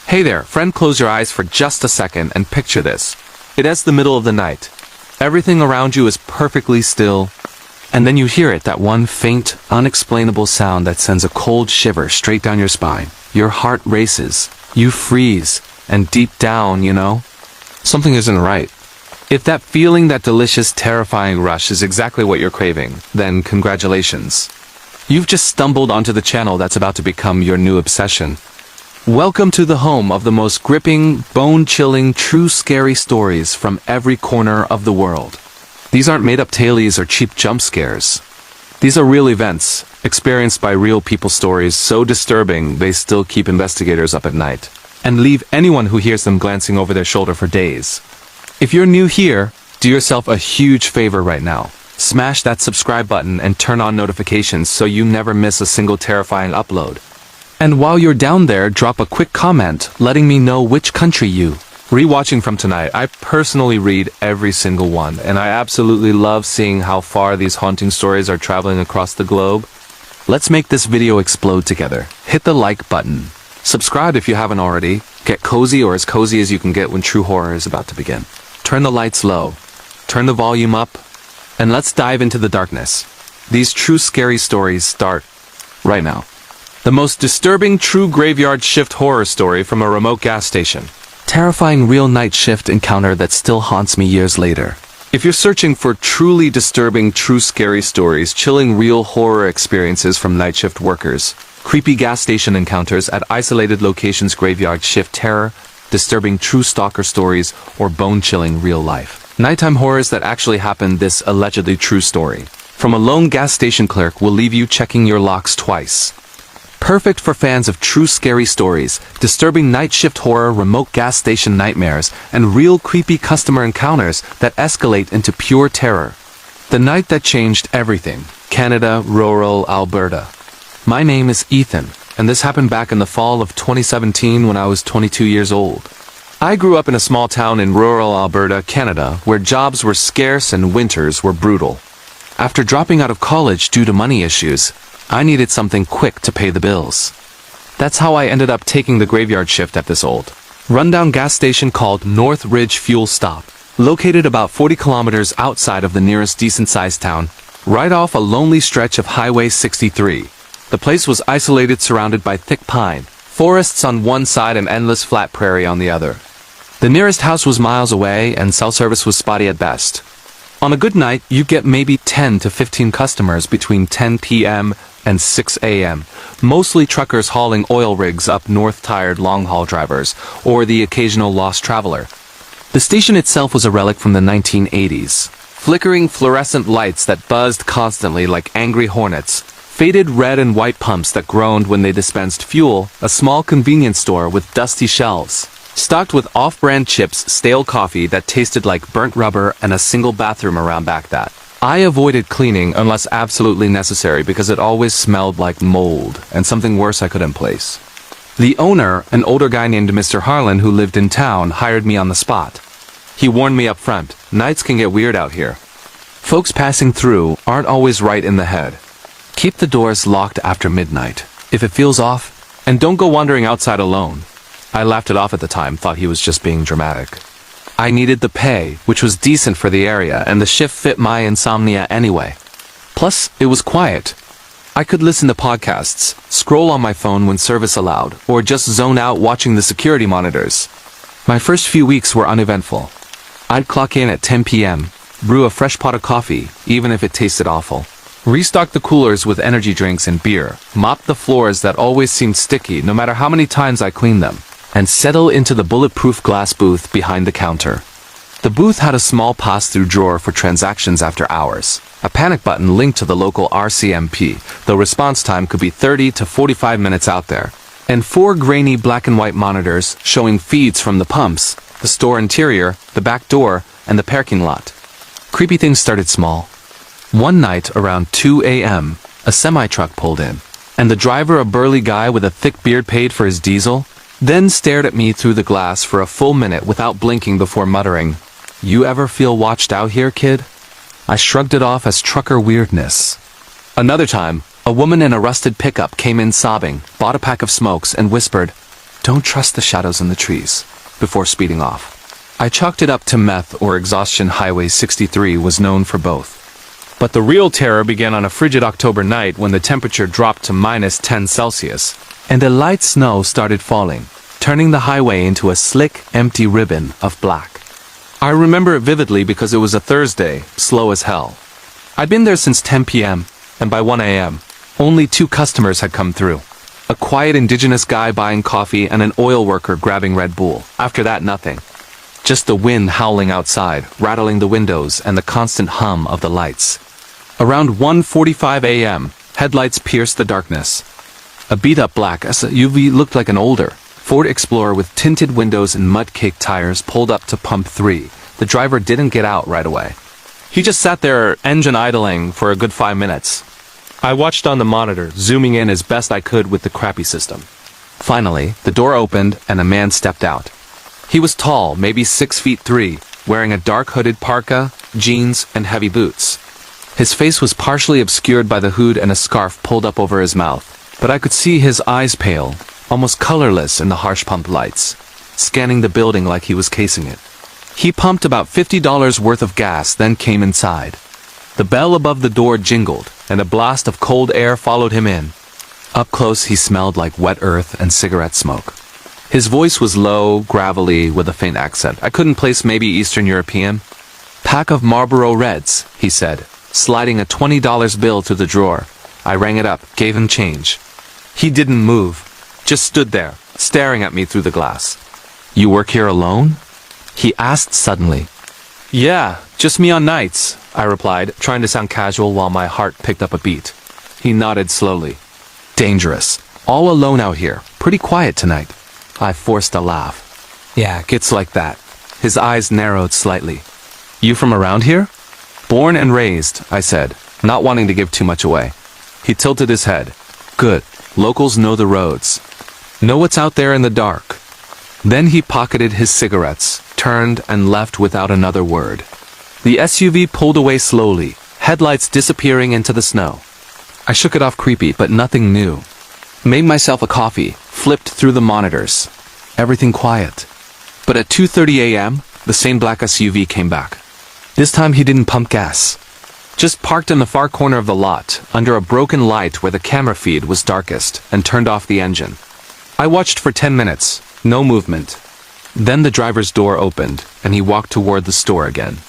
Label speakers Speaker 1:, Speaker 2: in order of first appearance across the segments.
Speaker 1: Hey there, friend, close your eyes for just a second and picture this. It is the middle of the night. Everything around you is perfectly still. And then you hear it, that one faint, unexplainable sound that sends a cold shiver straight down your spine. Your heart races. You freeze. And deep down, something isn't right. If that feeling, that delicious, terrifying rush is exactly what you're craving, then congratulations. You've just stumbled onto the channel that's about to become your new obsession. Welcome to the home of the most gripping, bone-chilling, true scary stories from every corner of the world. These aren't made-up tales or cheap jump scares. These are real events, experienced by real people, stories so disturbing they still keep investigators up at night, and leave anyone who hears them glancing over their shoulder for days. If you're new here, do yourself a huge favor right now. Smash that subscribe button and turn on notifications so you never miss a single terrifying upload. And while you're down there, drop a quick comment letting me know which country you rewatching from tonight. I personally read every single one, and I absolutely love seeing how far these haunting stories are traveling across the globe. Let's make this video explode together. Hit the like button. Subscribe if you haven't already. Get cozy, or as cozy as you can get when true horror is about to begin. Turn the lights low. Turn the volume up. And let's dive into the darkness. These true scary stories start right now. The most disturbing true graveyard shift horror story from a remote gas station. Terrifying real night shift encounter that still haunts me years later. If you're searching for truly disturbing, true scary stories, chilling real horror experiences from night shift workers, creepy gas station encounters at isolated locations, graveyard shift terror, disturbing true stalker stories, or bone-chilling real life nighttime horrors that actually happened, this allegedly true story from a lone gas station clerk will leave you checking your locks twice. Perfect for fans of true scary stories, disturbing night shift horror, remote gas station nightmares, and real creepy customer encounters that escalate into pure terror. The night that changed everything. Canada, rural Alberta. My name is Ethan, and this happened back in the fall of 2017 when I was 22 years old. I grew up in a small town in rural Alberta, Canada, where jobs were scarce and winters were brutal. After dropping out of college due to money issues, I needed something quick to pay the bills. That's how I ended up taking the graveyard shift at this old, rundown gas station called North Ridge Fuel Stop, located about 40 kilometers outside of the nearest decent-sized town, right off a lonely stretch of Highway 63. The place was isolated, surrounded by thick pine, forests on one side and endless flat prairie on the other. The nearest house was miles away, and cell service was spotty at best. On a good night, you get maybe 10 to 15 customers between 10 p.m. and 6 a.m., mostly truckers hauling oil rigs up north, tired long-haul drivers, or the occasional lost traveler. The station itself was a relic from the 1980s. Flickering fluorescent lights that buzzed constantly like angry hornets, faded red and white pumps that groaned when they dispensed fuel, a small convenience store with dusty shelves, stocked with off-brand chips, stale coffee that tasted like burnt rubber, and a single bathroom around back that I avoided cleaning unless absolutely necessary because it always smelled like mold, and something worse I couldn't place. The owner, an older guy named Mr. Harlan who lived in town, hired me on the spot. He warned me up front, nights can get weird out here. Folks passing through aren't always right in the head. Keep the doors locked after midnight, if it feels off, and don't go wandering outside alone. I laughed it off at the time, thought he was just being dramatic. I needed the pay, which was decent for the area, and the shift fit my insomnia anyway. Plus, it was quiet. I could listen to podcasts, scroll on my phone when service allowed, or just zone out watching the security monitors. My first few weeks were uneventful. I'd clock in at 10 p.m., brew a fresh pot of coffee, even if it tasted awful. Restock the coolers with energy drinks and beer, mop the floors that always seemed sticky no matter how many times I cleaned them, and settle into the bulletproof glass booth behind the counter. The booth had a small pass-through drawer for transactions after hours, a panic button linked to the local RCMP, though response time could be 30 to 45 minutes out there, and 4 grainy black and white monitors showing feeds from the pumps, the store interior, the back door, and the parking lot. Creepy things started small. One night around 2 a.m., a semi-truck pulled in, and the driver, a burly guy with a thick beard, paid for his diesel, then stared at me through the glass for a full minute without blinking before muttering, "You ever feel watched out here, kid?" I shrugged it off as trucker weirdness. Another time, a woman in a rusted pickup came in sobbing, bought a pack of smokes, and whispered, "Don't trust the shadows in the trees," before speeding off. I chalked it up to meth or exhaustion. Highway 63 was known for both. But the real terror began on a frigid October night when the temperature dropped to -10°C, and a light snow started falling, turning the highway into a slick, empty ribbon of black. I remember it vividly because it was a Thursday, slow as hell. I'd been there since 10 p.m., and by 1 a.m., only 2 customers had come through. A quiet indigenous guy buying coffee and an oil worker grabbing Red Bull. After that, nothing. Just the wind howling outside, rattling the windows, and the constant hum of the lights. Around 1:45 a.m., headlights pierced the darkness. A beat-up black SUV looked like an older Ford Explorer with tinted windows and mud-caked tires pulled up to pump 3. The driver didn't get out right away. He just sat there, engine idling, for a good 5 minutes. I watched on the monitor, zooming in as best I could with the crappy system. Finally, the door opened and a man stepped out. He was tall, maybe 6'3", wearing a dark hooded parka, jeans, and heavy boots. His face was partially obscured by the hood and a scarf pulled up over his mouth, but I could see his eyes pale, almost colorless in the harsh pump lights, scanning the building like he was casing it. He pumped about $50 worth of gas, then came inside. The bell above the door jingled, and a blast of cold air followed him in. Up close, he smelled like wet earth and cigarette smoke. His voice was low, gravelly, with a faint accent. I couldn't place, maybe Eastern European. "Pack of Marlboro Reds," he said, sliding a $20 bill to the drawer. I rang it up, gave him change. He didn't move, just stood there, staring at me through the glass. "You work here alone?" he asked suddenly. "Yeah, just me on nights," I replied, trying to sound casual while my heart picked up a beat. He nodded slowly. "Dangerous. All alone out here. Pretty quiet tonight." I forced a laugh. "Yeah, gets like that." His eyes narrowed slightly. "You from around here?" "Born and raised," I said, not wanting to give too much away. He tilted his head. "Good. Locals know the roads. Know what's out there in the dark." Then he pocketed his cigarettes, turned, and left without another word. The SUV pulled away slowly, headlights disappearing into the snow. I shook it off creepy, but nothing new. Made myself a coffee, flipped through the monitors. Everything quiet. But at 2:30 a.m., the same black SUV came back. This time he didn't pump gas. Just parked in the far corner of the lot, under a broken light where the camera feed was darkest, and turned off the engine. I watched for 10 minutes. No movement. Then the driver's door opened, and he walked toward the store again.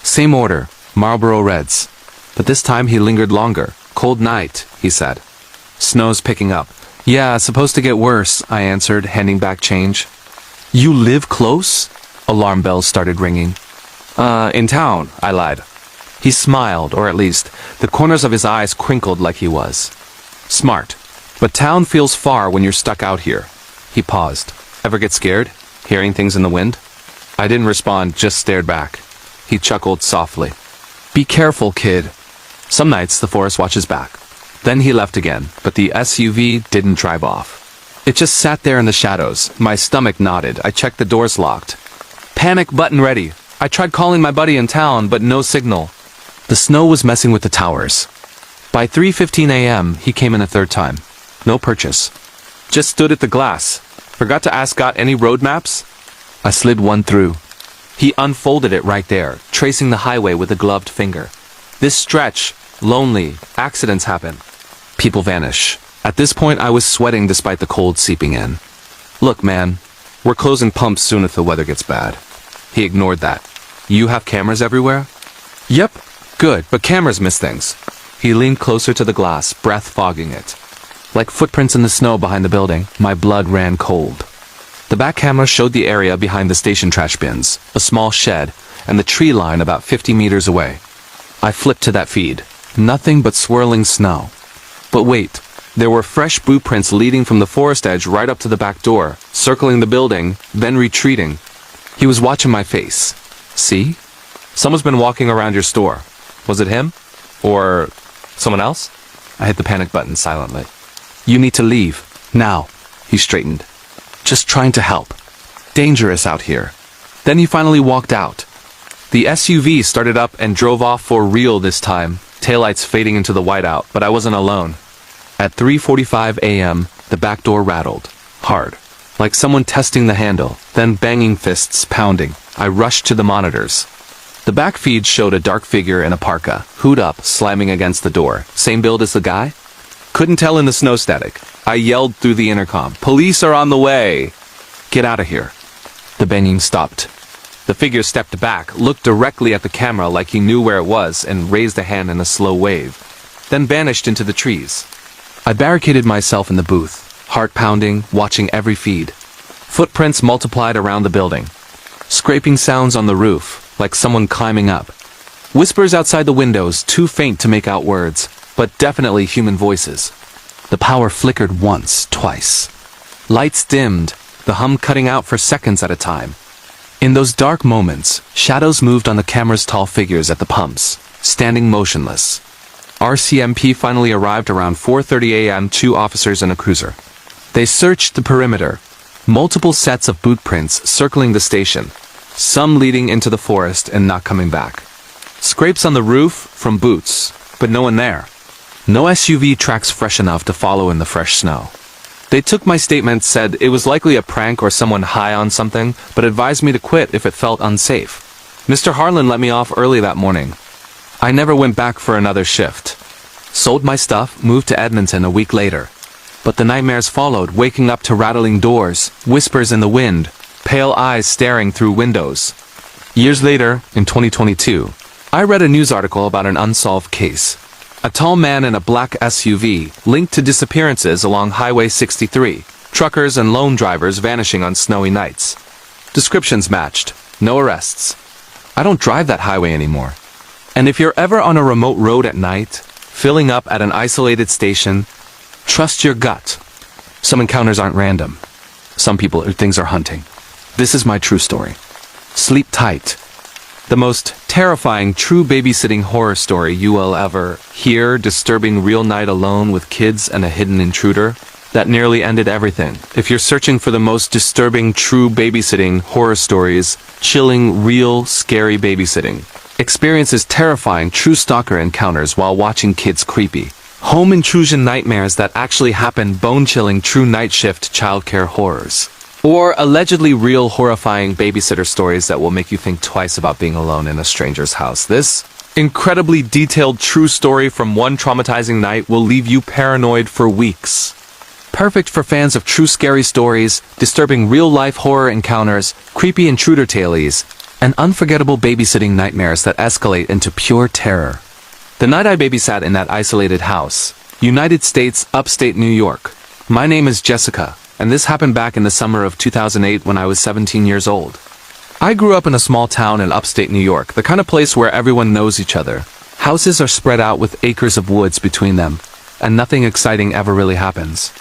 Speaker 1: Same order, Marlboro Reds. But this time he lingered longer. "Cold night," he said. "Snow's picking up." "Yeah, supposed to get worse," I answered, handing back change. "You live close?" Alarm bells started ringing. In town," I lied. He smiled, or at least, the corners of his eyes crinkled like he was. "Smart. But town feels far when you're stuck out here." He paused. "Ever get scared? Hearing things in the wind?" I didn't respond, just stared back. He chuckled softly. "Be careful, kid. Some nights the forest watches back." Then he left again, but the SUV didn't drive off. It just sat there in the shadows. My stomach knotted. I checked the doors locked. Panic button ready. I tried calling my buddy in town, but no signal. The snow was messing with the towers. By 3:15 a.m., he came in a third time. No purchase. Just stood at the glass. Forgot to ask, "Got any road maps?" I slid one through. He unfolded it right there, tracing the highway with a gloved finger. This stretch, lonely, accidents happen. People vanish. At this point, I was sweating despite the cold seeping in. "Look, man, we're closing pumps soon if the weather gets bad." He ignored that. "You have cameras everywhere?" "Yep." "Good, but cameras miss things." He leaned closer to the glass, breath fogging it. Like footprints in the snow behind the building, my blood ran cold. The back camera showed the area behind the station trash bins, a small shed, and the tree line about 50 meters away. I flipped to that feed. Nothing but swirling snow. But wait, there were fresh boot prints leading from the forest edge right up to the back door, circling the building, then retreating. He was watching my face. "See? Someone's been walking around your store. Was it him? Or someone else?" I hit the panic button silently. "You need to leave. Now." He straightened. "Just trying to help. Dangerous out here." Then he finally walked out. The SUV started up and drove off for real this time, taillights fading into the whiteout, but I wasn't alone. At 3:45 a.m., the back door rattled. Hard. like someone testing the handle, then banging fists pounding. I rushed to the monitors. The back feed showed a dark figure in a parka, hood up, slamming against the door. Same build as the guy? Couldn't tell in the snow static. I yelled through the intercom, "Police are on the way! Get out of here." The banging stopped. The figure stepped back, looked directly at the camera like he knew where it was, and raised a hand in a slow wave, then vanished into the trees. I barricaded myself in the booth, heart pounding, watching every feed. Footprints multiplied around the building. Scraping sounds on the roof, like someone climbing up. Whispers outside the windows, too faint to make out words, but definitely human voices. The power flickered once, twice. Lights dimmed, the hum cutting out for seconds at a time. In those dark moments, shadows moved on the camera's tall figures at the pumps, standing motionless. RCMP finally arrived around 4:30 a.m., 2 officers in a cruiser. They searched the perimeter, multiple sets of boot prints circling the station, some leading into the forest and not coming back. Scrapes on the roof from boots, but no one there. No SUV tracks fresh enough to follow in the fresh snow. They took my statement, said it was likely a prank or someone high on something, but advised me to quit if it felt unsafe. Mr. Harlan let me off early that morning. I never went back for another shift. Sold my stuff, moved to Edmonton a week later. But the nightmares followed, waking up to rattling doors, whispers in the wind, pale eyes staring through windows. Years later, in 2022, I read a news article about an unsolved case. A tall man in a black SUV linked to disappearances along Highway 63, truckers and lone drivers vanishing on snowy nights. Descriptions matched, no arrests. I don't drive that highway anymore. And if you're ever on a remote road at night, filling up at an isolated station, trust your gut. Some encounters aren't random. Some people or things are hunting. This is my true story. Sleep tight. The most terrifying true babysitting horror story you will ever hear, disturbing real night alone with kids and a hidden intruder. That nearly ended everything. If you're searching for the most disturbing true babysitting horror stories, chilling, real, scary babysitting, experiences terrifying true stalker encounters while watching kids creepy, home intrusion nightmares that actually happen, bone-chilling true night shift childcare horrors, or allegedly real horrifying babysitter stories that will make you think twice about being alone in a stranger's house. This incredibly detailed true story from one traumatizing night will leave you paranoid for weeks. Perfect for fans of true scary stories, disturbing real-life horror encounters, creepy intruder tales, and unforgettable babysitting nightmares that escalate into pure terror. The night I babysat in that isolated house, United States, upstate New York. My name is Jessica, and this happened back in the summer of 2008 when I was 17 years old. I grew up in a small town in upstate New York, the kind of place where everyone knows each other. Houses are spread out with acres of woods between them, and nothing exciting ever really happens.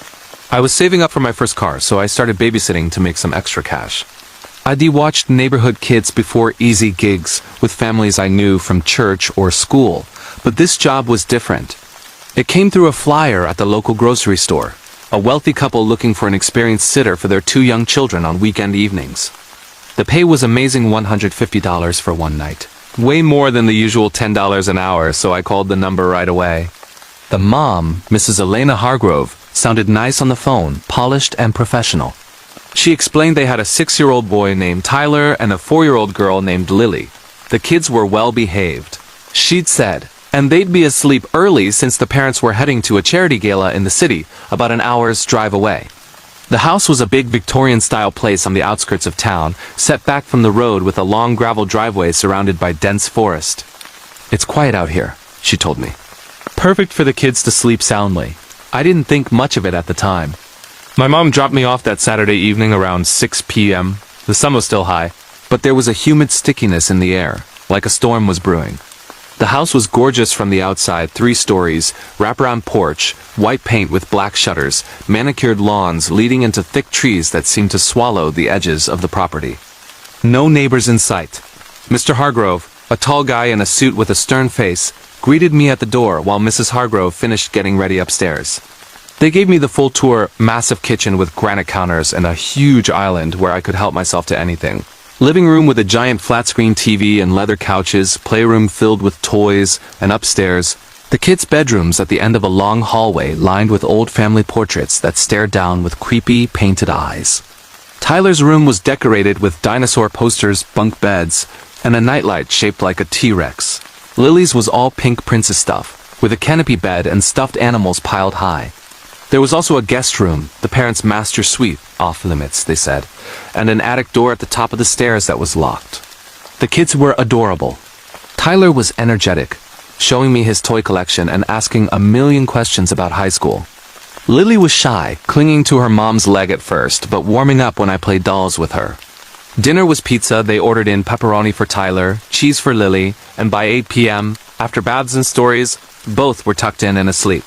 Speaker 1: I was saving up for my first car, so I started babysitting to make some extra cash. I watched neighborhood kids before easy gigs with families I knew from church or school, but this job was different. It came through a flyer at the local grocery store, a wealthy couple looking for an experienced sitter for their 2 young children on weekend evenings. The pay was amazing, $150 for one night. Way more than the usual $10 an hour, so I called the number right away. The mom, Mrs. Elena Hargrove, sounded nice on the phone, polished and professional. She explained they had a 6-year-old boy named Tyler and a 4-year-old girl named Lily. The kids were well behaved, she'd said, and they'd be asleep early since the parents were heading to a charity gala in the city, about an hour's drive away. The house was a big Victorian-style place on the outskirts of town, set back from the road with a long gravel driveway surrounded by dense forest. "It's quiet out here," she told me. Perfect for the kids to sleep soundly. I didn't think much of it at the time. My mom dropped me off that Saturday evening around 6 p.m. The sun was still high, but there was a humid stickiness in the air, like a storm was brewing. The house was gorgeous from the outside, 3 stories, wraparound porch, white paint with black shutters, manicured lawns leading into thick trees that seemed to swallow the edges of the property. No neighbors in sight. Mr. Hargrove, a tall guy in a suit with a stern face, greeted me at the door while Mrs. Hargrove finished getting ready upstairs. They gave me the full tour, massive kitchen with granite counters and a huge island where I could help myself to anything. Living room with a giant flat-screen TV and leather couches, playroom filled with toys, and upstairs, the kids' bedrooms at the end of a long hallway lined with old family portraits that stared down with creepy, painted eyes. Tyler's room was decorated with dinosaur posters, bunk beds, and a nightlight shaped like a T-Rex. Lily's was all pink princess stuff, with a canopy bed and stuffed animals piled high. There was also a guest room, the parents' master suite, off limits, they said, and an attic door at the top of the stairs that was locked. The kids were adorable. Tyler was energetic, showing me his toy collection and asking a million questions about high school. Lily was shy, clinging to her mom's leg at first, but warming up when I played dolls with her. Dinner was pizza. They ordered in pepperoni for Tyler, cheese for Lily, and by 8 p.m., after baths and stories, both were tucked in and asleep.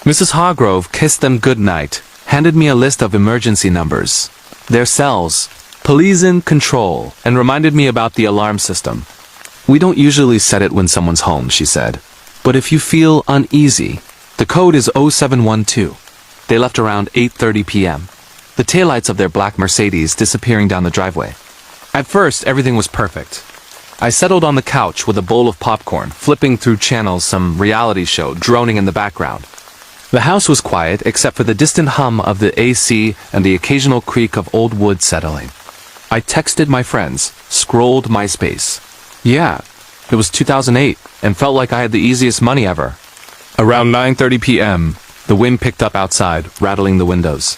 Speaker 1: Mrs. Hargrove kissed them good night, handed me a list of emergency numbers, their cells, police in control, and reminded me about the alarm system. We don't usually set it when someone's home, she said, but if you feel uneasy, the code is 0712. They left around 8:30 p.m., the taillights of their black Mercedes disappearing down the driveway. At first, everything was perfect. I settled on the couch with a bowl of popcorn, flipping through channels, some reality show droning in the background. The house was quiet, except for the distant hum of the AC and the occasional creak of old wood settling. I texted my friends, scrolled MySpace. Yeah, it was 2008, and felt like I had the easiest money ever. Around 9:30 p.m., the wind picked up outside, rattling the windows.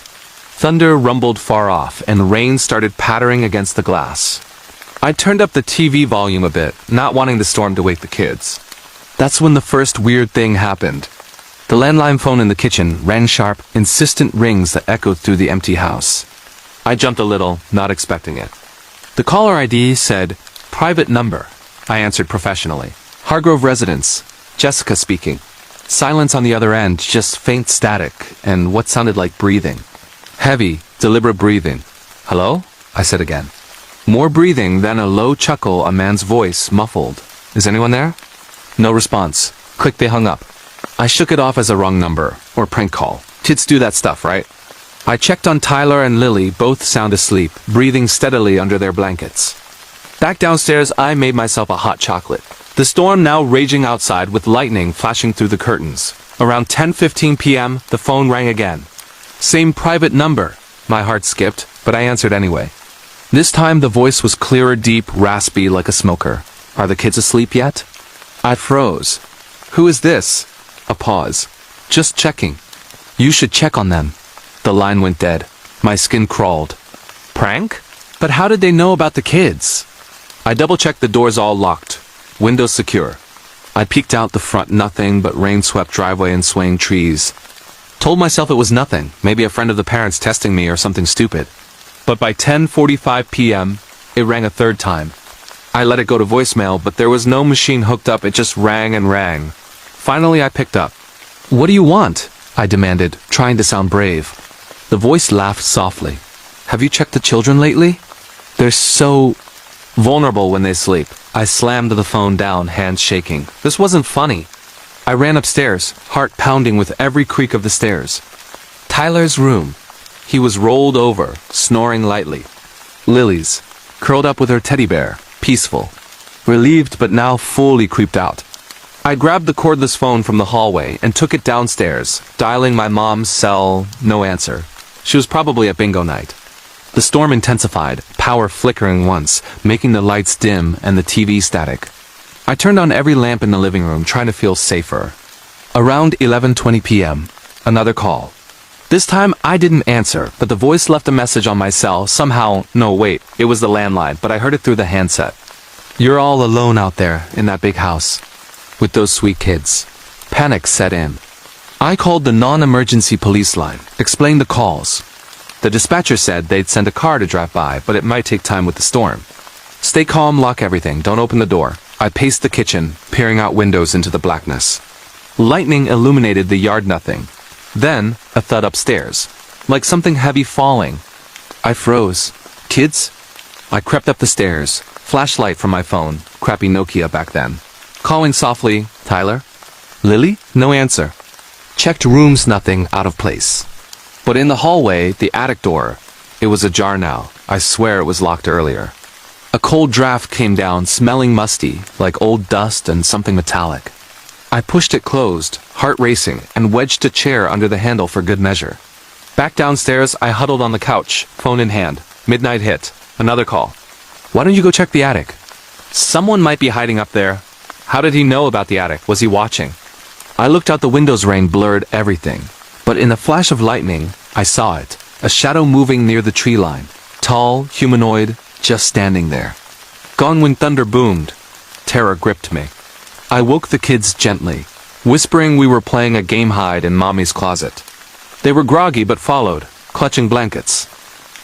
Speaker 1: Thunder rumbled far off, and rain started pattering against the glass. I turned up the TV volume a bit, not wanting the storm to wake the kids. That's when the first weird thing happened. The landline phone in the kitchen rang sharp, insistent rings that echoed through the empty house. I jumped a little, not expecting it. The caller ID said, "Private number." I answered professionally. "Hargrove Residence. Jessica speaking." Silence on the other end, just faint static, and what sounded like breathing. Heavy, deliberate breathing. "Hello?" I said again. More breathing, then a low chuckle, a man's voice, muffled. "Is anyone there?" No response. Click, they hung up. I shook it off as a wrong number, or prank call. Kids do that stuff, right? I checked on Tyler and Lily, both sound asleep, breathing steadily under their blankets. Back downstairs, I made myself a hot chocolate. The storm now raging outside with lightning flashing through the curtains. Around 10:15 p.m., the phone rang again. Same private number. My heart skipped, but I answered anyway. This time the voice was clearer, deep, raspy like a smoker. "Are the kids asleep yet?" I froze. "Who is this?" A pause. "Just checking." "You should check on them." The line went dead. My skin crawled. Prank? But how did they know about the kids? I double-checked the doors all locked. Windows secure. I peeked out the front, nothing but rain-swept driveway and swaying trees. Told myself it was nothing, maybe a friend of the parents testing me or something stupid. But by 10:45 p.m., it rang a third time. I let it go to voicemail, but there was no machine hooked up, it just rang and rang. Finally, I picked up. "What do you want?" I demanded, trying to sound brave. The voice laughed softly. "Have you checked the children lately? They're so vulnerable when they sleep." I slammed the phone down, hands shaking. This wasn't funny. I ran upstairs, heart pounding with every creak of the stairs. Tyler's room. He was rolled over, snoring lightly. Lily's, curled up with her teddy bear, peaceful. Relieved but now fully creeped out. I grabbed the cordless phone from the hallway and took it downstairs, dialing my mom's cell, no answer. She was probably at bingo night. The storm intensified, power flickering once, making the lights dim and the TV static. I turned on every lamp in the living room, trying to feel safer. Around 11:20 p.m., another call. This time, I didn't answer, but the voice left a message on my cell, somehow, no wait, it was the landline, but I heard it through the handset. "You're all alone out there, in that big house, with those sweet kids." Panic set in. I called the non-emergency police line, explained the calls. The dispatcher said they'd send a car to drive by, but it might take time with the storm. "Stay calm, lock everything, don't open the door." I paced the kitchen, peering out windows into the blackness. Lightning illuminated the yard nothing. Then, a thud upstairs, like something heavy falling. I froze. "Kids?" I crept up the stairs, flashlight from my phone, crappy Nokia back then. Calling softly, "Tyler?" "Lily?" No answer. Checked rooms, nothing, out of place. But in the hallway, the attic door, it was ajar now. I swear it was locked earlier. A cold draft came down, smelling musty, like old dust and something metallic. I pushed it closed, heart racing, and wedged a chair under the handle for good measure. Back downstairs, I huddled on the couch, phone in hand. Midnight hit. Another call. Why don't you go check the attic? Someone might be hiding up there. How did he know about the attic? Was he watching? I looked out the windows. Rain blurred everything. But in a flash of lightning, I saw it. A shadow moving near the tree line. Tall, humanoid, just standing there. Gone when thunder boomed. Terror gripped me. I woke the kids gently, whispering we were playing a game hide in Mommy's closet. They were groggy but followed, clutching blankets.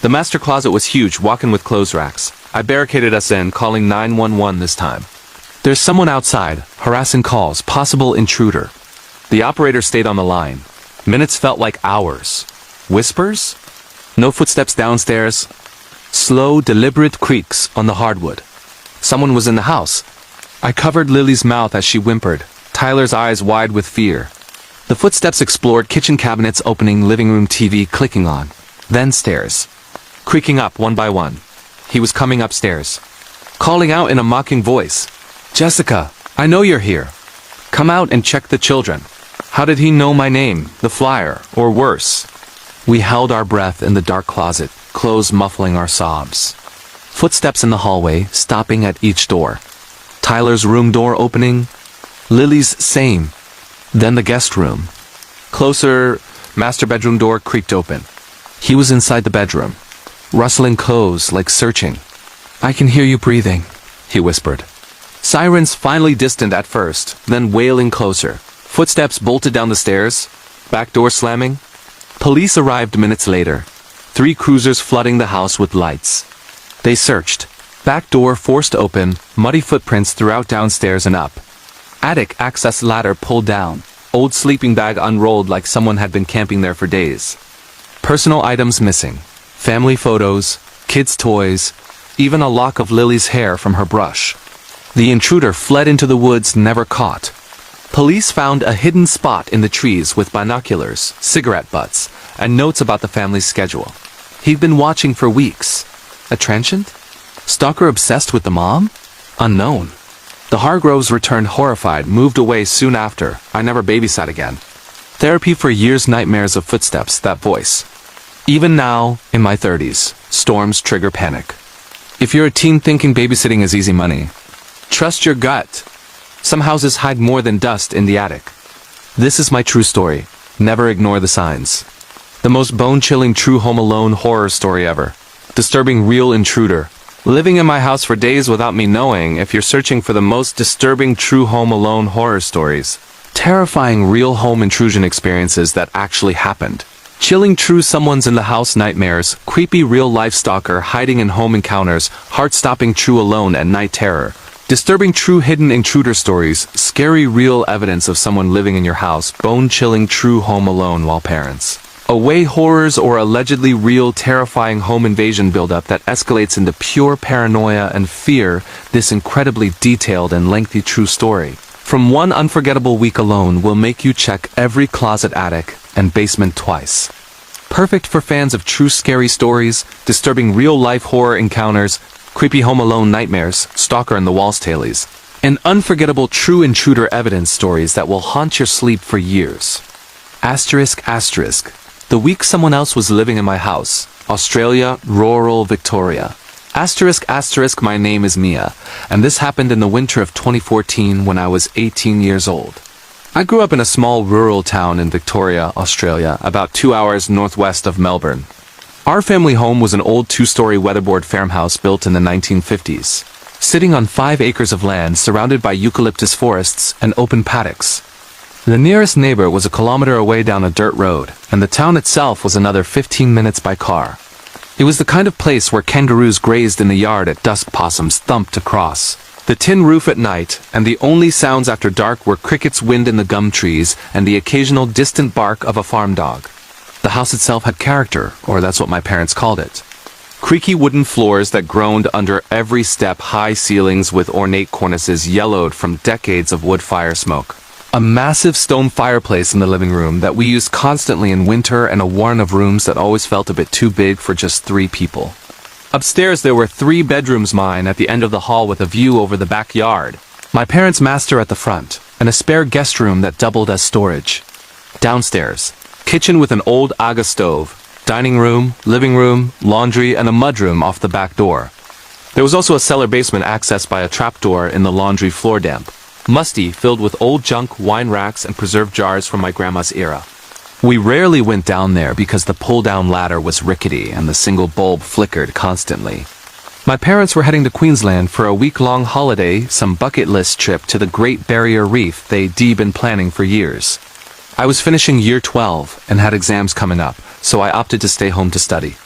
Speaker 1: The master closet was huge, walking with clothes racks. I barricaded us in, calling 911 this time. There's someone outside, harassing calls, possible intruder. The operator stayed on the line. Minutes felt like hours. Whispers? No footsteps downstairs. Slow, deliberate creaks on the hardwood. Someone was in the house. I covered Lily's mouth as she whimpered, Tyler's eyes wide with fear. The footsteps explored kitchen cabinets, opening, living room TV clicking on. Then stairs. Creaking up one by one. He was coming upstairs. Calling out in a mocking voice. Jessica, I know you're here. Come out and check the children. How did he know my name, the flyer, or worse? We held our breath in the dark closet, clothes muffling our sobs. Footsteps in the hallway, stopping at each door. Tyler's room door opening. Lily's same. Then the guest room. Closer, master bedroom door creaked open. He was inside the bedroom, rustling clothes like searching. I can hear you breathing, he whispered. Sirens finally distant at first, then wailing closer. Footsteps bolted down the stairs, back door slamming. Police arrived minutes later, 3 cruisers flooding the house with lights. They searched. Back door forced open, muddy footprints throughout downstairs and up. Attic access ladder pulled down, old sleeping bag unrolled like someone had been camping there for days. Personal items missing. Family photos, kids' toys, even a lock of Lily's hair from her brush. The intruder fled into the woods, never caught. Police found a hidden spot in the trees with binoculars, cigarette butts, and notes about the family's schedule. He'd been watching for weeks. A transient? Stalker obsessed with the mom? Unknown. The Hargroves returned horrified, moved away soon after. I never babysat again. Therapy for years, nightmares of footsteps, that voice. Even now, in my 30s, storms trigger panic. If you're a teen thinking babysitting is easy money, trust your gut. Some houses hide more than dust in the attic. This is my true story. Never ignore the signs. The most bone-chilling true Home Alone horror story ever. Disturbing real intruder. Living in my house for days without me knowing. If you're searching for the most disturbing true Home Alone horror stories. Terrifying real home intrusion experiences that actually happened. Chilling true someone's in the house nightmares. Creepy real-life stalker hiding in home encounters. Heart-stopping true alone at night terror. Disturbing true hidden intruder stories. Scary real evidence of someone living in your house. Bone-chilling true Home Alone while parents. Away horrors or allegedly real terrifying home invasion buildup that escalates into pure paranoia and fear. This incredibly detailed and lengthy true story. From one unforgettable week alone will make you check every closet, attic, and basement twice. Perfect for fans of true scary stories, disturbing real-life horror encounters, creepy Home Alone nightmares, stalker in the walls tales, and unforgettable true intruder evidence stories that will haunt your sleep for years. Asterisk, asterisk. The week someone else was living in my house. Australia, rural Victoria. Asterisk, asterisk, my name is Mia, and this happened in the winter of 2014 when I was 18 years old. I grew up in a small rural town in Victoria, Australia, about 2 hours northwest of Melbourne. Our family home was an old 2-story weatherboard farmhouse built in the 1950s, sitting on 5 acres of land surrounded by eucalyptus forests and open paddocks. The nearest neighbor was a kilometer away down a dirt road, and the town itself was another 15 minutes by car. It was the kind of place where kangaroos grazed in the yard at dusk, possums thumped across the tin roof at night, and the only sounds after dark were crickets, wind in the gum trees, and the occasional distant bark of a farm dog. The house itself had character, or that's what my parents called it. Creaky wooden floors that groaned under every step, high ceilings with ornate cornices yellowed from decades of wood fire smoke. A massive stone fireplace in the living room that we used constantly in winter, and a warren of rooms that always felt a bit too big for just 3 people. Upstairs there were 3 bedrooms, mine at the end of the hall with a view over the backyard, my parents' master at the front, and a spare guest room that doubled as storage. Downstairs, kitchen with an old Aga stove, Dining room, living room, laundry, and a mudroom off the back door. There was also a cellar basement accessed by a trapdoor in the laundry floor damp. Musty, filled with old junk, wine racks, and preserved jars from my grandma's era. We rarely went down there because the pull-down ladder was rickety and the single bulb flickered constantly. My parents were heading to Queensland for a week-long holiday, some bucket list trip to the Great Barrier Reef they'd been planning for years. I was finishing year 12 and had exams coming up, so I opted to stay home to study.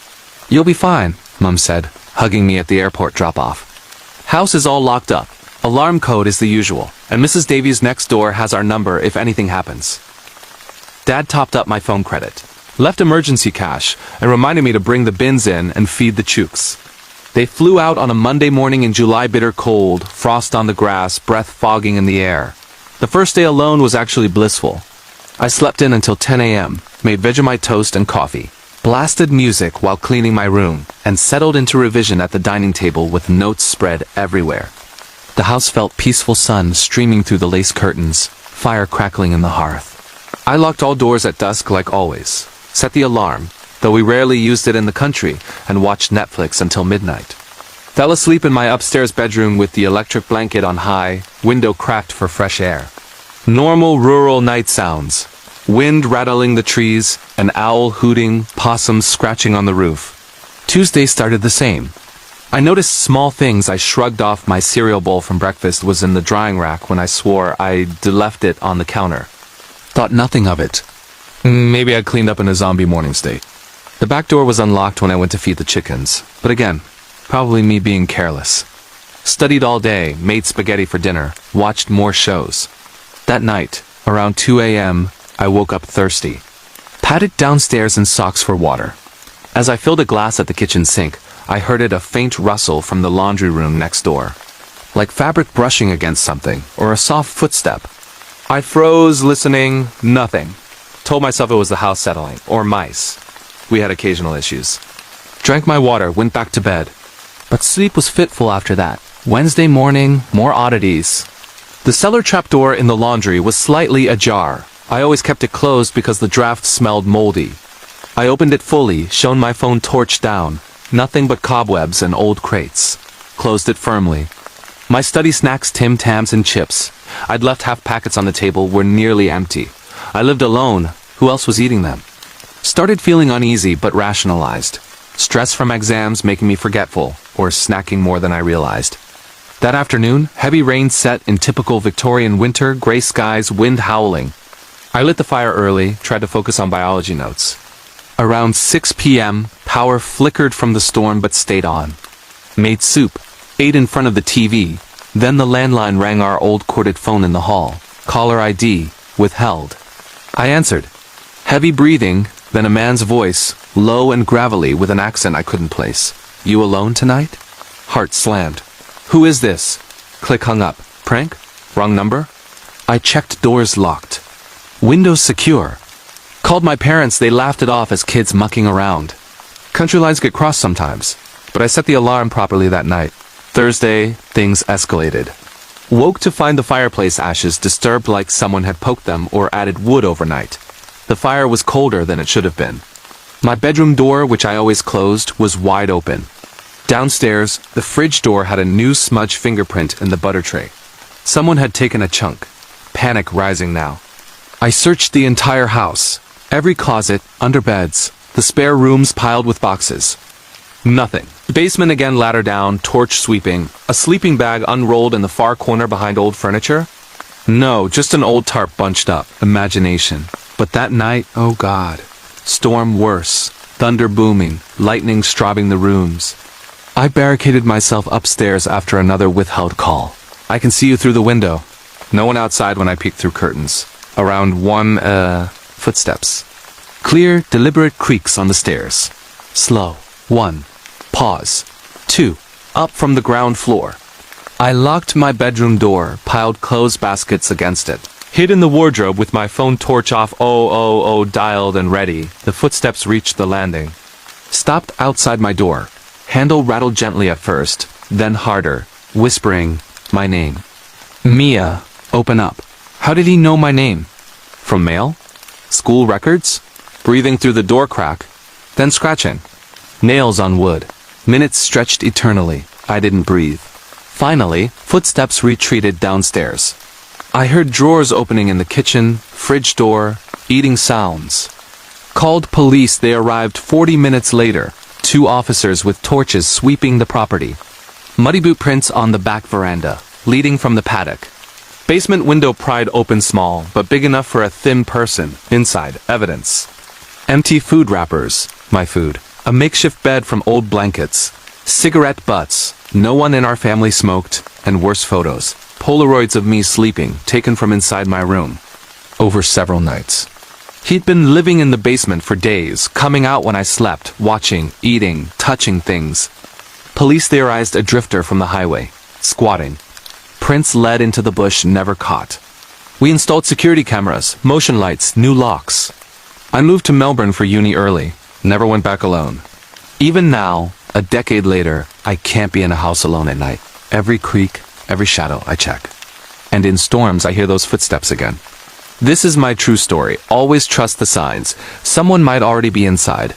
Speaker 1: "You'll be fine," Mum said, hugging me at the airport drop-off. "House is all locked up. Alarm code is the usual, and Mrs. Davies next door has our number if anything happens." Dad topped up my phone credit, left emergency cash, and reminded me to bring the bins in and feed the chooks. They flew out on a Monday morning in July, bitter cold, frost on the grass, breath fogging in the air. The first day alone was actually blissful. I slept in until 10 a.m., made Vegemite toast and coffee, blasted music while cleaning my room, and settled into revision at the dining table with notes spread everywhere. The house felt peaceful, sun streaming through the lace curtains, fire crackling in the hearth. I locked all doors at dusk like always, set the alarm, though we rarely used it in the country, and watched Netflix until midnight. Fell asleep in my upstairs bedroom with the electric blanket on high, window cracked for fresh air. Normal rural night sounds. Wind rattling the trees, an owl hooting, possums scratching on the roof. Tuesday started the same. I noticed small things. I shrugged off. My cereal bowl from breakfast was in the drying rack when I swore I'd left it on the counter. Thought nothing of it. Maybe I'd cleaned up in a zombie morning state. The back door was unlocked when I went to feed the chickens, but again, probably me being careless. Studied all day, made spaghetti for dinner, watched more shows. That night, around 2 a.m., I woke up thirsty. Padded downstairs in socks for water. As I filled a glass at the kitchen sink, I heard a faint rustle from the laundry room next door. Like fabric brushing against something, or a soft footstep. I froze, listening, nothing. Told myself it was the house settling, or mice. We had occasional issues. Drank my water, went back to bed. But sleep was fitful after that. Wednesday morning, more oddities. The cellar trapdoor in the laundry was slightly ajar. I always kept it closed because the draft smelled moldy. I opened it fully, shone my phone torch down. Nothing but cobwebs and old crates. Closed it firmly. My study snacks, Tim Tams and chips, I'd left half packets on the table, were nearly empty. I lived alone. Who else was eating them? Started feeling uneasy but rationalized. Stress from exams making me forgetful, or snacking more than I realized. That afternoon, heavy rain set in typical Victorian winter, gray skies, wind howling. I lit the fire early, tried to focus on biology notes. Around 6 p.m., power flickered from the storm but stayed on. Made soup, ate in front of the TV, then the landline rang, our old corded phone in the hall. Caller ID, withheld. I answered. Heavy breathing, then a man's voice, low and gravelly with an accent I couldn't place. "You alone tonight?" Heart slammed. "Who is this?" Click, hung up. Prank? Wrong number? I checked, doors locked. Windows secure. Called my parents, they laughed it off as kids mucking around. Country lines get crossed sometimes, but I set the alarm properly that night. Thursday, things escalated. Woke to find the fireplace ashes disturbed like someone had poked them or added wood overnight. The fire was colder than it should have been. My bedroom door, which I always closed, was wide open. Downstairs, the fridge door had a new smudge fingerprint in the butter tray. Someone had taken a chunk. Panic rising now. I searched the entire house. Every closet, under beds, the spare rooms piled with boxes. Nothing. Basement again, ladder down, torch sweeping, a sleeping bag unrolled in the far corner behind old furniture. No, just an old tarp bunched up. Imagination. But that night, oh God. Storm worse. Thunder booming, lightning strobing the rooms. I barricaded myself upstairs after another withheld call. I can see you through the window. No one outside when I peeked through curtains. Around footsteps. Clear, deliberate creaks on the stairs. Slow. 1. Pause. 2. Up from the ground floor. I locked my bedroom door, piled clothes baskets against it. Hid in the wardrobe with my phone torch off, dialed and ready. The footsteps reached the landing. Stopped outside my door. Handle rattled gently at first, then harder, whispering my name. "Mia, open up." How did he know my name? From mail? School records? Breathing through the door crack. Then scratching. Nails on wood. Minutes stretched eternally. I didn't breathe. Finally, footsteps retreated downstairs. I heard drawers opening in the kitchen, fridge door, eating sounds. Called police. They arrived 40 minutes later. 2 officers with torches sweeping the property. Muddy boot prints on the back veranda, leading from the paddock. Basement window pried open small, but big enough for a thin person. Inside, evidence. Empty food wrappers. My food. A makeshift bed from old blankets. Cigarette butts. No one in our family smoked. And worse photos. Polaroids of me sleeping, taken from inside my room. Over several nights. He'd been living in the basement for days, coming out when I slept, watching, eating, touching things. Police theorized a drifter from the highway. Squatting. Prints led into the bush, never caught. We installed security cameras, motion lights, new locks. I moved to Melbourne for uni early. Never went back alone. Even now, a decade later, I can't be in a house alone at night. Every creak, every shadow, I check. And in storms, I hear those footsteps again. This is my true story. Always trust the signs. Someone might already be inside.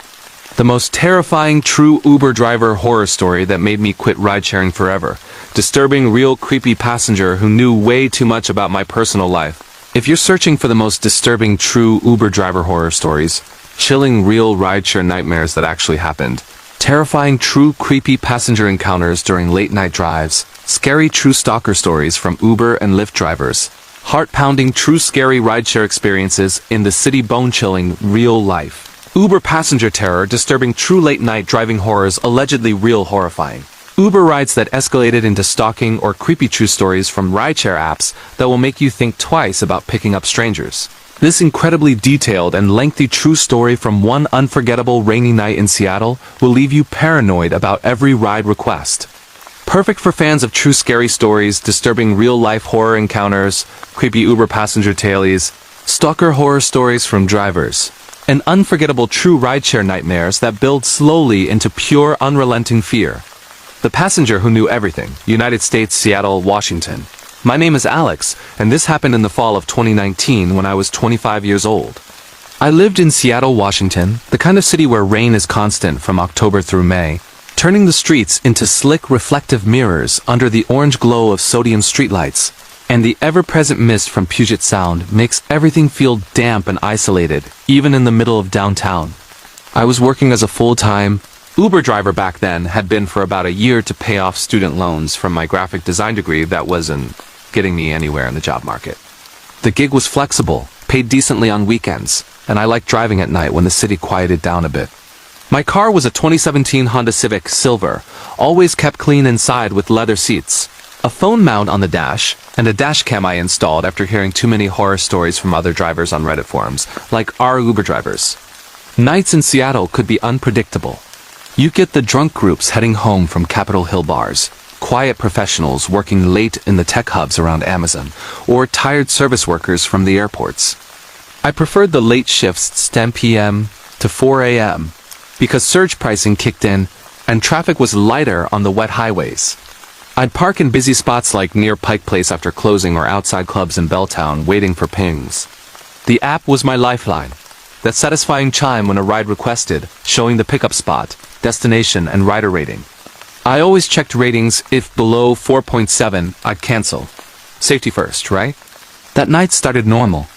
Speaker 1: The most terrifying true Uber driver horror story that made me quit ride-sharing forever. Disturbing, real, creepy passenger who knew way too much about my personal life. If you're searching for the most disturbing true Uber driver horror stories, chilling real ride-share nightmares that actually happened, terrifying true creepy passenger encounters during late-night drives, scary true stalker stories from Uber and Lyft drivers, heart-pounding true scary rideshare experiences in the city, bone-chilling real life. Uber passenger terror, disturbing true late-night driving horrors, allegedly real horrifying. Uber rides that escalated into stalking or creepy true stories from rideshare apps that will make you think twice about picking up strangers. This incredibly detailed and lengthy true story from one unforgettable rainy night in Seattle will leave you paranoid about every ride request. Perfect for fans of true scary stories, disturbing real-life horror encounters, creepy Uber passenger tailies, stalker horror stories from drivers, and unforgettable true rideshare nightmares that build slowly into pure, unrelenting fear. The passenger who knew everything. United States, Seattle, Washington. My name is Alex, and this happened in the fall of 2019 when I was 25 years old. I lived in Seattle, Washington, the kind of city where rain is constant from October through May, turning the streets into slick, reflective mirrors under the orange glow of sodium streetlights, and the ever-present mist from Puget Sound makes everything feel damp and isolated, even in the middle of downtown. I was working as a full-time Uber driver back then, had been for about a year to pay off student loans from my graphic design degree that wasn't getting me anywhere in the job market. The gig was flexible, paid decently on weekends, and I liked driving at night when the city quieted down a bit. My car was a 2017 Honda Civic Silver, always kept clean inside with leather seats, a phone mount on the dash, and a dash cam I installed after hearing too many horror stories from other drivers on Reddit forums, like our Uber drivers. Nights in Seattle could be unpredictable. You get the drunk groups heading home from Capitol Hill bars, quiet professionals working late in the tech hubs around Amazon, or tired service workers from the airports. I preferred the late shifts 10 p.m. to 4 a.m. because surge pricing kicked in and traffic was lighter on the wet highways. I'd park in busy spots like near Pike Place after closing or outside clubs in Belltown waiting for pings. The app was my lifeline. That satisfying chime when a ride requested, showing the pickup spot, destination, and rider rating. I always checked ratings. If below 4.7, I'd cancel. Safety first, right? That night started normal.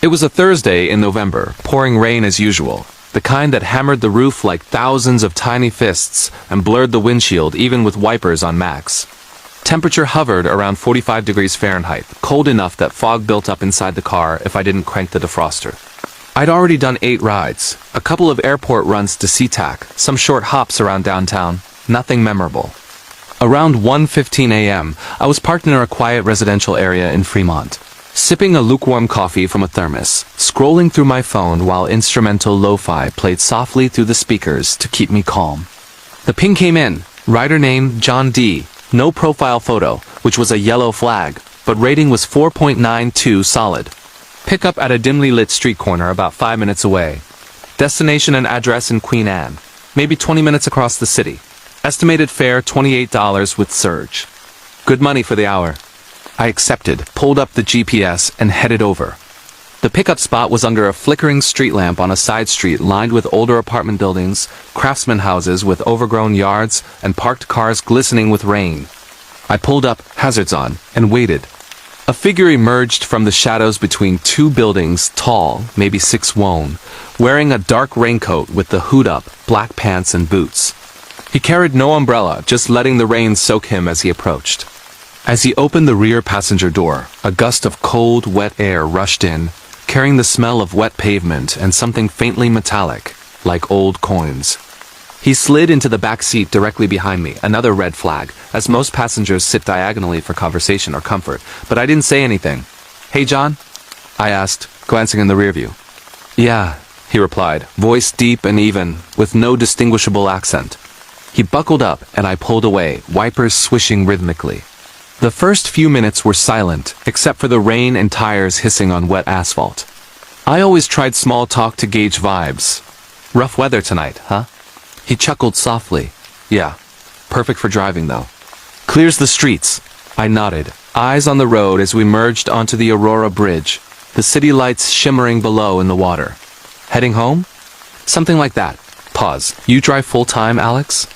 Speaker 1: It was a Thursday in November, pouring rain as usual, the kind that hammered the roof like thousands of tiny fists and blurred the windshield even with wipers on max. Temperature hovered around 45 degrees Fahrenheit, cold enough that fog built up inside the car if I didn't crank the defroster. I'd already done 8 rides, a couple of airport runs to SeaTac, some short hops around downtown, nothing memorable. Around 1:15 a.m., I was parked in a quiet residential area in Fremont, sipping a lukewarm coffee from a thermos, scrolling through my phone while instrumental lo-fi played softly through the speakers to keep me calm. The ping came in, rider name John D., no profile photo, which was a yellow flag, but rating was 4.92 solid. Pickup at a dimly lit street corner about 5 minutes away. Destination and address in Queen Anne, maybe 20 minutes across the city. Estimated fare $28 with surge. Good money for the hour. I accepted, pulled up the GPS, and headed over. The pickup spot was under a flickering street lamp on a side street lined with older apartment buildings, craftsman houses with overgrown yards, and parked cars glistening with rain. I pulled up, hazards on, and waited. A figure emerged from the shadows between two buildings, tall, maybe 6 won, wearing a dark raincoat with the hood up, black pants and boots. He carried no umbrella, just letting the rain soak him as he approached. As he opened the rear passenger door, a gust of cold, wet air rushed in, carrying the smell of wet pavement and something faintly metallic, like old coins. He slid into the back seat directly behind me, another red flag, as most passengers sit diagonally for conversation or comfort, but I didn't say anything. "Hey, John?" I asked, glancing in the rearview. "Yeah," he replied, voice deep and even, with no distinguishable accent. He buckled up, and I pulled away, wipers swishing rhythmically. The first few minutes were silent, except for the rain and tires hissing on wet asphalt. I always tried small talk to gauge vibes. "Rough weather tonight, huh?" He chuckled softly. "Yeah. Perfect for driving, though." "Clears the streets." I nodded, eyes on the road as we merged onto the Aurora Bridge, the city lights shimmering below in the water. "Heading home?" "Something like that." Pause. "You drive full-time, Alex?"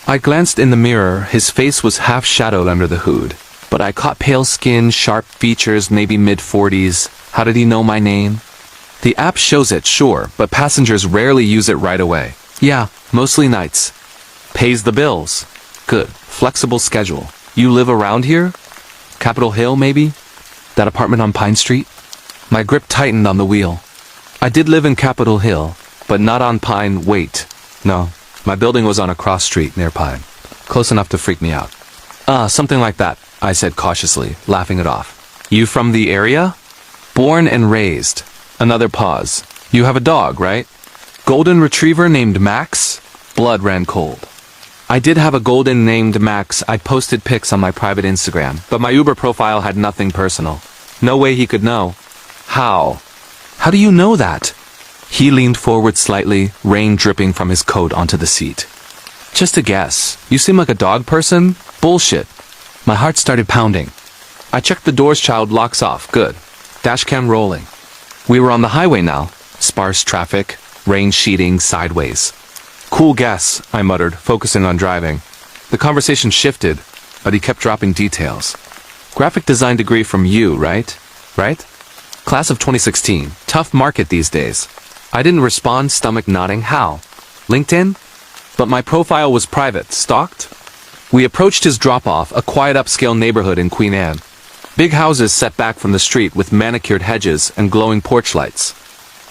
Speaker 1: I glanced in the mirror. His face was half-shadowed under the hood. But I caught pale skin, sharp features, maybe mid-40s. How did he know my name? The app shows it, sure, but passengers rarely use it right away. "Yeah, mostly nights." "Pays the bills." "Good. Flexible schedule." "You live around here?" "Capitol Hill, maybe?" "That apartment on Pine Street?" My grip tightened on the wheel. I did live in Capitol Hill, but not on Pine. Wait. No, my building was on a cross street near Pine. Close enough to freak me out. Something like that," I said cautiously, laughing it off. "You from the area?" "Born and raised." Another pause. "You have a dog, right?" "Golden retriever named Max?" Blood ran cold. I did have a golden named Max. I posted pics on my private Instagram, but my Uber profile had nothing personal. No way he could know. "How? How do you know that?" He leaned forward slightly, rain dripping from his coat onto the seat. "Just a guess. You seem like a dog person?" "Bullshit." My heart started pounding. I checked the doors. Child locks off. Good. Dashcam rolling. We were on the highway now. Sparse traffic, rain sheeting sideways. "Cool guess," I muttered, focusing on driving. The conversation shifted, but he kept dropping details. "Graphic design degree from you, right? Right? Class of 2016. Tough market these days." I didn't respond, stomach nodding. "How? LinkedIn?" But my profile was private. Stalked? We approached his drop-off, a quiet upscale neighborhood in Queen Anne. Big houses set back from the street with manicured hedges and glowing porch lights.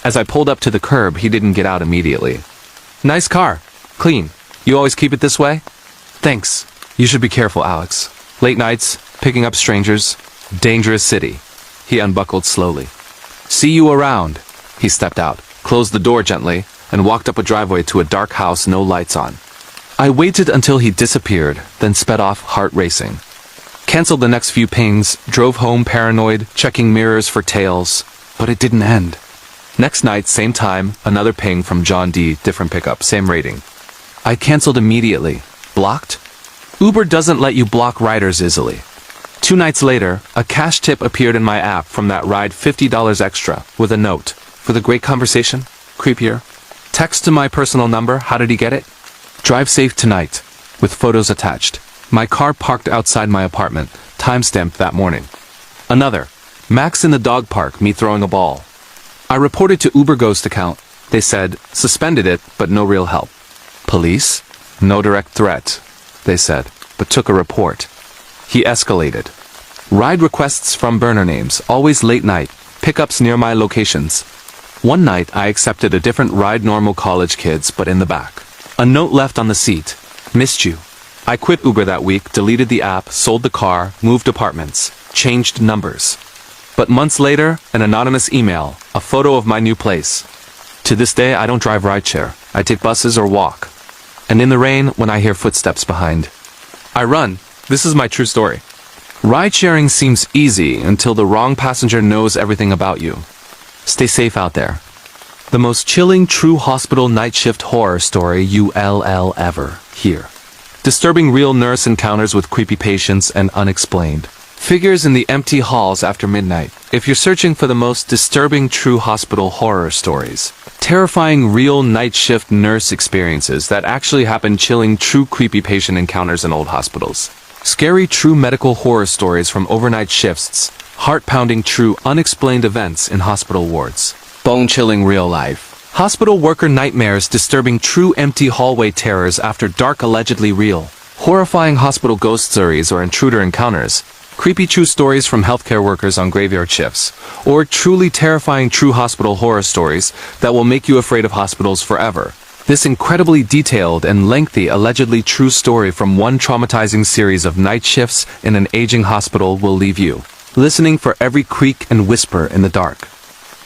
Speaker 1: As I pulled up to the curb, he didn't get out immediately. "Nice car. Clean. You always keep it this way?" "Thanks. You should be careful, Alex. Late nights, picking up strangers. Dangerous city." He unbuckled slowly. "See you around." He stepped out, closed the door gently, and walked up a driveway to a dark house, no lights on. I waited until he disappeared, then sped off, heart racing. Canceled the next few pings, drove home paranoid, checking mirrors for tails, but it didn't end. Next night, same time, another ping from John D., different pickup, same rating. I canceled immediately. Blocked? Uber doesn't let you block riders easily. 2 nights later, a cash tip appeared in my app from that ride, $50 extra, with a note. "For the great conversation? Creepier." Text to my personal number. How did he get it? "Drive safe tonight," with photos attached. My car parked outside my apartment, time-stamped that morning. Another. Max in the dog park, me throwing a ball. I reported to Uber Ghost account. They said, suspended it, but no real help. Police? No direct threat, they said, but took a report. He escalated. Ride requests from burner names, always late night, pickups near my locations. One night I accepted a different ride, normal college kids, but in the back. A note left on the seat. Missed you. I quit Uber that week, deleted the app, sold the car, moved apartments, changed numbers. But months later, an anonymous email, a photo of my new place. To this day, I don't drive rideshare. I take buses or walk. And in the rain, when I hear footsteps behind, I run. This is my true story. Ride-sharing seems easy until the wrong passenger knows everything about you. Stay safe out there. The most chilling true hospital night shift horror story you'll ever hear. Disturbing real nurse encounters with creepy patients and unexplained Figures in the empty halls after midnight. If you're searching for the most disturbing true hospital horror stories. Terrifying real night shift nurse experiences that actually happen, chilling true creepy patient encounters in old hospitals. Scary true medical horror stories from overnight shifts. Heart-pounding true unexplained events in hospital wards. Bone-chilling real life. Hospital worker nightmares, disturbing true empty hallway terrors after dark, allegedly real. Horrifying hospital ghost stories or intruder encounters. Creepy true stories from healthcare workers on graveyard shifts. Or truly terrifying true hospital horror stories that will make you afraid of hospitals forever. This incredibly detailed and lengthy allegedly true story from one traumatizing series of night shifts in an aging hospital will leave you listening for every creak and whisper in the dark.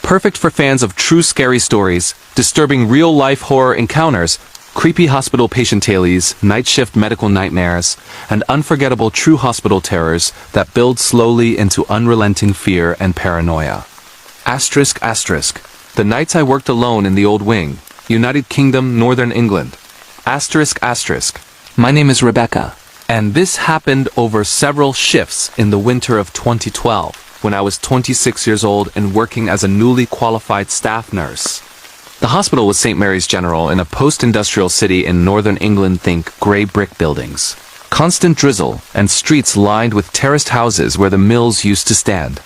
Speaker 1: Perfect for fans of true scary stories, disturbing real-life horror encounters, creepy hospital patient tales, night shift medical nightmares, and unforgettable true hospital terrors that build slowly into unrelenting fear and paranoia. Asterisk asterisk. The nights I worked alone in the old wing, United Kingdom, Northern England. Asterisk asterisk. My name is Rebecca, and this happened over several shifts in the winter of 2012, when I was 26 years old and working as a newly qualified staff nurse. The hospital was St. Mary's General in a post-industrial city in northern England. Think grey brick buildings, constant drizzle, and streets lined with terraced houses where the mills used to stand.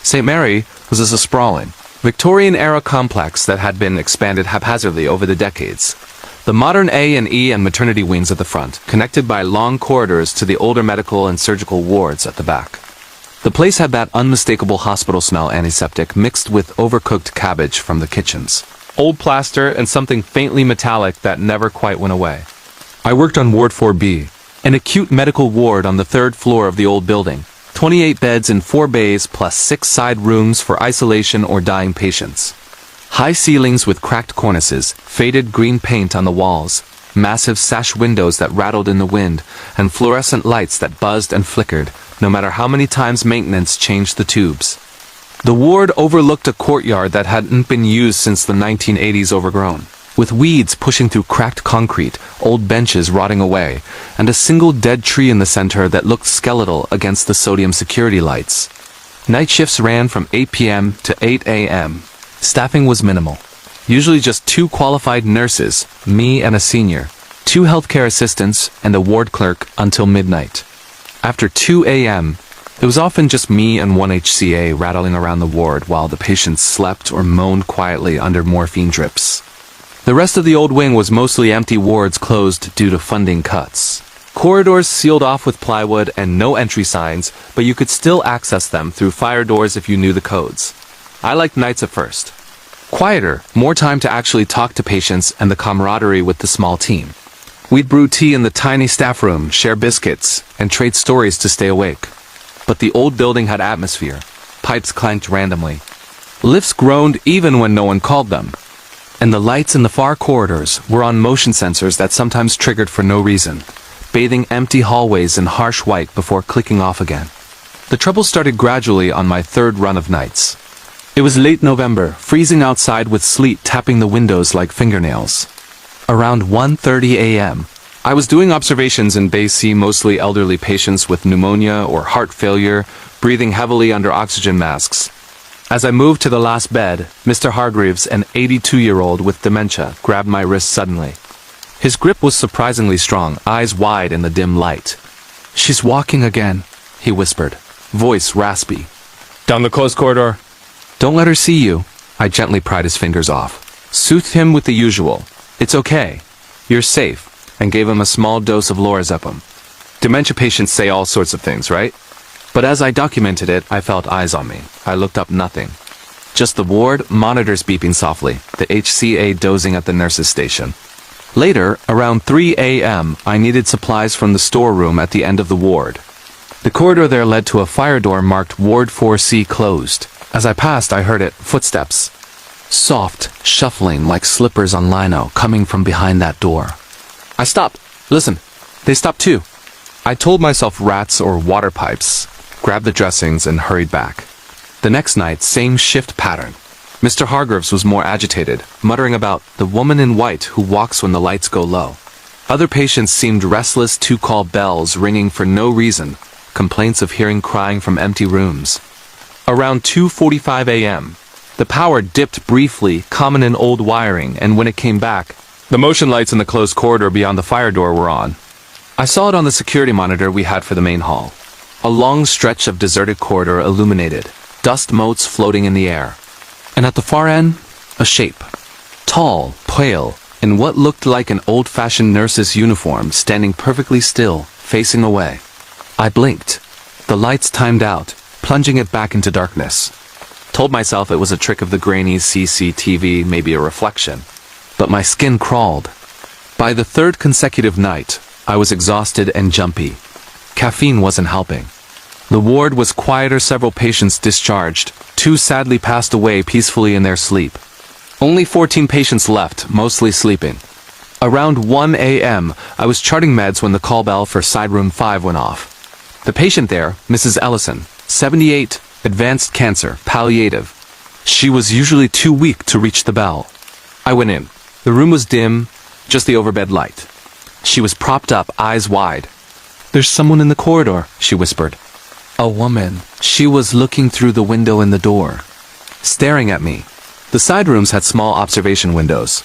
Speaker 1: St. Mary was a sprawling, Victorian-era complex that had been expanded haphazardly over the decades. The modern A&E and maternity wings at the front, connected by long corridors to the older medical and surgical wards at the back. The place had that unmistakable hospital smell, antiseptic mixed with overcooked cabbage from the kitchens. Old plaster and something faintly metallic that never quite went away. I worked on Ward 4B, an acute medical ward on the third floor of the old building. 28 beds in 4 bays plus 6 side rooms for isolation or dying patients. High ceilings with cracked cornices, faded green paint on the walls, massive sash windows that rattled in the wind, and fluorescent lights that buzzed and flickered, no matter how many times maintenance changed the tubes. The ward overlooked a courtyard that hadn't been used since the 1980s, overgrown, with weeds pushing through cracked concrete, old benches rotting away, and a single dead tree in the center that looked skeletal against the sodium security lights. Night shifts ran from 8 p.m. to 8 a.m. Staffing was minimal. Usually just 2 qualified nurses, me and a senior, 2 healthcare assistants, and a ward clerk until midnight. After 2 a.m., it was often just me and one HCA rattling around the ward while the patients slept or moaned quietly under morphine drips. The rest of the old wing was mostly empty, wards closed due to funding cuts. Corridors sealed off with plywood and no entry signs, but you could still access them through fire doors if you knew the codes. I liked nights at first. Quieter, more time to actually talk to patients, and the camaraderie with the small team. We'd brew tea in the tiny staff room, share biscuits, and trade stories to stay awake. But the old building had atmosphere. Pipes clanked randomly. Lifts groaned even when no one called them. And the lights in the far corridors were on motion sensors that sometimes triggered for no reason, bathing empty hallways in harsh white before clicking off again. The trouble started gradually on my third run of nights. It was late November, freezing outside with sleet tapping the windows like fingernails. Around 1:30 a.m., I was doing observations in Bay C, mostly elderly patients with pneumonia or heart failure, breathing heavily under oxygen masks. As I moved to the last bed, Mr. Hargreaves, an 82-year-old with dementia, grabbed my wrist suddenly. His grip was surprisingly strong, eyes wide in the dim light. "She's walking again," he whispered, voice raspy. "Down the closed corridor." "Don't let her see you." I gently pried his fingers off, soothed him with the usual, "It's okay. You're safe," and gave him a small dose of lorazepam. Dementia patients say all sorts of things, right? But as I documented it, I felt eyes on me. I looked up, nothing. Just the ward, monitors beeping softly, the HCA dozing at the nurse's station. Later, around 3 a.m., I needed supplies from the storeroom at the end of the ward. The corridor there led to a fire door marked Ward 4C closed. As I passed, I heard it, footsteps. Soft, shuffling like slippers on lino coming from behind that door. I stopped. Listen, they stopped too. I told myself rats or water pipes, grabbed the dressings and hurried back. The next night, same shift pattern. Mr. Hargreaves was more agitated, muttering about the woman in white who walks when the lights go low. Other patients seemed restless to call bells ringing for no reason, complaints of hearing crying from empty rooms. Around 2:45 a.m., the power dipped briefly, common in old wiring, and when it came back, the motion lights in the closed corridor beyond the fire door were on. I saw it on the security monitor we had for the main hall. A long stretch of deserted corridor illuminated, dust motes floating in the air. And at the far end, a shape. Tall, pale, in what looked like an old-fashioned nurse's uniform, standing perfectly still, facing away. I blinked. The lights timed out, plunging it back into darkness. Told myself it was a trick of the grainy CCTV, maybe a reflection. But my skin crawled. By the third consecutive night, I was exhausted and jumpy. Caffeine wasn't helping. The ward was quieter, several patients discharged. 2 sadly passed away peacefully in their sleep. Only 14 patients left, mostly sleeping. Around 1 a.m., I was charting meds when the call bell for side room 5 went off. The patient there, Mrs. Ellison, 78, advanced cancer, palliative. She was usually too weak to reach the bell. I went in. The room was dim, just the overbed light. She was propped up, eyes wide. "There's someone in the corridor," she whispered. A woman. She was looking through the window in the door, staring at me. The side rooms had small observation windows.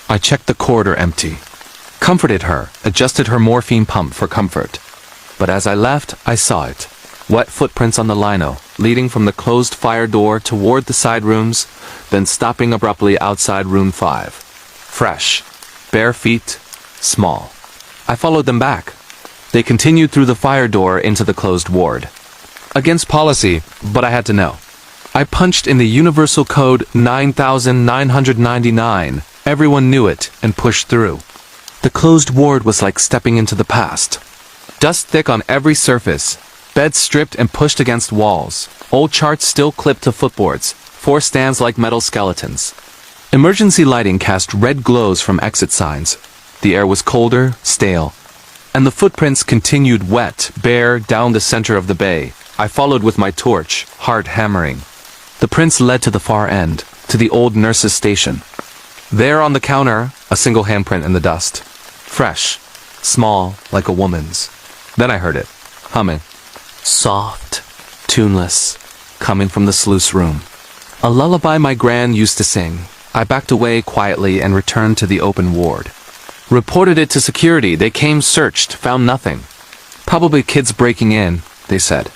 Speaker 1: I checked the corridor empty. Comforted her, adjusted her morphine pump for comfort. But as I left, I saw it. Wet footprints on the lino, leading from the closed fire door toward the side rooms, then stopping abruptly outside room 5. Fresh. Bare feet. Small. I followed them back. They continued through the fire door into the closed ward. Against policy, but I had to know. I punched in the universal code 9999. Everyone knew it and pushed through. The closed ward was like stepping into the past. Dust thick on every surface. Beds stripped and pushed against walls. Old charts still clipped to footboards. 4 stands like metal skeletons. Emergency lighting cast red glows from exit signs. The air was colder, stale. And the footprints continued wet, bare, down the center of the bay. I followed with my torch, heart hammering. The prints led to the far end, to the old nurse's station. There on the counter, a single handprint in the dust. Fresh. Small, like a woman's. Then I heard it, humming. Soft, tuneless, coming from the sluice room. A lullaby my gran used to sing. I backed away quietly and returned to the open ward. Reported it to security. They came, searched, found nothing. Probably kids breaking in, they said.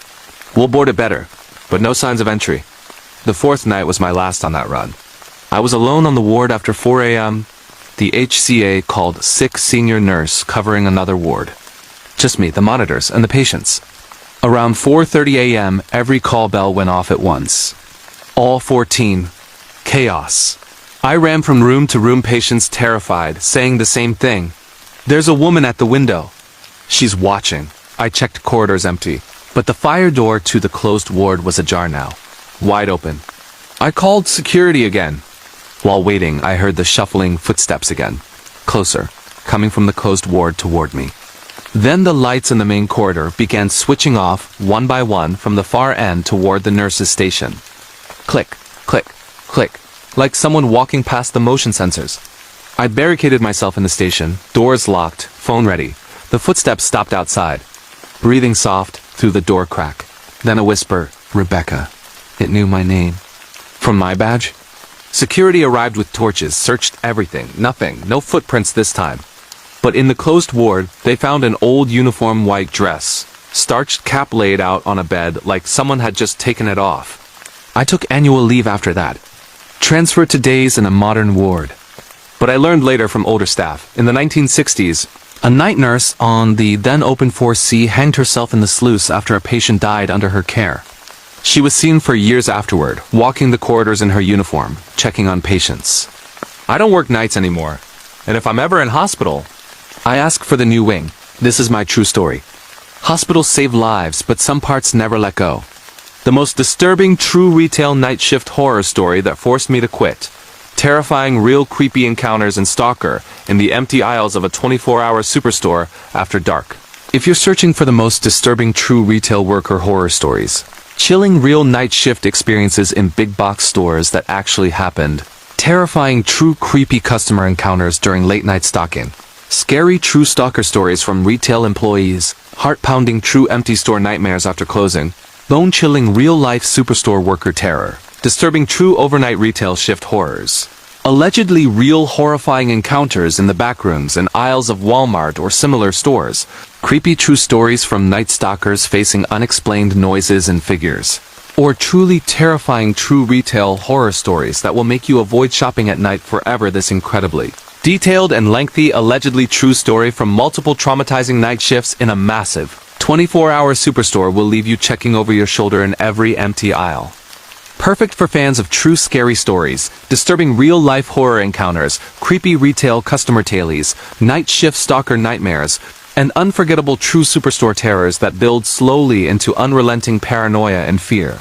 Speaker 1: We'll board it better, but no signs of entry. The 4th night was my last on that run. I was alone on the ward after 4 a.m. The HCA called sick senior nurse covering another ward. Just me, the monitors, and the patients. Around 4:30 a.m., every call bell went off at once. All 14. Chaos. I ran from room to room, patients terrified, saying the same thing. There's a woman at the window. She's watching. I checked corridors empty, but the fire door to the closed ward was ajar now. Wide open. I called security again. While waiting, I heard the shuffling footsteps again. Closer, coming from the closed ward toward me. Then the lights in the main corridor began switching off, one by one, from the far end toward the nurse's station. Click, click, click, like someone walking past the motion sensors. I barricaded myself in the station, doors locked, phone ready. The footsteps stopped outside, breathing soft through the door crack. Then a whisper, Rebecca. It knew my name. From my badge? Security arrived with torches, searched everything. Nothing, no footprints this time. But in the closed ward, they found an old uniform white dress, starched cap laid out on a bed like someone had just taken it off. I took annual leave after that, transferred to days in a modern ward. But I learned later from older staff, in the 1960s, a night nurse on the then open 4C hanged herself in the sluice after a patient died under her care. She was seen for years afterward, walking the corridors in her uniform, checking on patients. I don't work nights anymore, and if I'm ever in hospital, I ask for the new wing. This is my true story. Hospitals save lives, but some parts never let go. The most disturbing true retail night shift horror story that forced me to quit. Terrifying, real creepy encounters in Stalker in the empty aisles of a 24-hour Superstore after dark. If you're searching for the most disturbing true retail worker horror stories, chilling real night shift experiences in big box stores that actually happened, terrifying true creepy customer encounters during late night stocking, Scary true stalker stories from retail employees, heart-pounding true empty store nightmares after closing, bone-chilling real-life superstore worker terror, disturbing true overnight retail shift horrors, allegedly real horrifying encounters in the backrooms and aisles of Walmart or similar stores, creepy true stories from night stalkers facing unexplained noises and figures, or truly terrifying true retail horror stories that will make you avoid shopping at night forever. This incredibly detailed and lengthy allegedly true story from multiple traumatizing night shifts in a massive 24-hour superstore will leave you checking over your shoulder in every empty aisle. Perfect for fans of true scary stories, disturbing real-life horror encounters, creepy retail customer tailies, night shift stalker nightmares, and unforgettable true superstore terrors that build slowly into unrelenting paranoia and fear.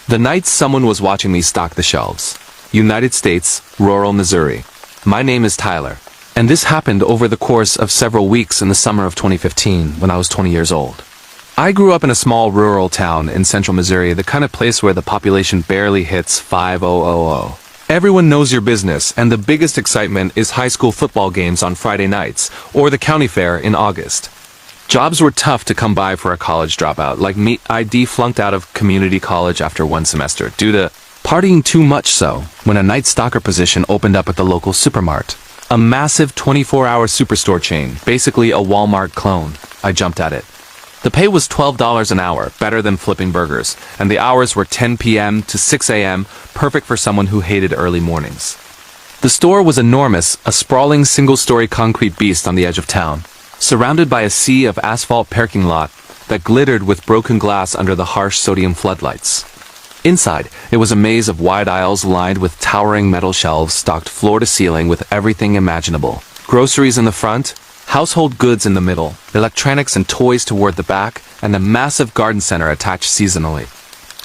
Speaker 1: The night someone was watching me stock the shelves. United States, rural Missouri. My name is Tyler, and this happened over the course of several weeks in the summer of 2015 when I was 20 years old. I grew up in a small rural town in central Missouri, the kind of place where the population barely hits 5,000. Everyone knows your business, and the biggest excitement is high school football games on Friday nights, or the county fair in August. Jobs were tough to come by for a college dropout. Like me, I deflunked out of community college after one semester, due to partying too much so, when a night stalker position opened up at the local supermart. A massive 24-hour superstore chain, basically a Walmart clone. I jumped at it. The pay was $12 an hour, better than flipping burgers, and the hours were 10 p.m. to 6 a.m., perfect for someone who hated early mornings. The store was enormous, a sprawling single-story concrete beast on the edge of town, surrounded by a sea of asphalt parking lot that glittered with broken glass under the harsh sodium floodlights. Inside, it was a maze of wide aisles lined with towering metal shelves stocked floor to ceiling with everything imaginable. Groceries in the front, household goods in the middle, electronics and toys toward the back, and a massive garden center attached seasonally.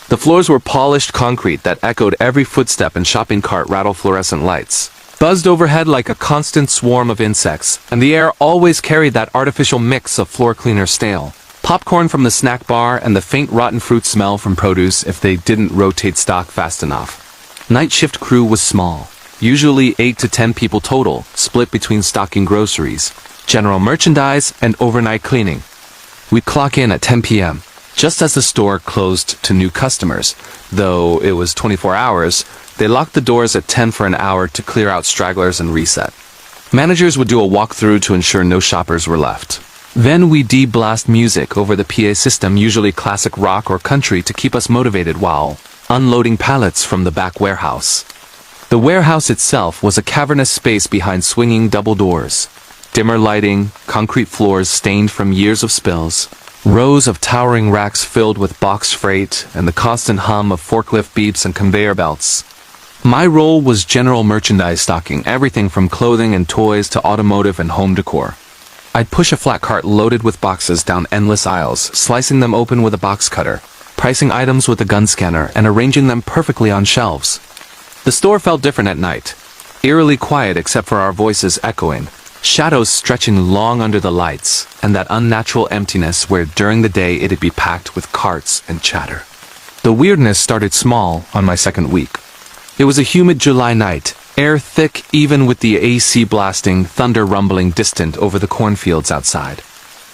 Speaker 1: The floors were polished concrete that echoed every footstep, and shopping cart rattled fluorescent lights buzzed overhead like a constant swarm of insects, and the air always carried that artificial mix of floor cleaner stale popcorn from the snack bar and the faint rotten fruit smell from produce if they didn't rotate stock fast enough. Night shift crew was small, usually 8 to 10 people total, split between stocking groceries, general merchandise, and overnight cleaning. We'd clock in at 10 p.m., just as the store closed to new customers. Though it was 24 hours, they locked the doors at 10 for an hour to clear out stragglers and reset. Managers would do a walkthrough to ensure no shoppers were left. Then we de-blast music over the PA system, usually classic rock or country, to keep us motivated while unloading pallets from the back warehouse. The warehouse itself was a cavernous space behind swinging double doors. Dimmer lighting, concrete floors stained from years of spills, rows of towering racks filled with box freight, and the constant hum of forklift beeps and conveyor belts. My role was general merchandise stocking, everything from clothing and toys to automotive and home decor. I'd push a flat cart loaded with boxes down endless aisles, slicing them open with a box cutter, pricing items with a gun scanner, and arranging them perfectly on shelves. The store felt different at night, eerily quiet except for our voices echoing, shadows stretching long under the lights, and that unnatural emptiness where during the day it'd be packed with carts and chatter. The weirdness started small on my second week. It was a humid July night, air thick even with the AC blasting, thunder rumbling distant over the cornfields outside.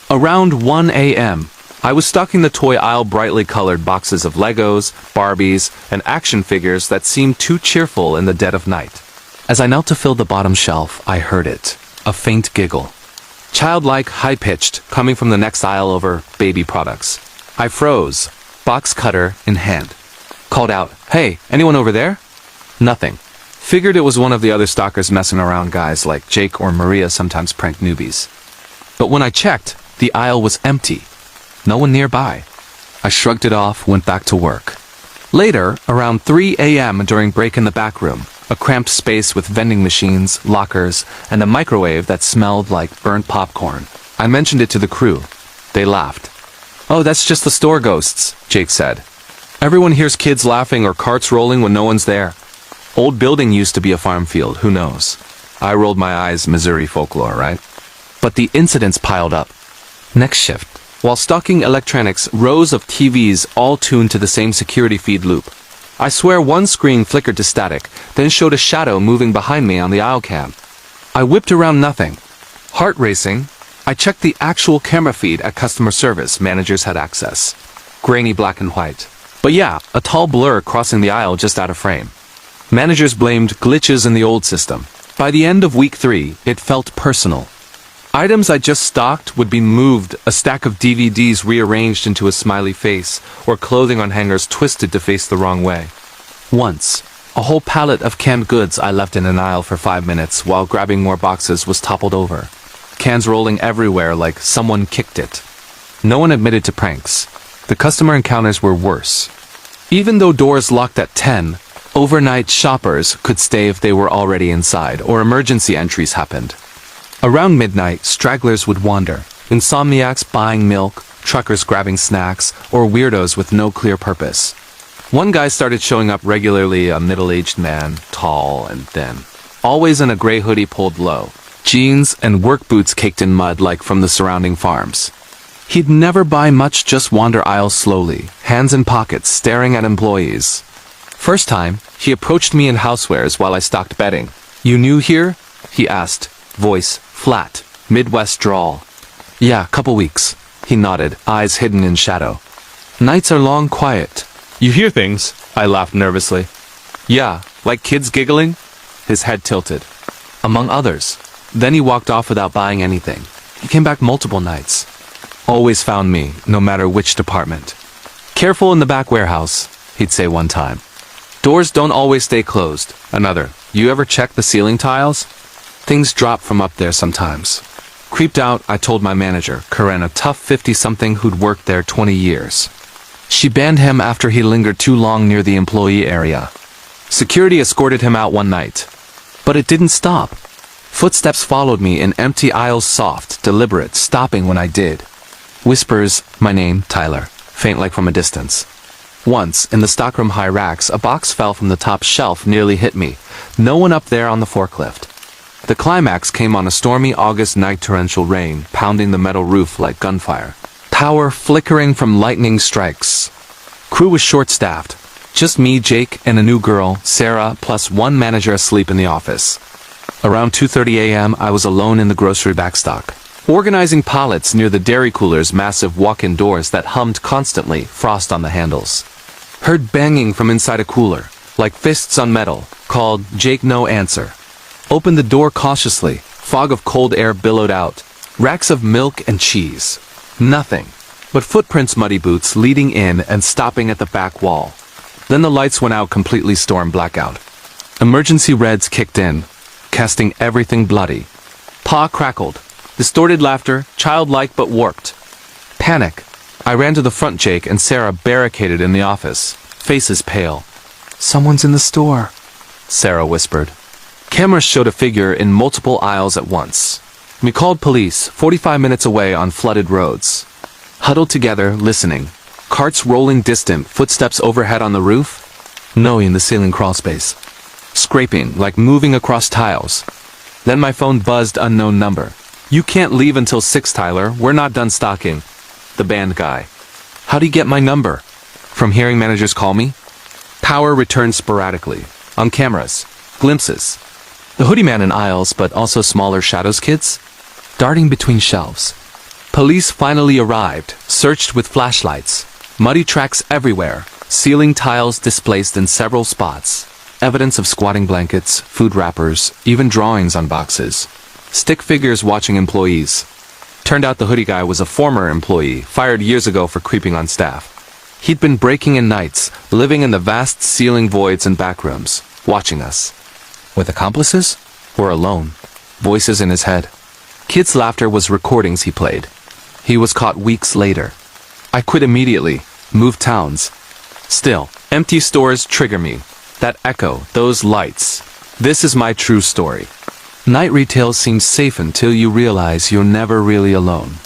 Speaker 1: Around 1 a.m., I was stocking the toy aisle, brightly colored boxes of Legos, Barbies, and action figures that seemed too cheerful in the dead of night. As I knelt to fill the bottom shelf, I heard it, a faint giggle. Childlike, high-pitched, coming from the next aisle over baby products. I froze, box cutter in hand. Called out, "Hey, anyone over there?" Nothing. Figured it was one of the other stalkers messing around. Guys like Jake or Maria sometimes prank newbies. But when I checked, the aisle was empty. No one nearby. I shrugged it off, went back to work. Later, around 3 a.m. during break in the back room, a cramped space with vending machines, lockers, and a microwave that smelled like burnt popcorn. I mentioned it to the crew. They laughed. "Oh, that's just the store ghosts," Jake said. "Everyone hears kids laughing or carts rolling when no one's there. Old building used to be a farm field, who knows?" I rolled my eyes. Missouri folklore, right? But the incidents piled up. Next shift, while stocking electronics, rows of TVs all tuned to the same security feed loop. I swear one screen flickered to static, then showed a shadow moving behind me on the aisle cam. I whipped around, nothing. Heart racing, I checked the actual camera feed at customer service managers had access. Grainy black and white. But yeah, a tall blur crossing the aisle just out of frame. Managers blamed glitches in the old system. By the end of week 3, it felt personal. Items I just stocked would be moved, a stack of DVDs rearranged into a smiley face, or clothing on hangers twisted to face the wrong way. Once, a whole pallet of canned goods I left in an aisle for 5 minutes while grabbing more boxes was toppled over. Cans rolling everywhere like someone kicked it. No one admitted to pranks. The customer encounters were worse. Even though doors locked at 10, overnight shoppers could stay if they were already inside, or emergency entries happened. Around midnight, stragglers would wander, insomniacs buying milk, truckers grabbing snacks, or weirdos with no clear purpose. One guy started showing up regularly, a middle-aged man, tall and thin. Always in a gray hoodie pulled low, jeans and work boots caked in mud like from the surrounding farms. He'd never buy much, just wander aisles slowly, hands in pockets, staring at employees. First time, he approached me in housewares while I stocked bedding. "You new here?" he asked, voice flat, Midwest drawl. "Yeah, couple weeks," he nodded, eyes hidden in shadow. "Nights are long, quiet." "You hear things?" I laughed nervously. "Yeah, like kids giggling?" His head tilted. "Among others." Then he walked off without buying anything. He came back multiple nights. Always found me, no matter which department. "Careful in the back warehouse," he'd say one time. "Doors don't always stay closed." Another, "You ever check the ceiling tiles? Things drop from up there sometimes." Creeped out, I told my manager, Karen, a tough 50-something who'd worked there 20 years. She banned him after he lingered too long near the employee area. Security escorted him out one night. But it didn't stop. Footsteps followed me in empty aisles, soft, deliberate, stopping when I did. Whispers, my name, Tyler, faint like from a distance. Once, in the stockroom high racks, a box fell from the top shelf, nearly hit me. No one up there on the forklift. The climax came on a stormy August night, torrential rain, pounding the metal roof like gunfire. Power flickering from lightning strikes. Crew was short-staffed. Just me, Jake, and a new girl, Sarah, plus one manager asleep in the office. Around 2:30 a.m., I was alone in the grocery backstock, organizing pallets near the dairy cooler's massive walk-in doors that hummed constantly, frost on the handles. Heard banging from inside a cooler, like fists on metal, called Jake, no answer. Opened the door cautiously, fog of cold air billowed out. Racks of milk and cheese. Nothing. But footprints, muddy boots leading in and stopping at the back wall. Then the lights went out, completely, storm blackout. Emergency reds kicked in, casting everything bloody. Pa crackled. Distorted laughter, childlike but warped. Panic. I ran to the front, Jake and Sarah barricaded in the office, faces pale. "Someone's in the store," Sarah whispered. Cameras showed a figure in multiple aisles at once. We called police, 45 minutes away on flooded roads. Huddled together, listening. Carts rolling distant, footsteps overhead on the roof. No in the ceiling crawl space. Scraping, like moving across tiles. Then my phone buzzed, unknown number. "You can't leave until 6, Tyler. We're not done stocking." The band guy. How'd he get my number? From hearing managers call me? Power returned sporadically. On cameras. Glimpses. The hoodie man in aisles, but also smaller shadows, kids? Darting between shelves. Police finally arrived, searched with flashlights. Muddy tracks everywhere. Ceiling tiles displaced in several spots. Evidence of squatting blankets, food wrappers, even drawings on boxes. Stick figures watching employees. Turned out the hoodie guy was a former employee, fired years ago for creeping on staff. He'd been breaking in nights, living in the vast ceiling voids and back rooms, watching us. With accomplices? Or alone? Voices in his head. Kids' laughter was recordings he played. He was caught weeks later. I quit immediately, moved towns. Still, empty stores trigger me. That echo, those lights. This is my true story. Night retail seems safe until you realize you're never really alone.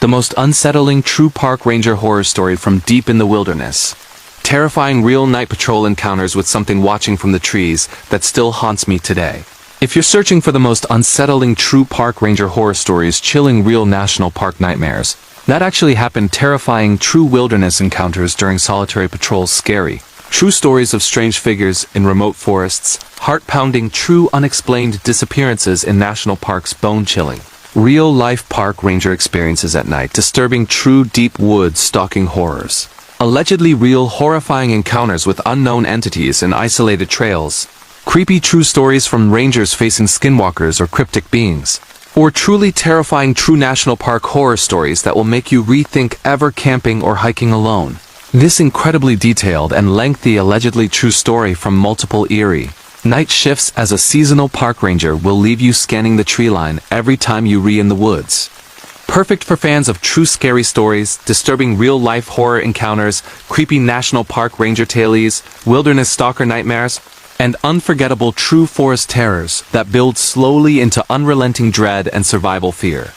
Speaker 1: The most unsettling true park ranger horror story from deep in the wilderness. Terrifying real night patrol encounters with something watching from the trees that still haunts me today. If you're searching for the most unsettling true park ranger horror stories, chilling real national park nightmares, that actually happened. Terrifying true wilderness encounters during solitary patrols, scary. True stories of strange figures in remote forests, heart-pounding true unexplained disappearances in national parks, bone-chilling. Real-life park ranger experiences at night, disturbing true deep woods stalking horrors. Allegedly real horrifying encounters with unknown entities in isolated trails. Creepy true stories from rangers facing skinwalkers or cryptic beings. Or truly terrifying true national park horror stories that will make you rethink ever camping or hiking alone. This incredibly detailed and lengthy allegedly true story from multiple eerie night shifts as a seasonal park ranger will leave you scanning the tree line every time you in the woods. Perfect for fans of true scary stories, disturbing real-life horror encounters, creepy national park ranger tales, wilderness stalker nightmares, and unforgettable true forest terrors that build slowly into unrelenting dread and survival fear.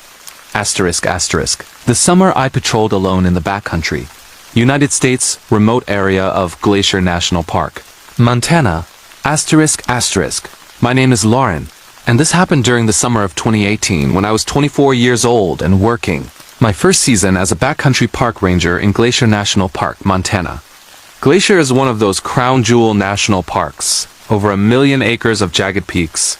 Speaker 1: The summer I patrolled alone in the backcountry, United States, remote area of Glacier National Park, Montana, My name is Lauren, and this happened during the summer of 2018 when I was 24 years old and working my first season as a backcountry park ranger in Glacier National Park, Montana. Glacier is one of those crown jewel national parks, over 1 million acres of jagged peaks,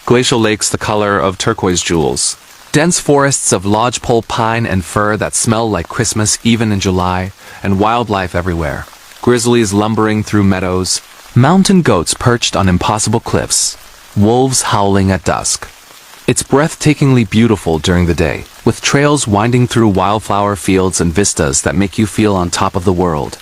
Speaker 1: glacial lakes the color of turquoise jewels, dense forests of lodgepole pine and fir that smell like Christmas even in July, and wildlife everywhere, grizzlies lumbering through meadows, mountain goats perched on impossible cliffs, wolves howling at dusk. It's breathtakingly beautiful during the day, with trails winding through wildflower fields and vistas that make you feel on top of the world.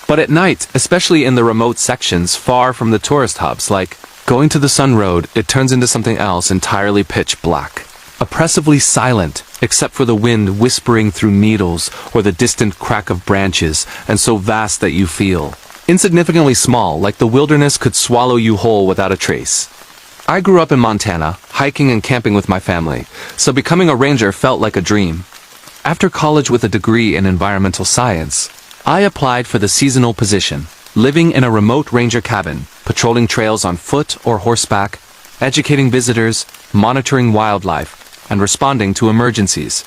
Speaker 1: But at night, especially in the remote sections far from the tourist hubs like going to the Sun Road, it turns into something else entirely pitch black. Oppressively silent, except for the wind whispering through needles or the distant crack of branches, and so vast that you feel insignificantly small, like the wilderness could swallow you whole without a trace. I grew up in Montana, hiking and camping with my family, so becoming a ranger felt like a dream. After college with a degree in environmental science, I applied for the seasonal position, living in a remote ranger cabin, patrolling trails on foot or horseback, educating visitors, monitoring wildlife, and responding to emergencies.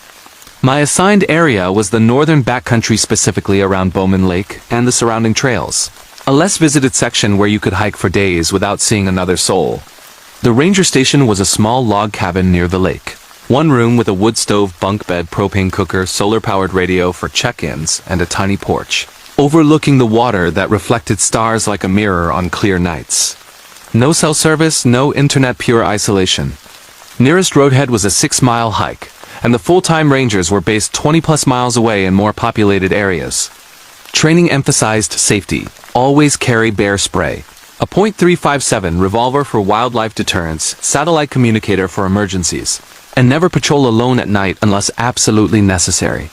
Speaker 1: My assigned area was the northern backcountry, specifically around Bowman Lake and the surrounding trails, a less visited section where you could hike for days without seeing another soul. The ranger station was a small log cabin near the lake. One room with a wood stove, bunk bed, propane cooker, solar-powered radio for check-ins, and a tiny porch, overlooking the water that reflected stars like a mirror on clear nights. No cell service, no internet, pure isolation. Nearest roadhead was a 6-mile hike, and the full-time rangers were based 20-plus miles away in more populated areas. Training emphasized safety. Always carry bear spray, a .357 revolver for wildlife deterrence, satellite communicator for emergencies, and never patrol alone at night unless absolutely necessary.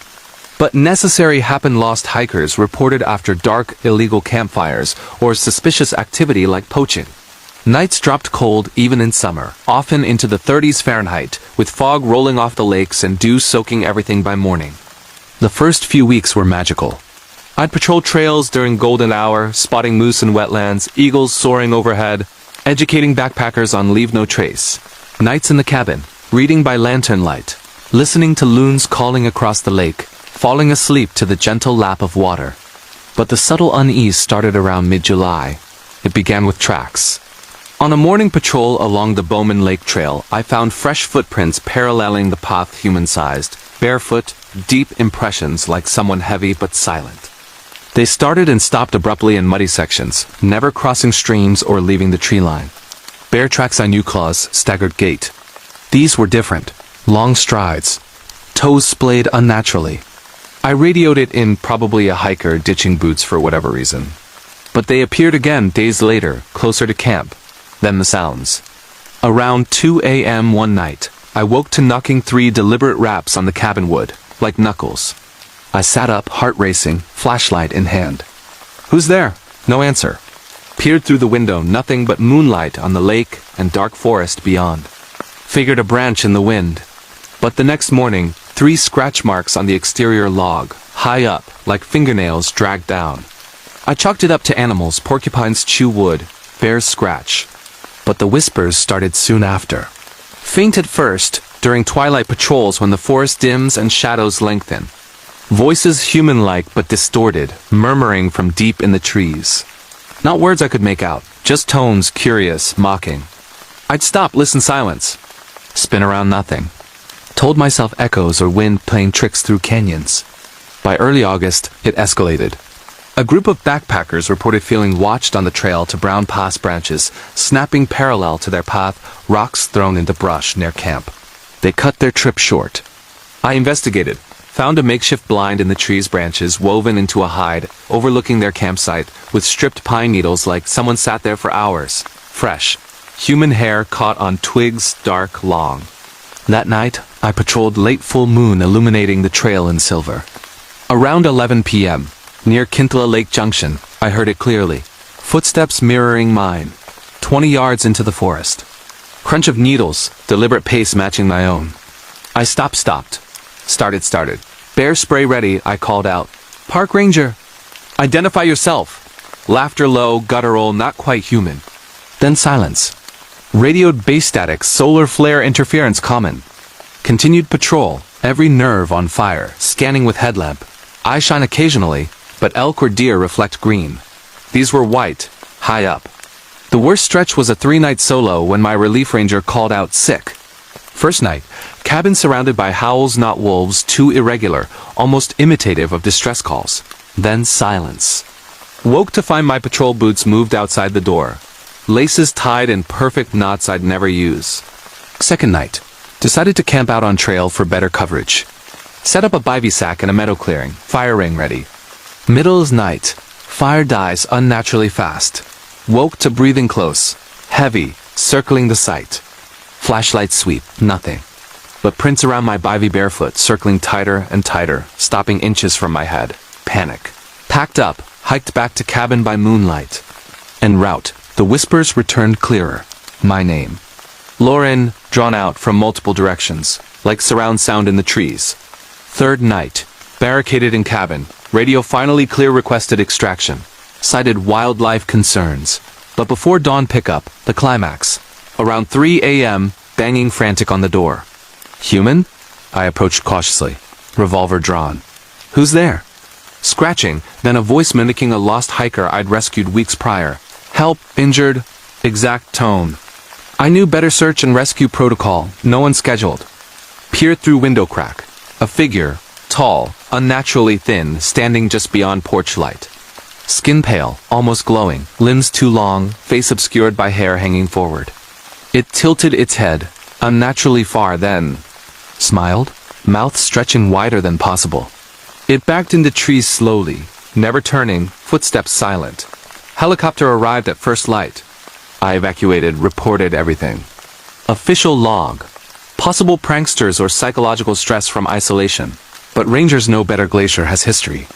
Speaker 1: But necessary happened. Lost hikers reported after dark illegal campfires or suspicious activity like poaching. Nights dropped cold even in summer, often into the 30s Fahrenheit, with fog rolling off the lakes and dew soaking everything by morning. The first few weeks were magical. I'd patrol trails during golden hour, spotting moose in wetlands, eagles soaring overhead, educating backpackers on leave no trace. Nights in the cabin, reading by lantern light, listening to loons calling across the lake, falling asleep to the gentle lap of water. But the subtle unease started around mid-July. It began with tracks. On a morning patrol along the Bowman Lake Trail, I found fresh footprints paralleling the path, human-sized, barefoot, deep impressions like someone heavy but silent. They started and stopped abruptly in muddy sections, never crossing streams or leaving the tree line. Bare tracks I knew, claws, staggered gait. These were different, long strides, toes splayed unnaturally. I radioed it in, probably a hiker ditching boots for whatever reason. But they appeared again days later, closer to camp. Then the sounds. Around 2 a.m. one night, I woke to knocking 3 deliberate raps on the cabin wood, like knuckles. I sat up, heart racing, flashlight in hand. Who's there? No answer. Peered through the window, nothing but moonlight on the lake and dark forest beyond. Figured a branch in the wind. But the next morning, 3 scratch marks on the exterior log, high up, like fingernails dragged down. I chalked it up to animals. Porcupines chew wood, bears scratch. But the whispers started soon after. Faint at first, during twilight patrols when the forest dims and shadows lengthen. Voices human-like but distorted, murmuring from deep in the trees. Not words I could make out, just tones, curious, mocking. I'd stop, listen, silence. Spin around, nothing. Told myself echoes or wind playing tricks through canyons. By early August, it escalated. A group of backpackers reported feeling watched on the trail to brown pass branches, snapping parallel to their path, rocks thrown into brush near camp. They cut their trip short. I investigated, found a makeshift blind in the tree's branches woven into a hide, overlooking their campsite, with stripped pine needles like someone sat there for hours. Fresh. Human hair caught on twigs, dark, long. That night, I patrolled late full moon illuminating the trail in silver. Around 11 p.m., near Kintla Lake Junction, I heard it clearly. Footsteps mirroring mine. 20 yards into the forest. Crunch of needles, deliberate pace matching my own. I stopped. Started. Bear spray ready, I called out. Park ranger. Identify yourself. Laughter low, guttural, not quite human. Then silence. Radioed bass static, solar flare interference common. Continued patrol, every nerve on fire, scanning with headlamp. Eye shine occasionally, but elk or deer reflect green. These were white, high up. The worst stretch was a 3-night solo when my relief ranger called out sick. First night, cabin surrounded by howls not wolves, too irregular, almost imitative of distress calls. Then silence. Woke to find my patrol boots moved outside the door. Laces tied in perfect knots I'd never use. Second night, decided to camp out on trail for better coverage. Set up a bivy sack in a meadow clearing, fire ring ready. Middle of night, fire dies unnaturally fast. Woke to breathing close, heavy, circling the site. Flashlight sweep, nothing. But prints around my bivy barefoot, circling tighter and tighter, stopping inches from my head. Panic. Packed up, hiked back to cabin by moonlight. En route, the whispers returned clearer. My name. Lauren, drawn out from multiple directions, like surround sound in the trees. Third night, barricaded in cabin, radio finally clear requested extraction. Cited wildlife concerns. But before dawn pickup, the climax. Around 3 a.m., banging frantic on the door. Human? I approached cautiously, revolver drawn. Who's there? Scratching, then a voice mimicking a lost hiker I'd rescued weeks prior. Help, injured, exact tone. I knew better search and rescue protocol, no one scheduled. Peered through window crack. A figure, tall, unnaturally thin, standing just beyond porch light. Skin pale, almost glowing, limbs too long, face obscured by hair hanging forward. It tilted its head, unnaturally far then. Smiled, mouth stretching wider than possible. It backed into trees slowly, never turning, footsteps silent. Helicopter arrived at first light. I evacuated, reported everything. Official log. Possible pranksters or psychological stress from isolation. But rangers know better. Glacier has history.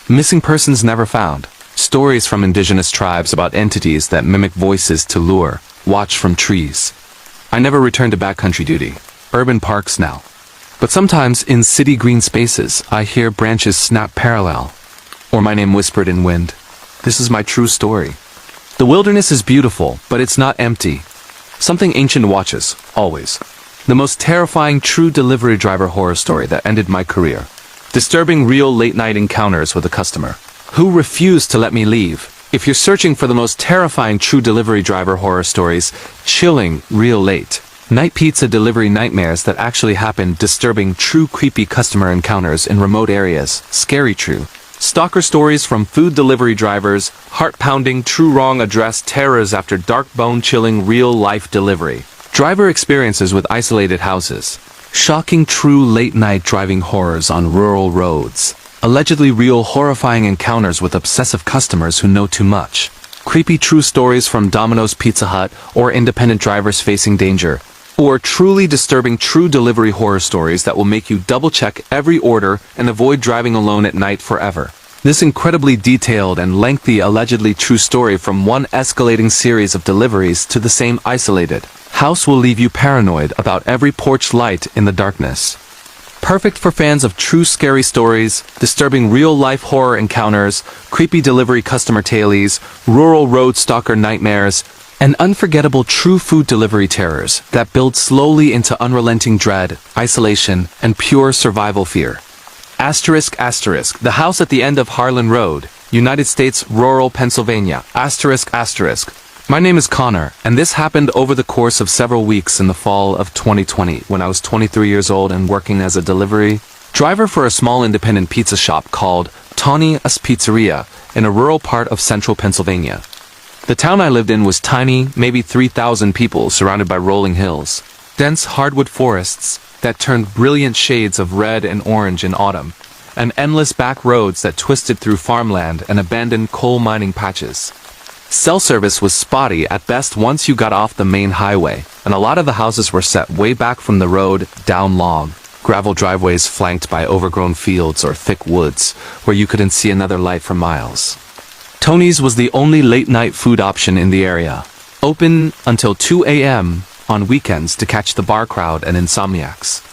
Speaker 1: Missing persons never found. Stories from indigenous tribes about entities that mimic voices to lure. Watch from trees. I never returned to backcountry duty. Urban parks now. But sometimes in city green spaces, I hear branches snap parallel. Or my name whispered in wind. This is my true story. The wilderness is beautiful, but it's not empty. Something ancient watches, always. The most terrifying true delivery driver horror story that ended my career. Disturbing real late-night encounters with a customer who refused to let me leave. If you're searching for the most terrifying true delivery driver horror stories, chilling real late night pizza delivery nightmares that actually happened, disturbing true creepy customer encounters in remote areas, scary true. Stalker stories from food delivery drivers, heart-pounding true wrong address terrors after dark bone-chilling real-life delivery. Driver experiences with isolated houses. Shocking true late-night driving horrors on rural roads. Allegedly real horrifying encounters with obsessive customers who know too much. Creepy true stories from Domino's Pizza Hut or independent drivers facing danger. Or truly disturbing true delivery horror stories that will make you double-check every order and avoid driving alone at night forever. This incredibly detailed and lengthy allegedly true story from one escalating series of deliveries to the same isolated house will leave you paranoid about every porch light in the darkness. Perfect for fans of true scary stories, disturbing real-life horror encounters, creepy delivery customer tailies, rural road stalker nightmares, and unforgettable true food delivery terrors that build slowly into unrelenting dread, isolation, and pure survival fear. Asterisk asterisk, the house at the end of Harlan Road, United States, rural Pennsylvania. Asterisk asterisk. My name is Connor, and this happened over the course of several weeks in the fall of 2020 when I was 23 years old and working as a delivery driver for a small independent pizza shop called Tony's Pizzeria in a rural part of central Pennsylvania. The town I lived in was tiny, maybe 3,000 people surrounded by rolling hills, dense hardwood forests that turned brilliant shades of red and orange in autumn, and endless back roads that twisted through farmland and abandoned coal mining patches. Cell service was spotty at best once you got off the main highway, and a lot of the houses were set way back from the road, down long, gravel driveways flanked by overgrown fields or thick woods, where you couldn't see another light for miles. Tony's was the only late-night food option in the area, open until 2 a.m. on weekends to catch the bar crowd and insomniacs.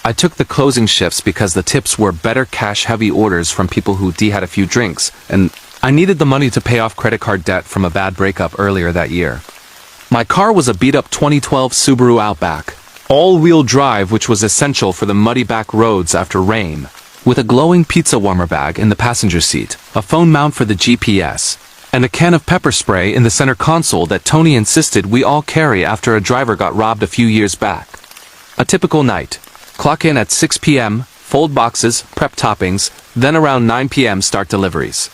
Speaker 1: I took the closing shifts because the tips were better cash-heavy orders from people who had a few drinks, and I needed the money to pay off credit card debt from a bad breakup earlier that year. My car was a beat-up 2012 Subaru Outback, all-wheel drive, which was essential for the muddy back roads after rain, with a glowing pizza warmer bag in the passenger seat, a phone mount for the GPS, and a can of pepper spray in the center console that Tony insisted we all carry after a driver got robbed a few years back. A typical night. Clock in at 6 p.m., fold boxes, prep toppings, then around 9 p.m. start deliveries.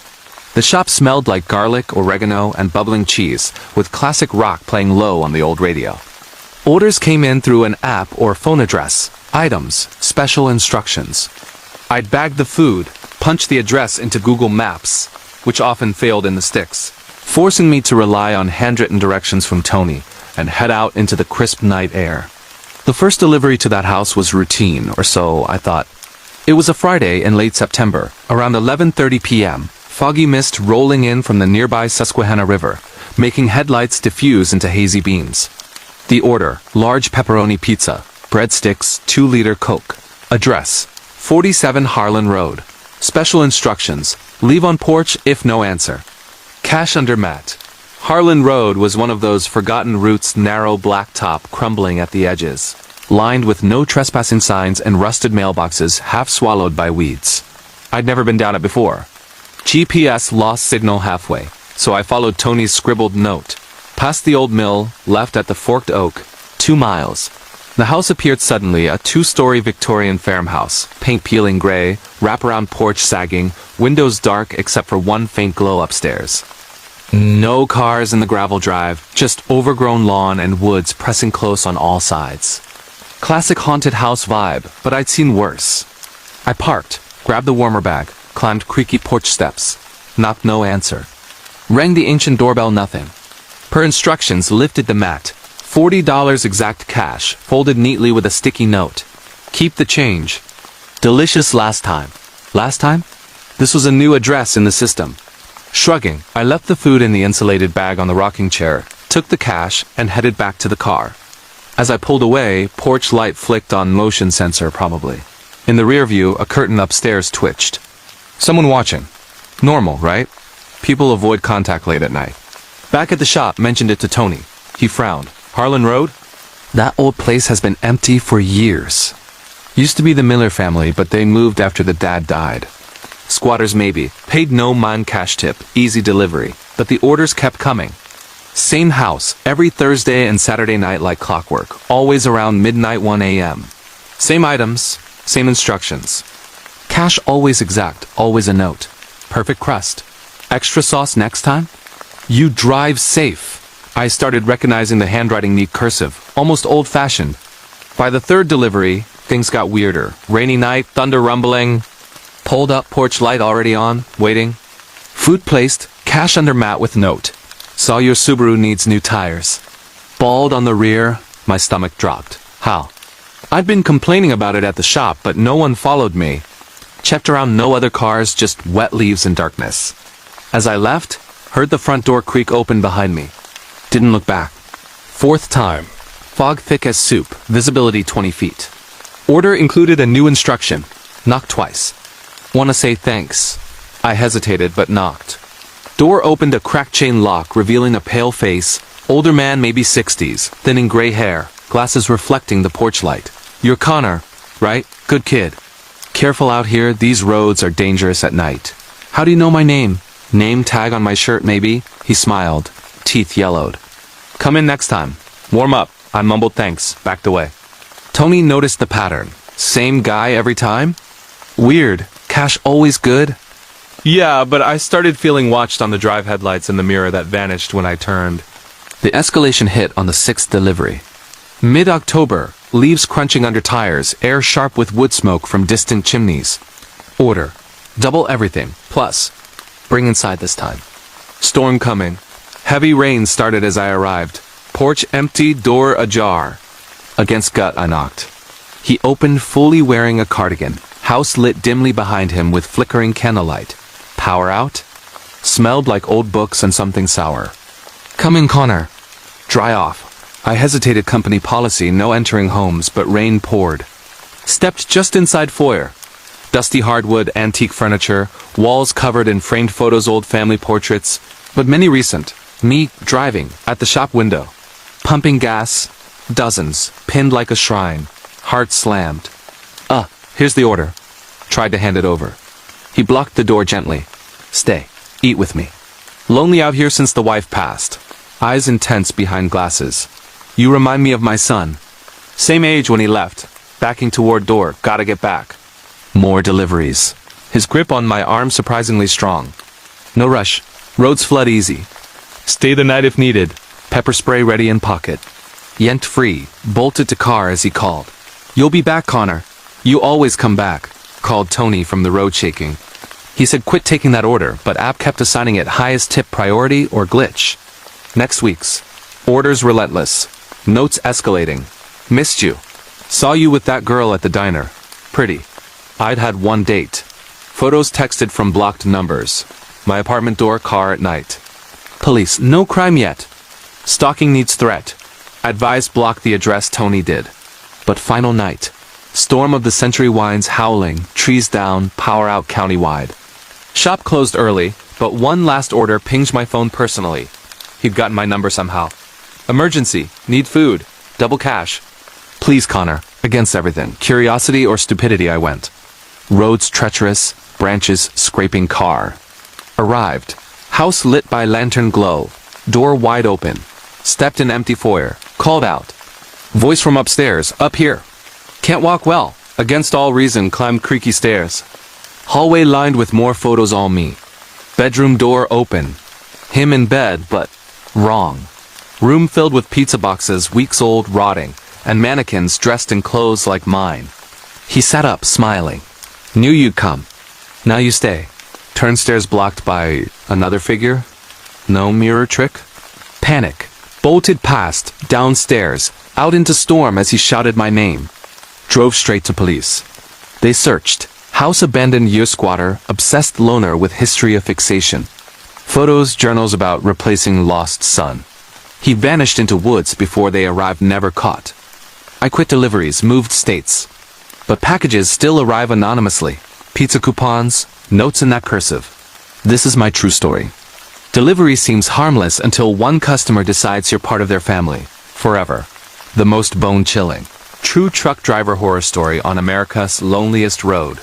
Speaker 1: The shop smelled like garlic, oregano, and bubbling cheese, with classic rock playing low on the old radio. Orders came in through an app or phone address, items, special instructions. I'd bag the food, punch the address into Google Maps, which often failed in the sticks, forcing me to rely on handwritten directions from Tony, and head out into the crisp night air. The first delivery to that house was routine, or so I thought. It was a Friday in late September, around 11:30 p.m., foggy mist rolling in from the nearby Susquehanna River, making headlights diffuse into hazy beams. The order, large pepperoni pizza, breadsticks, 2-liter Coke. Address, 47 Harlan Road. Special instructions, leave on porch if no answer. Cash under mat. Harlan Road was one of those forgotten routes, narrow blacktop crumbling at the edges, lined with no trespassing signs and rusted mailboxes half swallowed by weeds. I'd never been down it before. GPS lost signal halfway, so I followed Tony's scribbled note. Past the old mill, left at the Forked Oak, 2 miles. The house appeared suddenly, a 2-story Victorian farmhouse, paint peeling gray, wraparound porch sagging, windows dark except for one faint glow upstairs. No cars in the gravel drive, just overgrown lawn and woods pressing close on all sides. Classic haunted house vibe, but I'd seen worse. I parked, grabbed the warmer bag, climbed creaky porch steps. Knocked, no answer. Rang the ancient doorbell, nothing. Per instructions, lifted the mat. $40 exact cash, folded neatly with a sticky note. Keep the change. Delicious last time. Last time? This was a new address in the system. Shrugging, I left the food in the insulated bag on the rocking chair, took the cash, and headed back to the car. As I pulled away, porch light flicked on motion sensor probably. In the rear view, a curtain upstairs twitched. Someone watching. Normal, right? People avoid contact late at night. Back at the shop, mentioned it to Tony. He frowned. Harlan Road? That old place has been empty for years. Used to be the Miller family, but they moved after the dad died. Squatters maybe. Paid no mind cash tip. Easy delivery. But the orders kept coming. Same house, every Thursday and Saturday night like clockwork. Always around midnight 1 a.m. Same items, same instructions. Cash always exact, always a note. Perfect crust. Extra sauce next time? You drive safe. I started recognizing the handwriting neat cursive, almost old-fashioned. By the third delivery, things got weirder. Rainy night, thunder rumbling. Pulled up, porch light already on, waiting. Food placed, cash under mat with note. Saw your Subaru needs new tires. Bald on the rear, my stomach dropped. How? I'd been complaining about it at the shop, but no one followed me. Checked around, no other cars, just wet leaves and darkness. As I left, heard the front door creak open behind me. Didn't look back. 4th time. Fog thick as soup, visibility 20 feet. Order included a new instruction. Knock twice. Wanna say thanks. I hesitated but knocked. Door opened, a cracked chain lock revealing a pale face, older man, maybe 60s, thinning gray hair, glasses reflecting the porch light. You're Connor, right? Good kid. Careful out here, these roads are dangerous at night. How do you know my name? Name tag on my shirt maybe? He smiled, teeth yellowed. Come in next time. Warm up. I mumbled thanks, backed away. Tony noticed the pattern. Same guy every time? Weird. Cash always good? Yeah, but I started feeling watched on the drive headlights in the mirror that vanished when I turned. The escalation hit on the 6th delivery. Mid-October, leaves crunching under tires, air sharp with wood smoke from distant chimneys. Order. Double everything, plus. Bring inside this time. Storm coming. Heavy rain started as I arrived. Porch empty, door ajar. Against gut, I knocked. He opened fully wearing a cardigan. House lit dimly behind him with flickering candlelight. Power out? Smelled like old books and something sour. Come in, Connor. Dry off. I hesitated, company policy, no entering homes, but rain poured. Stepped just inside foyer. Dusty hardwood, antique furniture, walls covered in framed photos, old family portraits, but many recent. Me, driving, at the shop window. Pumping gas. Dozens, pinned like a shrine. Heart slammed. Here's the order. Tried to hand it over. He blocked the door gently. Stay. Eat with me. Lonely out here since the wife passed. Eyes intense behind glasses. You remind me of my son. Same age when he left. Backing toward door. Gotta get back. More deliveries. His grip on my arm surprisingly strong. No rush. Roads flood easy. Stay the night if needed. Pepper spray ready in pocket. Yanked free. Bolted to car as he called. You'll be back, Connor. You always come back, called Tony from the road, shaking. He said quit taking that order, but app kept assigning it highest tip priority or glitch. Next week's. Orders relentless. Notes escalating. Missed you. Saw you with that girl at the diner. Pretty. I'd had one date. Photos texted from blocked numbers. My apartment door, car at night. Police, no crime yet. Stalking needs threat. Advised block the address, Tony did. But final night. Storm of the century winds howling, trees down, power out countywide. Shop closed early, but one last order pinged my phone personally. He'd gotten my number somehow. Emergency, need food, double cash. Please, Connor, against everything, curiosity or stupidity, I went. Roads treacherous, branches scraping car. Arrived. House lit by lantern glow. Door wide open. Stepped in empty foyer. Called out. Voice from upstairs, up here. Can't walk well. Against all reason, climbed creaky stairs. Hallway lined with more photos, all me. Bedroom door open. Him in bed, but wrong. Room filled with pizza boxes, weeks old, rotting, and mannequins dressed in clothes like mine. He sat up, smiling. Knew you'd come. Now you stay. Turnstairs blocked by another figure. No mirror trick. Panic. Bolted past, downstairs, out into storm as he shouted my name. Drove straight to police. They searched. House abandoned year squatter, obsessed loner with history of fixation. Photos, journals about replacing lost son. He vanished into woods before they arrived, never caught. I quit deliveries, moved states. But packages still arrive anonymously. Pizza coupons, notes in that cursive. This is my true story. Delivery seems harmless until one customer decides you're part of their family. Forever. The most bone-chilling. True truck driver horror story on America's loneliest road.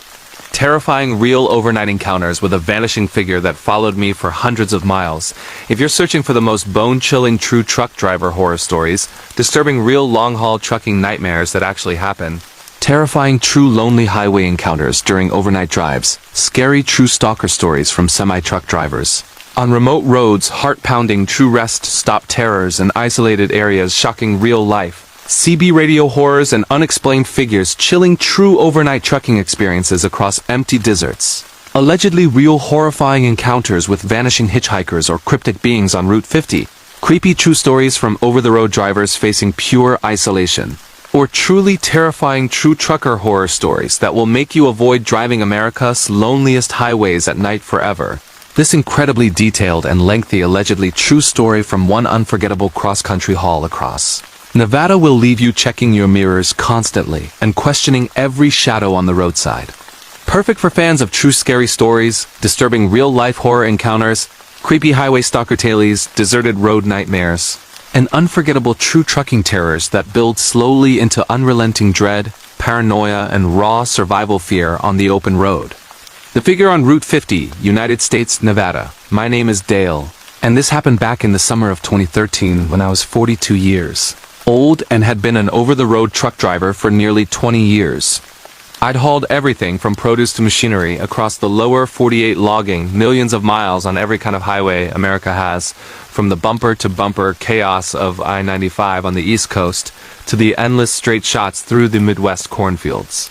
Speaker 1: Terrifying real overnight encounters with a vanishing figure that followed me for hundreds of miles. If you're searching for the most bone-chilling true truck driver horror stories, disturbing real long-haul trucking nightmares that actually happen, terrifying true lonely highway encounters during overnight drives, scary true stalker stories from semi-truck drivers. On remote roads, heart-pounding true rest stop terrors and isolated areas shocking real life. CB radio horrors and unexplained figures chilling true overnight trucking experiences across empty deserts. Allegedly real horrifying encounters with vanishing hitchhikers or cryptic beings on Route 50. Creepy true stories from over-the-road drivers facing pure isolation. Or truly terrifying true trucker horror stories that will make you avoid driving America's loneliest highways at night forever. This incredibly detailed and lengthy allegedly true story from one unforgettable cross-country haul across Nevada will leave you checking your mirrors constantly and questioning every shadow on the roadside. Perfect for fans of true scary stories, disturbing real-life horror encounters, creepy highway stalker tailies, deserted road nightmares, and unforgettable true trucking terrors that build slowly into unrelenting dread, paranoia, and raw survival fear on the open road. The figure on Route 50, United States, Nevada. My name is Dale. And this happened back in the summer of 2013 when I was 42 years old and had been an over-the-road truck driver for nearly 20 years. I'd hauled everything from produce to machinery across the lower 48, logging millions of miles on every kind of highway America has, from the bumper-to-bumper chaos of I-95 on the East Coast to the endless straight shots through the Midwest cornfields.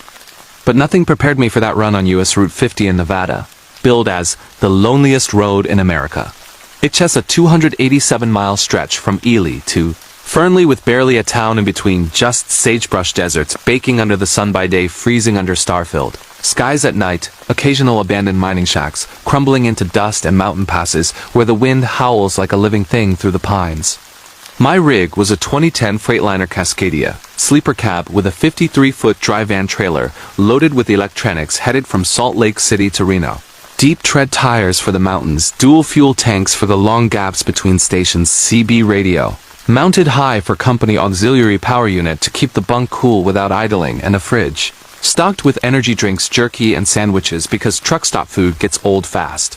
Speaker 1: But nothing prepared me for that run on US Route 50 in Nevada, billed as the loneliest road in America. It's just a 287-mile stretch from Ely to Fernley, with barely a town in between, just sagebrush deserts baking under the sun by day, freezing under star-filled skies at night, occasional abandoned mining shacks crumbling into dust, and mountain passes where the wind howls like a living thing through the pines. My rig was a 2010 Freightliner Cascadia sleeper cab with a 53-foot dry van trailer loaded with electronics, headed from Salt Lake City to Reno. Deep tread tires for the mountains, dual fuel tanks for the long gaps between stations, CB radio mounted high for company auxiliary power unit to keep the bunk cool without idling, and a fridge stocked with energy drinks, jerky, and sandwiches because truck stop food gets old fast.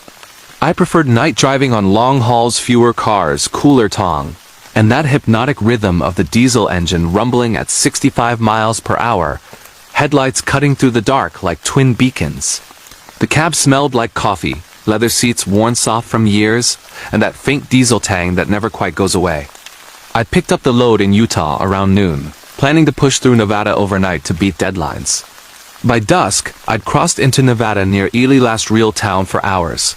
Speaker 1: I preferred night driving on long hauls, fewer cars, cooler tongue, and that hypnotic rhythm of the diesel engine rumbling at 65 miles per hour, headlights cutting through the dark like twin beacons. The cab smelled like coffee, leather seats worn soft from years, and that faint diesel tang that never quite goes away. I'd picked up the load in Utah around noon, planning to push through Nevada overnight to beat deadlines. By dusk, I'd crossed into Nevada near Ely, last real town, for hours.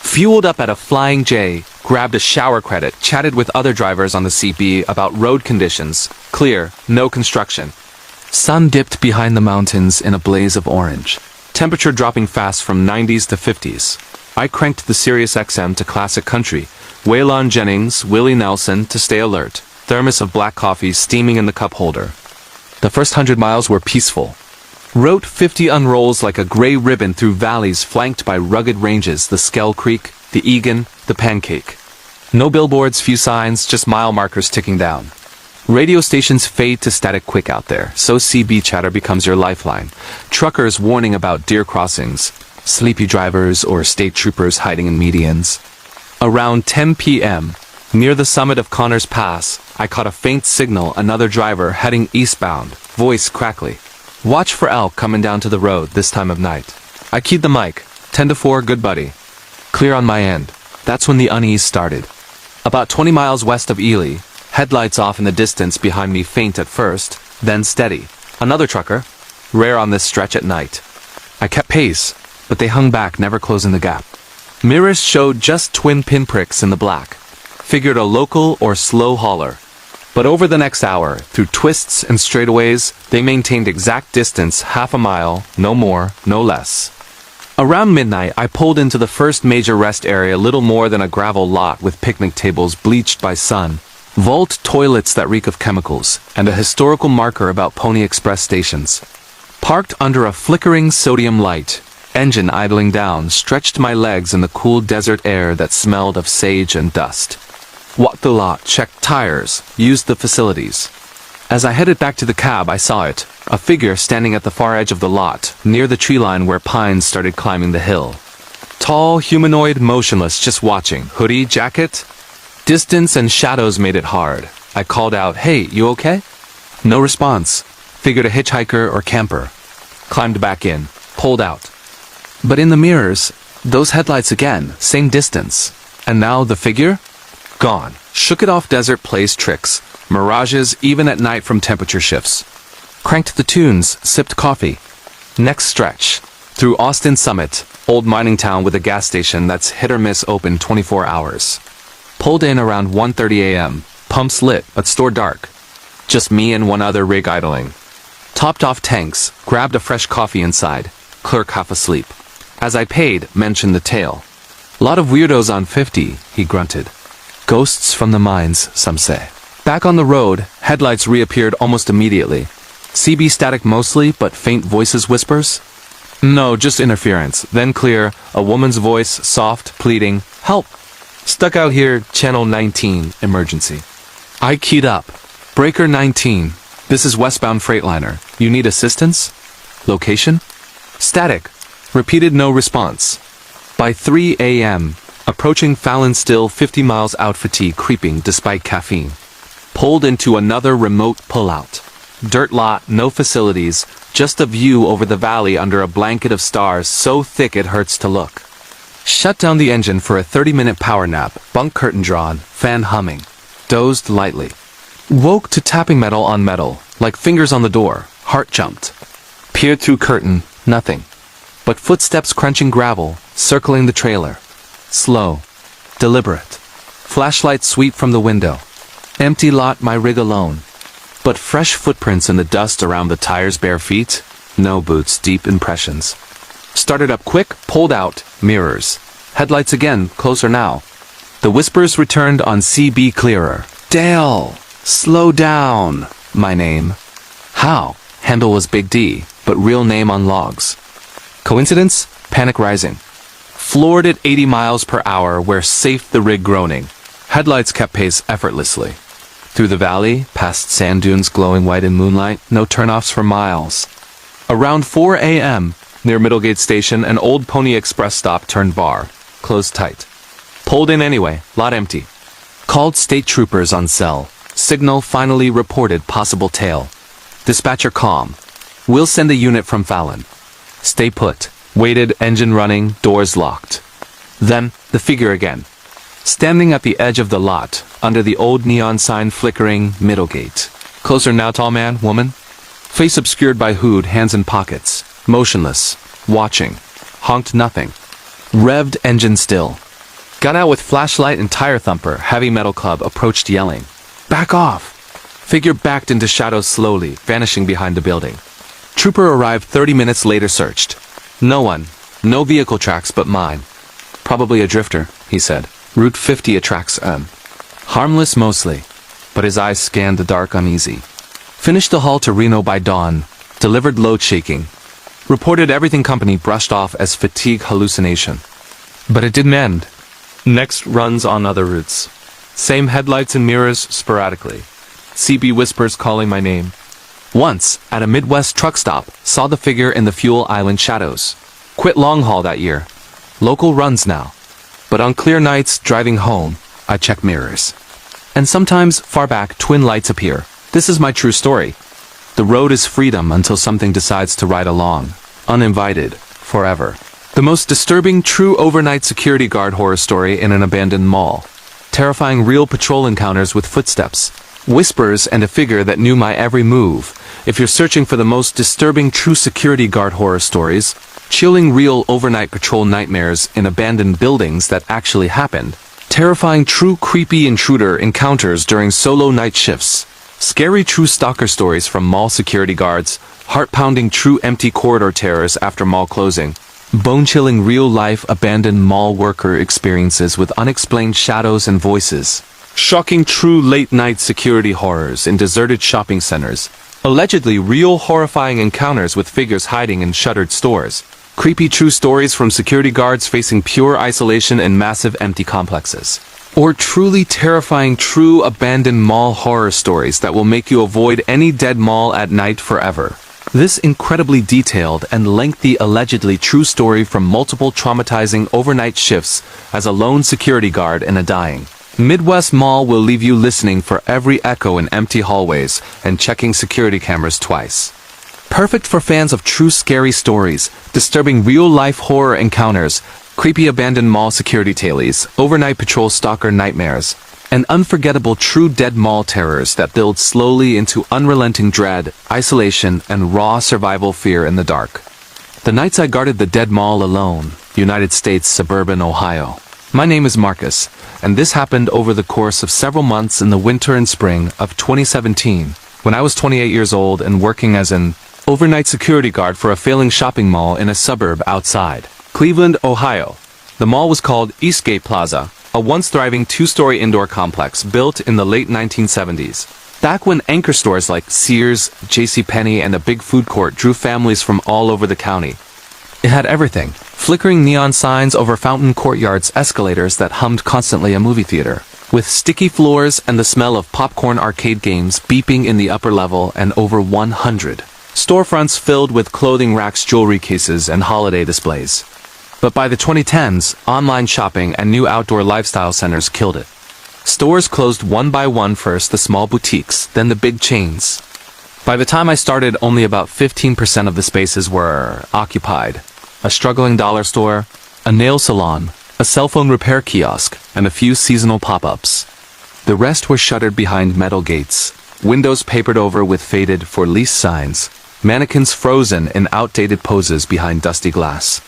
Speaker 1: Fueled up at a Flying J, grabbed a shower credit, chatted with other drivers on the CB about road conditions. Clear, no construction. Sun dipped behind the mountains in a blaze of orange. Temperature dropping fast from 90s to 50s. I cranked the Sirius XM to classic country. Waylon Jennings, Willie Nelson to stay alert. Thermos of black coffee steaming in the cup holder. The first 100 miles were peaceful. Route 50 unrolls like a gray ribbon through valleys flanked by rugged ranges, the Skell Creek, the Egan, the Pancake. No billboards, few signs, just mile markers ticking down. Radio stations fade to static quick out there, so CB chatter becomes your lifeline. Truckers warning about deer crossings, sleepy drivers or state troopers hiding in medians. Around 10 p.m., near the summit of Connors Pass, I caught a faint signal, another driver heading eastbound, voice crackly. Watch for elk coming down to the road this time of night. I keyed the mic, 10 to 4, good buddy. Clear on my end. That's when the unease started. About 20 miles west of Ely, headlights off in the distance behind me, faint at first, then steady. Another trucker, rare on this stretch at night. I kept pace, but they hung back, never closing the gap. Mirrors showed just twin pinpricks in the black. Figured a local or slow hauler. But over the next hour, through twists and straightaways, they maintained exact distance, half a mile, no more, no less. Around midnight, I pulled into the first major rest area, little more than a gravel lot with picnic tables bleached by sun, vault toilets that reek of chemicals, and a historical marker about Pony Express stations. Parked under a flickering sodium light, engine idling down, stretched my legs in the cool desert air that smelled of sage and dust. Walked the lot, checked tires, used the facilities. As I headed back to the cab, I saw it, a figure standing at the far edge of the lot, near the tree line where pines started climbing the hill. Tall, humanoid, motionless, just watching. Hoodie, jacket? Distance and shadows made it hard. I called out, "Hey, you okay?" No response. Figured a hitchhiker or camper. Climbed back in, pulled out. But in the mirrors, those headlights again, same distance. And now the figure? Gone. Shook it off. Desert plays tricks. Mirages even at night from temperature shifts. Cranked the tunes, sipped coffee. Next stretch. Through Austin Summit, old mining town with a gas station that's hit or miss open 24 hours. Pulled in around 1:30 a.m. Pumps lit, but store dark. Just me and one other rig idling. Topped off tanks, grabbed a fresh coffee inside. Clerk half asleep. As I paid, mentioned the tale. Lot of weirdos on 50, he grunted. Ghosts from the mines, some say. Back on the road, headlights reappeared almost immediately. CB static mostly, but faint voices, whispers. No, just interference. Then clear, a woman's voice, soft, pleading, "Help! Stuck out here, channel 19, emergency." I keyed up. Breaker 19. This is westbound Freightliner. You need assistance? Location? Static. Repeated, no response. By 3 a.m., a Approaching Fallon, still 50 miles out, fatigue creeping despite caffeine. Pulled into another remote pullout. Dirt lot, no facilities, just a view over the valley under a blanket of stars so thick it hurts to look. Shut down the engine for a 30-minute power nap, bunk curtain drawn, fan humming. Dozed lightly. Woke to tapping metal on metal, like fingers on the door, heart jumped. Peered through curtain, nothing. But footsteps crunching gravel, circling the trailer. Slow. Deliberate. Flashlight sweep from the window. Empty lot, my rig alone. But fresh footprints in the dust around the tires, bare feet. No boots, deep impressions. Started up quick, pulled out, mirrors. Headlights again, closer now. The whispers returned on CB clearer. Dale! Slow down! My name. How? Handle was Big D, but real name on logs. Coincidence? Panic rising. Floored at 80 miles per hour, where safe the rig groaning. Headlights kept pace effortlessly. Through the valley, past sand dunes glowing white in moonlight, no turnoffs for miles. Around 4 a.m., near Middlegate Station, an old Pony Express stop turned bar. Closed tight. Pulled in anyway, lot empty. Called state troopers on cell. Signal finally reported possible tail. Dispatcher calm. We'll send a unit from Fallon. Stay put. Waited, engine running, doors locked. Then, the figure again. Standing at the edge of the lot, under the old neon sign flickering, Middlegate. Closer now, tall man, woman. Face obscured by hood, hands in pockets. Motionless. Watching. Honked nothing. Revved engine still. Got out with flashlight and tire thumper, heavy metal club approached yelling. Back off! Figure backed into shadows slowly, vanishing behind the building. Trooper arrived 30 minutes later, searched. No one. No vehicle tracks but mine. Probably a drifter, he said. Route 50 attracts harmless mostly. But his eyes scanned the dark uneasy. Finished the haul to Reno by dawn. Delivered load shaking. Reported everything company brushed off as fatigue hallucination. But it didn't end. Next runs on other routes. Same headlights and mirrors sporadically. CB whispers calling my name. Once, at a Midwest truck stop, saw the figure in the Fuel Island shadows. Quit long haul that year. Local runs now. But on clear nights, driving home, I check mirrors. And sometimes, far back, twin lights appear. This is my true story. The road is freedom until something decides to ride along. Uninvited. Forever. The most disturbing true overnight security guard horror story in an abandoned mall. Terrifying real patrol encounters with footsteps. Whispers and a figure that knew my every move. If you're searching for the most disturbing true security guard horror stories, chilling real overnight patrol nightmares in abandoned buildings that actually happened, terrifying true creepy intruder encounters during solo night shifts, scary true stalker stories from mall security guards, heart-pounding true empty corridor terrors after mall closing, bone-chilling real-life abandoned mall worker experiences with unexplained shadows and voices, shocking true late-night security horrors in deserted shopping centers, allegedly real horrifying encounters with figures hiding in shuttered stores, creepy true stories from security guards facing pure isolation in massive empty complexes, or truly terrifying true abandoned mall horror stories that will make you avoid any dead mall at night forever. This incredibly detailed and lengthy allegedly true story from multiple traumatizing overnight shifts as a lone security guard in a dying Midwest mall will leave you listening for every echo in empty hallways and checking security cameras twice. Perfect for fans of true scary stories, disturbing real-life horror encounters, creepy abandoned mall security tailies, overnight patrol stalker nightmares, and unforgettable true dead mall terrors that build slowly into unrelenting dread, isolation, and raw survival fear in the dark. The nights I guarded the dead mall alone, United States, suburban Ohio. My name is Marcus, and this happened over the course of several months in the winter and spring of 2017, when I was 28 years old and working as an overnight security guard for a failing shopping mall in a suburb outside Cleveland, Ohio. The mall was called Eastgate Plaza, a once thriving two-story indoor complex built in the late 1970s. Back when anchor stores like Sears, JCPenney, and a big food court drew families from all over the county. It had everything. Flickering neon signs over fountain courtyards, escalators that hummed constantly, a movie theater, with sticky floors and the smell of popcorn arcade games beeping in the upper level, and over 100 storefronts filled with clothing racks, jewelry cases, and holiday displays. But by the 2010s, online shopping and new outdoor lifestyle centers killed it. Stores closed one by one, first the small boutiques, then the big chains. By the time I started, only about 15% of the spaces were occupied. A struggling dollar store, a nail salon, a cell phone repair kiosk, and a few seasonal pop-ups. The rest were shuttered behind metal gates, windows papered over with faded "for lease" signs, mannequins frozen in outdated poses behind dusty glass.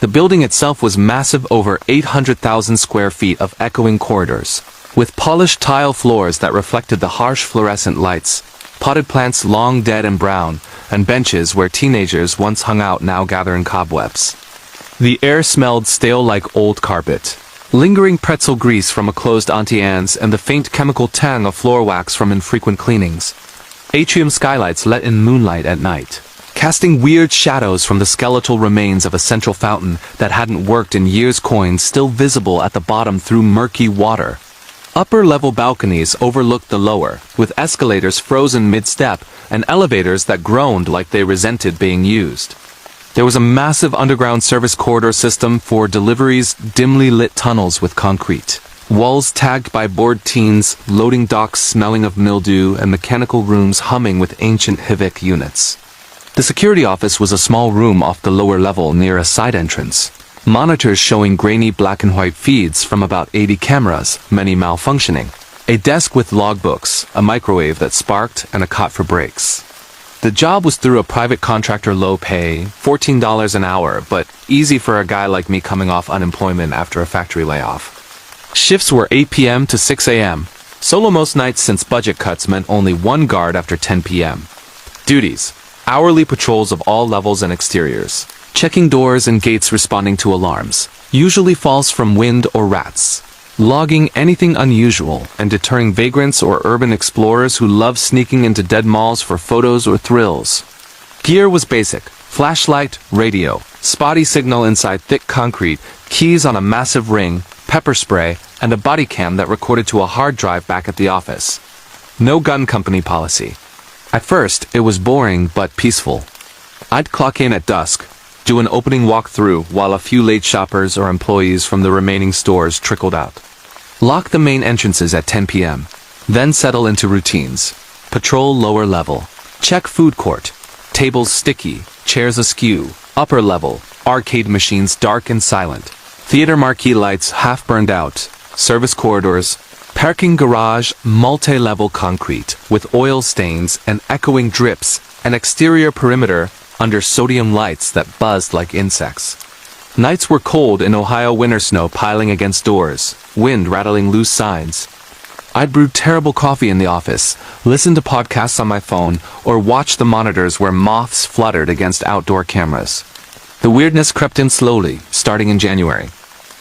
Speaker 1: The building itself was massive, over 800,000 square feet of echoing corridors, with polished tile floors that reflected the harsh fluorescent lights, potted plants long dead and brown, and benches where teenagers once hung out now gathering cobwebs. The air smelled stale like old carpet, lingering pretzel grease from a closed Auntie Anne's and the faint chemical tang of floor wax from infrequent cleanings. Atrium skylights let in moonlight at night, casting weird shadows from the skeletal remains of a central fountain that hadn't worked in years, coins still visible at the bottom through murky water. Upper-level balconies overlooked the lower, with escalators frozen mid-step and elevators that groaned like they resented being used. There was a massive underground service corridor system for deliveries, dimly lit tunnels with concrete, walls tagged by bored teens, loading docks smelling of mildew, and mechanical rooms humming with ancient HVAC units. The security office was a small room off the lower level near a side entrance. Monitors showing grainy black and white feeds from about 80 cameras, many malfunctioning. A desk with logbooks, a microwave that sparked, and a cot for breaks. The job was through a private contractor, low pay, $14 an hour, but easy for a guy like me coming off unemployment after a factory layoff. Shifts were 8 p.m. to 6 a.m. Solo most nights since budget cuts meant only one guard after 10 p.m. Duties: hourly patrols of all levels and exteriors. Checking doors and gates, responding to alarms, usually falls from wind or rats. Logging anything unusual and deterring vagrants or urban explorers who love sneaking into dead malls for photos or thrills. Gear was basic: flashlight, radio, spotty signal inside thick concrete, keys on a massive ring, pepper spray, and a body cam that recorded to a hard drive back at the office. No gun company policy. At first, it was boring but peaceful. I'd clock in at dusk, do an opening walkthrough while a few late shoppers or employees from the remaining stores trickled out. Lock the main entrances at 10 p.m. Then settle into routines. Patrol lower level. Check food court. Tables sticky, chairs askew. Upper level. Arcade machines dark and silent. Theater marquee lights half burned out. Service corridors. Parking garage, multi-level concrete, with oil stains and echoing drips. An exterior perimeter under sodium lights that buzzed like insects. Nights were cold in Ohio winter, snow piling against doors, wind rattling loose signs. I'd brew terrible coffee in the office, listen to podcasts on my phone, or watch the monitors where moths fluttered against outdoor cameras. The weirdness crept in slowly, starting in January.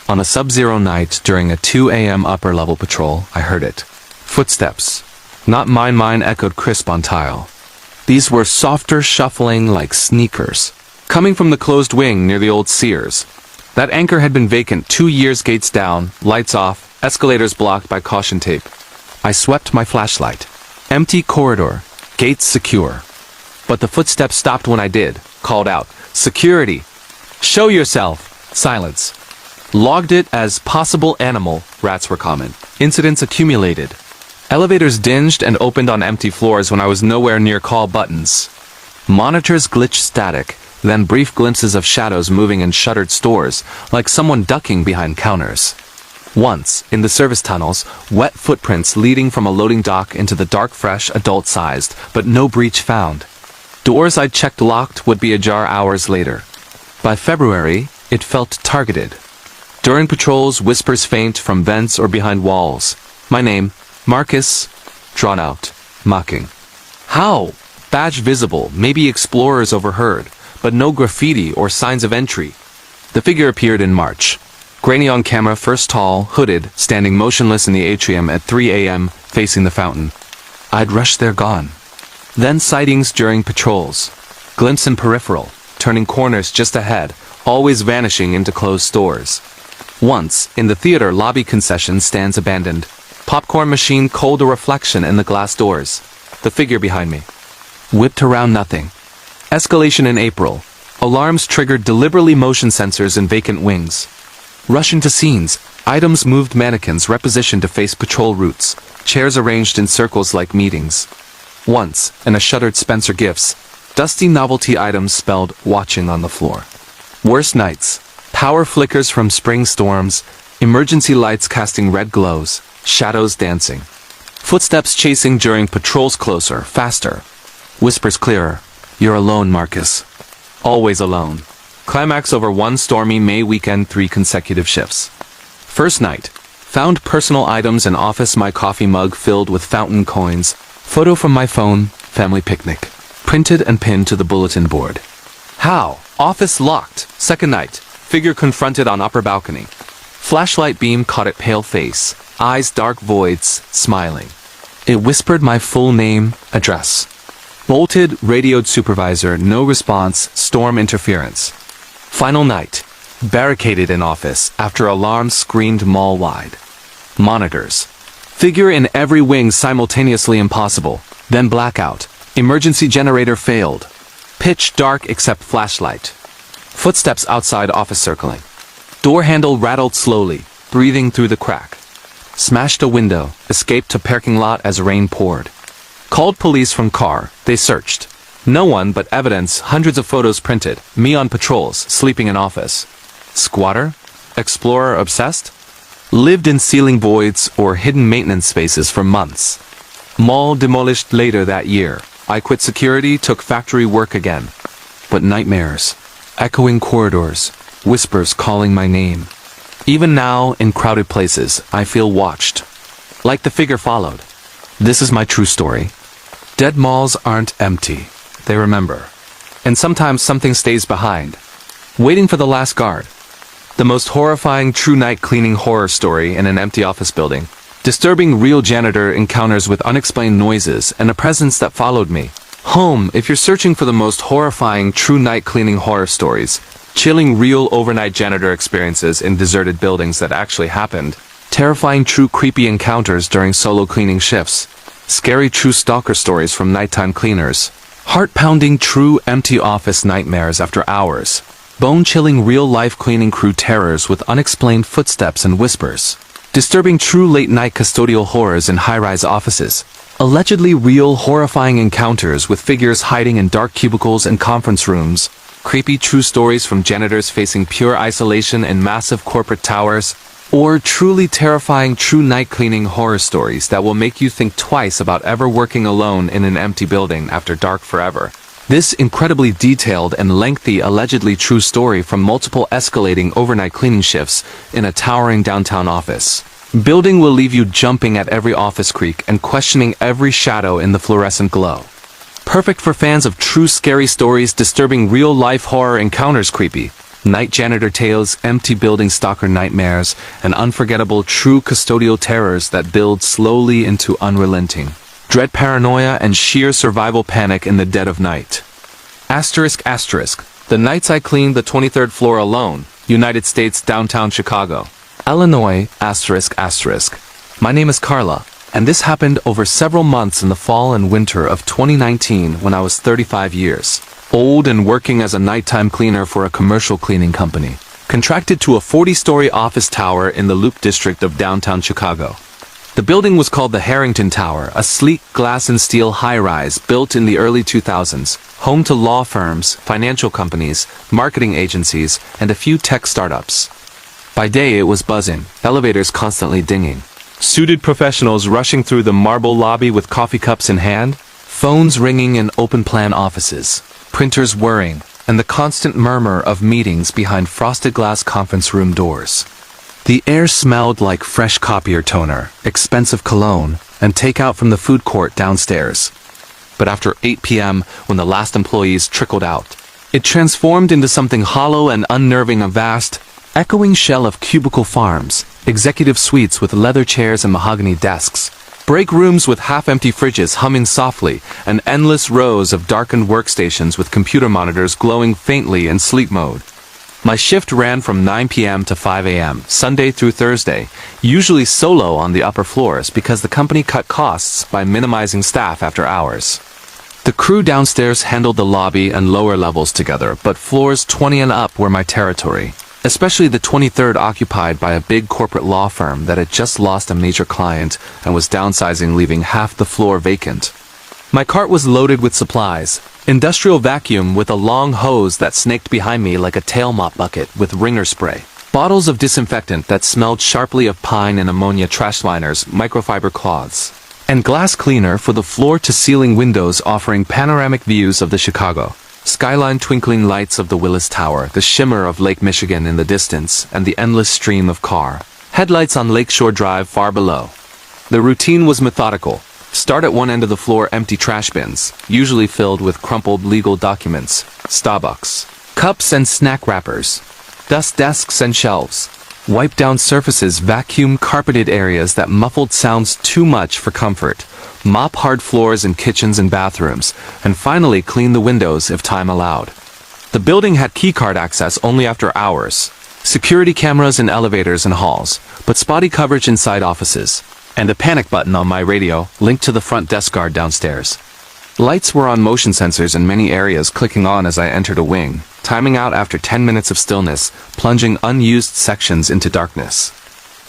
Speaker 1: On a sub-zero night during a 2 a.m. upper-level patrol, I heard it. Footsteps. Not mine echoed crisp on tile. These were softer, shuffling like sneakers, coming from the closed wing near the old Sears. That anchor had been vacant 2 years, gates down, lights off, escalators blocked by caution tape. I swept my flashlight. Empty corridor, gates secure. But the footsteps stopped when I did, called out, "Security! Show yourself!" Silence. Logged it as possible animal, rats were common. Incidents accumulated. Elevators dinged and opened on empty floors when I was nowhere near call buttons. Monitors glitched static, then brief glimpses of shadows moving in shuttered stores, like someone ducking behind counters. Once, in the service tunnels, wet footprints leading from a loading dock into the dark, fresh, adult-sized, but no breach found. Doors I'd checked locked would be ajar hours later. By February, it felt targeted. During patrols, whispers faint from vents or behind walls. My name, Marcus, drawn out, mocking. How? Badge visible, maybe explorers overheard, but no graffiti or signs of entry. The figure appeared in March. Grainy on camera, first tall, hooded, standing motionless in the atrium at 3 a.m., facing the fountain. I'd rushed there, gone. Then sightings during patrols. Glimpse in peripheral, turning corners just ahead, always vanishing into closed stores. Once, in the theater lobby, concession stands abandoned. Popcorn machine cold, a reflection in the glass doors. The figure behind me. Whipped around, nothing. Escalation in April. Alarms triggered deliberately motion sensors in vacant wings. Rushing to scenes, items moved mannequins repositioned to face patrol routes, chairs arranged in circles like meetings. Once, in a shuttered Spencer Gifts, dusty novelty items spelled watching on the floor. Worst nights, power flickers from spring storms, emergency lights casting red glows, shadows dancing. Footsteps chasing during patrols closer, faster. Whispers clearer. You're alone, Marcus. Always alone. Climax over one stormy May weekend, 3 consecutive shifts. First night. Found personal items in office, my coffee mug filled with fountain coins, photo from my phone, family picnic. Printed and pinned to the bulletin board. How? Office locked. Second night. Figure confronted on upper balcony. Flashlight beam caught at pale face. Eyes dark voids, smiling. It whispered my full name, address. Bolted, radioed supervisor, no response, storm interference. Final night. Barricaded in office after alarms screamed mall-wide. Monitors. Figure in every wing simultaneously impossible. Then blackout. Emergency generator failed. Pitch dark except flashlight. Footsteps outside office circling. Door handle rattled slowly, breathing through the crack. Smashed a window, escaped to parking lot as rain poured. Called police from car, they searched. No one but evidence, hundreds of photos printed, me on patrols, sleeping in office. Squatter? Explorer obsessed? Lived in ceiling voids or hidden maintenance spaces for months. Mall demolished later that year. I quit security, took factory work again. But nightmares. Echoing corridors. Whispers calling my name. Even now, in crowded places, I feel watched. Like the figure followed. This is my true story. Dead malls aren't empty. They remember. And sometimes something stays behind. Waiting for the last guard. The most horrifying true night cleaning horror story in an empty office building. Disturbing real janitor encounters with unexplained noises and a presence that followed me. Home, if you're searching for the most horrifying true night cleaning horror stories. Chilling real overnight janitor experiences in deserted buildings that actually happened. Terrifying true creepy encounters during solo cleaning shifts. Scary true stalker stories from nighttime cleaners. Heart-pounding true empty office nightmares after hours. Bone-chilling real-life cleaning crew terrors with unexplained footsteps and whispers. Disturbing true late-night custodial horrors in high-rise offices. Allegedly real horrifying encounters with figures hiding in dark cubicles and conference rooms. Creepy true stories from janitors facing pure isolation in massive corporate towers. Or truly terrifying true night cleaning horror stories that will make you think twice about ever working alone in an empty building after dark forever. This incredibly detailed and lengthy allegedly true story from multiple escalating overnight cleaning shifts in a towering downtown office. Building will leave you jumping at every office creak and questioning every shadow in the fluorescent glow. Perfect for fans of true scary stories, disturbing real-life horror encounters, creepy night janitor tales, empty building stalker nightmares, and unforgettable true custodial terrors that build slowly into unrelenting dread, paranoia, and sheer survival panic in the dead of night. Asterisk asterisk. The nights I cleaned the 23rd floor alone, United States, downtown Chicago, Illinois, asterisk asterisk. My name is Carla. And this happened over several months in the fall and winter of 2019 when I was 35 years old and working as a nighttime cleaner for a commercial cleaning company. Contracted to a 40-story office tower in the Loop District of downtown Chicago. The building was called the Harrington Tower, a sleek glass and steel high-rise built in the early 2000s, home to law firms, financial companies, marketing agencies, and a few tech startups. By day it was buzzing, elevators constantly dinging. Suited professionals rushing through the marble lobby with coffee cups in hand, phones ringing in open-plan offices, printers whirring, and the constant murmur of meetings behind frosted glass conference room doors. The air smelled like fresh copier toner, expensive cologne, and takeout from the food court downstairs. But after 8 p.m., when the last employees trickled out, it transformed into something hollow and unnerving, a vast, echoing shell of cubicle farms, executive suites with leather chairs and mahogany desks, break rooms with half-empty fridges humming softly, and endless rows of darkened workstations with computer monitors glowing faintly in sleep mode. My shift ran from 9 p.m. to 5 a.m., Sunday through Thursday, usually solo on the upper floors because the company cut costs by minimizing staff after hours. The crew downstairs handled the lobby and lower levels together, but floors 20 and up were my territory, especially the 23rd occupied by a big corporate law firm that had just lost a major client and was downsizing, leaving half the floor vacant. My cart was loaded with supplies, industrial vacuum with a long hose that snaked behind me like a tail mop bucket with ringer spray, bottles of disinfectant that smelled sharply of pine and ammonia, trash liners, microfiber cloths, and glass cleaner for the floor-to-ceiling windows offering panoramic views of the Chicago skyline, twinkling lights of the Willis Tower, the shimmer of Lake Michigan in the distance, and the endless stream of car headlights on Lakeshore Drive far below. The routine was methodical. Start at one end of the floor, empty trash bins, usually filled with crumpled legal documents, Starbucks, cups and snack wrappers, dust desks and shelves. Wipe down surfaces, vacuum carpeted areas that muffled sounds too much for comfort, mop hard floors in kitchens and bathrooms, and finally clean the windows if time allowed. The building had keycard access only after hours, security cameras in elevators and halls, but spotty coverage inside offices, and a panic button on my radio linked to the front desk guard downstairs. Lights were on motion sensors in many areas, clicking on as I entered a wing, timing out after 10 minutes of stillness, plunging unused sections into darkness.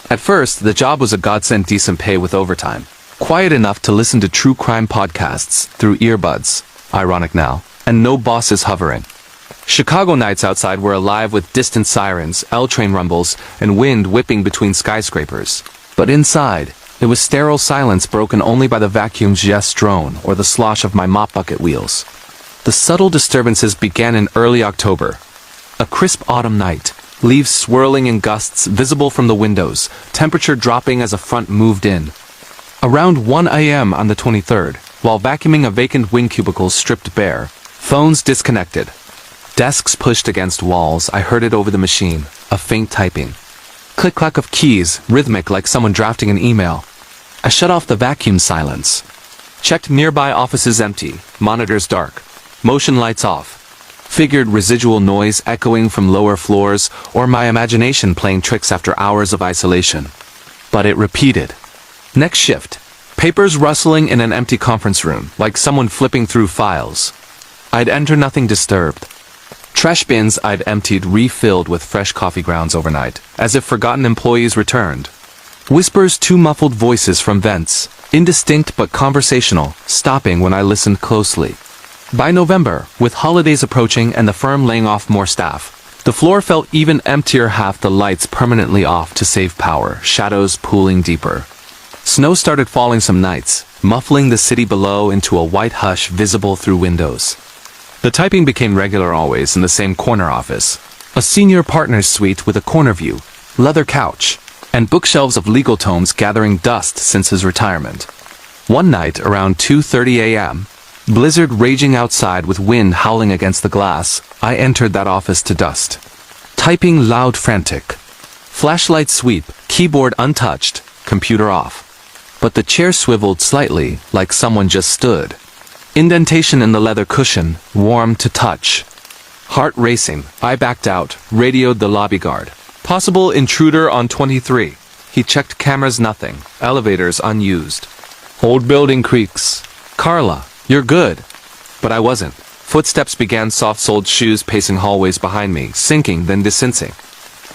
Speaker 1: At first, the job was a godsend, decent pay with overtime. Quiet enough to listen to true crime podcasts through earbuds, ironic now, and no bosses hovering. Chicago nights outside were alive with distant sirens, L-train rumbles, and wind whipping between skyscrapers. But inside, it was sterile silence, broken only by the vacuum's yes drone or the slosh of my mop bucket wheels. The subtle disturbances began in early October. A crisp autumn night, leaves swirling in gusts visible from the windows, temperature dropping as a front moved in. Around 1 a.m. on the 23rd, while vacuuming a vacant wing cubicle stripped bare, phones disconnected, desks pushed against walls, I heard it over the machine, a faint typing. Click-clack of keys, rhythmic like someone drafting an email. I shut off the vacuum silence. Checked nearby offices empty, monitors dark, motion lights off. Figured residual noise echoing from lower floors or my imagination playing tricks after hours of isolation. But it repeated. Next shift. Papers rustling in an empty conference room, like someone flipping through files. I'd enter, nothing disturbed. Trash bins I'd emptied refilled with fresh coffee grounds overnight, as if forgotten employees returned. Whispers, two muffled voices from vents, indistinct but conversational, stopping when I listened closely. By November, with holidays approaching and the firm laying off more staff, the floor felt even emptier, half the lights permanently off to save power, shadows pooling deeper. Snow started falling some nights, muffling the city below into a white hush visible through windows. The typing became regular, always in the same corner office. A senior partner's suite with a corner view, leather couch, and bookshelves of legal tomes gathering dust since his retirement. One night, around 2:30 a.m., blizzard raging outside with wind howling against the glass, I entered that office to dust. Typing loud, frantic. Flashlight sweep, keyboard untouched, computer off. But the chair swiveled slightly, like someone just stood. Indentation in the leather cushion, warm to touch. Heart racing, I backed out, radioed the lobby guard. Possible intruder on 23. He checked cameras, nothing. Elevators unused. Old building creaks. Carla, you're good. But I wasn't. Footsteps began, soft-soled shoes pacing hallways behind me, sinking then descending.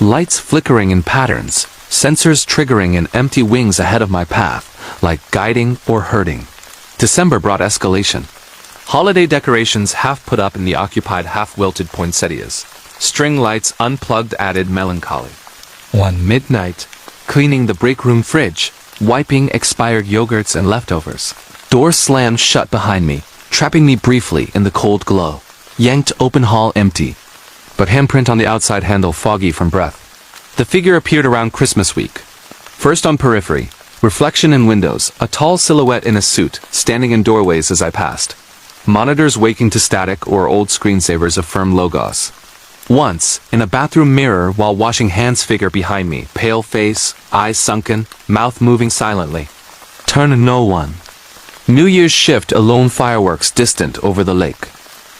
Speaker 1: Lights flickering in patterns, sensors triggering in empty wings ahead of my path, like guiding or hurting. December brought escalation. Holiday decorations half put up in the occupied, half-wilted poinsettias. String lights unplugged added melancholy. One midnight, cleaning the break room fridge, wiping expired yogurts and leftovers. Door slammed shut behind me, trapping me briefly in the cold glow. Yanked open hall empty, but handprint on the outside handle foggy from breath. The figure appeared around Christmas week. First on periphery, reflection in windows, a tall silhouette in a suit, standing in doorways as I passed. Monitors waking to static or old screensavers affirm logos. Once, in a bathroom mirror while washing hands, figure behind me, pale face, eyes sunken, mouth moving silently. Turn no one. New Year's shift, alone, fireworks distant over the lake.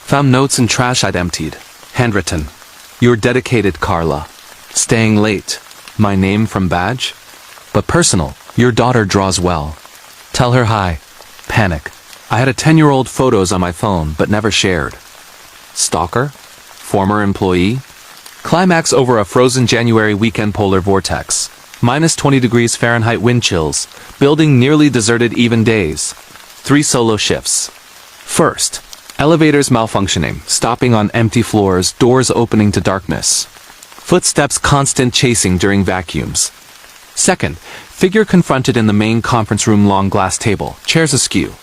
Speaker 1: Found notes and trash I'd emptied. Handwritten. Your dedicated Carla. Staying late. My name from badge. But personal. Your daughter draws well. Tell her hi. Panic. I had a 10-year-old photos on my phone, but never shared. Stalker? Former employee? Climax over a frozen January weekend polar vortex. Minus 20 degrees Fahrenheit wind chills. Building nearly deserted even days. 3 solo shifts. First, elevators malfunctioning, stopping on empty floors, doors opening to darkness. Footsteps constant chasing during vacuums. Second, figure confronted in the main conference room long glass table, chairs askew.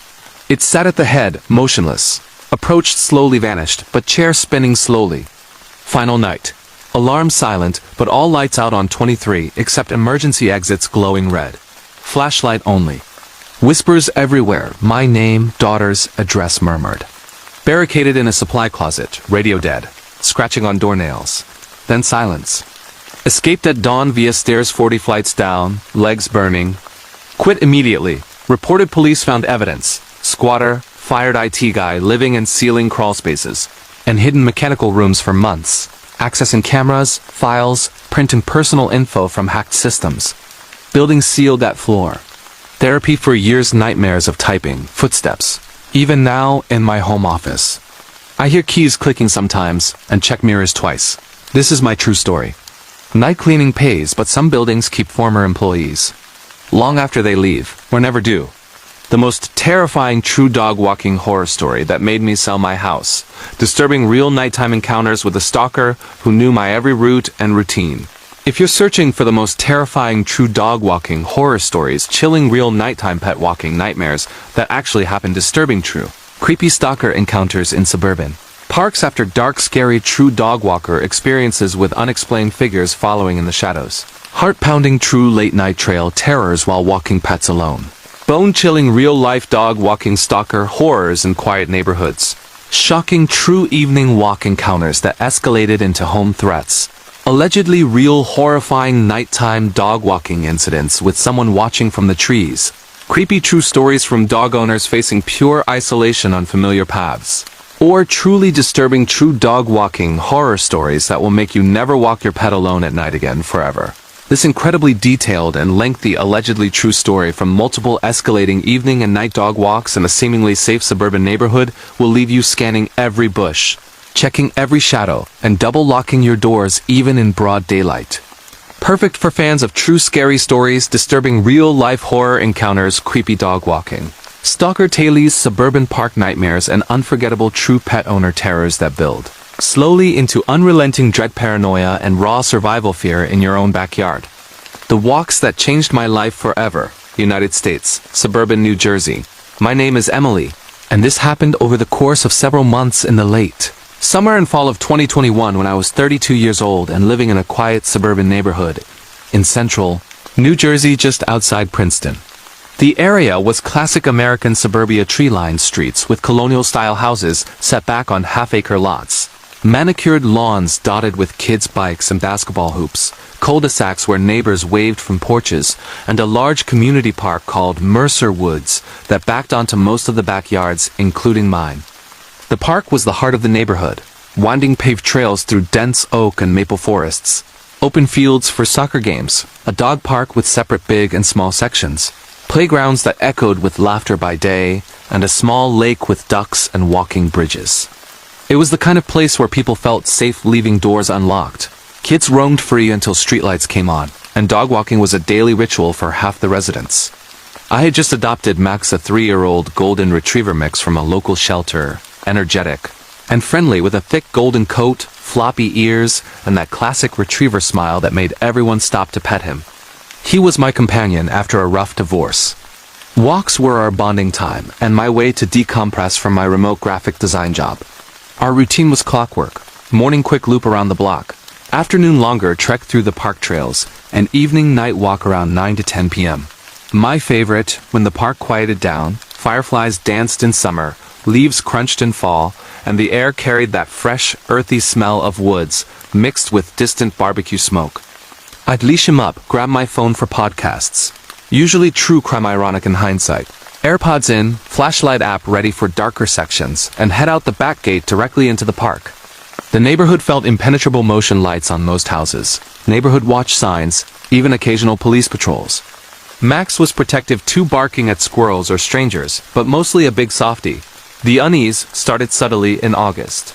Speaker 1: It sat at the head, motionless. Approached slowly vanished, but chair spinning slowly. Final night. Alarm silent, but all lights out on 23 except emergency exits glowing red. Flashlight only. Whispers everywhere, my name, daughter's address murmured. Barricaded in a supply closet, radio dead. Scratching on doornails. Then silence. Escaped at dawn via stairs 40 flights down, legs burning. Quit immediately. Reported police found evidence. Squatter, fired IT guy living in ceiling crawl spaces. And hidden mechanical rooms for months. Accessing cameras, files, printing personal info from hacked systems. Building sealed that floor. Therapy for years, nightmares of typing, footsteps. Even now, in my home office. I hear keys clicking sometimes, and check mirrors twice. This is my true story. Night cleaning pays, but some buildings keep former employees. Long after they leave, or never do. The most terrifying true dog-walking horror story that made me sell my house. Disturbing real nighttime encounters with a stalker who knew my every route and routine. If you're searching for the most terrifying true dog-walking horror stories, chilling real nighttime pet-walking nightmares that actually happen, disturbing true, creepy stalker encounters in suburban parks after dark, scary true dog-walker experiences with unexplained figures following in the shadows. Heart-pounding true late-night trail terrors while walking pets alone. Bone-chilling real-life dog-walking stalker horrors in quiet neighborhoods. Shocking true evening walk encounters that escalated into home threats. Allegedly real horrifying nighttime dog-walking incidents with someone watching from the trees. Creepy true stories from dog owners facing pure isolation on familiar paths. Or truly disturbing true dog-walking horror stories that will make you never walk your pet alone at night again forever. This incredibly detailed and lengthy allegedly true story from multiple escalating evening and night dog walks in a seemingly safe suburban neighborhood will leave you scanning every bush, checking every shadow, and double-locking your doors even in broad daylight. Perfect for fans of true scary stories, disturbing real-life horror encounters, creepy dog walking. Stalker tailies, suburban park nightmares, and unforgettable true pet owner terrors that build slowly into unrelenting dread, paranoia, and raw survival fear in your own backyard. The walks that changed my life forever. United States, suburban New Jersey. My name is Emily, and this happened over the course of several months in the late summer and fall of 2021 when I was 32 years old and living in a quiet suburban neighborhood in central New Jersey just outside Princeton. The area was classic American suburbia tree-lined streets with colonial-style houses set back on half-acre lots. Manicured lawns dotted with kids' bikes and basketball hoops, cul-de-sacs where neighbors waved from porches, and a large community park called Mercer Woods that backed onto most of the backyards, including mine. The park was the heart of the neighborhood, winding paved trails through dense oak and maple forests, open fields for soccer games, a dog park with separate big and small sections, playgrounds that echoed with laughter by day, and a small lake with ducks and walking bridges. It was the kind of place where people felt safe leaving doors unlocked. Kids roamed free until streetlights came on, and dog walking was a daily ritual for half the residents. I had just adopted Max, a 3-year-old golden retriever mix from a local shelter, energetic and friendly with a thick golden coat, floppy ears, and that classic retriever smile that made everyone stop to pet him. He was my companion after a rough divorce. Walks were our bonding time, and my way to decompress from my remote graphic design job. Our routine was clockwork, morning quick loop around the block, afternoon longer trek through the park trails, and evening night walk around 9 to 10 p.m. My favorite, when the park quieted down, fireflies danced in summer, leaves crunched in fall, and the air carried that fresh, earthy smell of woods, mixed with distant barbecue smoke. I'd leash him up, grab my phone for podcasts. Usually true crime ironic in hindsight. AirPods in, flashlight app ready for darker sections, and head out the back gate directly into the park. The neighborhood felt impenetrable, motion lights on most houses, neighborhood watch signs, even occasional police patrols. Max was protective too, barking at squirrels or strangers, but mostly a big softie. The unease started subtly in August.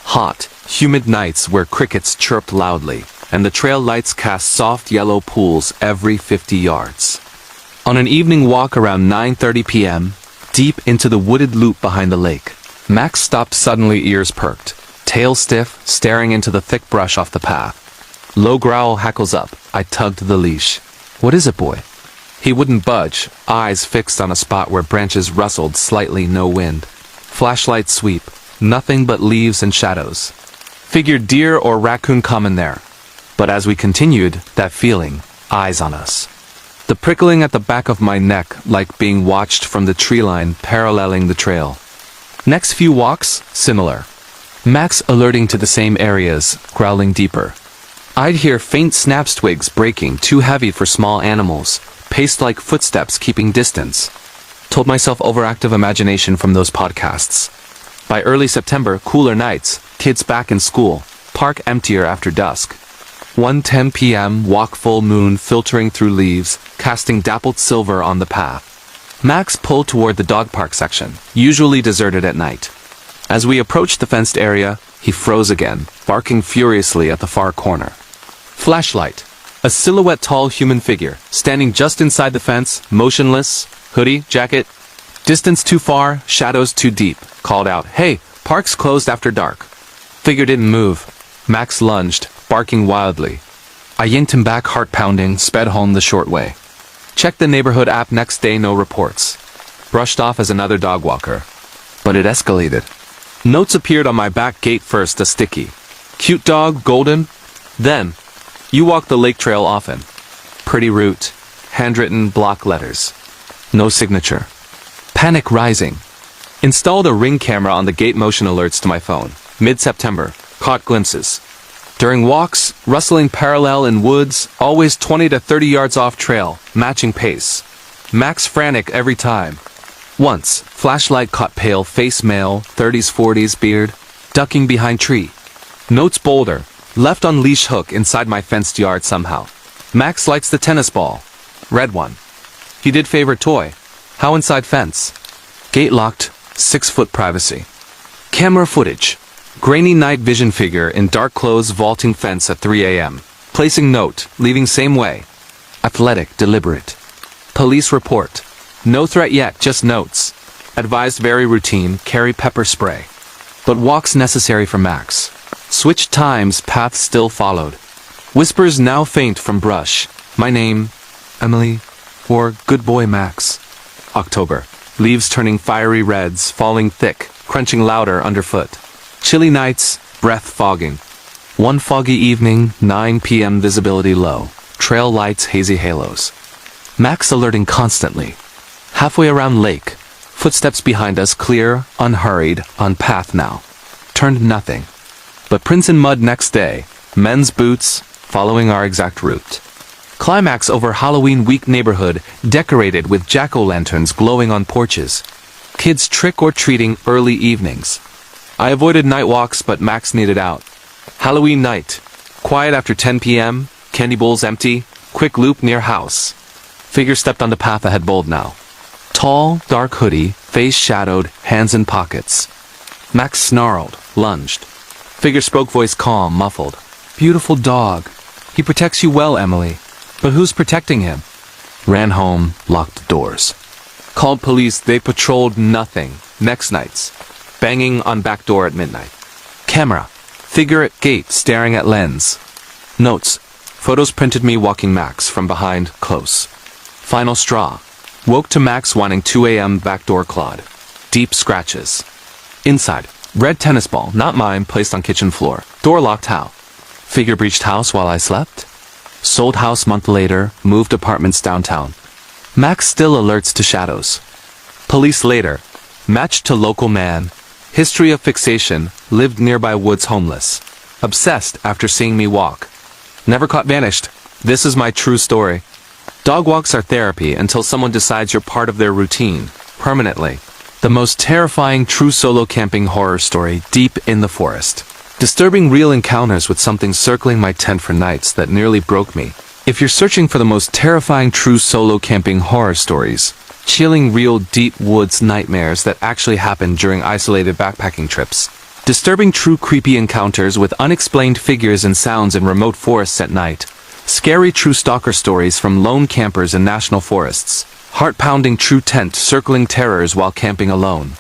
Speaker 1: Hot, humid nights where crickets chirped loudly, and the trail lights cast soft yellow pools every 50 yards. On an evening walk around 9:30 p.m., deep into the wooded loop behind the lake, Max stopped suddenly, ears perked, tail stiff, staring into the thick brush off the path. Low growl hackles up. I tugged the leash. "What is it, boy?" He wouldn't budge, eyes fixed on a spot where branches rustled slightly, no wind. Flashlight sweep, nothing but leaves and shadows. Figured deer or raccoon common there. But as we continued, that feeling, eyes on us. The prickling at the back of my neck, like being watched from the tree line paralleling the trail. Next few walks, similar. Max alerting to the same areas, growling deeper. I'd hear faint snaps, twigs breaking, too heavy for small animals, paced like footsteps keeping distance. Told myself overactive imagination from those podcasts. By early September, cooler nights, kids back in school, park emptier after dusk. 1:10 p.m., walk, full moon filtering through leaves, casting dappled silver on the path. Max pulled toward the dog park section, usually deserted at night. As we approached the fenced area, he froze again, barking furiously at the far corner. Flashlight. A silhouette, tall human figure, standing just inside the fence, motionless, hoodie, jacket. Distance too far, shadows too deep. Called out, "Hey, park's closed after dark." Figure didn't move. Max lunged, barking wildly. I yanked him back, heart pounding, sped home the short way. Checked the neighborhood app next day, no reports. Brushed off as another dog walker. But it escalated. Notes appeared on my back gate, first a sticky. "Cute dog, golden." Then, "You walk the lake trail often." Pretty route. Handwritten block letters. No signature. Panic rising. Installed a Ring camera on the gate, motion alerts to my phone. Mid-September. Caught glimpses. During walks, rustling parallel in woods, always 20 to 30 yards off trail, matching pace. Max frantic every time. Once, flashlight caught pale face male, 30s 40s beard, ducking behind tree. Notes bolder. Left on leash hook inside my fenced yard somehow. Max likes the tennis ball. Red one. He did favorite toy. How inside fence? Gate locked, 6-foot privacy. Camera footage. Grainy night vision figure in dark clothes vaulting fence at 3 a.m. Placing note, leaving same way. Athletic, deliberate. Police report. No threat yet, just notes. Advised very routine, carry pepper spray. But walks necessary for Max. Switched times, path still followed. Whispers now faint from brush. My name, Emily, or good boy Max. October. Leaves turning fiery reds, falling thick, crunching louder underfoot. Chilly nights, breath fogging. One foggy evening, 9 p.m. visibility low. Trail lights, hazy halos. Max alerting constantly. Halfway around lake. Footsteps behind us, clear, unhurried, on path now. Turned nothing. But prints in mud next day. Men's boots, following our exact route. Climax over Halloween week, neighborhood, decorated with jack-o'-lanterns glowing on porches. Kids trick-or-treating early evenings. I avoided night walks, but Max needed out. Halloween night. Quiet after 10 p.m., candy bowls empty, quick loop near house. Figure stepped on the path ahead, bold now. Tall, dark hoodie, face shadowed, hands in pockets. Max snarled, lunged. Figure spoke, voice calm, muffled. "Beautiful dog. He protects you well, Emily. But who's protecting him?" Ran home, locked the doors. Called police, they patrolled, nothing. Next nights. Banging on back door at midnight. Camera. Figure at gate, staring at lens. Notes. Photos printed me walking Max from behind, close. Final straw. Woke to Max whining 2 a.m. back door clawed. Deep scratches. Inside. Red tennis ball, not mine, placed on kitchen floor. Door locked, how? Figure breached house while I slept? Sold house month later, moved apartments downtown. Max still alerts to shadows. Police later. Matched to local man. History of fixation, lived nearby woods homeless. Obsessed after seeing me walk. Never caught, vanished. This is my true story. Dog walks are therapy until someone decides you're part of their routine, permanently. The most terrifying true solo camping horror story, deep in the forest. Disturbing real encounters with something circling my tent for nights that nearly broke me. If you're searching for the most terrifying true solo camping horror stories, chilling real deep woods nightmares that actually happen during isolated backpacking trips, disturbing true creepy encounters with unexplained figures and sounds in remote forests at night, scary true stalker stories from lone campers in national forests, heart-pounding true tent circling terrors while camping alone,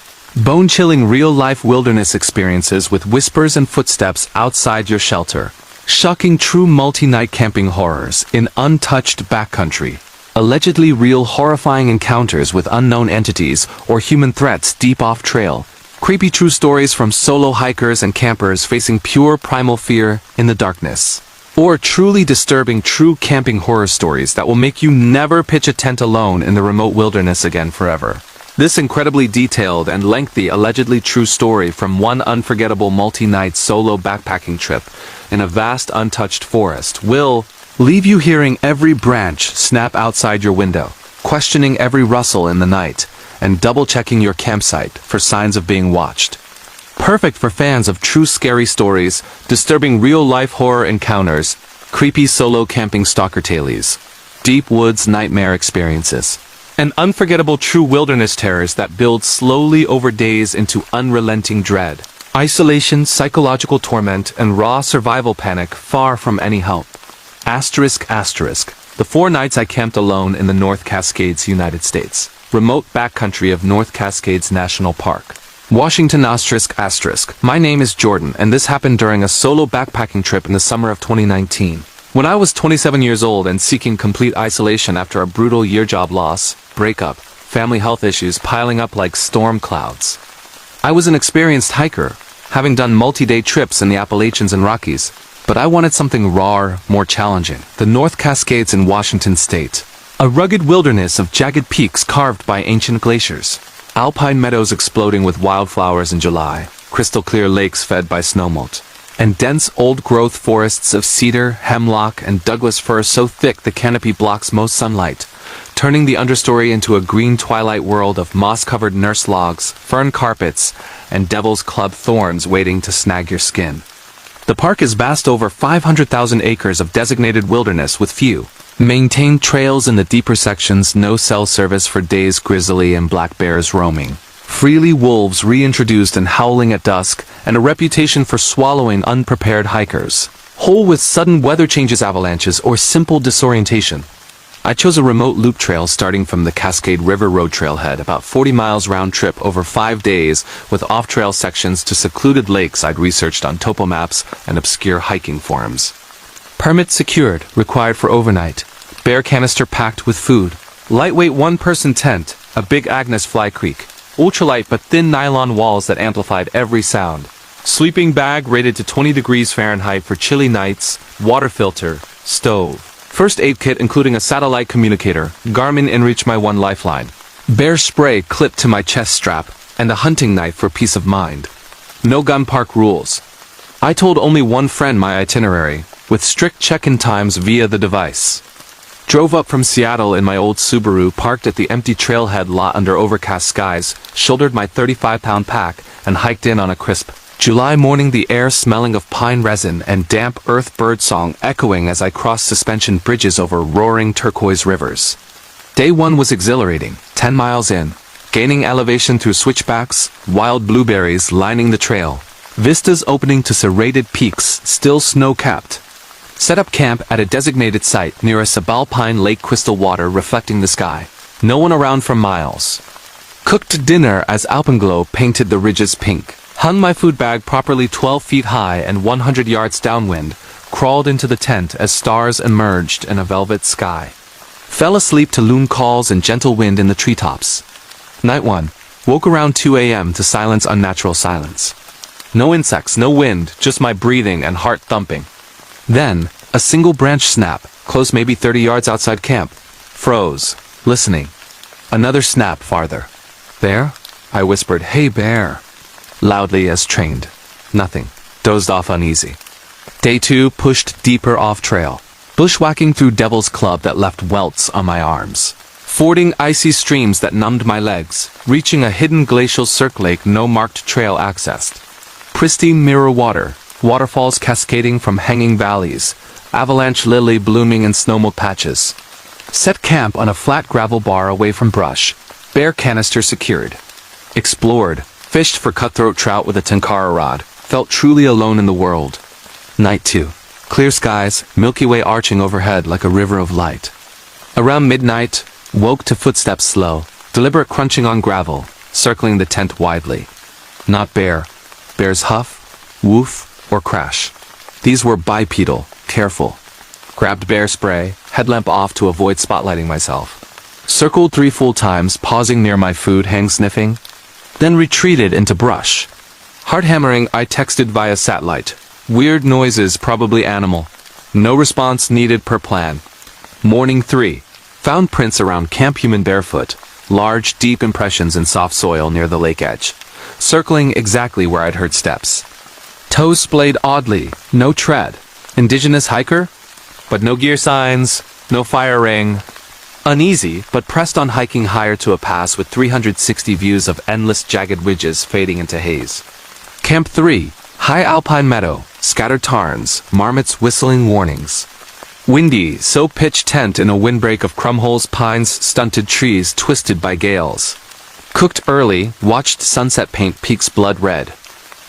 Speaker 1: bone-chilling real-life wilderness experiences with whispers and footsteps outside your shelter, shocking true multi-night camping horrors in untouched backcountry, allegedly real horrifying encounters with unknown entities or human threats deep off-trail, creepy true stories from solo hikers and campers facing pure primal fear in the darkness, or truly disturbing true camping horror stories that will make you never pitch a tent alone in the remote wilderness again forever. This incredibly detailed and lengthy allegedly true story from one unforgettable multi-night solo backpacking trip in a vast untouched forest will leave you hearing every branch snap outside your window, questioning every rustle in the night, and double-checking your campsite for signs of being watched. Perfect for fans of true scary stories, disturbing real-life horror encounters, creepy solo camping stalker tales, deep woods nightmare experiences, and unforgettable true wilderness terrors that build slowly over days into unrelenting dread, isolation, psychological torment, and raw survival panic far from any help. Asterisk asterisk. The 4 nights I camped alone in the North Cascades, United States. Remote backcountry of North Cascades National Park. Washington asterisk asterisk. My name is Jordan, and this happened during a solo backpacking trip in the summer of 2019. When I was 27 years old and seeking complete isolation after a brutal year job loss, breakup, family health issues piling up like storm clouds. I was an experienced hiker, having done multi-day trips in the Appalachians and Rockies, but I wanted something raw, more challenging. The North Cascades in Washington state. A rugged wilderness of jagged peaks carved by ancient glaciers. Alpine meadows exploding with wildflowers in July, crystal clear lakes fed by snowmelt, and dense old-growth forests of cedar, hemlock, and Douglas fir so thick the canopy blocks most sunlight, turning the understory into a green twilight world of moss-covered nurse logs, fern carpets, and devil's club thorns waiting to snag your skin. The park is vast, over 500,000 acres of designated wilderness with few maintained trails in the deeper sections, no cell service for days, grizzly and black bears roaming freely, wolves reintroduced and howling at dusk, and a reputation for swallowing unprepared hikers, whole with sudden weather changes, avalanches, or simple disorientation. I chose a remote loop trail starting from the Cascade River Road trailhead, about 40 miles round trip over 5 days, with off-trail sections to secluded lakes I'd researched on topo maps and obscure hiking forums. Permit secured, required for overnight. Bear canister packed with food. Lightweight one-person tent, a big Agnes Fly Creek. Ultralight but thin nylon walls that amplified every sound. Sleeping bag rated to 20 degrees Fahrenheit for chilly nights. Water filter. Stove. First aid kit including a satellite communicator. Garmin InReach, my one lifeline. Bear spray clipped to my chest strap. And a hunting knife for peace of mind. No gun park rules. I told only one friend my itinerary, with strict check-in times via the device. Drove up from Seattle in my old Subaru, parked at the empty trailhead lot under overcast skies, shouldered my 35-pound pack, and hiked in on a crisp July morning, the air smelling of pine resin and damp earth birdsong echoing as I crossed suspension bridges over roaring turquoise rivers. Day 1 was exhilarating, 10 miles in, gaining elevation through switchbacks, wild blueberries lining the trail, vistas opening to serrated peaks still snow-capped. Set up camp at a designated site near a subalpine lake, crystal water reflecting the sky. No one around for miles. Cooked dinner as alpenglow painted the ridges pink. Hung my food bag properly 12 feet high and 100 yards downwind. Crawled into the tent as stars emerged in a velvet sky. Fell asleep to loon calls and gentle wind in the treetops. Night 1. Woke around 2 a.m. to silence, unnatural silence. No insects, no wind, just my breathing and heart thumping. Then, a single branch snap, close maybe 30 yards outside camp. Froze, listening. Another snap farther. Bear? I whispered, "Hey, bear." Loudly as trained. Nothing. Dozed off uneasy. Day 2 pushed deeper off trail. Bushwhacking through Devil's Club that left welts on my arms. Fording icy streams that numbed my legs. Reaching a hidden glacial cirque lake no marked trail accessed. Pristine mirror water. Waterfalls cascading from hanging valleys, avalanche lily blooming in snowmelt patches. Set camp on a flat gravel bar away from brush. Bear canister secured. Explored. Fished for cutthroat trout with a tenkara rod. Felt truly alone in the world. Night 2. Clear skies, Milky Way arching overhead like a river of light. Around midnight, woke to footsteps slow, deliberate crunching on gravel, circling the tent widely. Not bear. Bear's huff, woof, or crash. These were bipedal, careful. Grabbed bear spray, headlamp off to avoid spotlighting myself. Circled 3 full times, pausing near my food, hang sniffing. Then retreated into brush. Hard hammering, I texted via satellite. Weird noises, probably animal. No response needed per plan. Morning 3. Found prints around camp, human barefoot. Large, deep impressions in soft soil near the lake edge. Circling exactly where I'd heard steps. Toes splayed oddly, no tread. Indigenous hiker? But no gear signs, no fire ring. Uneasy, but pressed on hiking higher to a pass with 360 views of endless jagged ridges fading into haze. Camp 3. High alpine meadow, scattered tarns, marmots whistling warnings. Windy, so pitch tent in a windbreak of crumholes, pines, stunted trees twisted by gales. Cooked early, watched sunset paint peaks blood red.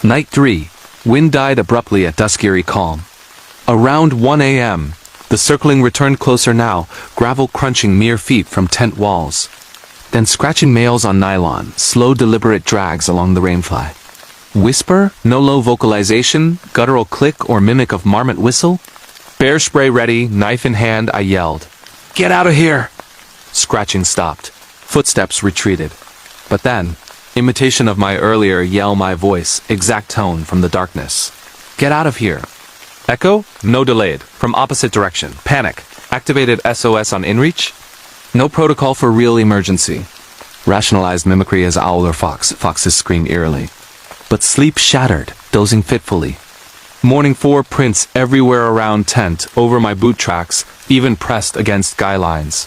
Speaker 1: Night 3. Wind died abruptly at dusk, eerie calm. Around 1 a.m., the circling returned closer now, gravel crunching mere feet from tent walls. Then scratching nails on nylon, slow deliberate drags along the rainfly. Whisper? No low vocalization, guttural click or mimic of marmot whistle? Bear spray ready, knife in hand, I yelled. Get out of here! Scratching stopped. Footsteps retreated. But then, imitation of my earlier yell, my voice, exact tone from the darkness. Get out of here. Echo? No, delayed. From opposite direction. Panic. Activated SOS on inReach? No protocol for real emergency. Rationalized mimicry as owl or fox. Foxes scream eerily. But sleep shattered, dozing fitfully. Morning 4, prints everywhere around tent, over my boot tracks, even pressed against guy lines.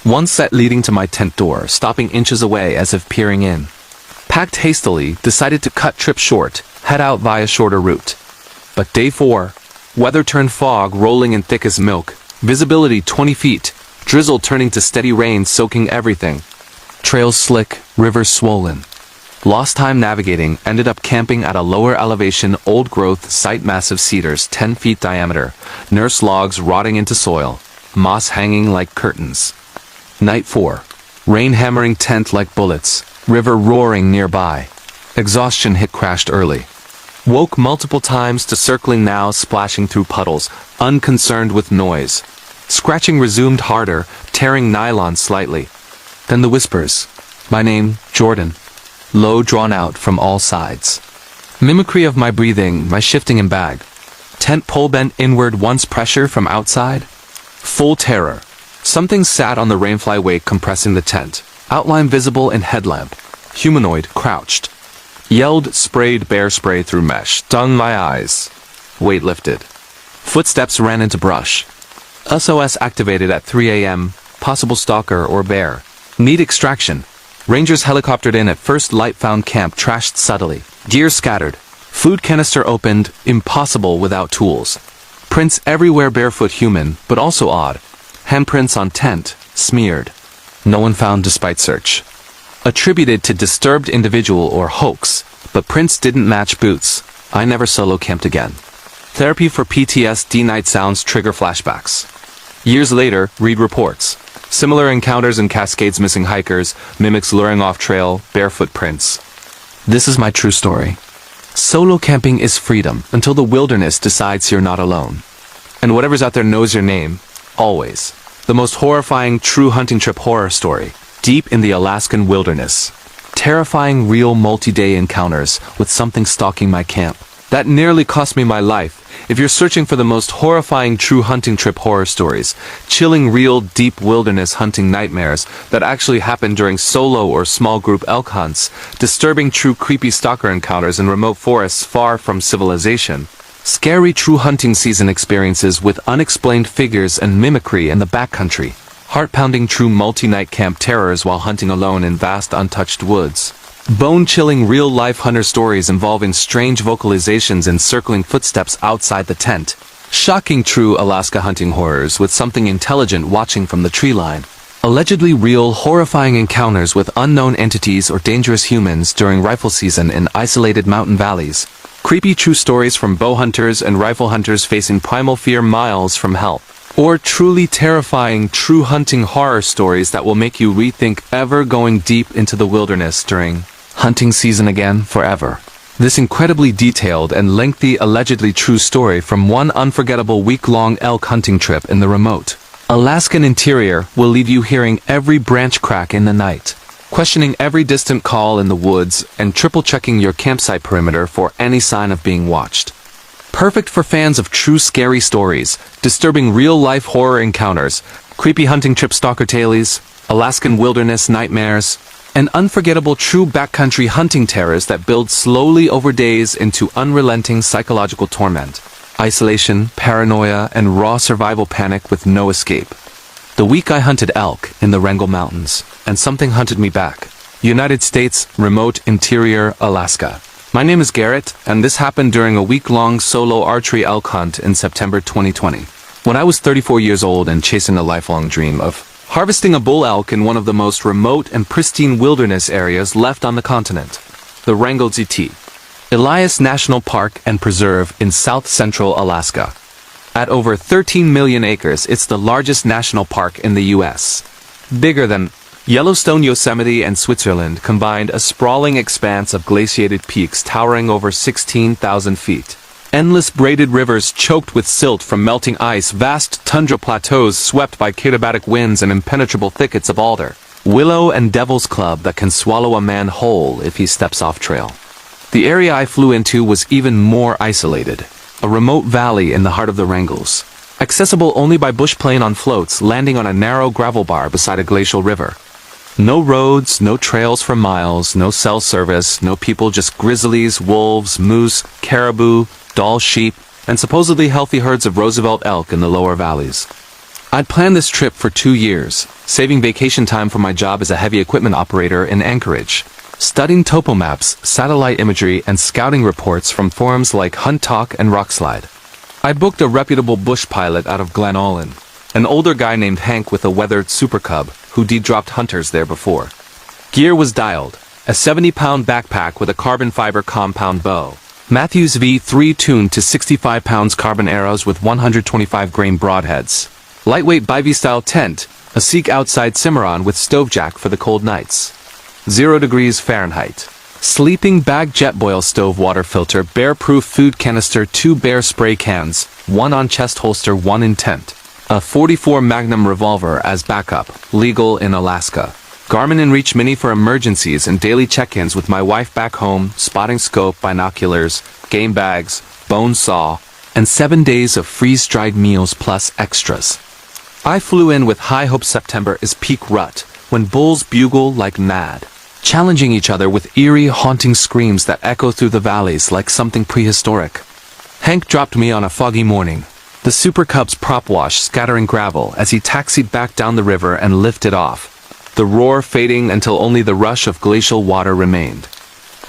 Speaker 1: One set leading to my tent door, stopping inches away as if peering in. Packed hastily, decided to cut trip short, head out via shorter route. But day 4, weather turned fog, rolling in thick as milk, visibility 20 feet, drizzle turning to steady rain soaking everything. Trails slick, rivers swollen. Lost time navigating, ended up camping at a lower elevation, old-growth site, massive cedars 10 feet diameter, nurse logs rotting into soil, moss hanging like curtains. Night 4. Rain hammering tent like bullets, river roaring nearby. Exhaustion hit, crashed early. Woke multiple times to circling now, splashing through puddles, unconcerned with noise. Scratching resumed harder, tearing nylon slightly. Then the whispers. My name, Jordan. Low, drawn out from all sides. Mimicry of my breathing, my shifting in bag. Tent pole bent inward, once pressure from outside. Full terror. Something sat on the rainfly wake, compressing the tent. Outline visible in headlamp. Humanoid, crouched. Yelled, sprayed bear spray through mesh. Stung my eyes. Weight lifted. Footsteps ran into brush. SOS activated at 3 a.m. Possible stalker or bear. Need extraction. Rangers helicoptered in at first, light found camp trashed subtly. Gear scattered. Food canister opened, impossible without tools. Prints everywhere, barefoot, human, but also odd. Handprints on tent, smeared. No one found despite search. Attributed to disturbed individual or hoax, but prints didn't match boots. I never solo camped again. Therapy for PTSD, night sounds trigger flashbacks. Years later, read reports. Similar encounters in Cascades, missing hikers, mimics luring off trail, barefoot prints. This is my true story. Solo camping is freedom until the wilderness decides you're not alone. And whatever's out there knows your name, always. The most horrifying true hunting trip horror story, deep in the Alaskan wilderness. Terrifying real multi-day encounters with something stalking my camp. That nearly cost me my life. If you're searching for the most horrifying true hunting trip horror stories, chilling real deep wilderness hunting nightmares that actually happen during solo or small group elk hunts, disturbing true creepy stalker encounters in remote forests far from civilization, scary true hunting season experiences with unexplained figures and mimicry in the backcountry, heart-pounding true multi-night camp terrors while hunting alone in vast untouched woods, bone-chilling real-life hunter stories involving strange vocalizations and circling footsteps outside the tent, Shocking true Alaska hunting horrors with something intelligent watching from the tree line. Allegedly real, horrifying encounters with unknown entities or dangerous humans during rifle season in isolated mountain valleys. Creepy true stories from bow hunters and rifle hunters facing primal fear miles from help. Or truly terrifying true hunting horror stories that will make you rethink ever going deep into the wilderness during hunting season again forever. This incredibly detailed and lengthy allegedly true story from one unforgettable week-long elk hunting trip in the remote Alaskan interior will leave you hearing every branch crack in the night, questioning every distant call in the woods, and triple-checking your campsite perimeter for any sign of being watched. Perfect for fans of true scary stories, disturbing real-life horror encounters, creepy hunting trip stalker tales, Alaskan wilderness nightmares, and unforgettable true backcountry hunting terrors that build slowly over days into unrelenting psychological torment. Isolation, paranoia, and raw survival panic with no escape. The week I hunted elk in the Wrangell Mountains, and something hunted me back. United States, remote interior, Alaska. My name is Garrett, and this happened during a week-long solo archery elk hunt in September 2020. When I was 34 years old and chasing a lifelong dream of harvesting a bull elk in one of the most remote and pristine wilderness areas left on the continent, the Wrangell ZT. Elias National Park and Preserve in south-central Alaska. At over 13 million acres, it's the largest national park in the U.S. Bigger than Yellowstone, Yosemite, and Switzerland combined, a sprawling expanse of glaciated peaks towering over 16,000 feet. Endless braided rivers choked with silt from melting ice, vast tundra plateaus swept by katabatic winds, and impenetrable thickets of alder, willow, and devil's club that can swallow a man whole if he steps off trail. The area I flew into was even more isolated, a remote valley in the heart of the Wrangells, accessible only by bush plane on floats landing on a narrow gravel bar beside a glacial river. No roads, no trails for miles, no cell service, no people, just grizzlies, wolves, moose, caribou, Dall sheep, and supposedly healthy herds of Roosevelt elk in the lower valleys. I'd planned this trip for 2 years, saving vacation time for my job as a heavy equipment operator in Anchorage, studying topo maps, satellite imagery, and scouting reports from forums like Hunt Talk and Rockslide. I booked a reputable bush pilot out of Glen Olin, an older guy named Hank with a weathered Super Cub who de-dropped hunters there before. Gear was dialed, a 70-pound backpack with a carbon fiber compound bow, Matthews V3 tuned to 65 pounds carbon arrows with 125-grain broadheads, lightweight bivy-style tent, a Seek Outside Cimarron with stovejack for the cold nights, 0 degrees Fahrenheit, sleeping bag jet boil stove water filter, bear-proof food canister, 2 bear spray cans, 1 on chest holster, 1 in tent, a .44 Magnum revolver as backup, legal in Alaska. Garmin InReach Mini for emergencies and daily check-ins with my wife back home, spotting scope, binoculars, game bags, bone saw, and 7 days of freeze-dried meals plus extras. I flew in with high hopes. September is peak rut, when bulls bugle like mad, challenging each other with eerie, haunting screams that echo through the valleys like something prehistoric. Hank dropped me on a foggy morning, the Super Cub's prop wash scattering gravel as he taxied back down the river and lifted off, the roar fading until only the rush of glacial water remained.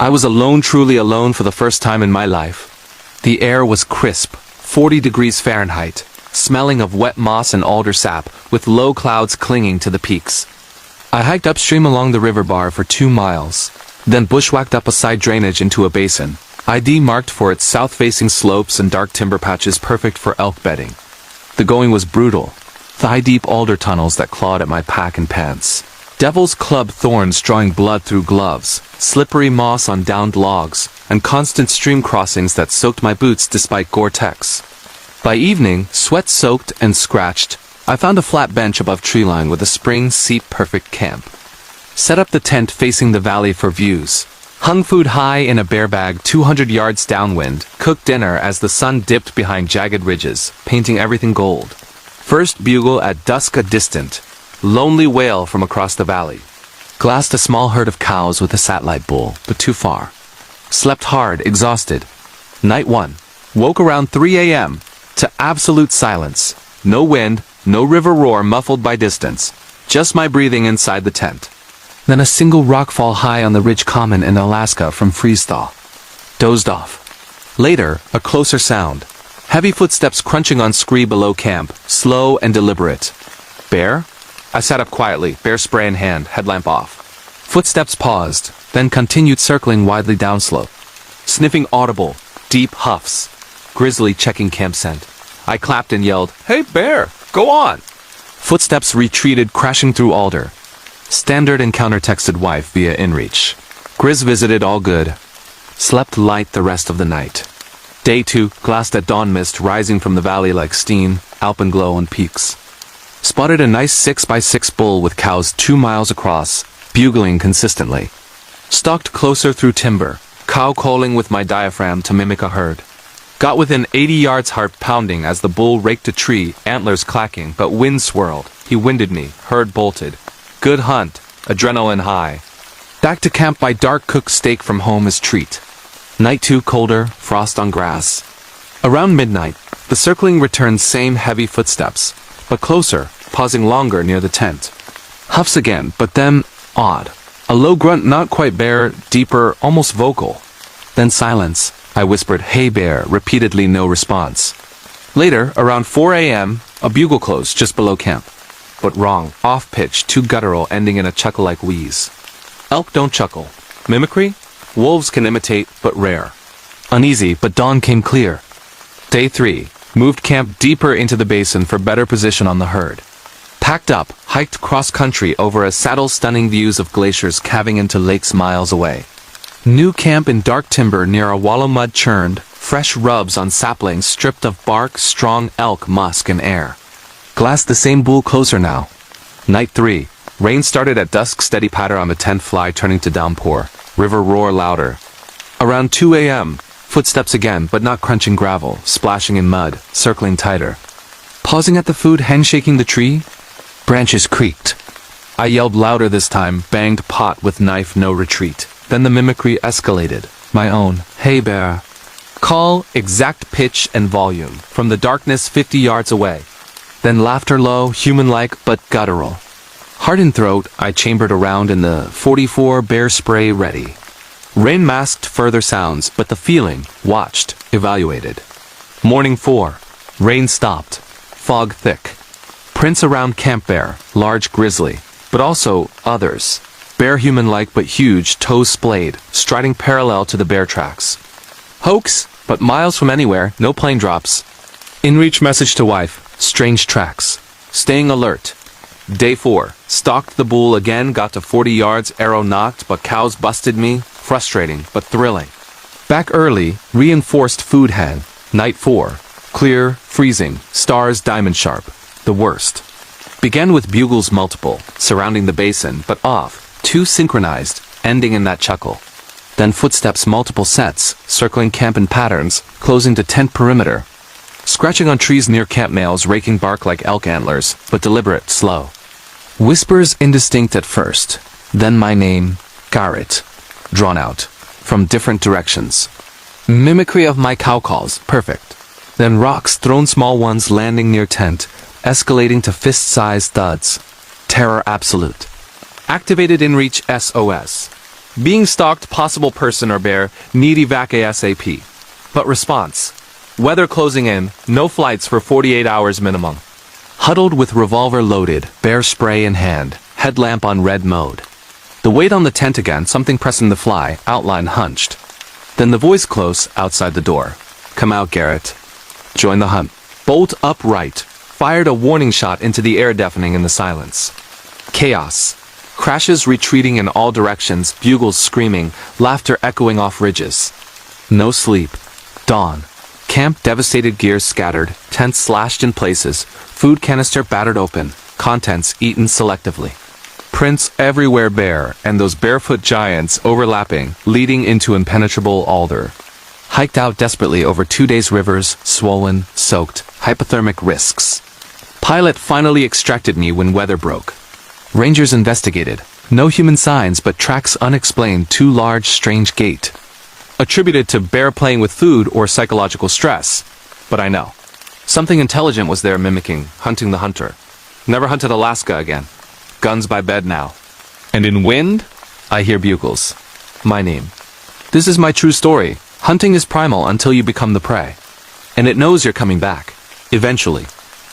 Speaker 1: I was alone, truly alone for the first time in my life. The air was crisp, 40 degrees Fahrenheit, smelling of wet moss and alder sap, with low clouds clinging to the peaks. I hiked upstream along the river bar for 2 miles, then bushwhacked up a side drainage into a basin, ID marked for its south-facing slopes and dark timber patches perfect for elk bedding. The going was brutal, thigh-deep alder tunnels that clawed at my pack and pants, devil's club thorns drawing blood through gloves, slippery moss on downed logs, and constant stream crossings that soaked my boots despite Gore-Tex. By evening, sweat-soaked and scratched, I found a flat bench above treeline with a spring seat-perfect camp. Set up the tent facing the valley for views. Hung food high in a bear bag 200 yards downwind, cooked dinner as the sun dipped behind jagged ridges, painting everything gold. First bugle at dusk, a distant, lonely wail from across the valley. Glassed a small herd of cows with a satellite bull, but too far. Slept hard, exhausted. Night 1. Woke around 3 a.m. to absolute silence. No wind, no river roar muffled by distance. Just my breathing inside the tent. Then a single rockfall high on the ridge common in Alaska from freeze-thaw. Dozed off. Later, a closer sound. Heavy footsteps crunching on scree below camp, slow and deliberate. Bear? I sat up quietly, bear spray in hand, headlamp off. Footsteps paused, then continued circling widely downslope. Sniffing audible, deep huffs. Grizzly checking camp scent. I clapped and yelled, "Hey bear, go on!" Footsteps retreated, crashing through alder. Standard encounter texted wife via inReach. Grizz visited, all good. Slept light the rest of the night. Day 2, glassed at dawn, mist rising from the valley like steam, alpenglow on peaks. Spotted a nice 6x6 bull with cows 2 miles across, bugling consistently. Stalked closer through timber, cow calling with my diaphragm to mimic a herd. Got within 80 yards, heart pounding as the bull raked a tree, antlers clacking, but wind swirled. He winded me, herd bolted. Good hunt, adrenaline high. Back to camp by dark, cooked steak from home as treat. Night 2, colder, frost on grass. Around midnight, the circling returned, same heavy footsteps, but closer, pausing longer near the tent. Huffs again, but then, odd. A low grunt, not quite bear, deeper, almost vocal. Then silence. I whispered, "Hey bear," repeatedly, no response. Later, around 4 a.m., a bugle closed just below camp. But wrong, off-pitch, too guttural, ending in a chuckle like wheeze. Elk don't chuckle. Mimicry? Wolves can imitate, but rare. Uneasy, but dawn came clear. Day 3, moved camp deeper into the basin for better position on the herd. Packed up, hiked cross-country over a saddle, stunning views of glaciers calving into lakes miles away. New camp in dark timber near a wallow, mud churned, fresh rubs on saplings stripped of bark, strong elk musk and air. Glassed the same bull closer now. Night 3, rain started at dusk, steady patter on the tent fly turning to downpour. River roar louder. Around 2 a.m., footsteps again, but not crunching gravel, splashing in mud, circling tighter. Pausing at the food, hen shaking the tree. Branches creaked. I yelled louder this time, banged pot with knife, no retreat. Then the mimicry escalated. My own, "Hey bear." Call, exact pitch and volume, from the darkness 50 yards away. Then laughter low, human-like, but guttural. Heart in throat, I chambered around in the 44, bear spray ready. Rain masked further sounds, but the feeling, watched, evaluated. Morning 4, rain stopped, fog thick. Prints around camp, bear, large grizzly, but also others. Bear human-like but huge, toes splayed, striding parallel to the bear tracks. Hoax, but miles from anywhere, no plane drops. InReach message to wife, strange tracks. Staying alert. Day 4, stalked the bull again, got to 40 yards, arrow knocked, but cows busted me, frustrating, but thrilling. Back early, reinforced food hen. Night 4, clear, freezing, stars diamond sharp, the worst. Began with bugles multiple, surrounding the basin, but off, too synchronized, ending in that chuckle. Then footsteps multiple sets, circling camp in patterns, closing to tent perimeter. Scratching on trees near camp, males raking bark like elk antlers, but deliberate, slow. Whispers indistinct at first, then my name, Garrett, drawn out, from different directions. Mimicry of my cow calls, perfect. Then rocks thrown, small ones landing near tent, escalating to fist-sized thuds. Terror absolute. Activated InReach SOS. Being stalked, possible person or bear, need evac ASAP. But response. Weather closing in, no flights for 48 hours minimum. Huddled with revolver loaded, bear spray in hand, headlamp on red mode. The weight on the tent again, something pressing the fly, outline hunched. Then the voice close, outside the door. Come out, Garrett. Join the hunt. Bolt upright. Fired a warning shot into the air, deafening in the silence. Chaos. Crashes retreating in all directions, bugles screaming, laughter echoing off ridges. No sleep. Dawn. Camp devastated, gears scattered, tents slashed in places, food canister battered open, contents eaten selectively. Prints everywhere, bear, and those barefoot giants overlapping, leading into impenetrable alder. Hiked out desperately over 2 days, rivers, swollen, soaked, hypothermic risks. Pilot finally extracted me when weather broke. Rangers investigated. No human signs, but tracks unexplained, too large, strange gait. Attributed to bear playing with food or psychological stress. But I know. Something intelligent was there, mimicking, hunting the hunter. Never hunted Alaska again. Guns by bed now. And in wind, I hear bugles. My name. This is my true story. Hunting is primal until you become the prey. and it knows you're coming back. Eventually.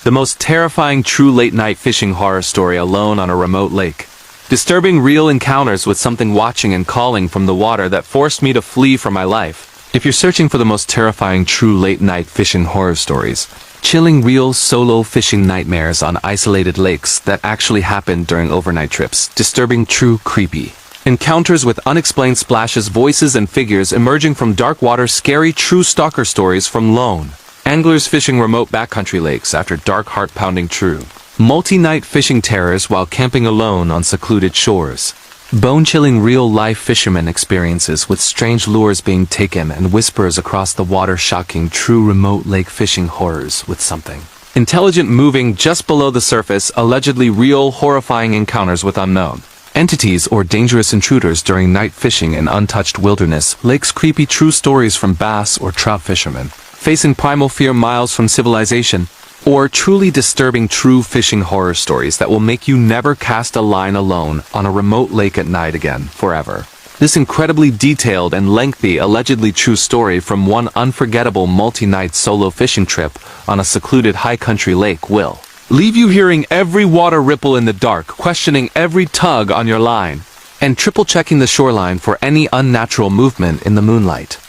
Speaker 1: The most terrifying true late-night fishing horror story alone on a remote lake. Disturbing real encounters with something watching and calling from the water that forced me to flee for my life. If you're searching for the most terrifying true late-night fishing horror stories, chilling real solo fishing nightmares on isolated lakes that actually happened during overnight trips, disturbing true creepy. Encounters with unexplained splashes, voices, and figures emerging from dark water, scary true stalker stories from lone anglers fishing remote backcountry lakes after dark, heart-pounding true multi-night fishing terrors while camping alone on secluded shores. Bone-chilling real-life fisherman experiences with strange lures being taken and whispers across the water, shocking true remote lake fishing horrors with something intelligent moving just below the surface, allegedly real horrifying encounters with unknown entities or dangerous intruders during night fishing in untouched wilderness lakes, creepy true stories from bass or trout fishermen facing primal fear miles from civilization, or truly disturbing true fishing horror stories that will make you never cast a line alone on a remote lake at night again, forever. This incredibly detailed and lengthy, allegedly true story from one unforgettable multi-night solo fishing trip on a secluded high country lake will leave you hearing every water ripple in the dark, questioning every tug on your line, and triple-checking the shoreline for any unnatural movement in the moonlight.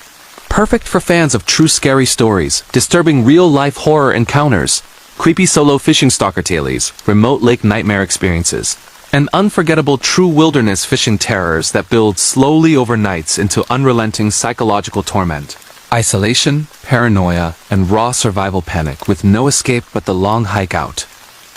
Speaker 1: Perfect for fans of true scary stories, disturbing real-life horror encounters, creepy solo fishing stalker tales, remote lake nightmare experiences, and unforgettable true wilderness fishing terrors that build slowly over nights into unrelenting psychological torment. Isolation, paranoia, and raw survival panic with no escape but the long hike out.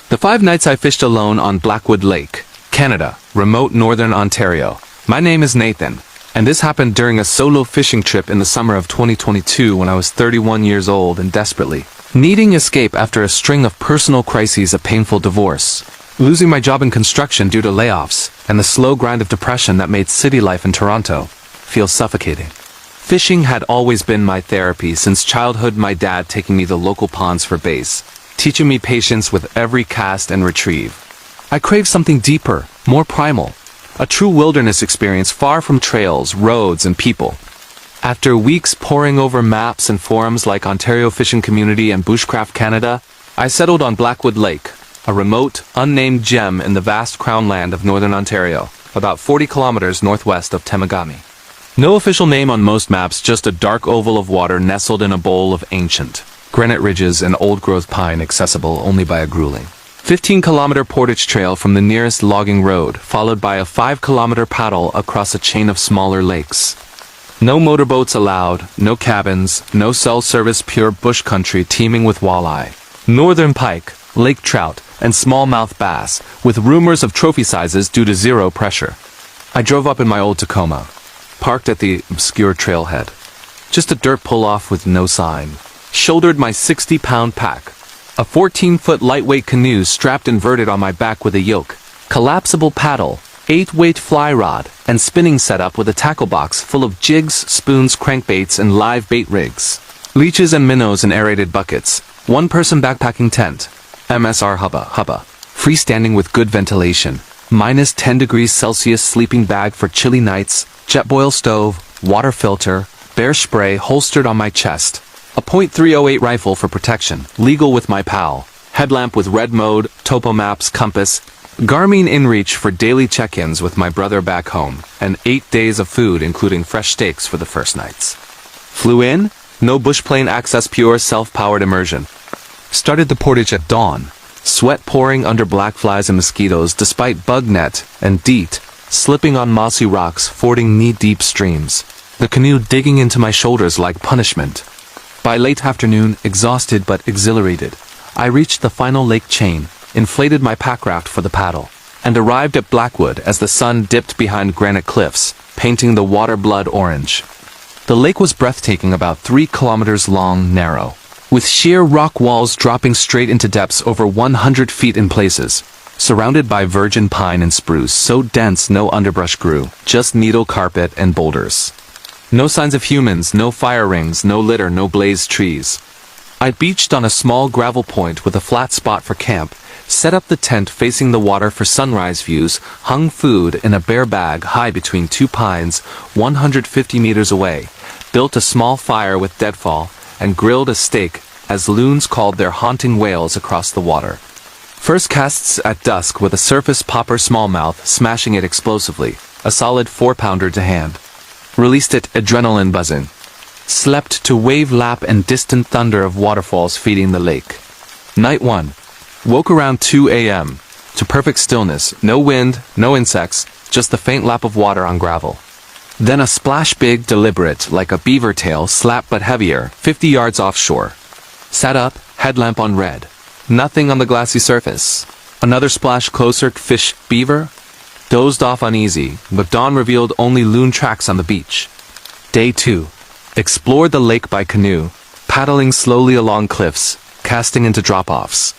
Speaker 1: The 5 nights I fished alone on Blackwood Lake, Canada, remote northern Ontario. My name is Nathan, and this happened during a solo fishing trip in the summer of 2022 when I was 31 years old and desperately needing escape after a string of personal crises, a painful divorce, losing my job in construction due to layoffs, and the slow grind of depression that made city life in Toronto feel suffocating. Fishing had always been my therapy since childhood, my dad taking me to local ponds for bass, teaching me patience with every cast and retrieve. I craved something deeper, more primal, a true wilderness experience far from trails, roads, and people. After weeks poring over maps and forums like Ontario Fishing Community and Bushcraft Canada, I settled on Blackwood Lake, a remote, unnamed gem in the vast Crown land of northern Ontario, about 40 kilometers northwest of Temagami. No official name on most maps, just a dark oval of water nestled in a bowl of ancient granite ridges and old-growth pine, accessible only by a grueling 15-kilometer portage trail from the nearest logging road, followed by a 5-kilometer paddle across a chain of smaller lakes. No motorboats allowed, no cabins, no cell service, pure bush country teeming with walleye, northern pike, lake trout, and smallmouth bass, with rumors of trophy sizes due to zero pressure. I drove up in my old Tacoma, parked at the obscure trailhead. Just a dirt pull-off with no sign. Shouldered my 60-pound pack, a 14-foot lightweight canoe strapped inverted on my back with a yoke, collapsible paddle, 8-weight fly rod, and spinning setup with a tackle box full of jigs, spoons, crankbaits, and live bait rigs. Leeches and minnows in aerated buckets. One-person backpacking tent. MSR hubba. Freestanding with good ventilation. Minus 10 degrees Celsius sleeping bag for chilly nights. Jetboil stove, water filter, bear spray holstered on my chest. A .308 rifle for protection, legal with my pal. Headlamp with red mode, topo maps, compass. Garmin InReach for daily check-ins with my brother back home. And 8 days of food including fresh steaks for the first nights. Flew in? No bush plane access, pure self-powered immersion. Started the portage at dawn. Sweat pouring under black flies and mosquitoes despite bug net and DEET, slipping on mossy rocks, fording knee-deep streams. The canoe digging into my shoulders like punishment. By late afternoon, exhausted but exhilarated, I reached the final lake chain, inflated my pack raft for the paddle, and arrived at Blackwood as the sun dipped behind granite cliffs, painting the water blood orange. The lake was breathtaking, about 3 kilometers long, narrow, with sheer rock walls dropping straight into depths over 100 feet in places, surrounded by virgin pine and spruce so dense no underbrush grew, just needle carpet and boulders. No signs of humans, no fire rings, no litter, no blazed trees. I beached on a small gravel point with a flat spot for camp, set up the tent facing the water for sunrise views, hung food in a bare bag high between 2 pines 150 meters away, built a small fire with deadfall, and grilled a steak as loons called their haunting wails across the water. First casts at dusk with a surface popper smallmouth smashing it explosively, a solid 4-pounder to hand. Released it, adrenaline buzzing. Slept to wave lap and distant thunder of waterfalls feeding the lake. Night 1. Woke around 2 a.m. to perfect stillness, no wind, no insects, just the faint lap of water on gravel. Then a splash big, deliberate, like a beaver tail, slap but heavier, 50 yards offshore. Sat up, headlamp on red. Nothing on the glassy surface. Another splash closer, fish, beaver? Dozed off uneasy, but dawn revealed only loon tracks on the beach. Day 2. Explored the lake by canoe, paddling slowly along cliffs, casting into drop-offs.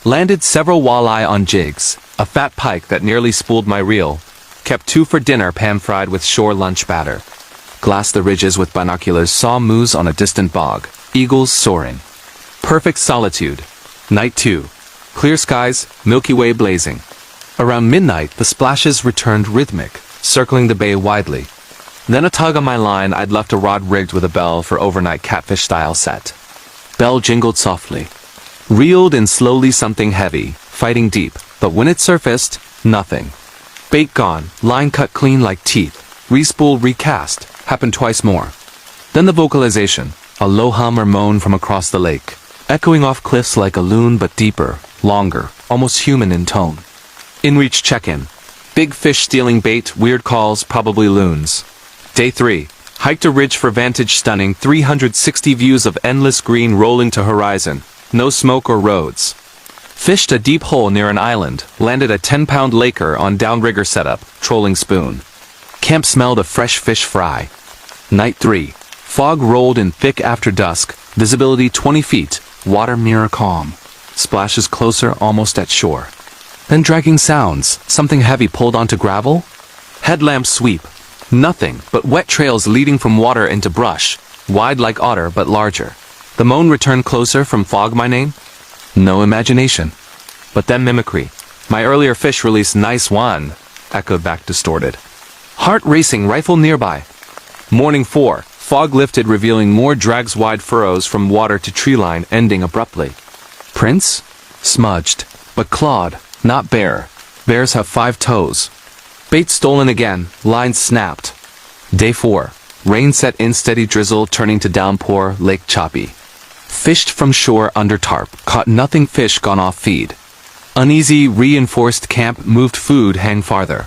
Speaker 1: Landed several walleye on jigs, a fat pike that nearly spooled my reel. Kept 2 for dinner, pan-fried with shore lunch batter. Glassed the ridges with binoculars, saw moose on a distant bog, eagles soaring. Perfect solitude. Night 2. Clear skies, Milky Way blazing. Around midnight, the splashes returned rhythmic, circling the bay widely. Then a tug on my line. I'd left a rod rigged with a bell for overnight catfish-style set. Bell jingled softly. Reeled in slowly something heavy, fighting deep, but when it surfaced, nothing. Bait gone, line cut clean like teeth, respool recast, happened twice more. Then the vocalization, a low hum or moan from across the lake, echoing off cliffs like a loon but deeper, longer, almost human in tone. In-reach check-in. Big fish stealing bait, weird calls, probably loons. Day 3. Hiked a ridge for vantage, stunning, 360 views of endless green rolling to horizon. No smoke or roads. Fished a deep hole near an island, landed a 10-pound laker on downrigger setup, trolling spoon. Camp smelled of fresh fish fry. Night 3. Fog rolled in thick after dusk, visibility 20 feet, water mirror calm. Splashes closer, almost at shore. Then dragging sounds, something heavy pulled onto gravel? Headlamp sweep. Nothing but wet trails leading from water into brush, wide like otter but larger. The moan returned closer from fog, my name? No imagination. But then mimicry. My earlier fish release, nice one, echoed back distorted. Heart racing, rifle nearby. Morning 4. Fog lifted, revealing more drags, wide furrows from water to tree line, ending abruptly. Prints? Smudged. But clawed, not bare. Bears have 5 toes. Bait stolen again, lines snapped. Day 4. Rain set in, steady drizzle turning to downpour, lake choppy. Fished from shore under tarp, caught nothing, fish gone off feed. Uneasy, reinforced camp, moved food, hang farther.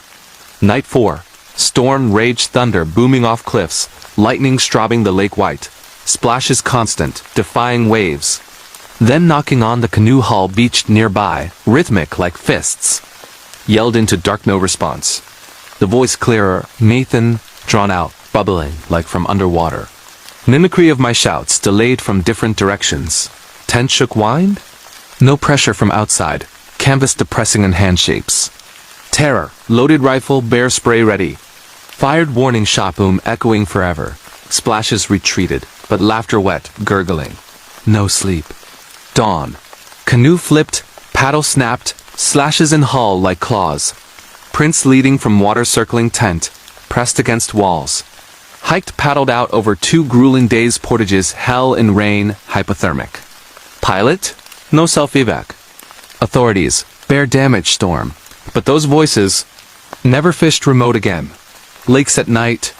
Speaker 1: Night 4. Storm, rage, thunder booming off cliffs, lightning straubing the lake white. Splashes constant, defying waves. Then knocking on the canoe hull beached nearby, rhythmic like fists. Yelled into dark, no response. The voice clearer, Nathan, drawn out, bubbling like from underwater. Mimicry of my shouts, delayed from different directions. Tent shook, whined? No pressure from outside. Canvas depressing in hand shapes. Terror, loaded rifle, bear spray ready. Fired warning shot boom echoing forever. Splashes retreated, but laughter wet, gurgling. No sleep. Dawn. Canoe flipped, paddle snapped, slashes in hull like claws. Prints leading from water circling tent, pressed against walls. Hiked, paddled out over 2 grueling days, portages, hell and rain, hypothermic. Pilot? No self-evac. Authorities, bear damage storm. But those voices, never fished remote again. Lakes at night,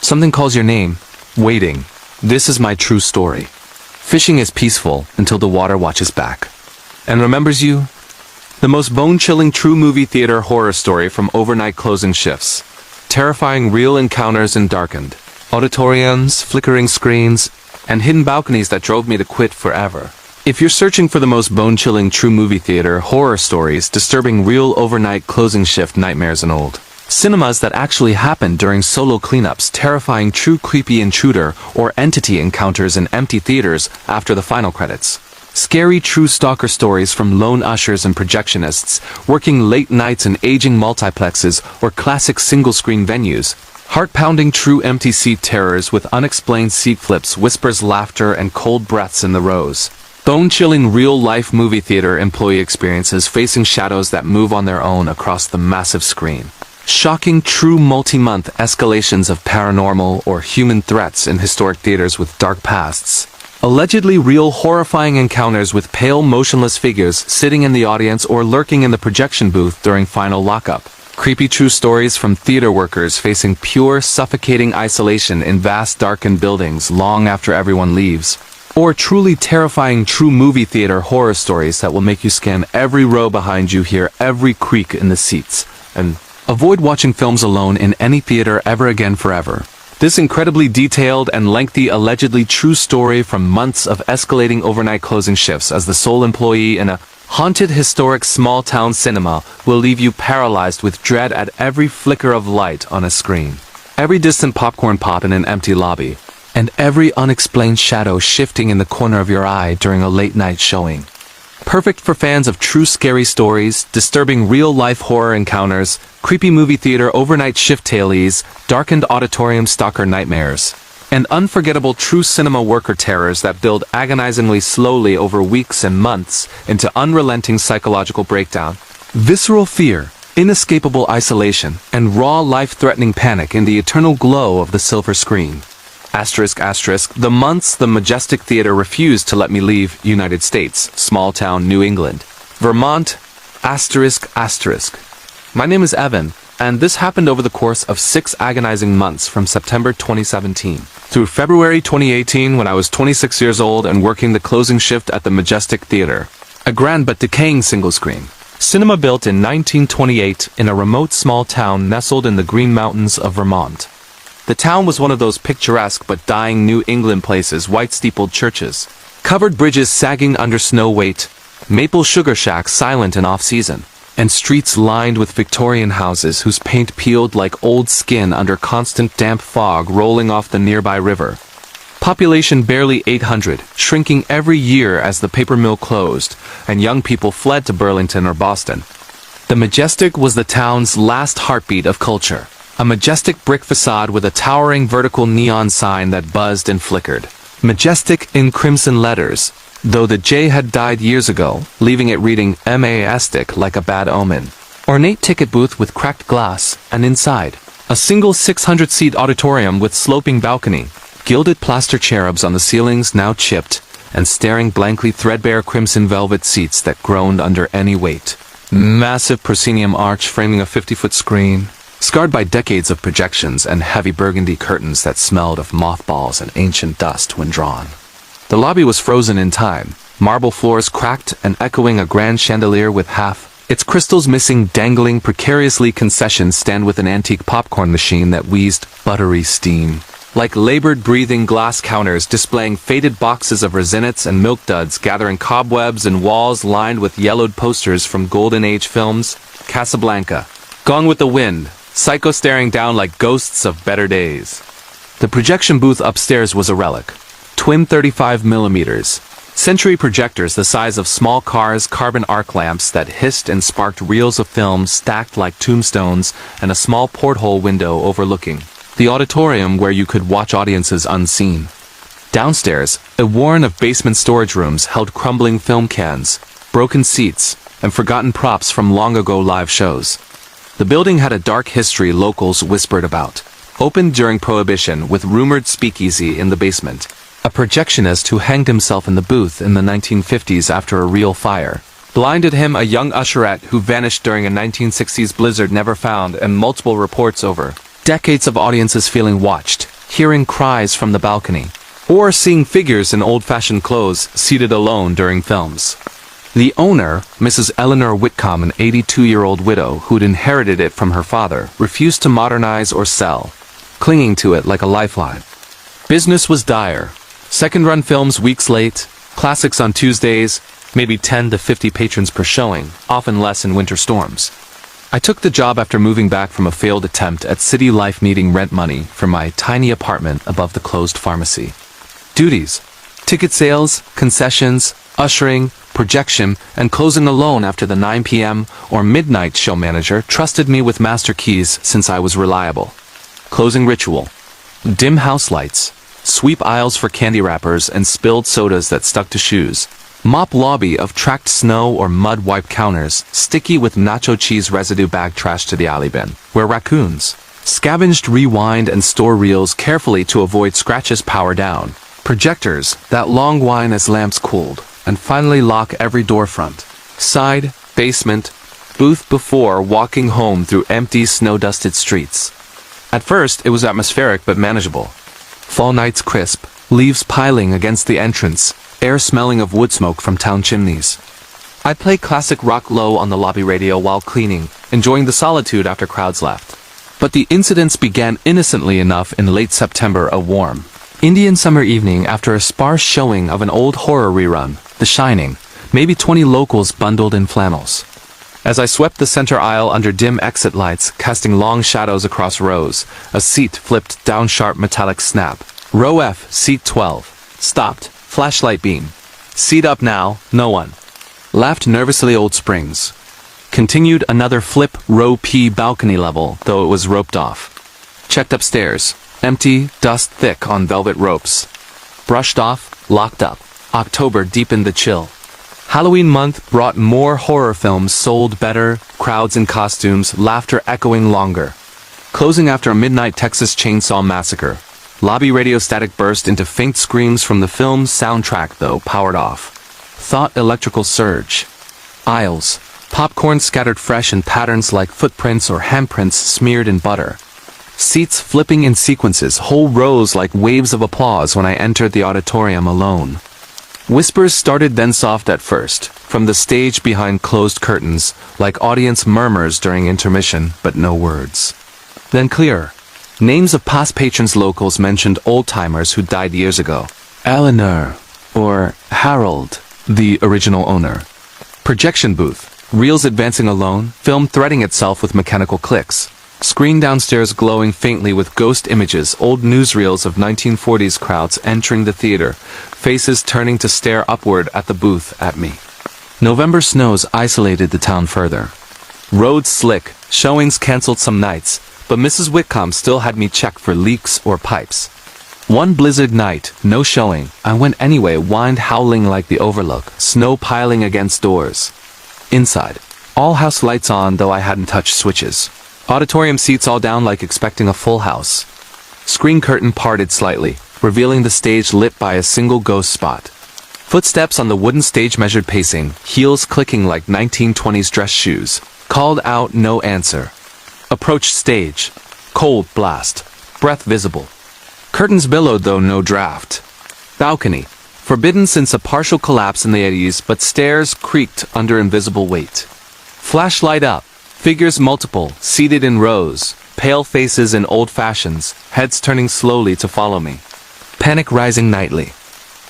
Speaker 1: something calls your name, waiting. This is my true story. Fishing is peaceful until the water watches back. And remembers you? The most bone-chilling true movie theater horror story from overnight closing shifts. Terrifying real encounters in darkened auditoriums, flickering screens, and hidden balconies that drove me to quit forever. If you're searching for the most bone-chilling true movie theater horror stories, disturbing real overnight closing shift nightmares and old cinemas that actually happened during solo cleanups, terrifying true creepy intruder or entity encounters in empty theaters after the final credits. Scary true stalker stories from lone ushers and projectionists, working late nights in aging multiplexes or classic single-screen venues. Heart-pounding true empty seat terrors with unexplained seat flips, whispers, laughter, and cold breaths in the rows. Bone-chilling real-life movie theater employee experiences facing shadows that move on their own across the massive screen. Shocking true multi-month escalations of paranormal or human threats in historic theaters with dark pasts. Allegedly real horrifying encounters with pale motionless figures sitting in the audience or lurking in the projection booth during final lockup. Creepy true stories from theater workers facing pure suffocating isolation in vast darkened buildings long after everyone leaves. Or truly terrifying true movie theater horror stories that will make you scan every row behind you, hear every creak in the seats, and avoid watching films alone in any theater ever again forever. This incredibly detailed and lengthy allegedly true story from months of escalating overnight closing shifts as the sole employee in a haunted historic small-town cinema will leave you paralyzed with dread at every flicker of light on a screen, every distant popcorn pop in an empty lobby, and every unexplained shadow shifting in the corner of your eye during a late-night showing. Perfect for fans of true scary stories, disturbing real-life horror encounters, creepy movie theater overnight shift tailies, darkened auditorium stalker nightmares, and unforgettable true cinema worker terrors that build agonizingly slowly over weeks and months into unrelenting psychological breakdown, visceral fear, inescapable isolation, and raw life-threatening panic in the eternal glow of the silver screen. The months the Majestic Theater refused to let me leave United States, small town New England, Vermont, My name is Evan, and this happened over the course of 6 agonizing months from September 2017 through February 2018 when I was 26 years old and working the closing shift at the Majestic Theater, a grand but decaying single-screen cinema built in 1928 in a remote small town nestled in the Green Mountains of Vermont. The town was one of those picturesque but dying New England places, white-steepled churches, covered bridges sagging under snow weight, maple sugar shacks silent in off-season, and streets lined with Victorian houses whose paint peeled like old skin under constant damp fog rolling off the nearby river. Population barely 800, shrinking every year as the paper mill closed, and young people fled to Burlington or Boston. The Majestic was the town's last heartbeat of culture. A majestic brick facade with a towering vertical neon sign that buzzed and flickered. Majestic in crimson letters, though the J had died years ago, leaving it reading M-A-S-TIC like a bad omen. Ornate ticket booth with cracked glass, and inside, a single 600-seat auditorium with sloping balcony, gilded plaster cherubs on the ceilings now chipped, and staring blankly threadbare crimson velvet seats that groaned under any weight. Massive proscenium arch framing a 50-foot screen, scarred by decades of projections and heavy burgundy curtains that smelled of mothballs and ancient dust when drawn. The lobby was frozen in time, marble floors cracked and echoing a grand chandelier with half its crystals missing, dangling precariously concession stand with an antique popcorn machine that wheezed buttery steam. Like labored breathing glass counters displaying faded boxes of Rosinets and milk duds gathering cobwebs and walls lined with yellowed posters from Golden Age films, Casablanca, Gone with the Wind, Psycho staring down like ghosts of better days. The projection booth upstairs was a relic. Twin 35mm, century projectors the size of small cars, carbon arc lamps that hissed and sparked reels of film stacked like tombstones, and a small porthole window overlooking the auditorium where you could watch audiences unseen. Downstairs, a warren of basement storage rooms held crumbling film cans, broken seats, and forgotten props from long-ago live shows. The building had a dark history locals whispered about. Opened during Prohibition with rumored speakeasy in the basement. A projectionist who hanged himself in the booth in the 1950s after a real fire. Blinded him a young usherette who vanished during a 1960s blizzard never found, and multiple reports over decades of audiences feeling watched, hearing cries from the balcony, or seeing figures in old-fashioned clothes seated alone during films. The owner, Mrs. Eleanor Whitcomb, an 82-year-old widow who'd inherited it from her father, refused to modernize or sell, clinging to it like a lifeline. Business was dire. Second-run films weeks late, classics on Tuesdays, maybe 10 to 50 patrons per showing, often less in winter storms. I took the job after moving back from a failed attempt at city life needing rent money for my tiny apartment above the closed pharmacy. Duties: ticket sales, concessions, ushering, projection, and closing alone after the 9 p.m. or midnight show manager trusted me with master keys since I was reliable. Closing ritual: dim house lights, sweep aisles for candy wrappers and spilled sodas that stuck to shoes, mop lobby of tracked snow or mud wiped counters, sticky with nacho cheese residue bag trash to the alley bin, where raccoons scavenged rewind and store reels carefully to avoid scratches. Power down. Projectors that long whine as lamps cooled, and finally lock every door front. Side, basement, booth before walking home through empty snow-dusted streets. At first, it was atmospheric but manageable. Fall nights crisp, leaves piling against the entrance, air smelling of wood smoke from town chimneys. I'd play classic rock low on the lobby radio while cleaning, enjoying the solitude after crowds left. But the incidents began innocently enough in late September, a warm Indian summer evening after a sparse showing of an old horror rerun, The Shining, maybe 20 locals bundled in flannels. As I swept the center aisle under dim exit lights, casting long shadows across rows, a seat flipped down sharp metallic snap. Row F, seat 12. Stopped, flashlight beam. Seat up now, no one. Laughed nervously Old Springs. Continued another flip, row P balcony level, though it was roped off. Checked upstairs. Empty, dust thick on velvet ropes. Brushed off, locked up. October deepened the chill. Halloween month brought more horror films sold better, crowds in costumes, laughter echoing longer. Closing after a midnight Texas Chainsaw Massacre. Lobby radio static burst into faint screams from the film's soundtrack, though powered off. Thought electrical surge. Aisles. Popcorn scattered fresh in patterns like footprints or handprints smeared in butter. Seats flipping in sequences, whole rows like waves of applause when I entered the auditorium alone. Whispers started then soft at first, from the stage behind closed curtains, like audience murmurs during intermission, but no words. Then clearer. Names of past patrons locals mentioned old-timers who died years ago. Eleanor, or Harold, the original owner. Projection booth, reels advancing alone, film threading itself with mechanical clicks. Screen downstairs glowing faintly with ghost images, old newsreels of 1940s crowds entering the theater, faces turning to stare upward at the booth at me. November snows isolated the town further. Roads slick, showings canceled some nights, but Mrs. Whitcomb still had me check for leaks or pipes. One blizzard night, no showing, I went anyway, wind howling like the overlook, snow piling against doors. Inside, all house lights on though I hadn't touched switches. Auditorium seats all down like expecting a full house. Screen curtain parted slightly, revealing the stage lit by a single ghost spot. Footsteps on the wooden stage measured pacing, heels clicking like 1920s dress shoes. Called out, no answer. Approached stage. Cold blast. Breath visible. Curtains billowed though no draft. Balcony. Forbidden since a partial collapse in the 80s, but stairs creaked under invisible weight. Flashlight up. Figures multiple, seated in rows, pale faces in old fashions, heads turning slowly to follow me. Panic rising nightly.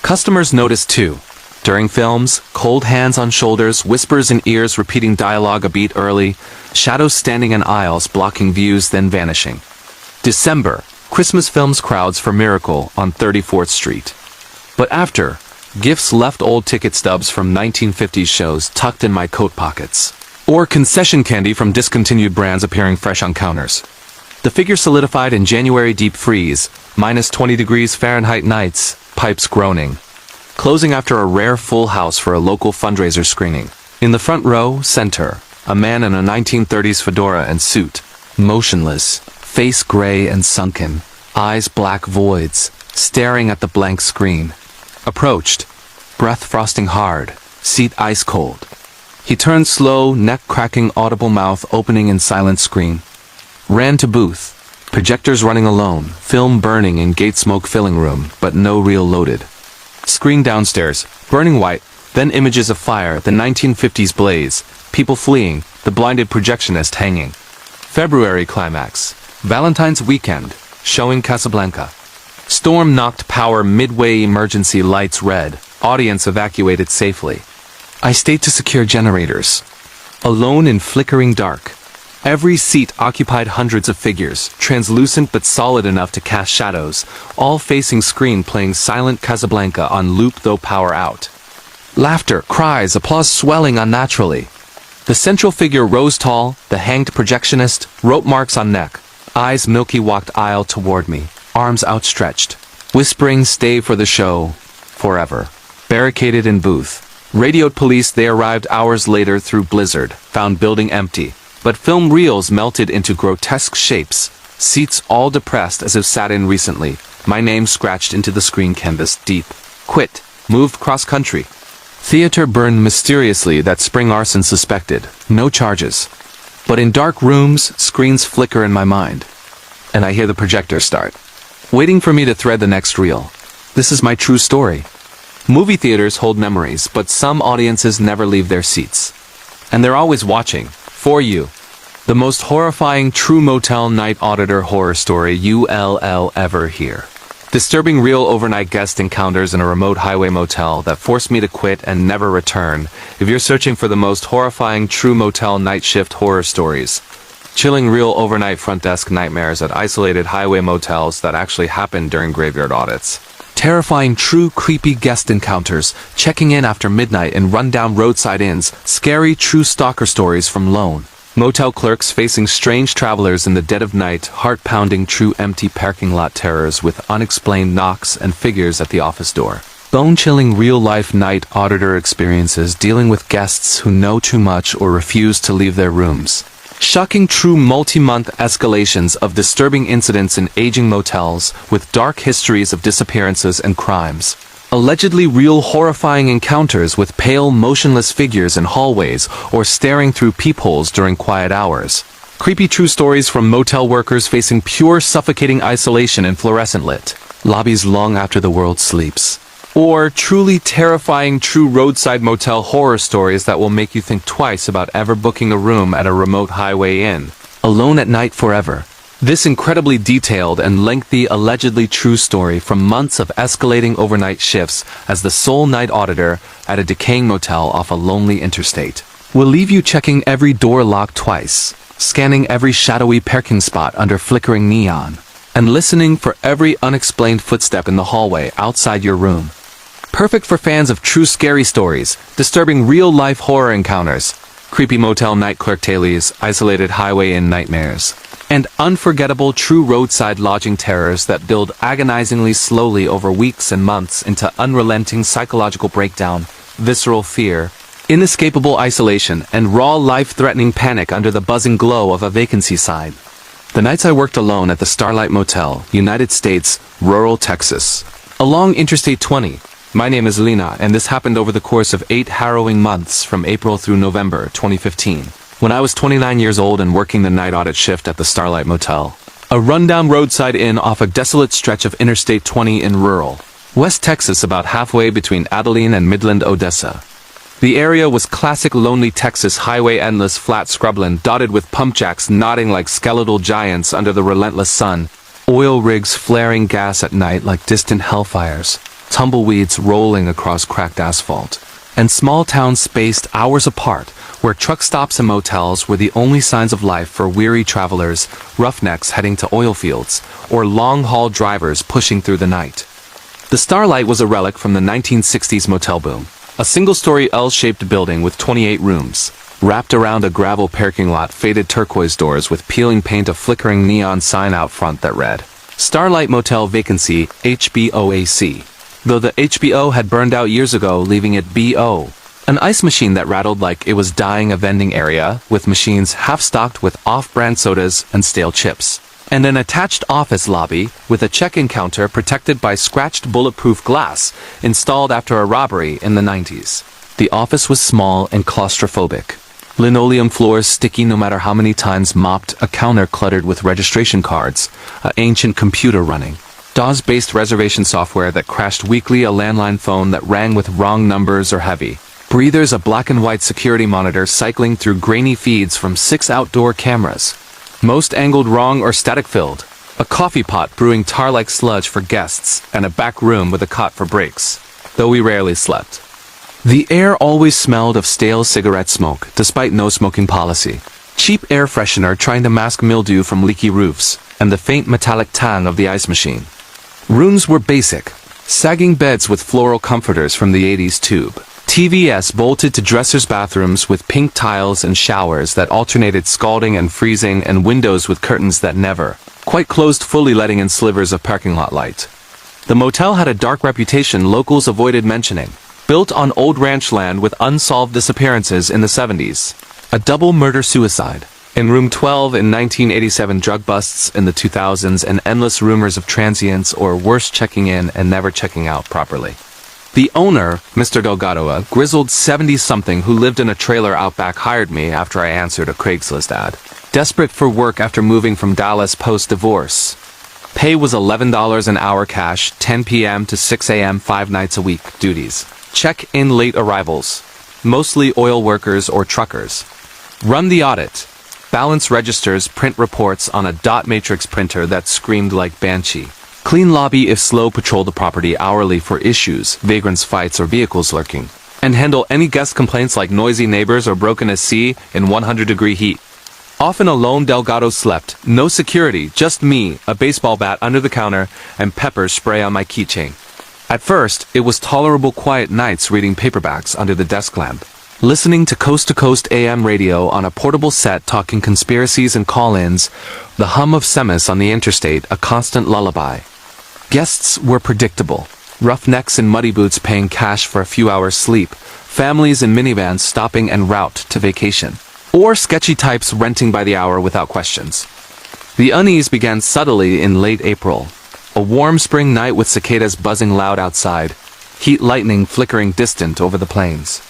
Speaker 1: Customers noticed too. During films, cold hands on shoulders, whispers in ears repeating dialogue a beat early, shadows standing in aisles blocking views then vanishing. December, Christmas films crowds for Miracle on 34th Street. But after, gifts left old ticket stubs from 1950s shows tucked in my coat pockets. Or concession candy from discontinued brands appearing fresh on counters. The figure solidified in January deep freeze, minus 20 degrees Fahrenheit nights, pipes groaning. Closing after a rare full house for a local fundraiser screening. In the front row, center, a man in a 1930s fedora and suit, motionless, face gray and sunken, eyes black voids, staring at the blank screen. Approached, breath frosting hard, seat ice cold. He turned slow, neck-cracking audible mouth opening in silent screen. Ran to booth. Projectors running alone, film burning in gate smoke filling room, but no reel loaded. Screen downstairs, burning white, then images of fire, the 1950s blaze, people fleeing, the blinded projectionist hanging. February climax. Valentine's weekend, showing Casablanca. Storm knocked power midway, emergency lights red, audience evacuated safely. I stayed to secure generators. Alone in flickering dark. Every seat occupied hundreds of figures, translucent but solid enough to cast shadows, all facing screen playing silent Casablanca on loop though power out. Laughter, cries, applause swelling unnaturally. The central figure rose tall, the hanged projectionist, rope marks on neck. Eyes milky walked aisle toward me, arms outstretched. Whispering stay for the show, forever. Barricaded in booth. Radioed police they arrived hours later through blizzard, found building empty. But film reels melted into grotesque shapes, seats all depressed as if sat in recently, My name scratched into the screen canvas deep. Quit. Moved cross-country. Theater burned mysteriously that spring arson suspected. No charges. But in dark rooms, screens flicker in my mind. And I hear the projector start. Waiting for me to thread the next reel. This is my true story. Movie theaters hold memories, but some audiences never leave their seats. And they're always watching. For you. The most horrifying true motel night auditor horror story you'll ever hear. Disturbing real overnight guest encounters in a remote highway motel that forced me to quit and never return. If you're searching for the most horrifying true motel night shift horror stories, chilling real overnight front desk nightmares at isolated highway motels that actually happened during graveyard audits, terrifying true creepy guest encounters, checking in after midnight in rundown roadside inns, scary true stalker stories from lone motel clerks facing strange travelers in the dead of night, heart-pounding true empty parking lot terrors with unexplained knocks and figures at the office door. Bone-chilling real-life night auditor experiences dealing with guests who know too much or refuse to leave their rooms. Shocking true multi-month escalations of disturbing incidents in aging motels with dark histories of disappearances and crimes. Allegedly real horrifying encounters with pale, motionless figures in hallways or staring through peepholes during quiet hours. Creepy true stories from motel workers facing pure suffocating isolation in fluorescent lit lobbies long after the world sleeps. Or truly terrifying true roadside motel horror stories that will make you think twice about ever booking a room at a remote highway inn. Alone at night forever. This incredibly detailed and lengthy allegedly true story from months of escalating overnight shifts as the sole night auditor at a decaying motel off a lonely interstate will leave you checking every door lock twice, scanning every shadowy parking spot under flickering neon, and listening for every unexplained footstep in the hallway outside your room. Perfect for fans of true scary stories, disturbing real-life horror encounters, creepy motel night clerk tales, isolated highway inn nightmares, and unforgettable true roadside lodging terrors that build agonizingly slowly over weeks and months into unrelenting psychological breakdown, visceral fear, inescapable isolation, and raw life-threatening panic under the buzzing glow of a vacancy sign. The nights I worked alone at the Starlight Motel, United States, rural Texas, along Interstate 20. My name is Lena, and this happened over the course of 8 harrowing months from April through November 2015. When I was 29 years old and working the night audit shift at the Starlight Motel, a rundown roadside inn off a desolate stretch of Interstate 20 in rural West Texas, about halfway between Abilene and Midland, Odessa. The area was classic lonely Texas highway, endless flat scrubland dotted with pump jacks nodding like skeletal giants under the relentless sun, oil rigs flaring gas at night like distant hellfires, tumbleweeds rolling across cracked asphalt, and small towns spaced hours apart where truck stops and motels were the only signs of life for weary travelers, roughnecks heading to oil fields, or long-haul drivers pushing through the night. The Starlight was a relic from the 1960s motel boom, a single-story L-shaped building with 28 rooms, wrapped around a gravel parking lot, faded turquoise doors with peeling paint, a flickering neon sign out front that read, Starlight Motel Vacancy, HBOAC. Though the HBO had burned out years ago, leaving it BO. An ice machine that rattled like it was dying, a vending area with machines half-stocked with off-brand sodas and stale chips, and an attached office lobby with a check-in counter protected by scratched bulletproof glass installed after a robbery in the 90s. The office was small and claustrophobic. Linoleum floors sticky no matter how many times mopped, a counter cluttered with registration cards, an ancient computer running, DOS-based reservation software that crashed weekly, a landline phone that rang with wrong numbers or heavy breathers, a black and white security monitor cycling through grainy feeds from 6 outdoor cameras, most angled wrong or static-filled, a coffee pot brewing tar-like sludge for guests, and a back room with a cot for breaks, though we rarely slept. The air always smelled of stale cigarette smoke, despite no smoking policy. Cheap air freshener trying to mask mildew from leaky roofs, and the faint metallic tang of the ice machine. Rooms were basic, sagging beds with floral comforters from the 80s tube. TVS bolted to dressers, bathrooms with pink tiles and showers that alternated scalding and freezing, and windows with curtains that never quite closed fully, letting in slivers of parking lot light. The motel had a dark reputation locals avoided mentioning. Built on old ranch land with unsolved disappearances in the 70s. A double murder-suicide. In room 12 in 1987, drug busts in the 2000s, and endless rumors of transients or worse, checking in and never checking out properly. The owner, Mr. Delgado, a grizzled 70-something who lived in a trailer out back, hired me after I answered a Craigslist ad. Desperate for work after moving from Dallas post-divorce. Pay was $11 an hour cash, 10 p.m. to 6 a.m. 5 nights a week, duties. Check-in late arrivals. Mostly oil workers or truckers. Run the audit. Balance registers, print reports on a dot matrix printer that screamed like Banshee. Clean lobby if slow, patrol the property hourly for issues, vagrants, fights, or vehicles lurking. And handle any guest complaints like noisy neighbors or broken AC in 100-degree heat. Often alone, Delgado slept. No security, just me, a baseball bat under the counter, and pepper spray on my keychain. At first, it was tolerable quiet nights reading paperbacks under the desk lamp. Listening to coast-to-coast AM radio on a portable set, talking conspiracies and call-ins, the hum of Semis on the interstate, a constant lullaby. Guests were predictable. Roughnecks in muddy boots paying cash for a few hours sleep, families in minivans stopping en route to vacation, or sketchy types renting by the hour without questions. The unease began subtly in late April. A warm spring night with cicadas buzzing loud outside, heat lightning flickering distant over the plains.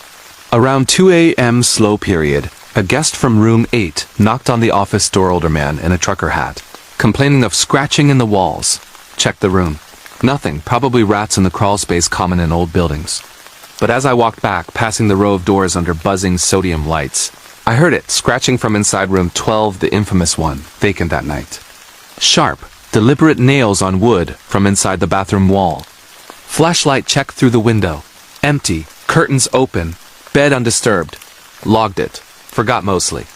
Speaker 1: Around 2 a.m. slow period, a guest from room 8 knocked on the office door, older man in a trucker hat, complaining of scratching in the walls. Checked the room. Nothing, probably rats in the crawl space common in old buildings. But as I walked back, passing the row of doors under buzzing sodium lights, I heard it scratching from inside room 12, the infamous one, vacant that night. Sharp, deliberate nails on wood from inside the bathroom wall. Flashlight checked through the window. Empty, curtains open, bed undisturbed. Logged it. Forgot mostly.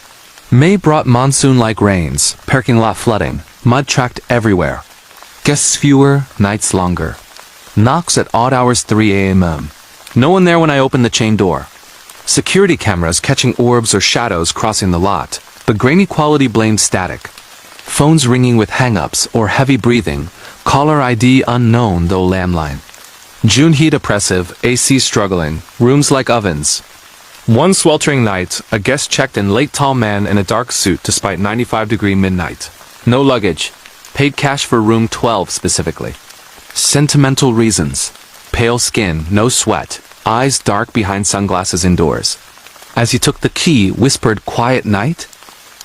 Speaker 1: May brought monsoon-like rains, parking lot flooding, mud tracked everywhere. Guests fewer, nights longer. Knocks at odd hours, 3 a.m. No one there when I opened the chain door. Security cameras catching orbs or shadows crossing the lot, but grainy quality blamed static. Phones ringing with hang-ups or heavy breathing, caller ID unknown though landline. June heat oppressive, AC struggling, rooms like ovens. One sweltering night, a guest checked in late, tall man in a dark suit despite 95-degree midnight. No luggage. Paid cash for room 12 specifically. Sentimental reasons. Pale skin, no sweat, eyes dark behind sunglasses indoors. As he took the key, whispered, "Quiet night?"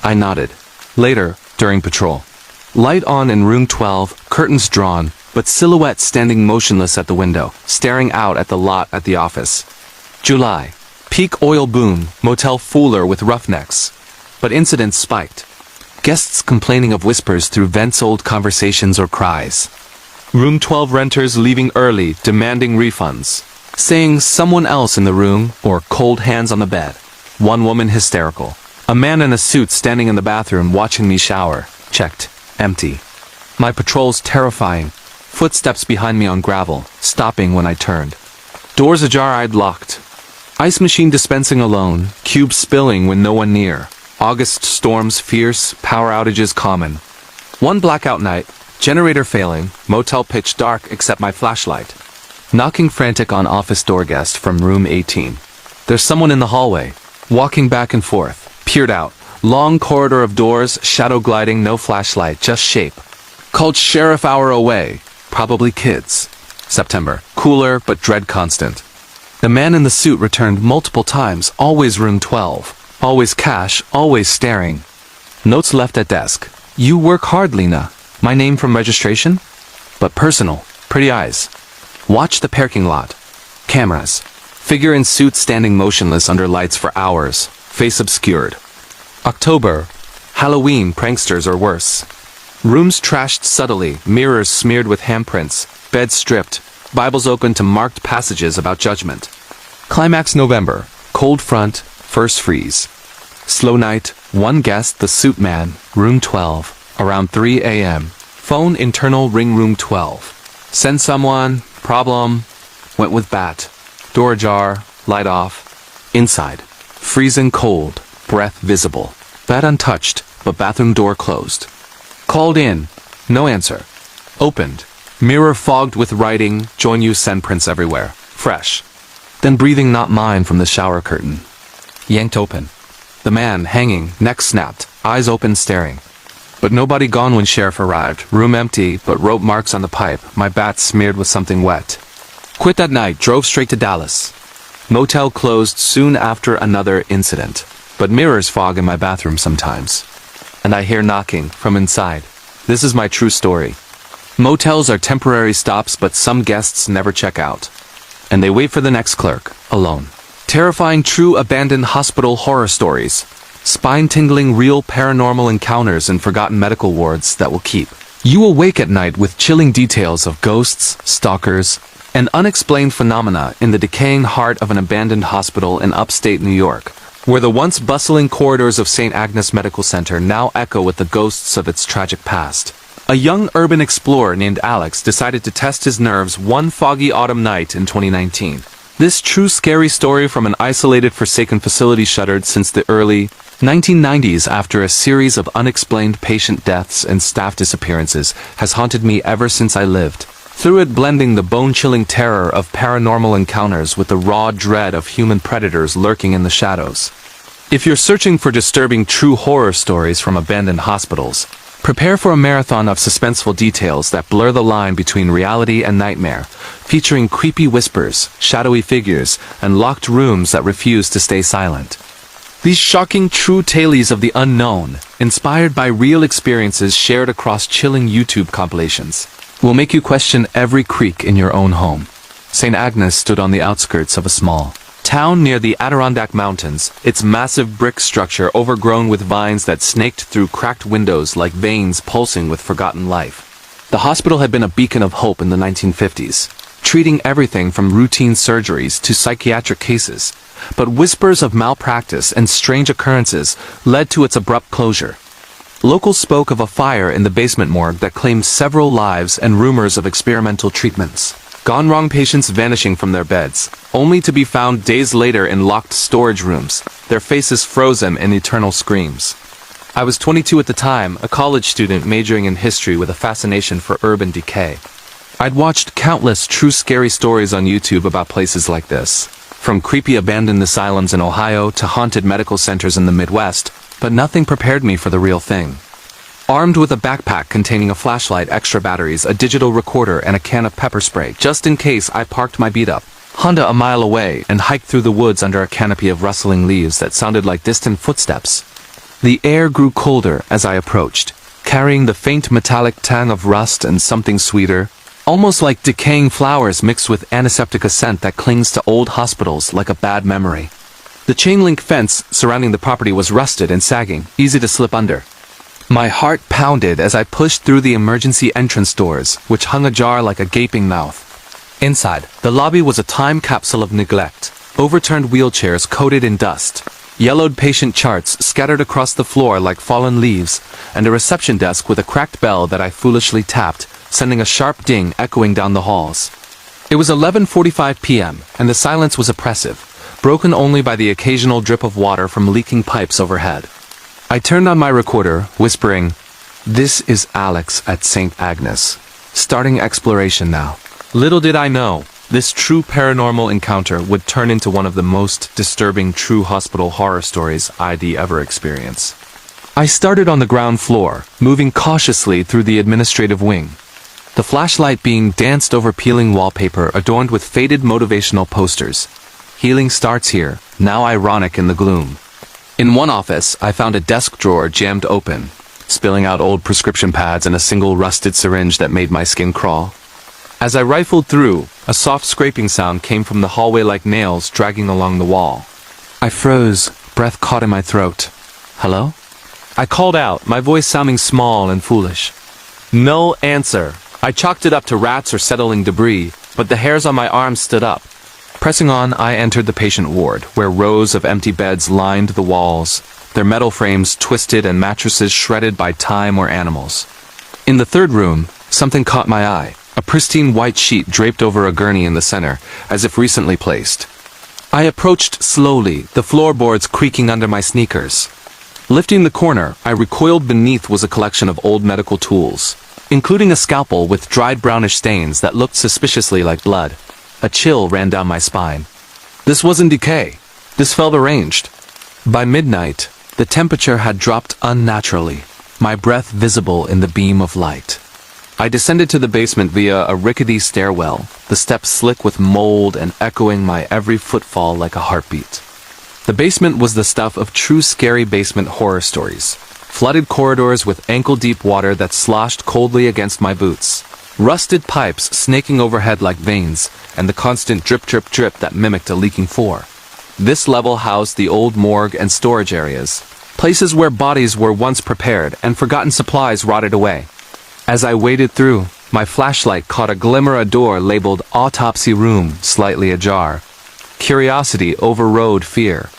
Speaker 1: I nodded. Later, during patrol. Light on in room 12, curtains drawn, but silhouette standing motionless at the window, staring out at the lot at the office. July. Peak oil boom, motel fooler with roughnecks. But incidents spiked. Guests complaining of whispers through vents, old conversations or cries. Room 12 renters leaving early, demanding refunds. Saying someone else in the room or cold hands on the bed. One woman hysterical. A man in a suit standing in the bathroom watching me shower. Checked. Empty. My patrol's terrifying. Footsteps behind me on gravel, stopping when I turned. Doors ajar, I'd locked. Ice machine dispensing alone, cubes spilling when no one near. August storms fierce, power outages common. One blackout night, generator failing, motel pitch dark except my flashlight. Knocking frantic on office door, guest from room 18. There's someone in the hallway, walking back and forth, peered out. Long corridor of doors, shadow gliding, no flashlight, just shape. Called sheriff, hour away, probably kids. September, cooler but dread constant. The man in the suit returned multiple times, always room 12. Always cash, always staring. Notes left at desk. You work hard, Lena. My name from registration? But personal. Pretty eyes. Watch the parking lot. Cameras. Figure in suit standing motionless under lights for hours. Face obscured. October. Halloween, pranksters or worse. Rooms trashed subtly, mirrors smeared with handprints, beds stripped, Bibles open to marked passages about judgment. Climax November. Cold front, first freeze. Slow night, one guest, the suit man, room 12, around 3 a.m. Phone internal ring room 12. Send someone, problem, went with bat. Door ajar, light off. Inside. Freezing cold, breath visible. Bed untouched, but bathroom door closed. Called in, no answer. Opened. Mirror fogged with writing, join you, send prints everywhere. Fresh. Then breathing not mine from the shower curtain. Yanked open. The man, hanging, neck snapped, eyes open staring. But nobody gone when sheriff arrived. Room empty, but rope marks on the pipe, my bat smeared with something wet. Quit that night, drove straight to Dallas. Motel closed soon after another incident, but mirrors fog in my bathroom sometimes. And I hear knocking from inside. This is my true story. Motels are temporary stops, but some guests never check out. And they wait for the next clerk, alone. Terrifying true abandoned hospital horror stories. Spine-tingling real paranormal encounters in forgotten medical wards that will keep you awake at night with chilling details of ghosts, stalkers, and unexplained phenomena in the decaying heart of an abandoned hospital in upstate New York, where the once bustling corridors of St. Agnes Medical Center now echo with the ghosts of its tragic past. A young urban explorer named Alex decided to test his nerves one foggy autumn night in 2019. This true scary story from an isolated forsaken facility shuttered since the early 1990s after a series of unexplained patient deaths and staff disappearances has haunted me ever since I lived. Through it blending the bone-chilling terror of paranormal encounters with the raw dread of human predators lurking in the shadows. If you're searching for disturbing true horror stories from abandoned hospitals, prepare for a marathon of suspenseful details that blur the line between reality and nightmare, featuring creepy whispers, shadowy figures, and locked rooms that refuse to stay silent. These shocking true tales of the unknown, inspired by real experiences shared across chilling YouTube compilations, will make you question every creak in your own home. St. Agnes stood on the outskirts of a small town near the Adirondack Mountains, its massive brick structure overgrown with vines that snaked through cracked windows like veins pulsing with forgotten life. The hospital had been a beacon of hope in the 1950s, treating everything from routine surgeries to psychiatric cases, but whispers of malpractice and strange occurrences led to its abrupt closure. Locals spoke of a fire in the basement morgue that claimed several lives and rumors of experimental treatments. Gone wrong patients vanishing from their beds, only to be found days later in locked storage rooms, their faces frozen in eternal screams. I was 22 at the time, a college student majoring in history with a fascination for urban decay. I'd watched countless true scary stories on YouTube about places like this, from creepy abandoned asylums in Ohio to haunted medical centers in the Midwest, but nothing prepared me for the real thing. Armed with a backpack containing a flashlight, extra batteries, a digital recorder, and a can of pepper spray, just in case, I parked my beat-up Honda a mile away and hiked through the woods under a canopy of rustling leaves that sounded like distant footsteps. The air grew colder as I approached, carrying the faint metallic tang of rust and something sweeter, almost like decaying flowers mixed with antiseptic scent that clings to old hospitals like a bad memory. The chain-link fence surrounding the property was rusted and sagging, easy to slip under. My heart pounded as I pushed through the emergency entrance doors, which hung ajar like a gaping mouth. Inside, the lobby was a time capsule of neglect. Overturned wheelchairs coated in dust, yellowed patient charts scattered across the floor like fallen leaves, and a reception desk with a cracked bell that I foolishly tapped, sending a sharp ding echoing down the halls. It was 11:45 p.m., and the silence was oppressive, broken only by the occasional drip of water from leaking pipes overhead. I turned on my recorder, whispering, "This is Alex at St. Agnes. Starting exploration now." Little did I know, this true paranormal encounter would turn into one of the most disturbing true hospital horror stories I'd ever experience. I started on the ground floor, moving cautiously through the administrative wing. The flashlight being danced over peeling wallpaper adorned with faded motivational posters. Healing starts here, now ironic in the gloom. In one office, I found a desk drawer jammed open, spilling out old prescription pads and a single rusted syringe that made my skin crawl. As I rifled through, a soft scraping sound came from the hallway like nails dragging along the wall. I froze, breath caught in my throat. "Hello?" I called out, my voice sounding small and foolish. No answer. I chalked it up to rats or settling debris, but the hairs on my arms stood up. Pressing on, I entered the patient ward, where rows of empty beds lined the walls, their metal frames twisted and mattresses shredded by time or animals. In the third room, something caught my eye, a pristine white sheet draped over a gurney in the center, as if recently placed. I approached slowly, the floorboards creaking under my sneakers. Lifting the corner, I recoiled. Beneath was a collection of old medical tools, including a scalpel with dried brownish stains that looked suspiciously like blood. A chill ran down my spine. This wasn't decay. This felt arranged. By midnight, The temperature had dropped unnaturally, my breath visible in the beam of light. I descended to the basement via a rickety stairwell, the steps slick with mold and echoing my every footfall like a heartbeat. The basement was the stuff of true scary basement horror stories. Flooded corridors with ankle-deep water that sloshed coldly against my boots. Rusted pipes snaking overhead like veins, and the constant drip-drip-drip that mimicked a leaking floor. This level housed the old morgue and storage areas, places where bodies were once prepared and forgotten supplies rotted away. As I waded through, my flashlight caught a glimmer of a door labeled Autopsy Room, slightly ajar. Curiosity overrode fear.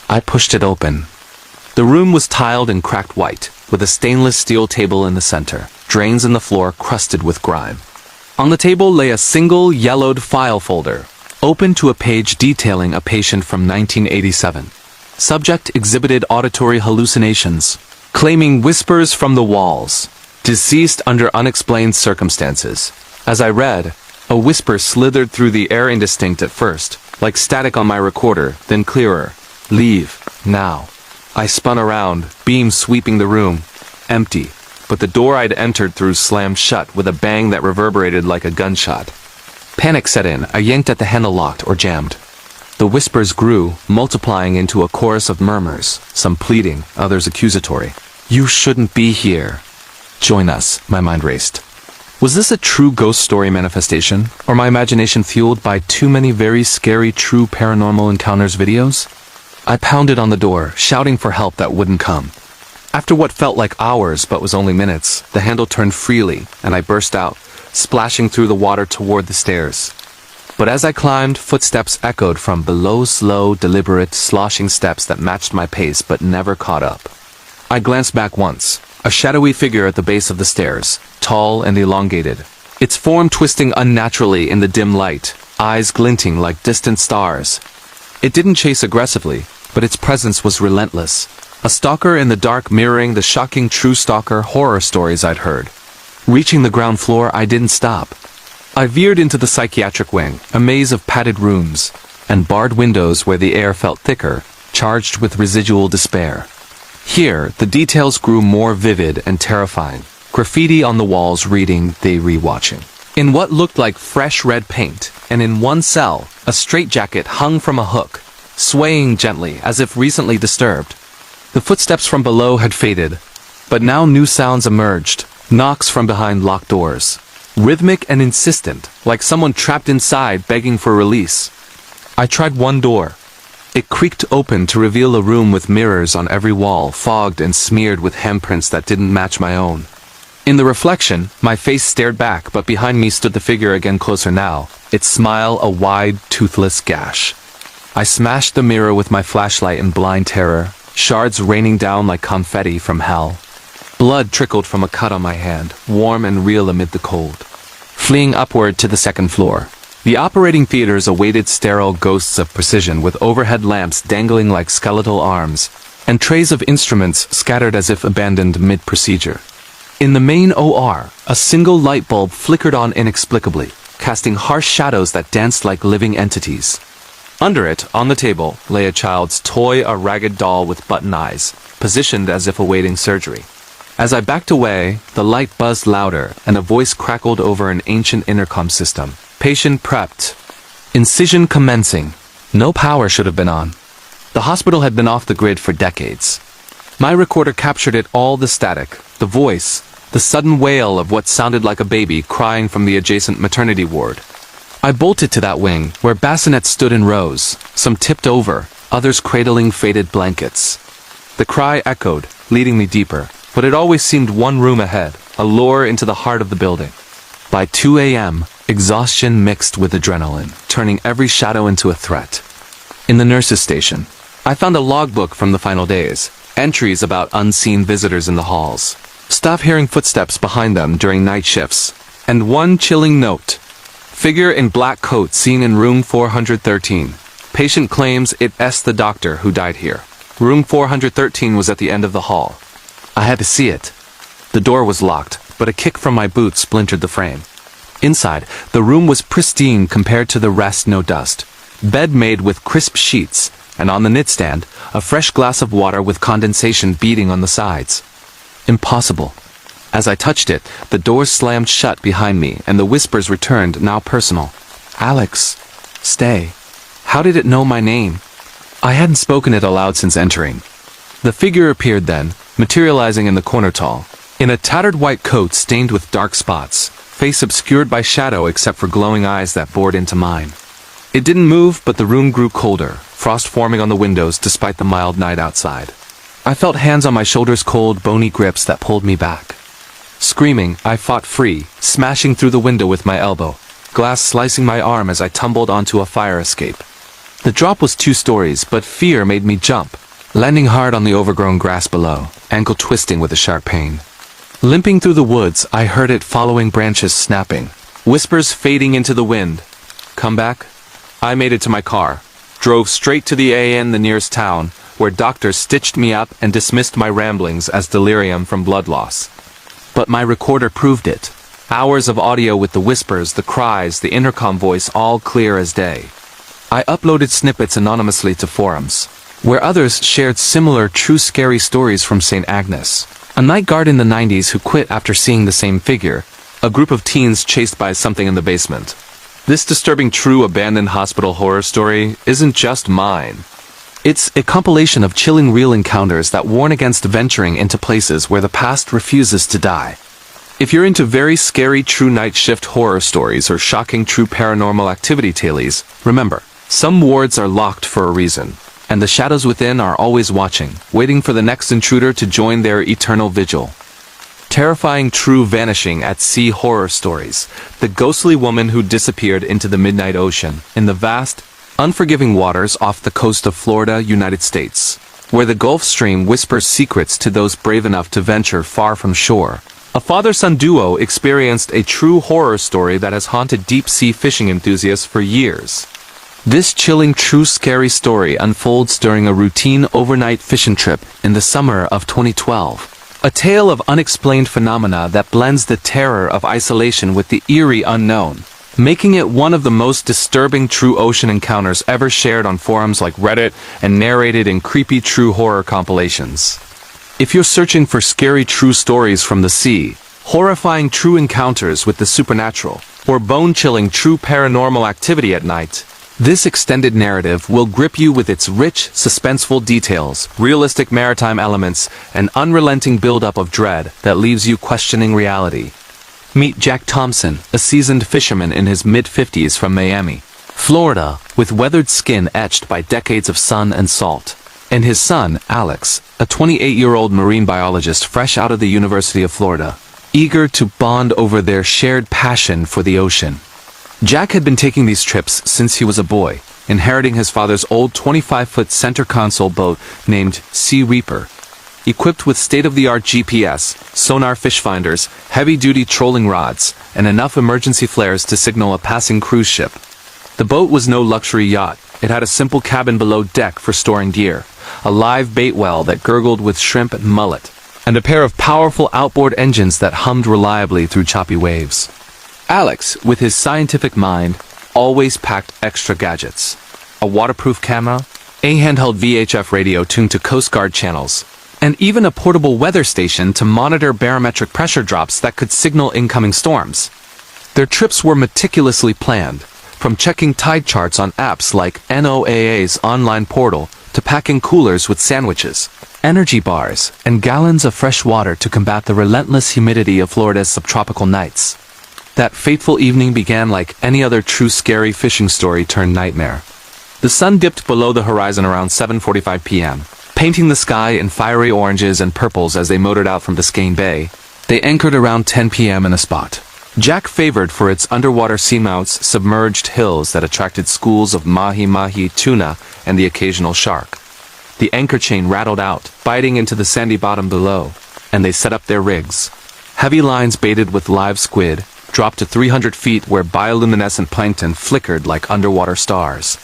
Speaker 1: I pushed it open. The room was tiled and cracked white, with a stainless steel table in the center, drains in the floor crusted with grime. On the table lay a single yellowed file folder, open to a page detailing a patient from 1987. Subject exhibited auditory hallucinations, claiming whispers from the walls. Deceased under unexplained circumstances. As I read, a whisper slithered through the air, indistinct at first, like static on my recorder, then clearer. Leave, now. I spun around, beam sweeping the room. Empty, but the door I'd entered through slammed shut with a bang that reverberated like a gunshot. Panic set in. I yanked at the handle, locked or jammed. The whispers grew, multiplying into a chorus of murmurs, some pleading, others accusatory. You shouldn't be here. Join us, my mind raced. Was this a true ghost story manifestation, or my imagination fueled by too many very scary true paranormal encounters videos? I pounded on the door, shouting for help that wouldn't come. After what felt like hours but was only minutes, the handle turned freely, and I burst out, splashing through the water toward the stairs. But as I climbed, footsteps echoed from below, slow, deliberate, sloshing steps that matched my pace but never caught up. I glanced back once. A shadowy figure at the base of the stairs, tall and elongated, its form twisting unnaturally in the dim light, eyes glinting like distant stars. It didn't chase aggressively, but its presence was relentless. A stalker in the dark, mirroring the shocking true stalker horror stories I'd heard. Reaching the ground floor, I didn't stop. I veered into the psychiatric wing, a maze of padded rooms, and barred windows where the air felt thicker, charged with residual despair. Here, the details grew more vivid and terrifying. Graffiti on the walls reading, "They rewatching." In what looked like fresh red paint, and in one cell, a straitjacket hung from a hook, swaying gently as if recently disturbed. The footsteps from below had faded, but now new sounds emerged, knocks from behind locked doors. Rhythmic and insistent, like someone trapped inside begging for release. I tried one door. It creaked open to reveal a room with mirrors on every wall, fogged and smeared with handprints that didn't match my own. In the reflection, my face stared back, but behind me stood the figure again, closer now, its smile a wide, toothless gash. I smashed the mirror with my flashlight in blind terror, shards raining down like confetti from hell. Blood trickled from a cut on my hand, warm and real amid the cold. Fleeing upward to the second floor. The operating theaters awaited sterile ghosts of precision with overhead lamps dangling like skeletal arms, and trays of instruments scattered as if abandoned mid-procedure. In the main OR, a single light bulb flickered on inexplicably, casting harsh shadows that danced like living entities. Under it, on the table, lay a child's toy, a ragged doll with button eyes, positioned as if awaiting surgery. As I backed away, the light buzzed louder, and a voice crackled over an ancient intercom system. Patient prepped. Incision commencing. No power should have been on. The hospital had been off the grid for decades. My recorder captured it all, the static, the voice, the sudden wail of what sounded like a baby crying from the adjacent maternity ward. I bolted to that wing, where bassinets stood in rows, some tipped over, others cradling faded blankets. The cry echoed, leading me deeper, but it always seemed one room ahead, a lure into the heart of the building. By 2 a.m., exhaustion mixed with adrenaline, turning every shadow into a threat. In the nurse's station, I found a logbook from the final days, entries about unseen visitors in the halls, staff hearing footsteps behind them during night shifts, and one chilling note. Figure in black coat seen in room 413. Patient claims it's the doctor who died here. Room 413 was at the end of the hall. I had to see it. The door was locked, but a kick from my boot splintered the frame. Inside, the room was pristine compared to the rest, no dust. Bed made with crisp sheets, and on the nightstand, a fresh glass of water with condensation beading on the sides. Impossible. As I touched it, the door slammed shut behind me and the whispers returned, now personal. Alex. Stay. How did it know my name? I hadn't spoken it aloud since entering. The figure appeared then, materializing in the corner tall, in a tattered white coat stained with dark spots, face obscured by shadow except for glowing eyes that bored into mine. It didn't move, but the room grew colder, frost forming on the windows despite the mild night outside. I felt hands on my shoulders, cold, bony grips that pulled me back. Screaming, I fought free, smashing through the window with my elbow, glass slicing my arm as I tumbled onto a fire escape. The drop was 2 stories, but fear made me jump, landing hard on the overgrown grass below, ankle twisting with a sharp pain. Limping through the woods, I heard it following branches snapping, whispers fading into the wind. Come back? I made it to my car, drove straight to the the nearest town, where doctors stitched me up and dismissed my ramblings as delirium from blood loss. But my recorder proved it. Hours of audio with the whispers, the cries, the intercom voice, all clear as day. I uploaded snippets anonymously to forums, where others shared similar true scary stories from St. Agnes, a night guard in the 90s who quit after seeing the same figure, a group of teens chased by something in the basement. This disturbing true abandoned hospital horror story isn't just mine. It's a compilation of chilling real encounters that warn against venturing into places where the past refuses to die. If you're into very scary true night shift horror stories or shocking true paranormal activity tales, remember, some wards are locked for a reason, and the shadows within are always watching, waiting for the next intruder to join their eternal vigil. Terrifying true vanishing at sea horror stories, the ghostly woman who disappeared into the midnight ocean, in the vast, unforgiving waters off the coast of Florida, United States, where the Gulf Stream whispers secrets to those brave enough to venture far from shore. A father-son duo experienced a true horror story that has haunted deep-sea fishing enthusiasts for years. This chilling true scary story unfolds during a routine overnight fishing trip in the summer of 2012. A tale of unexplained phenomena that blends the terror of isolation with the eerie unknown, making it one of the most disturbing true ocean encounters ever shared on forums like Reddit and narrated in creepy true horror compilations. If you're searching for scary true stories from the sea, horrifying true encounters with the supernatural, or bone-chilling true paranormal activity at night, this extended narrative will grip you with its rich, suspenseful details, realistic maritime elements, and unrelenting buildup of dread that leaves you questioning reality. Meet Jack Thompson, a seasoned fisherman in his mid-50s from Miami, Florida, with weathered skin etched by decades of sun and salt, and his son, Alex, a 28-year-old marine biologist fresh out of the University of Florida, eager to bond over their shared passion for the ocean. Jack had been taking these trips since he was a boy, inheriting his father's old 25-foot center console boat named Sea Reaper, equipped with state-of-the-art GPS, sonar fish finders, heavy-duty trolling rods, and enough emergency flares to signal a passing cruise ship. The boat was no luxury yacht. It had a simple cabin below deck for storing gear, a live bait well that gurgled with shrimp and mullet, and a pair of powerful outboard engines that hummed reliably through choppy waves. Alex, with his scientific mind, always packed extra gadgets. A waterproof camera, a handheld VHF radio tuned to Coast Guard channels, and even a portable weather station to monitor barometric pressure drops that could signal incoming storms. Their trips were meticulously planned, from checking tide charts on apps like NOAA's online portal to packing coolers with sandwiches, energy bars, and gallons of fresh water to combat the relentless humidity of Florida's subtropical nights. That fateful evening began like any other true scary fishing story turned nightmare. The sun dipped below the horizon around 7:45 p.m., painting the sky in fiery oranges and purples as they motored out from Biscayne Bay. They anchored around 10 p.m. in a spot Jack favored for its underwater seamounts, submerged hills that attracted schools of mahi-mahi tuna and the occasional shark. The anchor chain rattled out, biting into the sandy bottom below, and they set up their rigs. Heavy lines baited with live squid dropped to 300 feet where bioluminescent plankton flickered like underwater stars.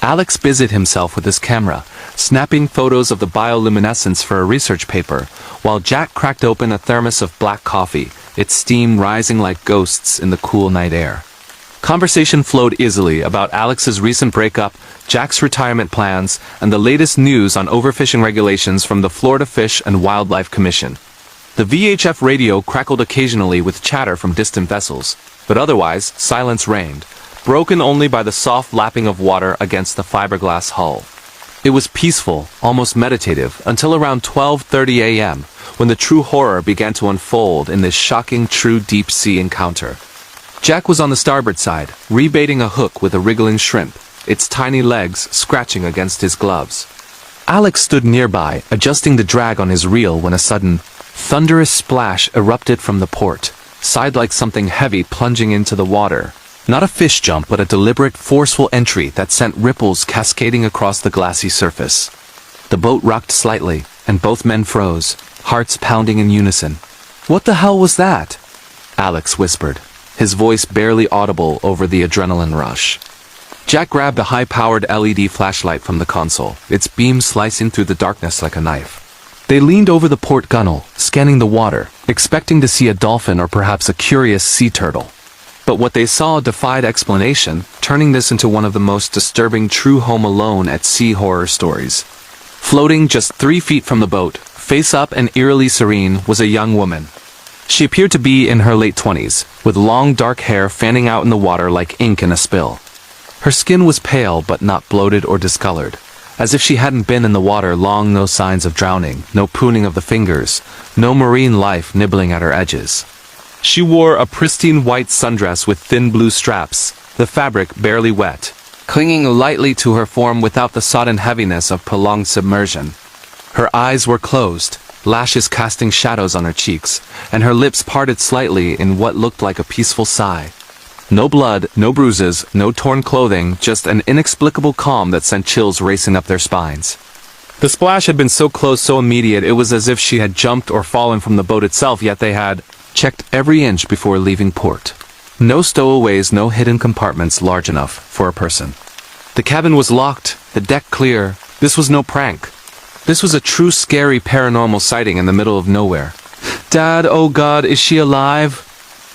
Speaker 1: Alex busied himself with his camera, snapping photos of the bioluminescence for a research paper, while Jack cracked open a thermos of black coffee, its steam rising like ghosts in the cool night air. Conversation flowed easily about Alex's recent breakup, Jack's retirement plans, and the latest news on overfishing regulations from the Florida Fish and Wildlife Commission. The VHF radio crackled occasionally with chatter from distant vessels, but otherwise, silence reigned, broken only by the soft lapping of water against the fiberglass hull. It was peaceful, almost meditative, until around 12:30 a.m., when the true horror began to unfold in this shocking true deep-sea encounter. Jack was on the starboard side, rebaiting a hook with a wriggling shrimp, its tiny legs scratching against his gloves. Alex stood nearby, adjusting the drag on his reel when a sudden, thunderous splash erupted from the port, sighed like something heavy plunging into the water. Not a fish jump, but a deliberate, forceful entry that sent ripples cascading across the glassy surface. The boat rocked slightly, and both men froze, hearts pounding in unison. "What the hell was that?" Alex whispered, his voice barely audible over the adrenaline rush. Jack grabbed a high-powered LED flashlight from the console, its beam slicing through the darkness like a knife. They leaned over the port gunwale, scanning the water, expecting to see a dolphin or perhaps a curious sea turtle. But what they saw defied explanation, turning this into one of the most disturbing true Home Alone at sea horror stories. Floating just 3 feet from the boat, face up and eerily serene, was a young woman. She appeared to be in her late 20s, with long dark hair fanning out in the water like ink in a spill. Her skin was pale but not bloated or discolored, as if she hadn't been in the water long. No signs of drowning, no pruning of the fingers, no marine life nibbling at her edges. She wore a pristine white sundress with thin blue straps, the fabric barely wet, clinging lightly to her form without the sodden heaviness of prolonged submersion. Her eyes were closed, lashes casting shadows on her cheeks, and her lips parted slightly in what looked like a peaceful sigh. No blood, no bruises, no torn clothing, just an inexplicable calm that sent chills racing up their spines. The splash had been so close, so immediate, it was as if she had jumped or fallen from the boat itself, yet they had checked every inch before leaving port. No stowaways, no hidden compartments large enough for a person. The cabin was locked, the deck clear. This was no prank. This was a true scary paranormal sighting in the middle of nowhere. "Dad, oh God, is she alive?"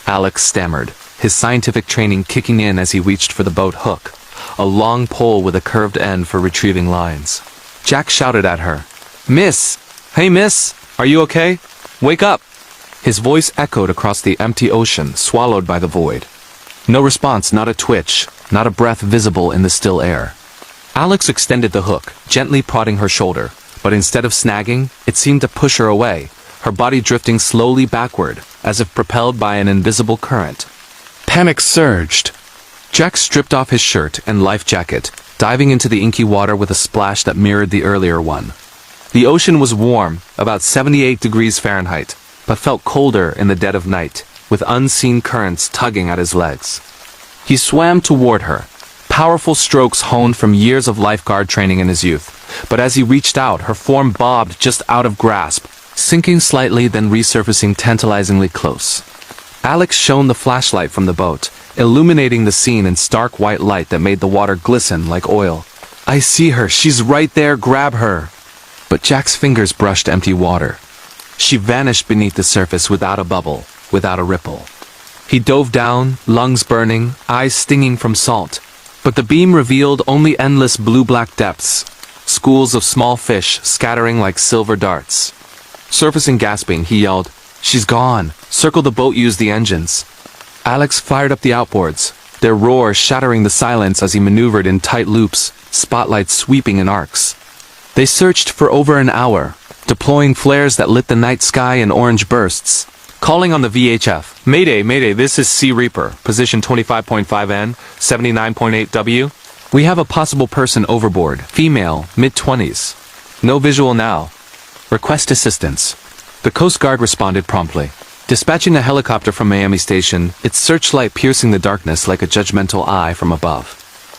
Speaker 1: Alex stammered, his scientific training kicking in as he reached for the boat hook, a long pole with a curved end for retrieving lines. Jack shouted at her, "Miss! Hey miss! Are you okay? Wake up!" His voice echoed across the empty ocean, swallowed by the void. No response, not a twitch, not a breath visible in the still air. Alex extended the hook, gently prodding her shoulder, but instead of snagging, it seemed to push her away, her body drifting slowly backward, as if propelled by an invisible current. Panic surged. Jack stripped off his shirt and life jacket, diving into the inky water with a splash that mirrored the earlier one. The ocean was warm, about 78 degrees Fahrenheit, but felt colder in the dead of night, with unseen currents tugging at his legs. He swam toward her, powerful strokes honed from years of lifeguard training in his youth, but as he reached out, her form bobbed just out of grasp, sinking slightly then resurfacing tantalizingly close. Alex shone the flashlight from the boat, illuminating the scene in stark white light that made the water glisten like oil. "I see her, she's right there, grab her!" But Jack's fingers brushed empty water. She vanished beneath the surface without a bubble, without a ripple. He dove down, lungs burning, eyes stinging from salt, but the beam revealed only endless blue-black depths, schools of small fish scattering like silver darts. Surfacing gasping, he yelled, "She's gone! Circle the boat, use the engines!" Alex fired up the outboards, their roar shattering the silence as he maneuvered in tight loops, spotlights sweeping in arcs. They searched for over an hour, deploying flares that lit the night sky in orange bursts, calling on the VHF. "Mayday, mayday, this is Sea Reaper, position 25.5N, 79.8 W. We have a possible person overboard, female, mid-20s. No visual now. Request assistance." The Coast Guard responded promptly, dispatching a helicopter from Miami Station, its searchlight piercing the darkness like a judgmental eye from above.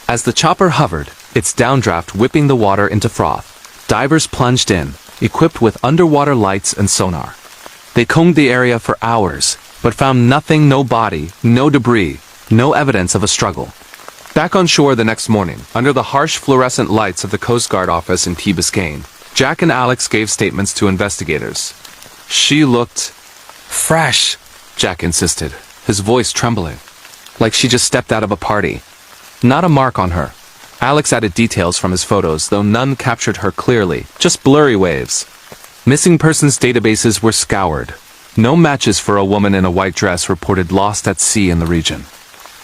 Speaker 1: As the chopper hovered, its downdraft whipping the water into froth, divers plunged in, equipped with underwater lights and sonar. They combed the area for hours, but found nothing, no body, no debris, no evidence of a struggle. Back on shore the next morning, under the harsh fluorescent lights of the Coast Guard office in Key Biscayne, Jack and Alex gave statements to investigators. "She looked fresh," Jack insisted, his voice trembling. like she just stepped out of a party. Not a mark on her. Alex added details from his photos, though none captured her clearly, just blurry waves. Missing persons databases were scoured. No matches for a woman in a white dress reported lost at sea in the region.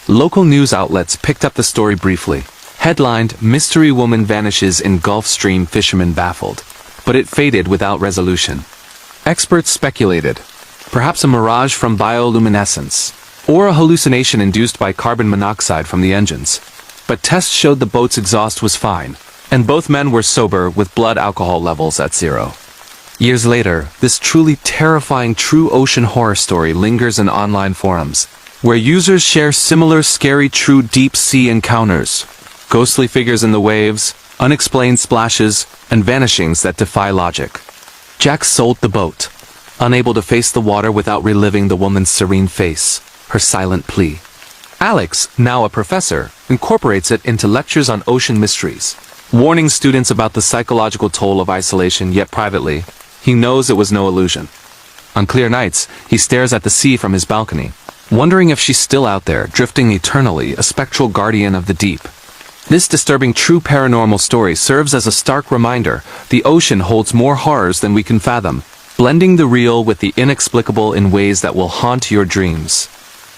Speaker 1: Local news outlets picked up the story briefly. Headlined, "Mystery Woman Vanishes in Gulf Stream, Fishermen Baffled." But it faded without resolution. Experts speculated. Perhaps a mirage from bioluminescence, or a hallucination induced by carbon monoxide from the engines. But tests showed the boat's exhaust was fine, and both men were sober with blood alcohol levels at 0. Years later, this truly terrifying true ocean horror story lingers in online forums, where users share similar scary true deep sea encounters. Ghostly figures in the waves, unexplained splashes, and vanishings that defy logic. Jack sold the boat, unable to face the water without reliving the woman's serene face, her silent plea. Alex, now a professor, incorporates it into lectures on ocean mysteries, warning students about the psychological toll of isolation, yet privately, he knows it was no illusion. On clear nights, he stares at the sea from his balcony, wondering if she's still out there, drifting eternally, a spectral guardian of the deep. This disturbing true paranormal story serves as a stark reminder: the ocean holds more horrors than we can fathom, blending the real with the inexplicable in ways that will haunt your dreams.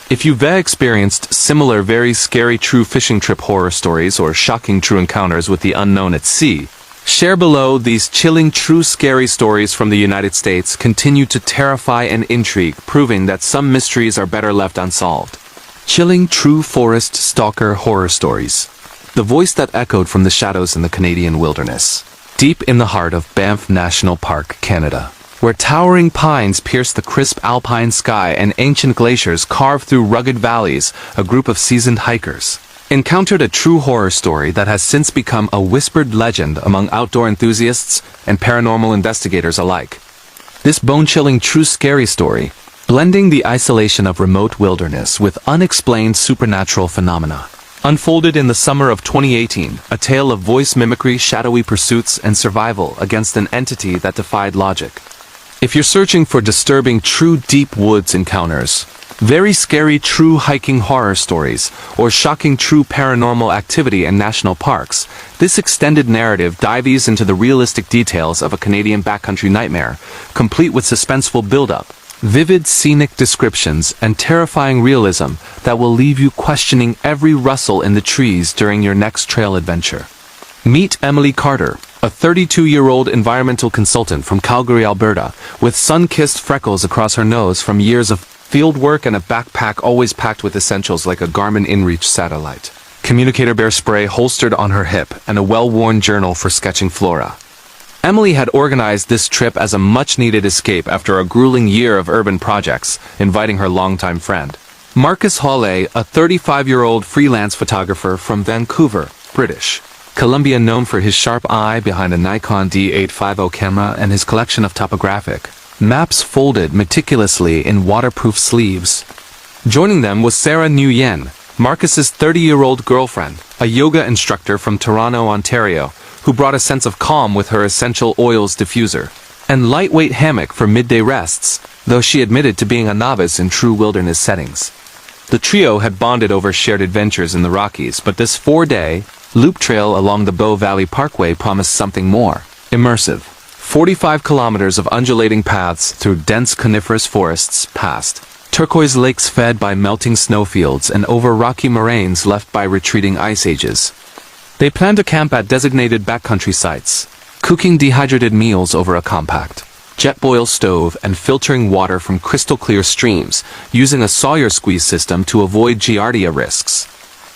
Speaker 1: If you've experienced similar very scary true fishing trip horror stories or shocking true encounters with the unknown at sea, share below. These chilling true scary stories from the United States continue to terrify and intrigue, proving that some mysteries are better left unsolved. Chilling true forest stalker horror stories. The voice that echoed from the shadows in the Canadian wilderness. Deep in the heart of Banff National Park, Canada, where towering pines pierce the crisp alpine sky and ancient glaciers carve through rugged valleys, a group of seasoned hikers encountered a true horror story that has since become a whispered legend among outdoor enthusiasts and paranormal investigators alike. This bone-chilling true scary story, blending the isolation of remote wilderness with unexplained supernatural phenomena, unfolded in the summer of 2018, a tale of voice mimicry, shadowy pursuits, and survival against an entity that defied logic. If you're searching for disturbing true deep woods encounters, very scary true hiking horror stories, or shocking true paranormal activity in national parks, this extended narrative dives into the realistic details of a Canadian backcountry nightmare, complete with suspenseful build-up, vivid scenic descriptions, and terrifying realism that will leave you questioning every rustle in the trees during your next trail adventure. Meet Emily Carter, a 32-year-old environmental consultant from Calgary, Alberta, with sun-kissed freckles across her nose from years of field work and a backpack always packed with essentials like a Garmin InReach satellite, communicator bear spray holstered on her hip, and a well-worn journal for sketching flora. Emily had organized this trip as a much-needed escape after a grueling year of urban projects, inviting her longtime friend, Marcus Hawley, a 35-year-old freelance photographer from Vancouver, British Columbia, known for his sharp eye behind a Nikon D850 camera and his collection of topographic maps folded meticulously in waterproof sleeves. Joining them was Sarah Nguyen, Marcus's 30-year-old girlfriend, a yoga instructor from Toronto, Ontario, who brought a sense of calm with her essential oils diffuser and lightweight hammock for midday rests, though she admitted to being a novice in true wilderness settings. The trio had bonded over shared adventures in the Rockies, but this 4-day loop trail along the Bow Valley Parkway promised something more immersive. 45 kilometers of undulating paths through dense coniferous forests past turquoise lakes fed by melting snowfields and over rocky moraines left by retreating ice ages. They plan to camp at designated backcountry sites, cooking dehydrated meals over a compact jet boil stove and filtering water from crystal clear streams, using a Sawyer squeeze system to avoid giardia risks.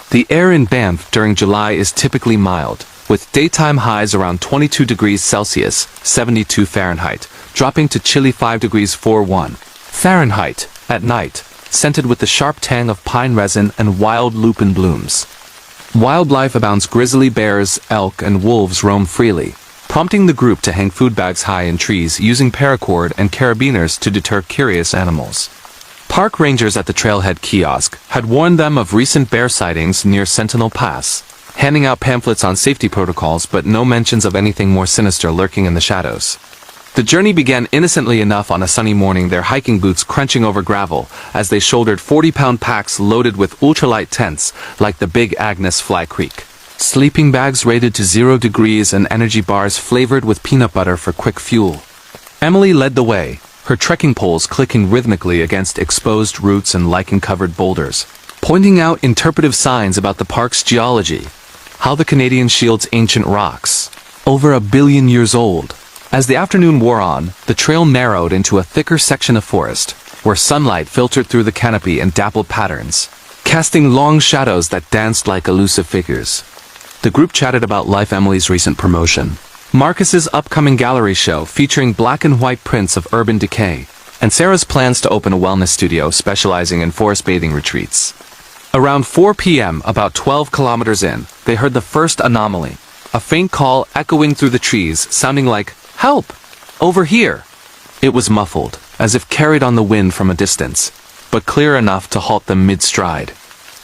Speaker 1: The air in Banff during July is typically mild, with daytime highs around 22 degrees Celsius, 72 Fahrenheit, dropping to chilly 5 degrees 41 Fahrenheit at night, scented with the sharp tang of pine resin and wild lupin blooms. Wildlife abounds. Grizzly bears, elk, and wolves roam freely, prompting the group to hang food bags high in trees using paracord and carabiners to deter curious animals. Park rangers at the trailhead kiosk had warned them of recent bear sightings near Sentinel Pass, handing out pamphlets on safety protocols but no mentions of anything more sinister lurking in the shadows. The journey began innocently enough on a sunny morning, their hiking boots crunching over gravel as they shouldered 40-pound packs loaded with ultralight tents like the Big Agnes Fly Creek. Sleeping bags rated to 0 degrees and energy bars flavored with peanut butter for quick fuel. Emily led the way, her trekking poles clicking rhythmically against exposed roots and lichen-covered boulders, pointing out interpretive signs about the park's geology, how the Canadian shields ancient rocks, over 1 billion years old. As the afternoon wore on, the trail narrowed into a thicker section of forest, where sunlight filtered through the canopy in dappled patterns, casting long shadows that danced like elusive figures. The group chatted about Life Emily's recent promotion, Marcus's upcoming gallery show featuring black and white prints of urban decay, and Sarah's plans to open a wellness studio specializing in forest bathing retreats. Around 4 p.m., about 12 kilometers in, they heard the first anomaly, a faint call echoing through the trees, sounding like, "Help! Over here!" It was muffled, as if carried on the wind from a distance, but clear enough to halt them mid-stride.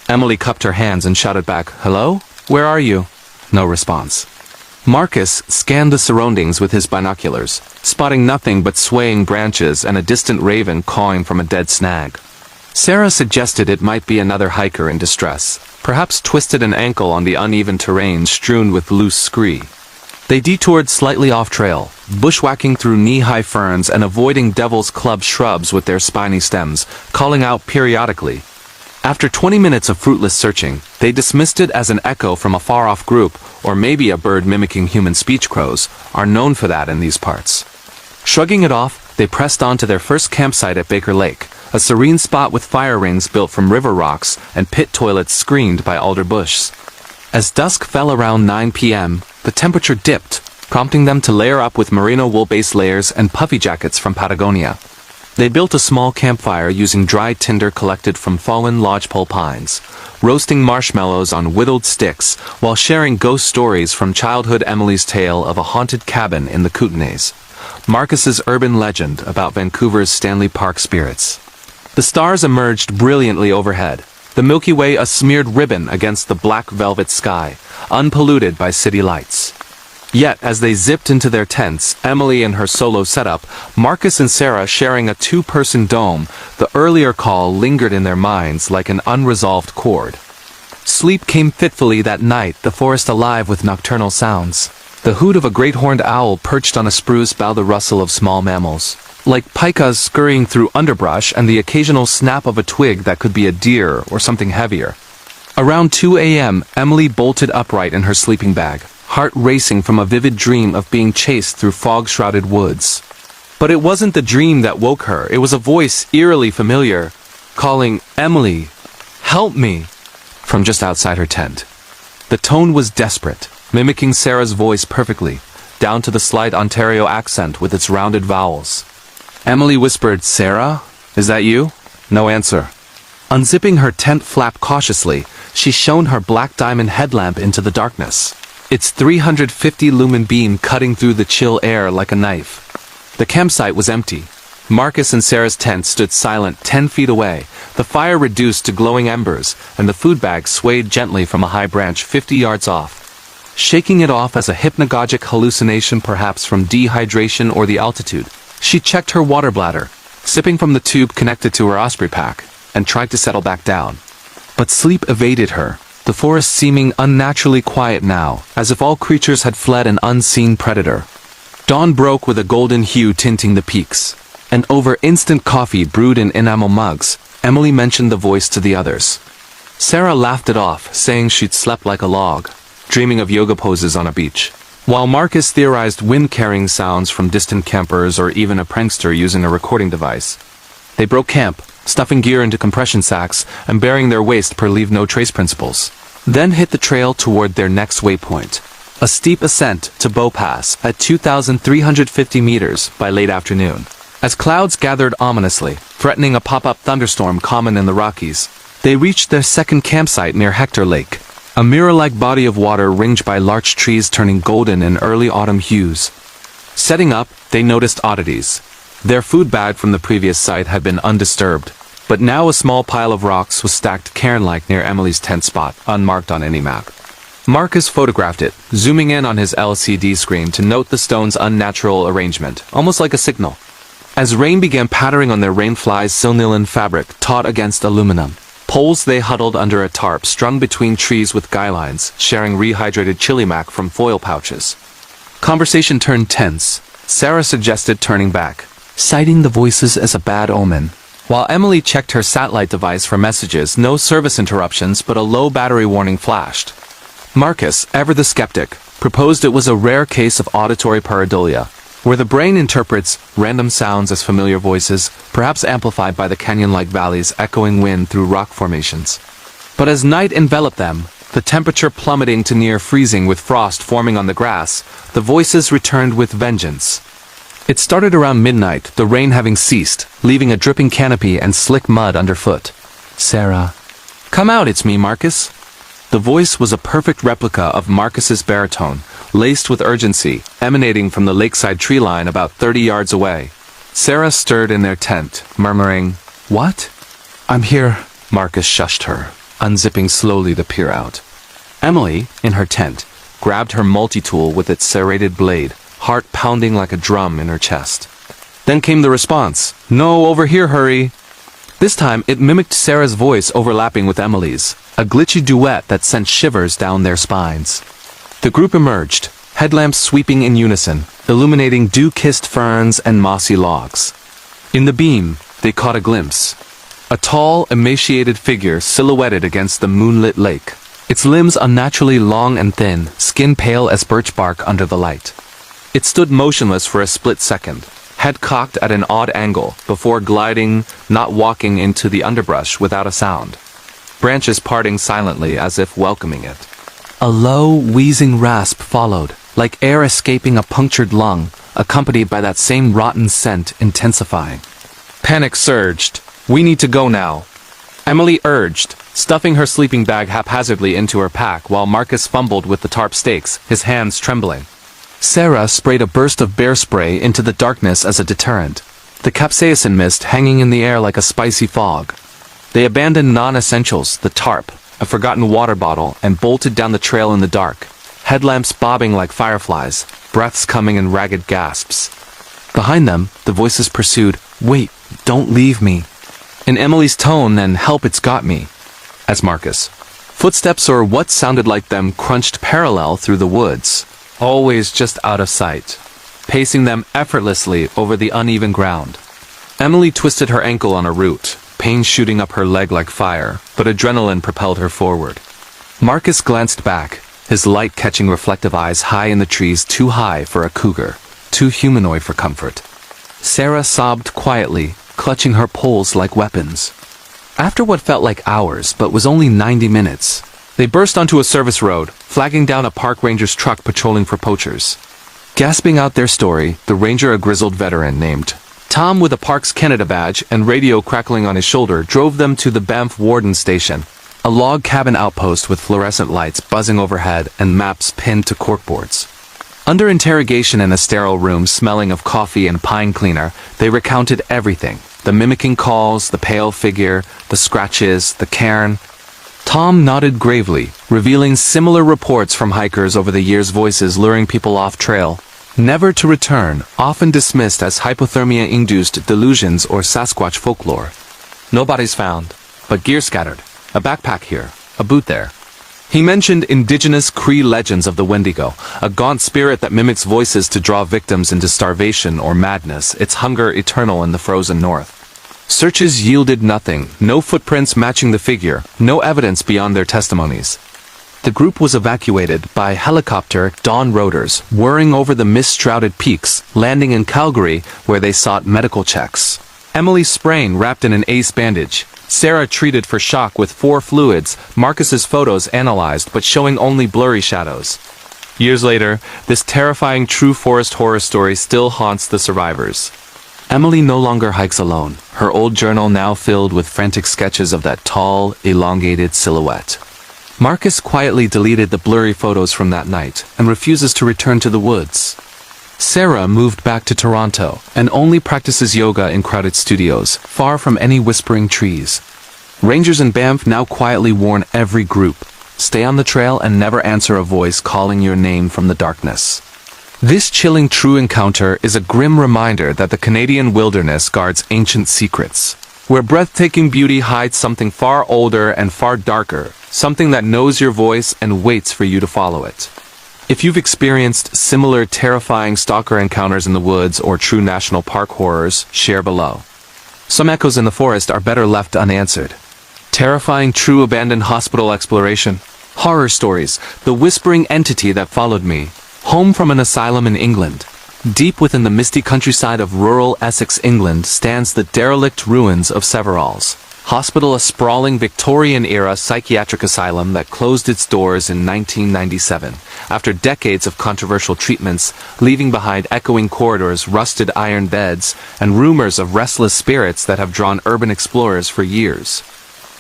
Speaker 1: Emily cupped her hands and shouted back, "Hello? Where are you?" No response. Marcus scanned the surroundings with his binoculars, spotting nothing but swaying branches and a distant raven cawing from a dead snag. Sarah suggested it might be another hiker in distress, perhaps twisted an ankle on the uneven terrain strewn with loose scree. They detoured slightly off-trail, bushwhacking through knee-high ferns and avoiding devil's club shrubs with their spiny stems, calling out periodically. After 20 minutes of fruitless searching, they dismissed it as an echo from a far-off group, or maybe a bird mimicking human speech. Crows are known for that in these parts. Shrugging it off, they pressed on to their first campsite at Baker Lake, a serene spot with fire rings built from river rocks and pit toilets screened by alder bushes. As dusk fell around 9 p.m., the temperature dipped, prompting them to layer up with merino wool base layers and puffy jackets from Patagonia. They built a small campfire using dry tinder collected from fallen lodgepole pines, roasting marshmallows on whittled sticks while sharing ghost stories from childhood. Emily's tale of a haunted cabin in the Kootenays, Marcus's urban legend about Vancouver's Stanley Park spirits. The stars emerged brilliantly overhead, the Milky Way a smeared ribbon against the black velvet sky, unpolluted by city lights. Yet, as they zipped into their tents, Emily in her solo setup, Marcus and Sarah sharing a 2-person dome, the earlier call lingered in their minds like an unresolved chord. Sleep came fitfully that night, the forest alive with nocturnal sounds. The hoot of a great horned owl perched on a spruce bough, the rustle of small mammals, like pikas scurrying through underbrush, and the occasional snap of a twig that could be a deer or something heavier. Around 2 a.m., Emily bolted upright in her sleeping bag, heart racing from a vivid dream of being chased through fog-shrouded woods. But it wasn't the dream that woke her, it was a voice eerily familiar, calling, "Emily, help me," from just outside her tent. The tone was desperate, mimicking Sarah's voice perfectly, down to the slight Ontario accent with its rounded vowels. Emily whispered, "Sarah? Is that you?" No answer. Unzipping her tent flap cautiously, she shone her black diamond headlamp into the darkness, its 350 lumen beam cutting through the chill air like a knife. The campsite was empty. Marcus and Sarah's tent stood silent 10 feet away, the fire reduced to glowing embers, and the food bag swayed gently from a high branch 50 yards off. Shaking it off as a hypnagogic hallucination, perhaps from dehydration or the altitude, she checked her water bladder, sipping from the tube connected to her osprey pack, and tried to settle back down. But sleep evaded her, the forest seeming unnaturally quiet now, as if all creatures had fled an unseen predator. Dawn broke with a golden hue tinting the peaks, and over instant coffee brewed in enamel mugs, Emily mentioned the voice to the others. Sarah laughed it off, saying she'd slept like a log, dreaming of yoga poses on a beach, while Marcus theorized wind-carrying sounds from distant campers or even a prankster using a recording device. They broke camp, stuffing gear into compression sacks and bearing their waste per leave no trace principles, then hit the trail toward their next waypoint, a steep ascent to Bow Pass at 2,350 meters by late afternoon. As clouds gathered ominously, threatening a pop-up thunderstorm common in the Rockies, they reached their second campsite near Hector Lake, a mirror-like body of water ringed by larch trees turning golden in early autumn hues. Setting up, they noticed oddities. Their food bag from the previous site had been undisturbed, but now a small pile of rocks was stacked cairn-like near Emily's tent spot, unmarked on any map. Marcus photographed it, zooming in on his LCD screen to note the stone's unnatural arrangement, almost like a signal. As rain began pattering on their rainflies silnylon fabric taut against aluminum, poles they huddled under a tarp strung between trees with guy lines, sharing rehydrated chili mac from foil pouches. Conversation turned tense. Sarah suggested turning back, citing the voices as a bad omen. While Emily checked her satellite device for messages, no service interruptions but a low battery warning flashed. Marcus, ever the skeptic, proposed it was a rare case of auditory pareidolia, where the brain interprets random sounds as familiar voices, perhaps amplified by the canyon-like valleys echoing wind through rock formations. But as night enveloped them, the temperature plummeting to near freezing with frost forming on the grass, the voices returned with vengeance. It started around midnight, the rain having ceased, leaving a dripping canopy and slick mud underfoot. Sarah. Come out, it's me, Marcus. The voice was a perfect replica of Marcus's baritone, laced with urgency, emanating from the lakeside tree line about 30 yards away. Sarah stirred in their tent, murmuring, "What?" "I'm here," Marcus shushed her, unzipping slowly to peer out. Emily, in her tent, grabbed her multi-tool with its serrated blade, heart pounding like a drum in her chest. Then came the response, "No, over here, hurry." This time, it mimicked Sarah's voice overlapping with Emily's, a glitchy duet that sent shivers down their spines. The group emerged, headlamps sweeping in unison, illuminating dew-kissed ferns and mossy logs. In the beam, they caught a glimpse. A tall, emaciated figure silhouetted against the moonlit lake, its limbs unnaturally long and thin, skin pale as birch bark under the light. It stood motionless for a split second, head cocked at an odd angle, before gliding, not walking into the underbrush without a sound. Branches parting silently as if welcoming it. A low, wheezing rasp followed, like air escaping a punctured lung, accompanied by that same rotten scent intensifying. Panic surged. "We need to go now," Emily urged, stuffing her sleeping bag haphazardly into her pack while Marcus fumbled with the tarp stakes, his hands trembling. Sarah sprayed a burst of bear spray into the darkness as a deterrent, the capsaicin mist hanging in the air like a spicy fog. They abandoned non-essentials, the tarp, a forgotten water bottle, and bolted down the trail in the dark, headlamps bobbing like fireflies, breaths coming in ragged gasps. Behind them, the voices pursued, "Wait, don't leave me," in Emily's tone and "Help, it's got me," as Marcus. Footsteps or what sounded like them crunched parallel through the woods, always just out of sight, pacing them effortlessly over the uneven ground. Emily twisted her ankle on a root, pain shooting up her leg like fire, but adrenaline propelled her forward. Marcus glanced back, his light-catching reflective eyes high in the trees, too high for a cougar, too humanoid for comfort. Sarah sobbed quietly, clutching her poles like weapons. After what felt like hours, but was only 90 minutes, they burst onto a service road, flagging down a park ranger's truck patrolling for poachers. Gasping out their story, the ranger, a grizzled veteran named Tom with a Parks Canada badge and radio crackling on his shoulder, drove them to the Banff Warden Station, a log cabin outpost with fluorescent lights buzzing overhead and maps pinned to corkboards. Under interrogation in a sterile room smelling of coffee and pine cleaner, they recounted everything, the mimicking calls, the pale figure, the scratches, the cairn. Tom nodded gravely, revealing similar reports from hikers over the years, voices luring people off trail, never to return, often dismissed as hypothermia-induced delusions or Sasquatch folklore. No bodies found, but gear scattered, a backpack here, a boot there. He mentioned indigenous Cree legends of the Wendigo, a gaunt spirit that mimics voices to draw victims into starvation or madness, its hunger eternal in the frozen north. Searches yielded nothing, no footprints matching the figure, no evidence beyond their testimonies. The group was evacuated by helicopter dawn rotors, whirring over the mist-shrouded peaks, landing in Calgary, where they sought medical checks. Emily's sprain wrapped in an ace bandage. Sarah treated for shock with 4 fluids, Marcus's photos analyzed but showing only blurry shadows. Years later, this terrifying true forest horror story still haunts the survivors. Emily no longer hikes alone, her old journal now filled with frantic sketches of that tall, elongated silhouette. Marcus quietly deleted the blurry photos from that night and refuses to return to the woods. Sarah moved back to Toronto and only practices yoga in crowded studios, far from any whispering trees. Rangers in Banff now quietly warn every group, stay on the trail and never answer a voice calling your name from the darkness. This chilling true encounter is a grim reminder that the Canadian wilderness guards ancient secrets, where breathtaking beauty hides something far older and far darker, something that knows your voice and waits for you to follow it. If you've experienced similar terrifying stalker encounters in the woods or true national park horrors, share below. Some echoes in the forest are better left unanswered. Terrifying true abandoned hospital exploration. Horror stories, the whispering entity that followed me. Home from an asylum in England. Deep within the misty countryside of rural Essex, England, stands the derelict ruins of Severall's Hospital, a sprawling Victorian-era psychiatric asylum that closed its doors in 1997, after decades of controversial treatments, leaving behind echoing corridors, rusted iron beds, and rumors of restless spirits that have drawn urban explorers for years.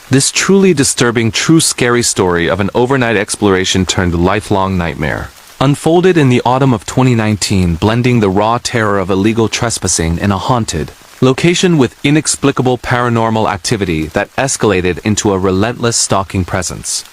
Speaker 1: This truly disturbing, true scary story of an overnight exploration turned lifelong nightmare unfolded in the autumn of 2019, blending the raw terror of illegal trespassing in a haunted location with inexplicable paranormal activity that escalated into a relentless stalking presence.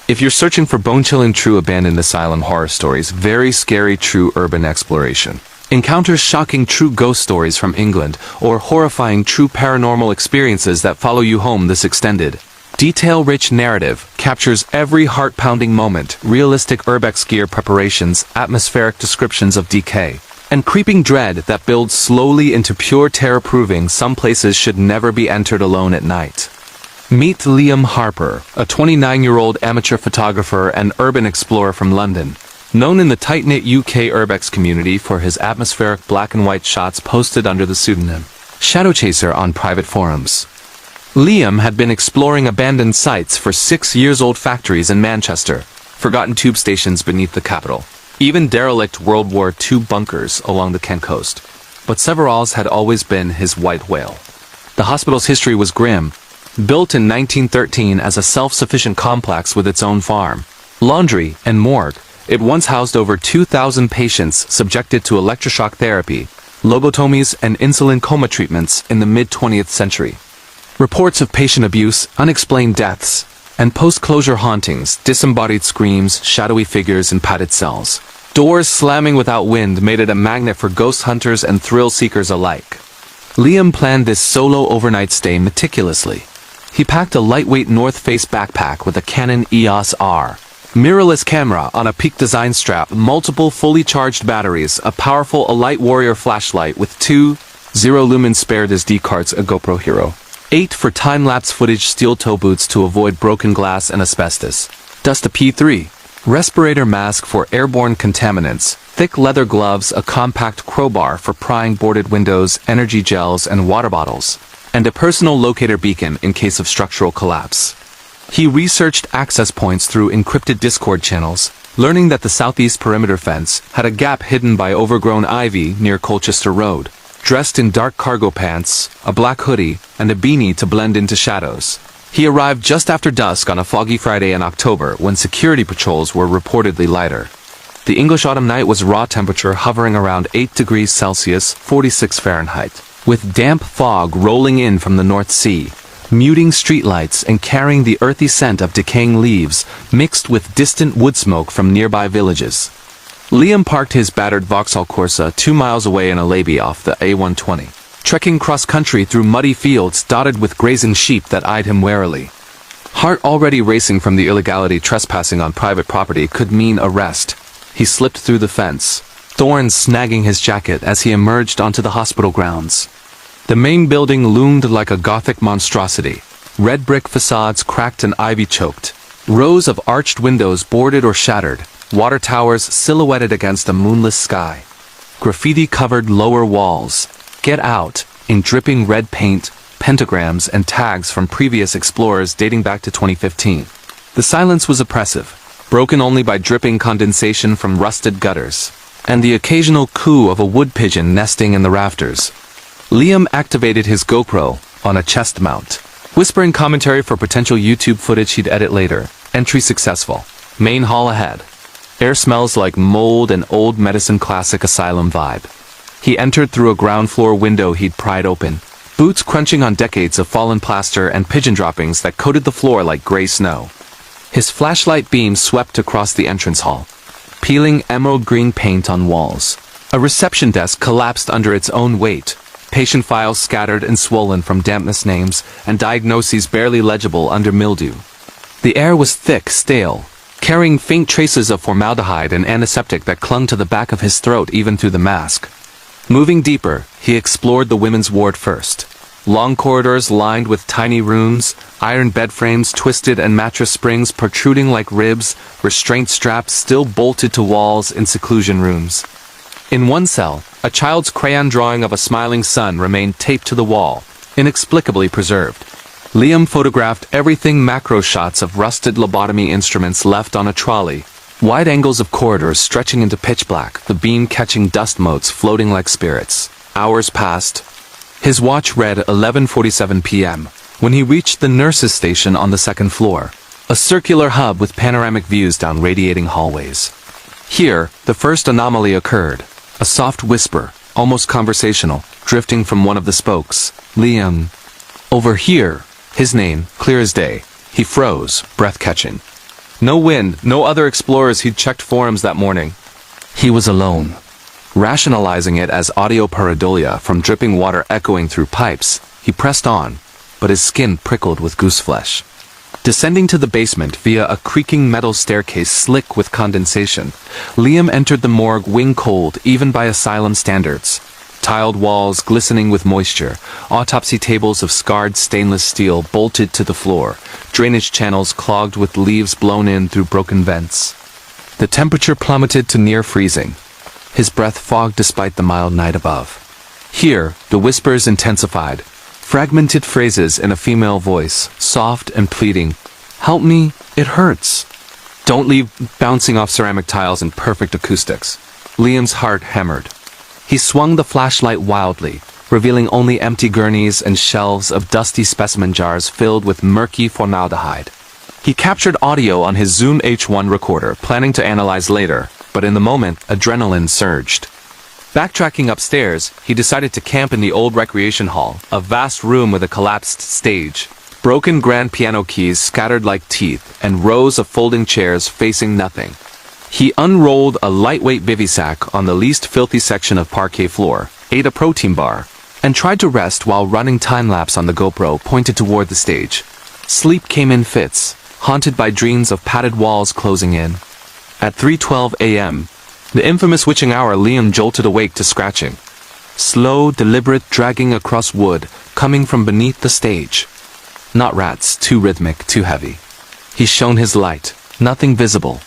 Speaker 1: If you're searching for bone-chilling true abandoned asylum horror stories, very scary true urban exploration, encounters shocking true ghost stories from England, or horrifying true paranormal experiences that follow you home, this extended, detail-rich narrative captures every heart-pounding moment, realistic urbex gear preparations, atmospheric descriptions of decay, and creeping dread that builds slowly into pure terror, proving some places should never be entered alone at night. Meet Liam Harper, a 29-year-old amateur photographer and urban explorer from London, known in the tight-knit UK urbex community for his atmospheric black and white shots posted under the pseudonym Shadow Chaser on private forums. Liam had been exploring abandoned sites for 6-year-old factories in Manchester, forgotten tube stations beneath the capital, even derelict World War II bunkers along the Kent coast. But Severall's had always been his white whale. The hospital's history was grim. Built in 1913 as a self-sufficient complex with its own farm, laundry, and morgue, it once housed over 2,000 patients subjected to electroshock therapy, lobotomies, and insulin coma treatments in the mid-20th century. Reports of patient abuse, unexplained deaths, and post-closure hauntings, disembodied screams, shadowy figures in padded cells. Doors slamming without wind made it a magnet for ghost hunters and thrill-seekers alike. Liam planned this solo overnight stay meticulously. He packed a lightweight North Face backpack with a Canon EOS R, mirrorless camera on a Peak design strap, multiple fully charged batteries, a powerful Elite Warrior flashlight with 2 0-lumen spare SD cards, a GoPro Hero 8 for time-lapse footage, steel toe boots to avoid broken glass and asbestos, dust a P3, respirator mask for airborne contaminants, thick leather gloves, a compact crowbar for prying boarded windows, energy gels and water bottles, and a personal locator beacon in case of structural collapse. He researched access points through encrypted Discord channels, learning that the southeast perimeter fence had a gap hidden by overgrown ivy near Colchester Road. Dressed in dark cargo pants, a black hoodie, and a beanie to blend into shadows, he arrived just after dusk on a foggy Friday in October when security patrols were reportedly lighter. The English autumn night was raw temperature hovering around 8 degrees Celsius, 46 Fahrenheit, with damp fog rolling in from the North Sea, muting streetlights and carrying the earthy scent of decaying leaves mixed with distant wood smoke from nearby villages. Liam parked his battered Vauxhall Corsa 2 miles away in a levee off the A120, trekking cross-country through muddy fields dotted with grazing sheep that eyed him warily. Heart already racing from the illegality trespassing on private property could mean arrest. He slipped through the fence, thorns snagging his jacket as he emerged onto the hospital grounds. The main building loomed like a Gothic monstrosity, red brick facades cracked and ivy-choked, rows of arched windows boarded or shattered, water towers silhouetted against a moonless sky, graffiti-covered lower walls, "Get Out," in dripping red paint, pentagrams and tags from previous explorers dating back to 2015. The silence was oppressive, broken only by dripping condensation from rusted gutters, and the occasional coo of a wood pigeon nesting in the rafters. Liam activated his GoPro on a chest mount, whispering commentary for potential YouTube footage he'd edit later. Entry successful. Main hall ahead. Air smells like mold and old medicine, classic asylum vibe. He entered through a ground floor window he'd pried open, boots crunching on decades of fallen plaster and pigeon droppings that coated the floor like gray snow. His flashlight beam swept across the entrance hall, peeling emerald green paint on walls. A reception desk collapsed under its own weight, patient files scattered and swollen from dampness, names and diagnoses barely legible under mildew. The air was thick, stale, carrying faint traces of formaldehyde and antiseptic that clung to the back of his throat even through the mask. Moving deeper, he explored the women's ward first. Long corridors lined with tiny rooms, iron bed frames twisted and mattress springs protruding like ribs, restraint straps still bolted to walls in seclusion rooms. In one cell, a child's crayon drawing of a smiling sun remained taped to the wall, inexplicably preserved. Liam photographed everything, macro shots of rusted lobotomy instruments left on a trolley, wide angles of corridors stretching into pitch black, the beam catching dust motes floating like spirits. Hours passed. His watch read 11:47 p.m. when he reached the nurses' station on the second floor, a circular hub with panoramic views down radiating hallways. Here, the first anomaly occurred. A soft whisper, almost conversational, drifting from one of the spokes. Liam. Over here. His name, clear as day. He froze, breath-catching. No wind, no other explorers he'd checked forums that morning. He was alone. Rationalizing it as audio pareidolia from dripping water echoing through pipes, he pressed on, but his skin prickled with gooseflesh. Descending to the basement via a creaking metal staircase slick with condensation, Liam entered the morgue wing-cold even by asylum standards. Tiled walls glistening with moisture, autopsy tables of scarred stainless steel bolted to the floor, drainage channels clogged with leaves blown in through broken vents. The temperature plummeted to near freezing. His breath fogged despite the mild night above. Here, the whispers intensified. Fragmented phrases in a female voice, soft and pleading. "Help me, it hurts." "Don't leave," bouncing off ceramic tiles in perfect acoustics. Liam's heart hammered. He swung the flashlight wildly, revealing only empty gurneys and shelves of dusty specimen jars filled with murky formaldehyde. He captured audio on his Zoom H1 recorder, planning to analyze later, but in the moment, adrenaline surged. Backtracking upstairs, he decided to camp in the old recreation hall, a vast room with a collapsed stage, broken grand piano keys scattered like teeth, and rows of folding chairs facing nothing. He unrolled a lightweight bivy sack on the least filthy section of parquet floor, ate a protein bar, and tried to rest while running time-lapse on the GoPro pointed toward the stage. Sleep came in fits, haunted by dreams of padded walls closing in. At 3:12 a.m., the infamous witching hour, Liam jolted awake to scratching. Slow, deliberate dragging across wood, coming from beneath the stage. Not rats, too rhythmic, too heavy. He shone his light, nothing visible.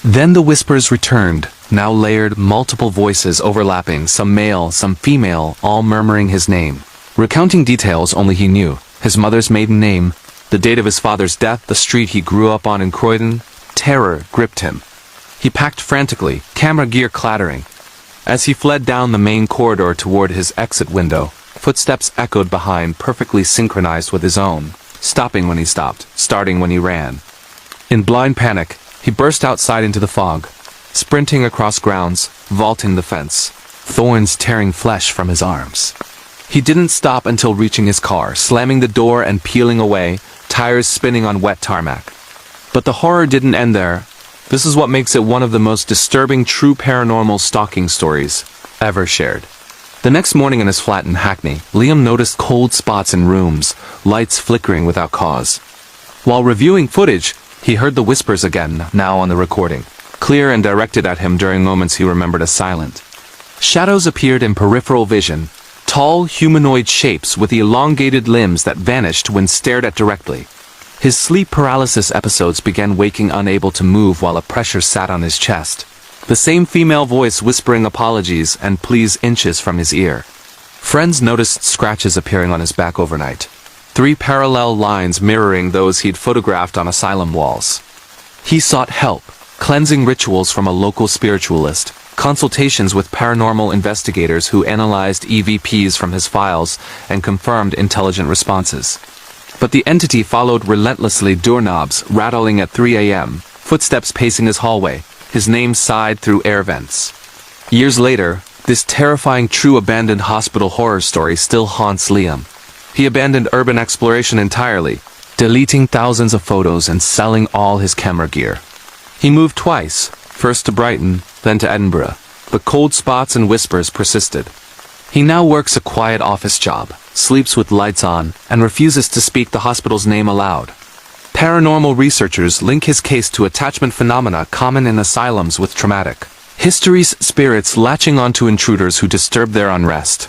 Speaker 1: Then the whispers returned, now layered, multiple voices overlapping, some male, some female, all murmuring his name. Recounting details only he knew, his mother's maiden name, the date of his father's death, the street he grew up on in Croydon. Terror gripped him. He packed frantically, camera gear clattering. As he fled down the main corridor toward his exit window, footsteps echoed behind, perfectly synchronized with his own, stopping when he stopped, starting when he ran. In blind panic, he burst outside into the fog, sprinting across grounds, vaulting the fence, thorns tearing flesh from his arms. He didn't stop until reaching his car, slamming the door and peeling away, tires spinning on wet tarmac. But the horror didn't end there. This is what makes it one of the most disturbing true paranormal stalking stories ever shared. The next morning in his flat in Hackney, Liam noticed cold spots in rooms, lights flickering without cause. While reviewing footage, he heard the whispers again, now on the recording, clear and directed at him during moments he remembered as silent. Shadows appeared in peripheral vision, tall humanoid shapes with elongated limbs that vanished when stared at directly. His sleep paralysis episodes began waking unable to move while a pressure sat on his chest. The same female voice whispering apologies and pleas inches from his ear. Friends noticed scratches appearing on his back overnight. 3 parallel lines mirroring those he'd photographed on asylum walls. He sought help, cleansing rituals from a local spiritualist, consultations with paranormal investigators who analyzed EVPs from his files and confirmed intelligent responses. But the entity followed relentlessly, doorknobs rattling at 3 a.m., footsteps pacing his hallway, his name sighed through air vents. Years later, this terrifying true abandoned hospital horror story still haunts Liam. He abandoned urban exploration entirely, deleting thousands of photos and selling all his camera gear. He moved twice, first to Brighton, then to Edinburgh, but cold spots and whispers persisted. He now works a quiet office job, sleeps with lights on, and refuses to speak the hospital's name aloud. Paranormal researchers link his case to attachment phenomena common in asylums with traumatic history's spirits latching onto intruders who disturb their unrest.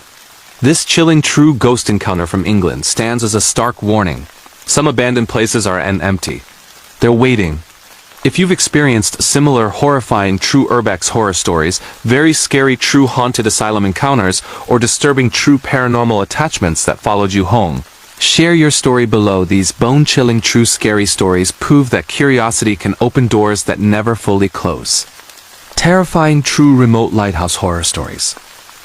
Speaker 1: This chilling true ghost encounter from England stands as a stark warning. Some abandoned places are empty. They're waiting. If you've experienced similar horrifying true urbex horror stories, very scary true haunted asylum encounters, or disturbing true paranormal attachments that followed you home, share your story below. These bone-chilling true scary stories prove that curiosity can open doors that never fully close. Terrifying true remote lighthouse horror stories.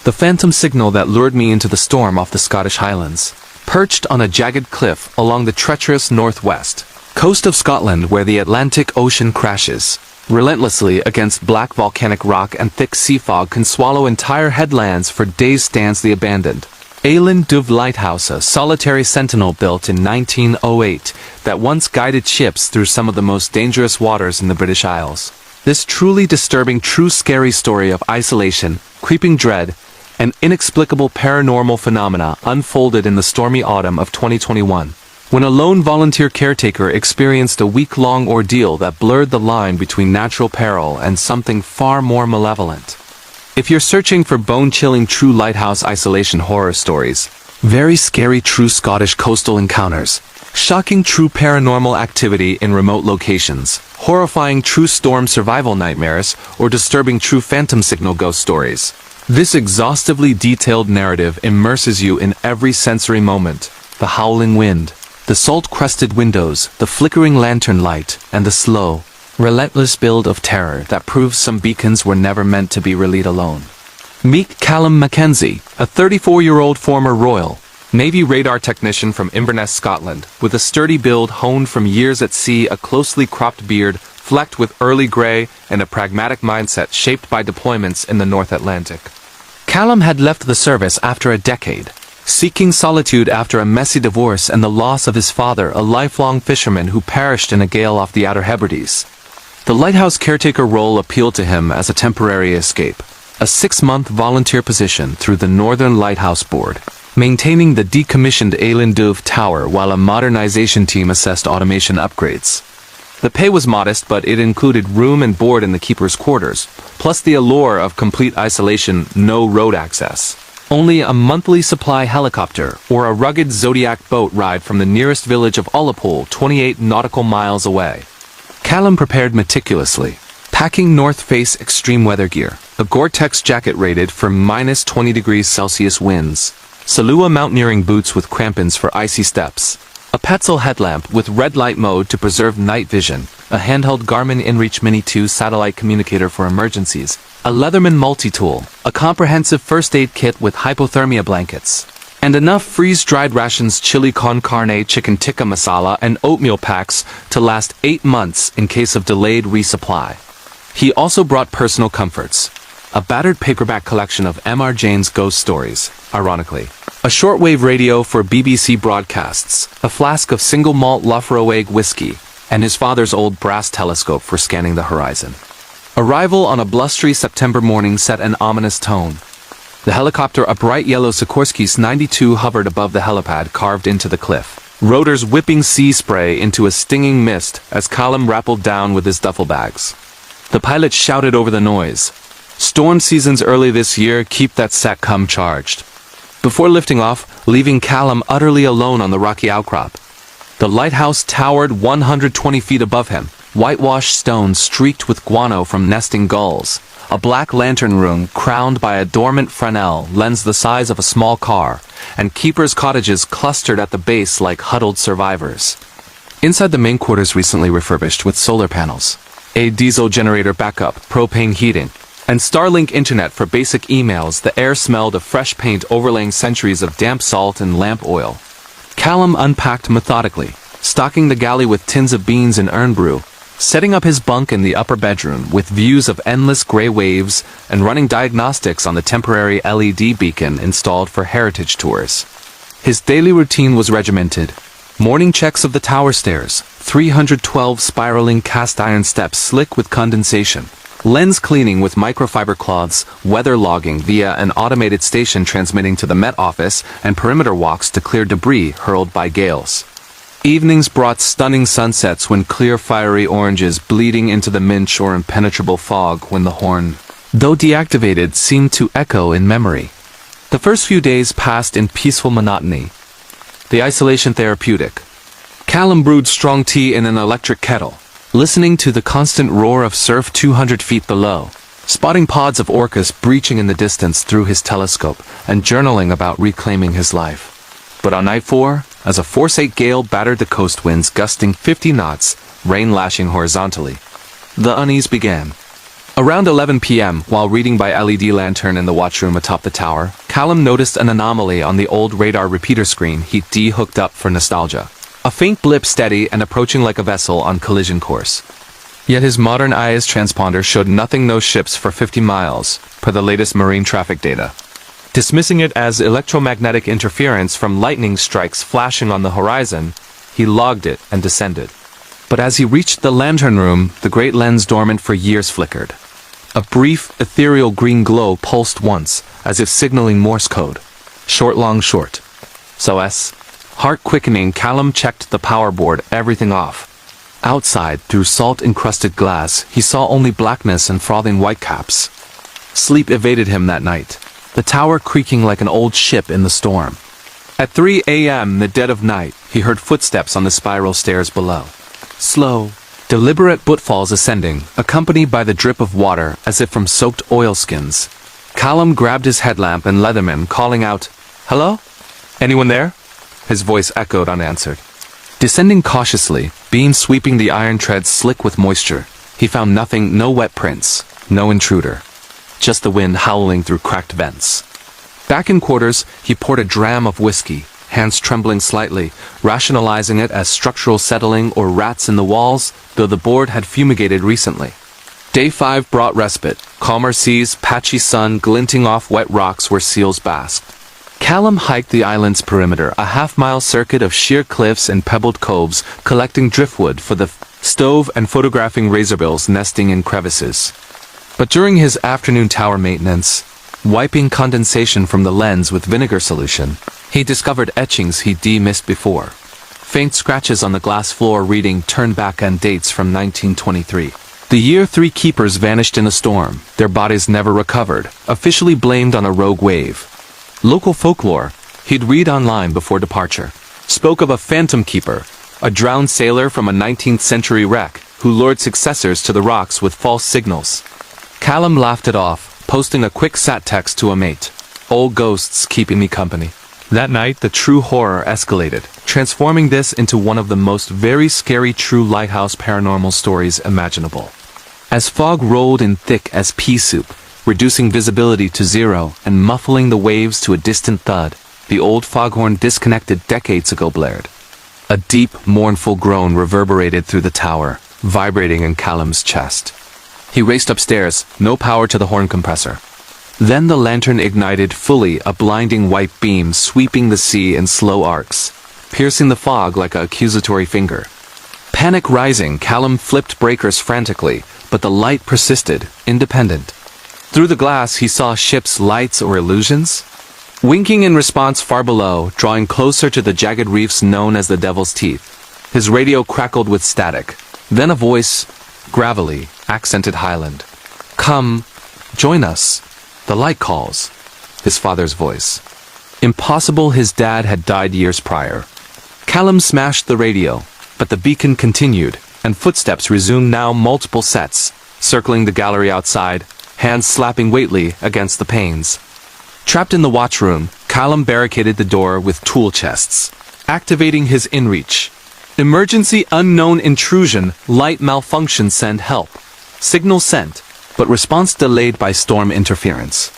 Speaker 1: The phantom signal that lured me into the storm off the Scottish Highlands. Perched on a jagged cliff along the treacherous northwest coast of Scotland where the Atlantic Ocean crashes relentlessly against black volcanic rock and thick sea fog can swallow entire headlands for days, stands the abandoned Eilean Dubh Lighthouse, a solitary sentinel built in 1908 that once guided ships through some of the most dangerous waters in the British Isles. This truly disturbing, true scary story of isolation, creeping dread, and inexplicable paranormal phenomena unfolded in the stormy autumn of 2021. When a lone volunteer caretaker experienced a week-long ordeal that blurred the line between natural peril and something far more malevolent. If you're searching for bone-chilling true lighthouse isolation horror stories, very scary true Scottish coastal encounters, shocking true paranormal activity in remote locations, horrifying true storm survival nightmares, or disturbing true phantom signal ghost stories, this exhaustively detailed narrative immerses you in every sensory moment. The howling wind, the salt-crusted windows, the flickering lantern light, and the slow, relentless build of terror that proves some beacons were never meant to be relit alone. Meet Callum Mackenzie, a 34-year-old former Royal Navy radar technician from Inverness, Scotland, with a sturdy build honed from years at sea, a closely cropped beard flecked with early grey, and a pragmatic mindset shaped by deployments in the North Atlantic. Callum had left the service after a decade, seeking solitude after a messy divorce and the loss of his father, a lifelong fisherman who perished in a gale off the Outer Hebrides. The lighthouse caretaker role appealed to him as a temporary escape, a 6-month volunteer position through the Northern Lighthouse Board, maintaining the decommissioned Eilean Dubh Tower while a modernization team assessed automation upgrades. The pay was modest, but it included room and board in the keeper's quarters, plus the allure of complete isolation, no road access. Only a monthly supply helicopter or a rugged Zodiac boat ride from the nearest village of Ullapool, 28 nautical miles away. Callum prepared meticulously, packing North Face extreme weather gear, a Gore-Tex jacket rated for minus 20 degrees Celsius winds, Salua mountaineering boots with crampons for icy steps, a Petzl headlamp with red light mode to preserve night vision, a handheld Garmin InReach Mini 2 satellite communicator for emergencies, a Leatherman multi-tool, a comprehensive first aid kit with hypothermia blankets, and enough freeze-dried rations, chili con carne, chicken tikka masala, and oatmeal packs to last 8 months in case of delayed resupply. He also brought personal comforts, a battered paperback collection of M.R. Jane's ghost stories, ironically, a shortwave radio for BBC broadcasts, a flask of single malt Laphroaig whiskey, and his father's old brass telescope for scanning the horizon. Arrival on a blustery September morning set an ominous tone. The helicopter, a bright yellow Sikorsky 92, hovered above the helipad carved into the cliff, rotors whipping sea spray into a stinging mist as Callum rappelled down with his duffel bags. The pilot shouted over the noise, "Storm season's early this year, keep that SATCOM charged," before lifting off, leaving Callum utterly alone on the rocky outcrop. The lighthouse towered 120 feet above him, whitewashed stone streaked with guano from nesting gulls. A black lantern room crowned by a dormant Fresnel lens the size of a small car, and keepers' cottages clustered at the base like huddled survivors. Inside the main quarters recently refurbished with solar panels, a diesel generator backup, propane heating, and Starlink internet for basic emails, the air smelled of fresh paint overlaying centuries of damp salt and lamp oil. Callum unpacked methodically, stocking the galley with tins of beans and urn brew, setting up his bunk in the upper bedroom with views of endless gray waves and running diagnostics on the temporary LED beacon installed for heritage tours. His daily routine was regimented. Morning checks of the tower stairs, 312 spiraling cast iron steps slick with condensation. Lens cleaning with microfiber cloths, weather logging via an automated station transmitting to the Met Office, and perimeter walks to clear debris hurled by gales. Evenings brought stunning sunsets when clear fiery oranges bleeding into the minch or impenetrable fog when the horn, though deactivated, seemed to echo in memory. The first few days passed in peaceful monotony. The isolation therapeutic. Callum brewed strong tea in an electric kettle, listening to the constant roar of surf 200 feet below, spotting pods of orcas breaching in the distance through his telescope, and journaling about reclaiming his life. But on night 4, as a force 8 gale battered the coast winds gusting 50 knots, rain lashing horizontally, the unease began. Around 11 p.m., while reading by LED lantern in the watchroom atop the tower, Callum noticed an anomaly on the old radar repeater screen he'd de-hooked up for nostalgia. A faint blip steady and approaching like a vessel on collision course. Yet his modern IS transponder showed nothing, no ships for 50 miles, per the latest marine traffic data. Dismissing it as electromagnetic interference from lightning strikes flashing on the horizon, he logged it and descended. But as he reached the lantern room, the great lens dormant for years flickered. A brief, ethereal green glow pulsed once, as if signaling Morse code. Short, long, short. SOS. Heart-quickening, Callum checked the power board, everything off. Outside, through salt-encrusted glass, he saw only blackness and frothing whitecaps. Sleep evaded him that night, the tower creaking like an old ship in the storm. At 3 a.m., the dead of night, he heard footsteps on the spiral stairs below. Slow, deliberate footfalls ascending, accompanied by the drip of water as if from soaked oilskins. Callum grabbed his headlamp and Leatherman, calling out, "Hello? Anyone there?" His voice echoed unanswered. Descending cautiously, beams sweeping the iron treads slick with moisture, he found nothing, no wet prints, no intruder. Just the wind howling through cracked vents. Back in quarters, he poured a dram of whiskey, hands trembling slightly, rationalizing it as structural settling or rats in the walls, though the board had fumigated recently. Day 5 brought respite, calmer seas, patchy sun glinting off wet rocks where seals basked. Callum hiked the island's perimeter, a half-mile circuit of sheer cliffs and pebbled coves, collecting driftwood for the stove and photographing razorbills nesting in crevices. But during his afternoon tower maintenance, wiping condensation from the lens with vinegar solution, he discovered etchings he'd missed before. Faint scratches on the glass floor reading turn back and dates from 1923. The year 3 keepers vanished in a storm, their bodies never recovered, officially blamed on a rogue wave. Local folklore, he'd read online before departure, spoke of a phantom keeper, a drowned sailor from a 19th century wreck who lured successors to the rocks with false signals. Callum laughed it off, posting a quick sat text to a mate. "Old ghosts keeping me company." That night, the true horror escalated, transforming this into one of the most very scary true Lighthouse paranormal stories imaginable. As fog rolled in thick as pea soup, reducing visibility to zero and muffling the waves to a distant thud, the old foghorn disconnected decades ago blared. A deep, mournful groan reverberated through the tower, vibrating in Callum's chest. He raced upstairs, no power to the horn compressor. Then the lantern ignited fully, a blinding white beam sweeping the sea in slow arcs, piercing the fog like an accusatory finger. Panic rising, Callum flipped breakers frantically, but the light persisted, independent. Through the glass, he saw ships' lights or illusions, winking in response far below, drawing closer to the jagged reefs known as the Devil's Teeth. His radio crackled with static. Then a voice, gravelly, accented Highland. "Come, join us. The light calls." His father's voice. Impossible, his dad had died years prior. Callum smashed the radio, but the beacon continued, and footsteps resumed, now multiple sets, circling the gallery outside, hands slapping weightily against the panes. Trapped in the watchroom, Callum barricaded the door with tool chests, activating his inReach. Emergency unknown intrusion, light malfunction, send help. Signal sent, but response delayed by storm interference.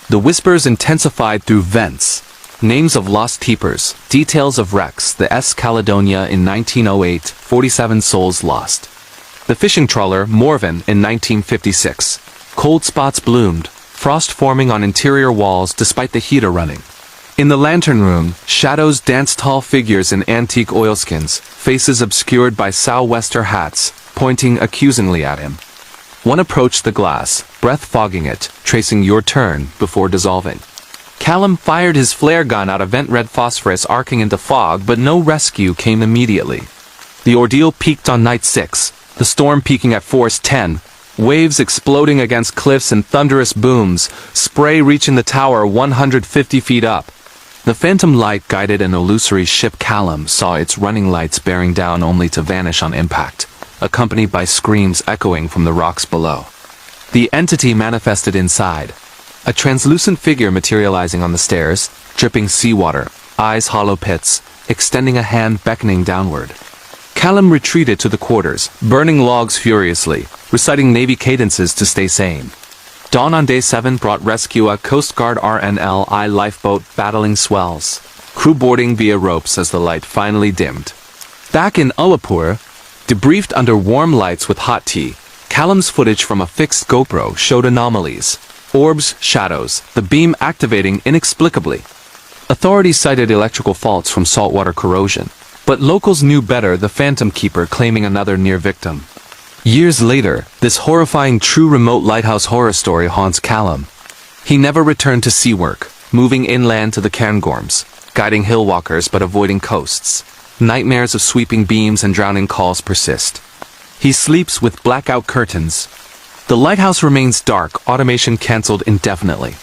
Speaker 1: The whispers intensified through vents. Names of lost keepers, details of wrecks, the S. Caledonia in 1908, 47 souls lost. The fishing trawler Morven in 1956. Cold spots bloomed, frost forming on interior walls despite the heater running. In the lantern room, shadows danced tall figures in antique oilskins, faces obscured by sou'wester hats, pointing accusingly at him. One approached the glass, breath fogging it, tracing your turn before dissolving. Callum fired his flare gun out of vent-red phosphorus arcing into fog, but no rescue came immediately. The ordeal peaked on night 6, the storm peaking at force 10, waves exploding against cliffs and thunderous booms, spray reaching the tower 150 feet up. The phantom light guided an illusory ship. Callum saw its running lights bearing down only to vanish on impact, accompanied by screams echoing from the rocks below. The entity manifested inside. A translucent figure materializing on the stairs, dripping seawater, eyes hollow pits, extending a hand beckoning downward. Callum retreated to the quarters, burning logs furiously, reciting Navy cadences to stay sane. Dawn on day 7 brought rescue a Coast Guard RNLI lifeboat battling swells, crew boarding via ropes as the light finally dimmed. Back in Ullapoor, debriefed under warm lights with hot tea, Callum's footage from a fixed GoPro showed anomalies. Orbs, shadows, the beam activating inexplicably. Authorities cited electrical faults from saltwater corrosion, but locals knew better, the Phantom Keeper claiming another near victim. Years later, this horrifying true remote lighthouse horror story haunts Callum. He never returned to sea work, moving inland to the Cairngorms, guiding hill walkers but avoiding coasts. Nightmares of sweeping beams and drowning calls persist. He sleeps with blackout curtains. The lighthouse remains dark, automation cancelled indefinitely.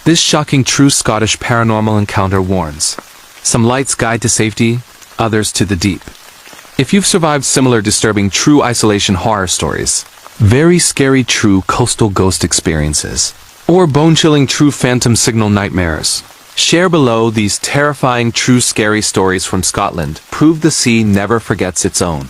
Speaker 1: This shocking true Scottish paranormal encounter warns. Some lights guide to safety, others to the deep. If you've survived similar disturbing true isolation horror stories, very scary true coastal ghost experiences, or bone-chilling true phantom signal nightmares, share below. These terrifying true scary stories from Scotland prove the sea never forgets its own.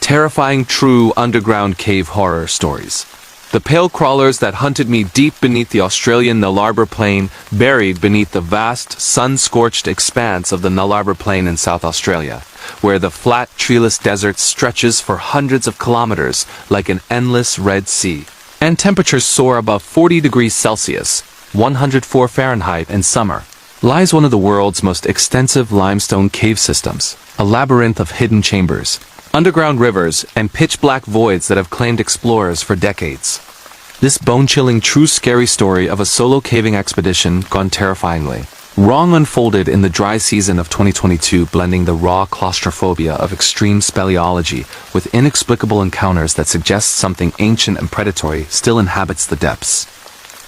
Speaker 1: Terrifying true underground cave horror stories. The pale crawlers that hunted me deep beneath the Australian Nullarbor Plain, buried beneath the vast, sun-scorched expanse of the Nullarbor Plain in South Australia, where the flat, treeless desert stretches for hundreds of kilometers like an endless Red Sea, and temperatures soar above 40 degrees Celsius, 104 Fahrenheit in summer, lies one of the world's most extensive limestone cave systems, a labyrinth of hidden chambers, underground rivers, and pitch-black voids that have claimed explorers for decades. This bone-chilling true scary story of a solo caving expedition gone terrifyingly wrong unfolded in the dry season of 2022, blending the raw claustrophobia of extreme speleology with inexplicable encounters that suggest something ancient and predatory still inhabits the depths.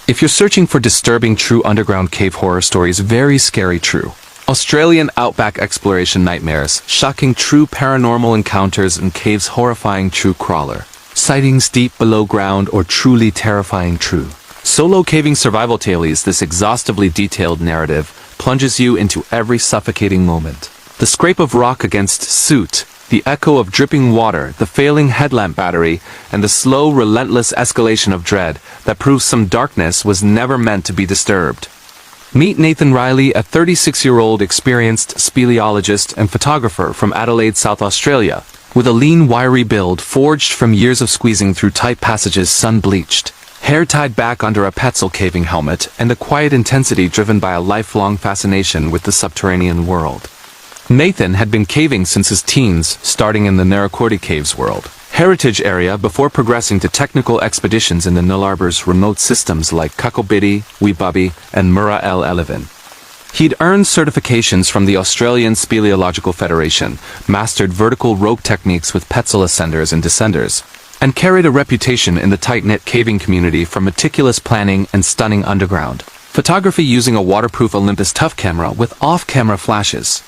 Speaker 1: If you're searching for disturbing true underground cave horror stories, very scary true Australian outback exploration nightmares, shocking true paranormal encounters in caves, horrifying true crawler sightings deep below ground, or truly terrifying true solo caving survival tales, this exhaustively detailed narrative plunges you into every suffocating moment. The scrape of rock against soot, the echo of dripping water, the failing headlamp battery, and the slow, relentless escalation of dread that proves some darkness was never meant to be disturbed. Meet Nathan Riley, a 36-year-old experienced speleologist and photographer from Adelaide, South Australia, with a lean, wiry build forged from years of squeezing through tight passages, sun-bleached, hair tied back under a Petzl caving helmet, and a quiet intensity driven by a lifelong fascination with the subterranean world. Nathan had been caving since his teens, starting in the Narracorty Caves World Heritage area before progressing to technical expeditions in the Nullarbor's remote systems like Cuckobiddy, Weebubby, and Murra El Elevin. He'd earned certifications from the Australian Speleological Federation, mastered vertical rope techniques with Petzl ascenders and descenders, and carried a reputation in the tight-knit caving community for meticulous planning and stunning underground photography using a waterproof Olympus Tough camera with off-camera flashes.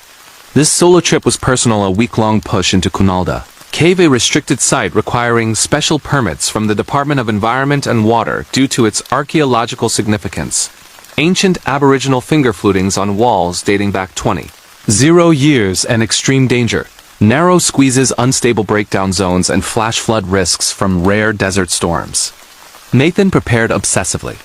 Speaker 1: This solo trip was personal, a week-long push into Cunalda Cave, a restricted site requiring special permits from the Department of Environment and Water due to its archaeological significance. Ancient Aboriginal finger flutings on walls dating back 20 years, and extreme danger. Narrow squeezes, unstable breakdown zones, and flash flood risks from rare desert storms. Nathan prepared obsessively.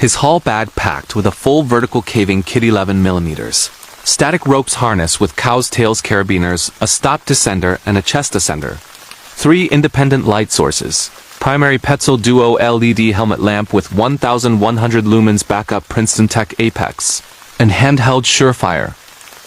Speaker 1: His haul bag packed with a full vertical caving kit 11mm. Static ropes harness with cow's tails carabiners, a stop descender, and a chest ascender. 3 independent light sources. Primary Petzl Duo LED helmet lamp with 1100 lumens backup Princeton Tech Apex. and handheld Surefire.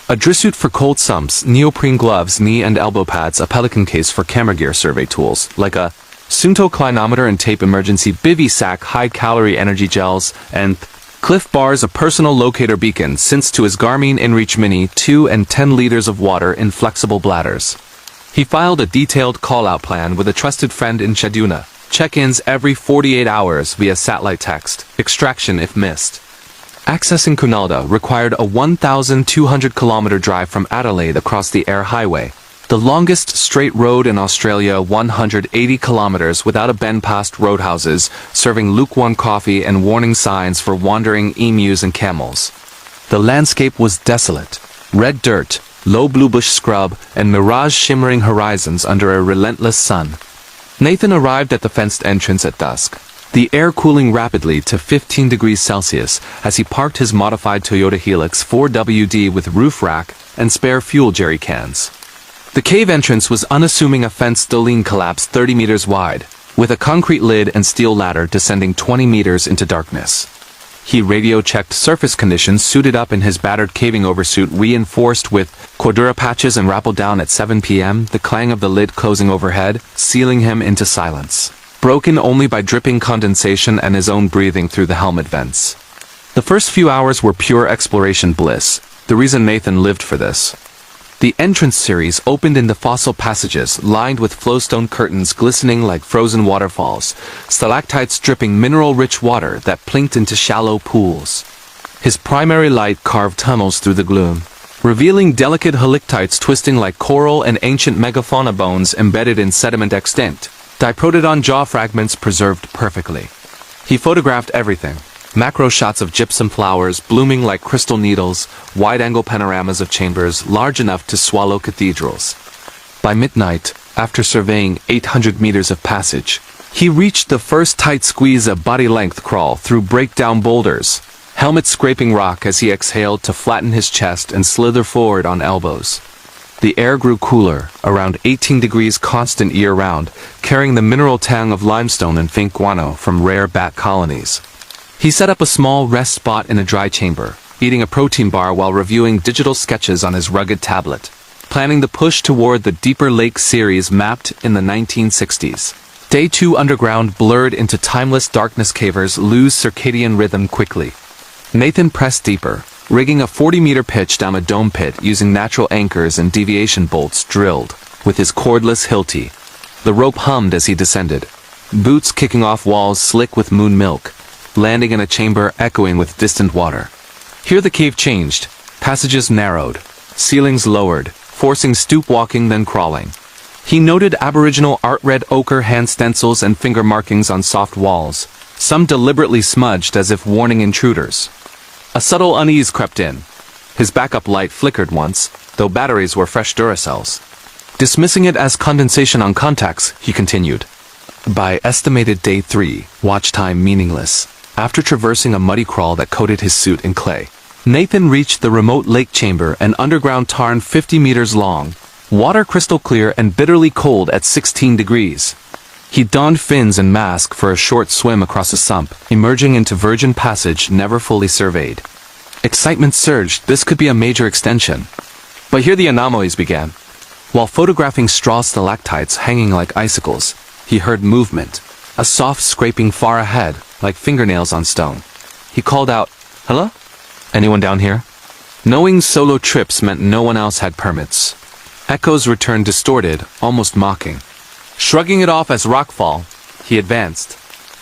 Speaker 1: A dress suit for cold sumps, neoprene gloves, knee and elbow pads, a Pelican case for camera gear survey tools, like a Sunto clinometer and tape, emergency bivy sack, high-calorie energy gels, and Cliff Bar's a personal locator beacon, since to his Garmin InReach Mini, 2 and 10 liters of water in flexible bladders. He filed a detailed call-out plan with a trusted friend in Chaduna. Check-ins every 48 hours via satellite text, extraction if missed. Accessing Cunalda required a 1,200-kilometer drive from Adelaide across the air highway, the longest straight road in Australia, 180 kilometers without a bend past roadhouses, serving lukewarm coffee and warning signs for wandering emus and camels. The landscape was desolate. Red dirt, low blue bush scrub, and mirage-shimmering horizons under a relentless sun. Nathan arrived at the fenced entrance at dusk, the air cooling rapidly to 15 degrees Celsius as he parked his modified Toyota Helix 4WD with roof rack and spare fuel jerry cans. The cave entrance was unassuming, a fenced doline collapse 30 meters wide, with a concrete lid and steel ladder descending 20 meters into darkness. He radio-checked surface conditions, suited up in his battered caving oversuit reinforced with cordura patches, and rappelled down at 7 p.m., the clang of the lid closing overhead, sealing him into silence, broken only by dripping condensation and his own breathing through the helmet vents. The first few hours were pure exploration bliss, the reason Nathan lived for this. The entrance series opened in the fossil passages, lined with flowstone curtains glistening like frozen waterfalls, stalactites dripping mineral-rich water that plinked into shallow pools. His primary light carved tunnels through the gloom, revealing delicate halictites twisting like coral and ancient megafauna bones embedded in sediment extinct, diprotodon jaw fragments preserved perfectly. He photographed everything. Macro shots of gypsum flowers blooming like crystal needles, wide-angle panoramas of chambers large enough to swallow cathedrals. By midnight, after surveying 800 meters of passage, he reached the first tight squeeze, a body-length crawl through breakdown boulders, helmet scraping rock as he exhaled to flatten his chest and slither forward on elbows. The air grew cooler, around 18 degrees constant year-round, carrying the mineral tang of limestone and faint guano from rare bat colonies. He set up a small rest spot in a dry chamber, eating a protein bar while reviewing digital sketches on his rugged tablet, planning the push toward the deeper lake series mapped in the 1960s. Day 2 underground blurred into timeless darkness. Cavers lose circadian rhythm quickly. Nathan pressed deeper, rigging a 40-meter pitch down a dome pit using natural anchors and deviation bolts drilled with his cordless Hilti. The rope hummed as he descended, boots kicking off walls slick with moon milk, landing in a chamber echoing with distant water. Here the cave changed, passages narrowed, ceilings lowered, forcing stoop walking then crawling. He noted Aboriginal art, red ochre hand stencils and finger markings on soft walls, some deliberately smudged as if warning intruders. A subtle unease crept in. His backup light flickered once, though batteries were fresh Duracells. Dismissing it as condensation on contacts, he continued. By estimated day 3, watch time meaningless. After traversing a muddy crawl that coated his suit in clay, Nathan reached the remote lake chamber, an underground tarn 50 meters long, water crystal clear and bitterly cold at 16 degrees. He donned fins and mask for a short swim across a sump, emerging into virgin passage never fully surveyed. Excitement surged. This could be a major extension. But here the anomalies began. While photographing straw stalactites hanging like icicles, he heard movement, a soft scraping far ahead, like fingernails on stone. He called out, "Hello? Anyone down here?" Knowing solo trips meant no one else had permits. Echoes returned distorted, almost mocking. Shrugging it off as rockfall, he advanced.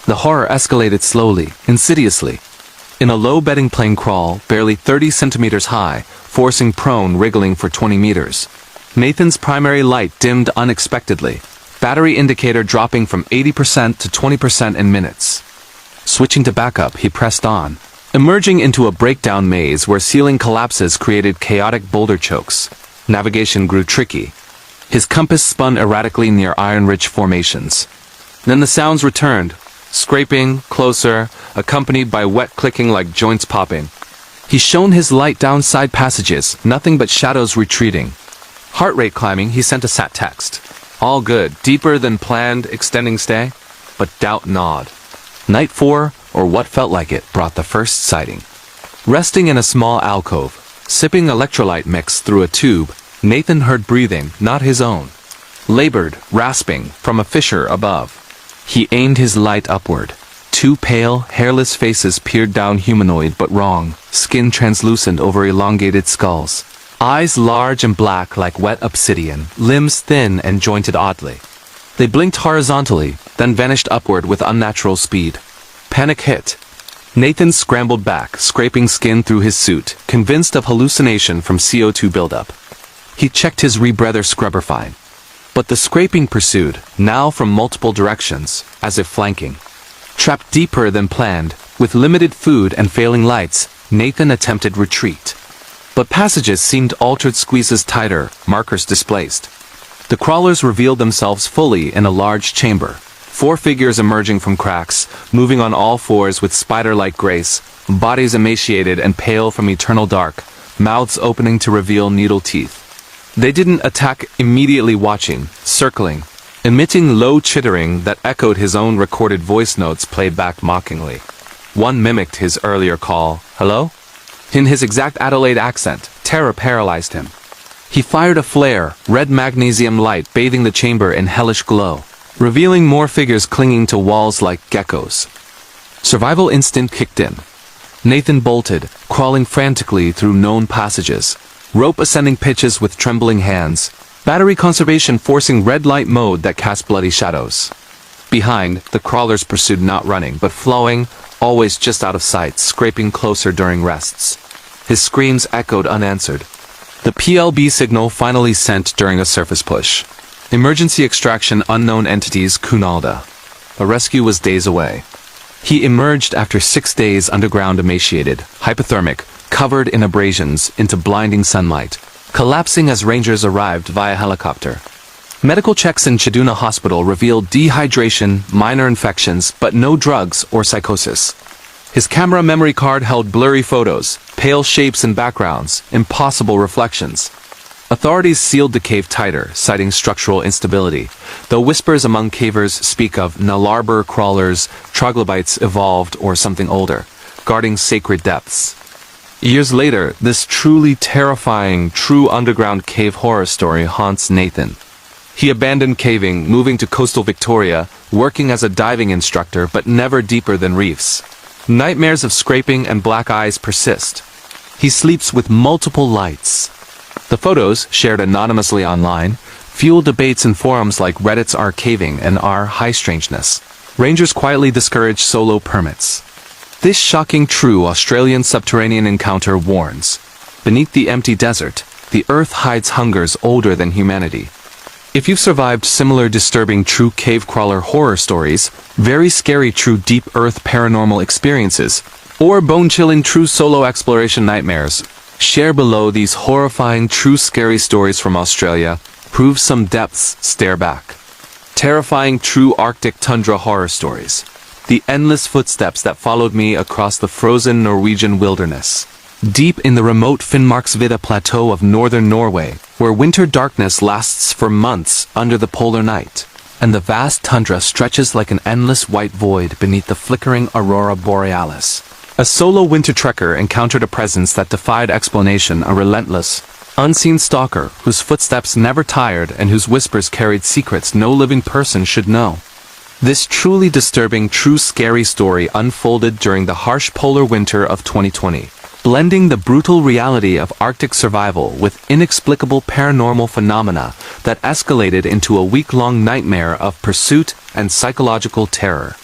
Speaker 1: The horror escalated slowly, insidiously. In a low bedding plane crawl, barely 30 centimeters high, forcing prone, wriggling for 20 meters. Nathan's primary light dimmed unexpectedly, battery indicator dropping from 80% to 20% in minutes. Switching to backup, he pressed on, emerging into a breakdown maze where ceiling collapses created chaotic boulder chokes. Navigation grew tricky. His compass spun erratically near iron-rich formations. Then the sounds returned, scraping, closer, accompanied by wet clicking like joints popping. He shone his light down side passages, nothing but shadows retreating. Heart rate climbing, he sent a sat text. All good, deeper than planned, extending stay, but doubt gnawed. Night 4, or what felt like it, brought the first sighting. Resting in a small alcove, sipping electrolyte mix through a tube, Nathan heard breathing, not his own. Labored, rasping, from a fissure above. He aimed his light upward. Two pale, hairless faces peered down, humanoid but wrong, skin translucent over elongated skulls. Eyes large and black like wet obsidian, limbs thin and jointed oddly. They blinked horizontally, then vanished upward with unnatural speed. Panic hit. Nathan scrambled back, scraping skin through his suit, convinced of hallucination from CO2 buildup. He checked his rebreather scrubber fine. But the scraping pursued, now from multiple directions, as if flanking. Trapped deeper than planned, with limited food and failing lights, Nathan attempted retreat. But passages seemed altered, squeezes tighter, markers displaced. The crawlers revealed themselves fully in a large chamber. 4 figures emerging from cracks, moving on all fours with spider-like grace, bodies emaciated and pale from eternal dark, mouths opening to reveal needle teeth. They didn't attack, immediately watching, circling, emitting low chittering that echoed his own recorded voice notes played back mockingly. One mimicked his earlier call, "Hello?" In his exact Adelaide accent. Terror paralyzed him. He fired a flare, red magnesium light bathing the chamber in hellish glow, revealing more figures clinging to walls like geckos. Survival instinct kicked in. Nathan bolted, crawling frantically through known passages, rope ascending pitches with trembling hands, battery conservation forcing red light mode that cast bloody shadows. Behind, the crawlers pursued, not running, but flowing, always just out of sight, scraping closer during rests. His screams echoed unanswered. The PLB signal finally sent during a surface push. Emergency extraction, unknown entities, Kunalda. A rescue was days away. He emerged after 6 days underground, emaciated, hypothermic, covered in abrasions, into blinding sunlight, collapsing as rangers arrived via helicopter. Medical checks in Chiduna Hospital revealed dehydration, minor infections, but no drugs or psychosis. His camera memory card held blurry photos, pale shapes and backgrounds, impossible reflections. Authorities sealed the cave tighter, citing structural instability, though whispers among cavers speak of Nalarbor crawlers, troglobites evolved or something older, guarding sacred depths. Years later, this truly terrifying, true underground cave horror story haunts Nathan. He abandoned caving, moving to coastal Victoria, working as a diving instructor but never deeper than reefs. Nightmares of scraping and black eyes persist. He sleeps with multiple lights. The photos, shared anonymously online, fuel debates in forums like Reddit's R Caving and R High Strangeness. Rangers quietly discourage solo permits. This shocking true Australian subterranean encounter warns. Beneath the empty desert, the earth hides hungers older than humanity. If you've survived similar disturbing true cave crawler horror stories, very scary true deep earth paranormal experiences, or bone-chilling true solo exploration nightmares, share below these horrifying true scary stories from Australia. Prove some depths, stare back. Terrifying true Arctic tundra horror stories. The endless footsteps that followed me across the frozen Norwegian wilderness. Deep in the remote Finnmarksvidda plateau of northern Norway, where winter darkness lasts for months under the polar night, and the vast tundra stretches like an endless white void beneath the flickering aurora borealis. A solo winter trekker encountered a presence that defied explanation, a relentless, unseen stalker whose footsteps never tired and whose whispers carried secrets no living person should know. This truly disturbing, true scary story unfolded during the harsh polar winter of 2020, blending the brutal reality of Arctic survival with inexplicable paranormal phenomena that escalated into a week-long nightmare of pursuit and psychological terror.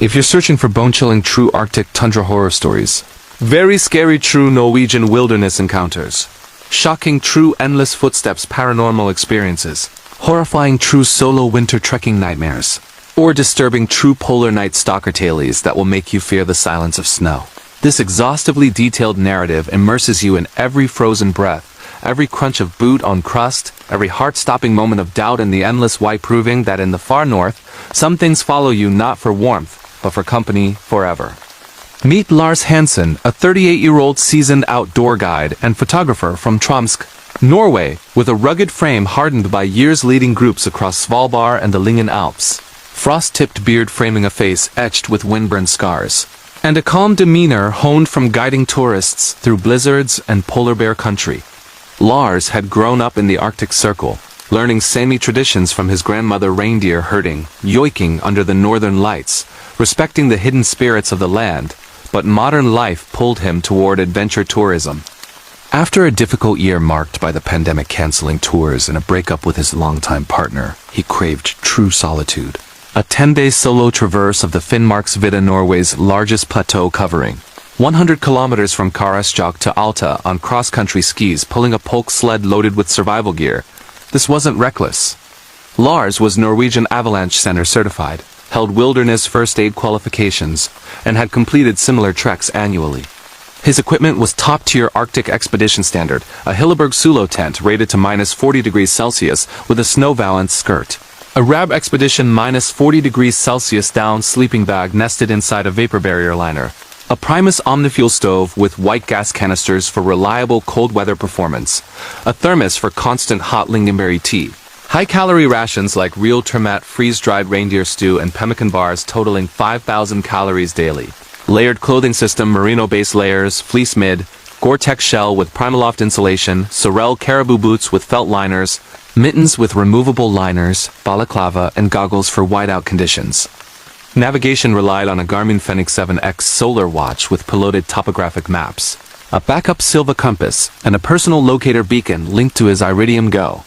Speaker 1: If you're searching for bone-chilling true Arctic tundra horror stories, very scary true Norwegian wilderness encounters, shocking true endless footsteps paranormal experiences, horrifying true solo winter trekking nightmares, or disturbing true polar night stalker tales that will make you fear the silence of snow. This exhaustively detailed narrative immerses you in every frozen breath, every crunch of boot on crust, every heart-stopping moment of doubt in the endless white, proving that in the far north, some things follow you not for warmth, but for company forever. Meet Lars Hansen, a 38-year-old seasoned outdoor guide and photographer from Tromsø, Norway, with a rugged frame hardened by years leading groups across Svalbard and the Lyngen Alps. Frost-tipped beard framing a face etched with windburn scars. and a calm demeanor honed from guiding tourists through blizzards and polar bear country. Lars had grown up in the Arctic Circle, learning Sami traditions from his grandmother reindeer herding, yoiking under the northern lights, respecting the hidden spirits of the land, but modern life pulled him toward adventure tourism. After a difficult year marked by the pandemic canceling tours and a breakup with his longtime partner, he craved true solitude. A 10-day solo traverse of the Finnmarksvidda, Norway's largest plateau, covering 100 kilometers from Karasjok to Alta on cross-country skis, pulling a polk sled loaded with survival gear. This wasn't reckless. Lars was Norwegian Avalanche Center certified, held wilderness first aid qualifications, and had completed similar treks annually. His equipment was top-tier Arctic expedition standard, a Hilleberg Sulo tent rated to -40°C with a snow-valance skirt. A Rab Expedition -40°C down sleeping bag nested inside a vapor barrier liner. A Primus Omnifuel stove with white gas canisters for reliable cold weather performance. A thermos for constant hot lingonberry tea. High-calorie rations like real Termat freeze-dried reindeer stew and pemmican bars totaling 5,000 calories daily. Layered clothing system, merino base layers, fleece mid, Gore-Tex shell with Primaloft insulation, Sorel caribou boots with felt liners, mittens with removable liners, balaclava, and goggles for whiteout conditions. Navigation relied on a Garmin Fenix 7X solar watch with piloted topographic maps, a backup Silva compass, and a personal locator beacon linked to his Iridium Go.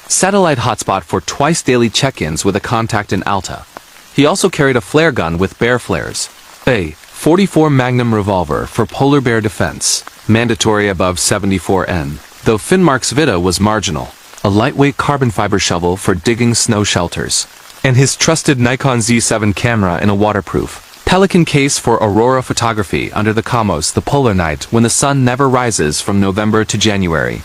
Speaker 1: Satellite hotspot for twice daily check-ins with a contact in Alta. He also carried a flare gun with bear flares. A .44 Magnum revolver for polar bear defense, mandatory above 74N, though Finnmarksvidda was marginal. A lightweight carbon fiber shovel for digging snow shelters, and his trusted Nikon Z7 camera in a waterproof Pelican case for aurora photography under the Kamos, the polar night when the sun never rises from November to January.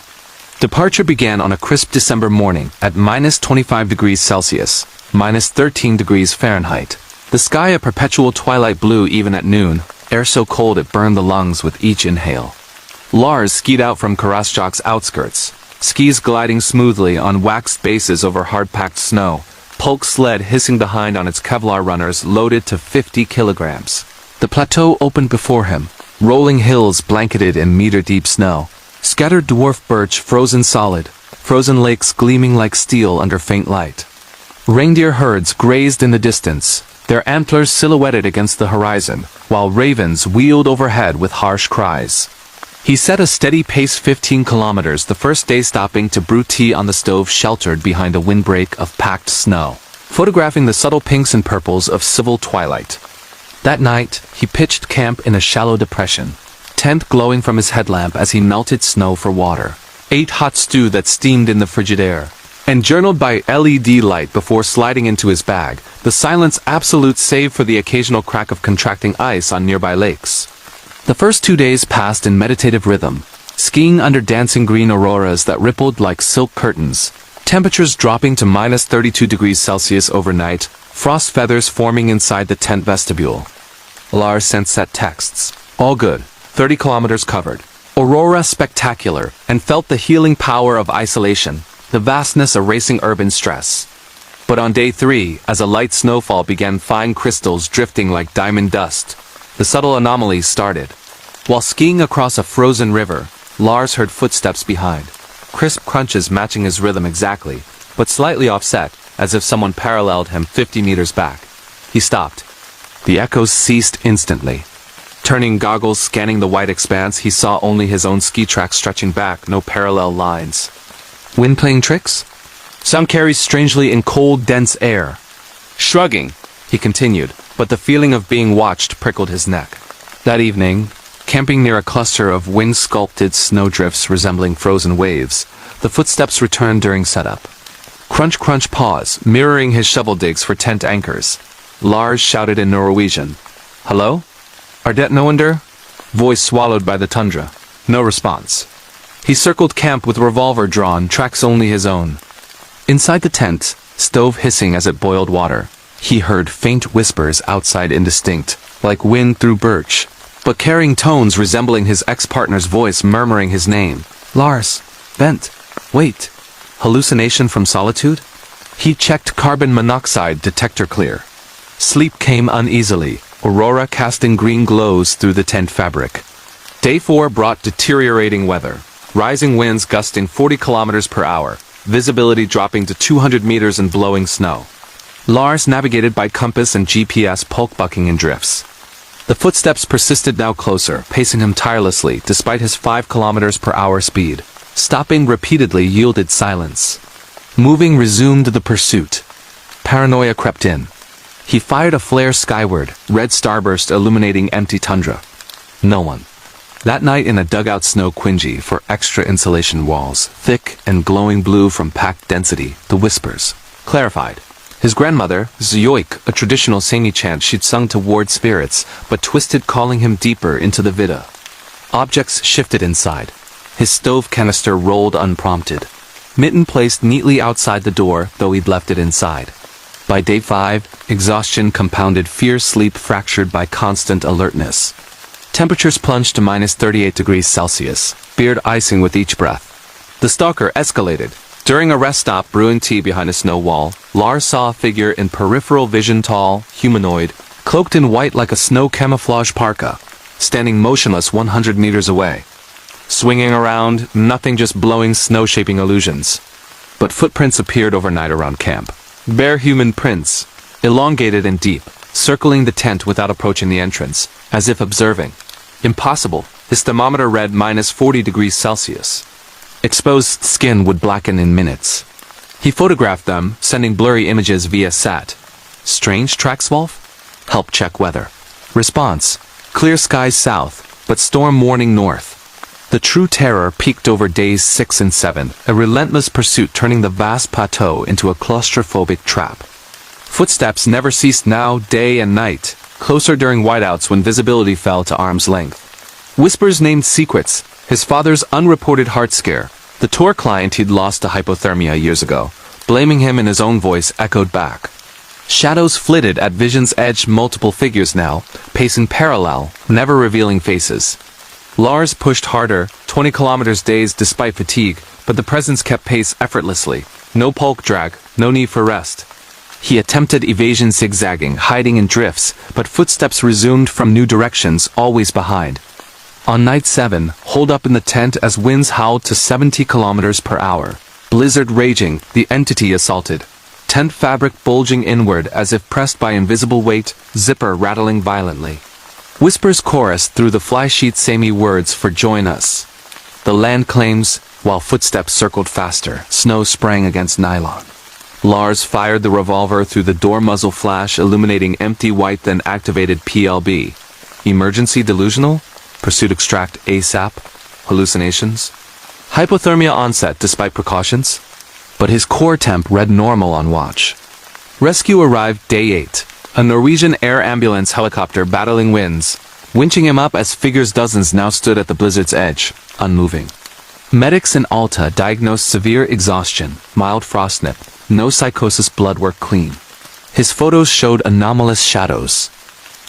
Speaker 1: Departure began on a crisp December morning at -25°C, -13°F. The sky a perpetual twilight blue even at noon, air so cold it burned the lungs with each inhale. Lars skied out from Karasjok's outskirts, skis gliding smoothly on waxed bases over hard-packed snow, polk sled hissing behind on its Kevlar runners loaded to 50 kilograms. The plateau opened before him, rolling hills blanketed in meter-deep snow, scattered dwarf birch frozen solid, frozen lakes gleaming like steel under faint light. Reindeer herds grazed in the distance, their antlers silhouetted against the horizon, while ravens wheeled overhead with harsh cries. He set a steady pace 15 kilometers the first day, stopping to brew tea on the stove sheltered behind a windbreak of packed snow, photographing the subtle pinks and purples of civil twilight. That night, he pitched camp in a shallow depression, tent glowing from his headlamp as he melted snow for water, ate hot stew that steamed in the Frigidaire, and journaled by LED light before sliding into his bag, the silence absolute save for the occasional crack of contracting ice on nearby lakes. The first 2 days passed in meditative rhythm, skiing under dancing green auroras that rippled like silk curtains, temperatures dropping to -32°C overnight, frost feathers forming inside the tent vestibule. Lars sent set texts. All good, 30 kilometers covered. Aurora spectacular, and felt the healing power of isolation, the vastness erasing urban stress. But on day 3, as a light snowfall began, fine crystals drifting like diamond dust, the subtle anomalies started. While skiing across a frozen river, Lars heard footsteps behind, crisp crunches matching his rhythm exactly, but slightly offset, as if someone paralleled him 50 meters back. He stopped. The echoes ceased instantly. Turning goggles, scanning the white expanse, he saw only his own ski tracks stretching back, no parallel lines. Wind playing tricks? Some carries strangely in cold, dense air. Shrugging, he continued, but the feeling of being watched prickled his neck. That evening, camping near a cluster of wind-sculpted snowdrifts resembling frozen waves, the footsteps returned during setup. Crunch, crunch, pause, mirroring his shovel digs for tent anchors. Lars shouted in Norwegian. Hello? Are det noen der? Voice swallowed by the tundra. No response. He circled camp with revolver drawn, tracks only his own. Inside the tent, stove hissing as it boiled water, he heard faint whispers outside, indistinct, like wind through birch, but carrying tones resembling his ex-partner's voice murmuring his name. Lars. Bent. Wait. Hallucination from solitude? He checked carbon monoxide detector clear. Sleep came uneasily, aurora casting green glows through the tent fabric. Day 4 brought deteriorating weather. Rising winds gusting 40 kilometers per hour, visibility dropping to 200 meters and blowing snow. Lars navigated by compass and GPS poke bucking in drifts. The footsteps persisted now closer, pacing him tirelessly despite his 5 kilometers per hour speed. Stopping repeatedly yielded silence. Moving resumed the pursuit. Paranoia crept in. He fired a flare skyward, red starburst illuminating empty tundra. No one. That night in a dugout snow quingy for extra insulation walls, thick and glowing blue from packed density, the whispers clarified. His grandmother, Zyoik, a traditional Sami chant she'd sung to ward spirits, but twisted calling him deeper into the Vida. Objects shifted inside. His stove canister rolled unprompted. Mitten placed neatly outside the door, though he'd left it inside. By day 5, exhaustion compounded fierce sleep fractured by constant alertness. Temperatures plunged to minus 38 degrees Celsius, beard icing with each breath. The stalker escalated. During a rest stop brewing tea behind a snow wall, Lars saw a figure in peripheral vision tall, humanoid, cloaked in white like a snow camouflage parka, standing motionless 100 meters away. Swinging around, nothing just blowing snow-shaping illusions. But footprints appeared overnight around camp. Bare human prints, elongated and deep, circling the tent without approaching the entrance, as if observing. Impossible. His thermometer read minus 40 degrees Celsius. Exposed skin would blacken in minutes. He photographed them, sending blurry images via SAT. Strange tracks, Wolf? Help check weather. Response. Clear skies south, but storm warning north. The true terror peaked over days 6 and 7, a relentless pursuit turning the vast plateau into a claustrophobic trap. Footsteps never ceased now, day and night, closer during whiteouts when visibility fell to arm's length. Whispers named secrets, his father's unreported heart scare, the tour client he'd lost to hypothermia years ago, blaming him in his own voice echoed back. Shadows flitted at vision's edge, multiple figures now, pacing parallel, never revealing faces. Lars pushed harder, 20 kilometers dazed despite fatigue, but the presence kept pace effortlessly. No pulk drag, no need for rest. He attempted evasion zigzagging, hiding in drifts, but footsteps resumed from new directions, always behind. On night 7, holed up in the tent as winds howled to 70 kilometers per hour. Blizzard raging, the entity assaulted. Tent fabric bulging inward as if pressed by invisible weight, zipper rattling violently. Whispers chorused through the fly-sheet Sami words for join us. The land claims, while footsteps circled faster, snow sprang against nylon. Lars fired the revolver through the door muzzle flash illuminating empty white then activated PLB. Emergency delusional? Pursuit extract ASAP? Hallucinations? Hypothermia onset despite precautions? But his core temp read normal on watch. Rescue arrived day 8. A Norwegian air ambulance helicopter battling winds, winching him up as figures dozens now stood at the blizzard's edge, unmoving. Medics in Alta diagnosed severe exhaustion, mild frostnip, no psychosis, blood work clean. His photos showed anomalous shadows.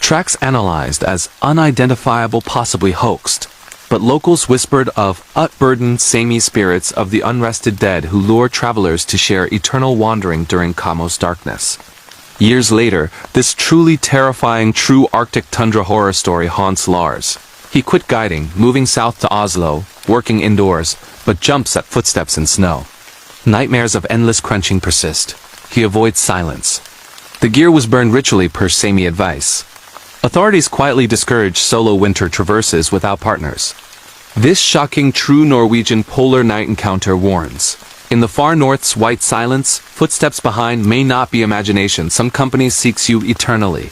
Speaker 1: Tracks analyzed as unidentifiable, possibly hoaxed. But locals whispered of unburdened Sami spirits of the unrested dead who lure travelers to share eternal wandering during Kamo's darkness. Years later, this truly terrifying true Arctic tundra horror story haunts Lars. He quit guiding, moving south to Oslo, working indoors, but jumps at footsteps in snow. Nightmares of endless crunching persist. He avoids silence. The gear was burned ritually per Sami advice. Authorities quietly discourage solo winter traverses without partners. This shocking true Norwegian polar night encounter warns. In the far north's white silence, footsteps behind may not be imagination. Some company seeks you eternally.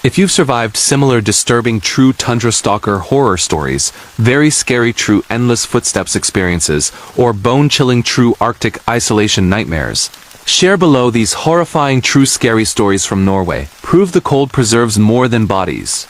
Speaker 1: If you've survived similar disturbing true tundra stalker horror stories, very scary true endless footsteps experiences, or bone-chilling true Arctic isolation nightmares, share below these horrifying true scary stories from Norway. Prove the cold preserves more than bodies.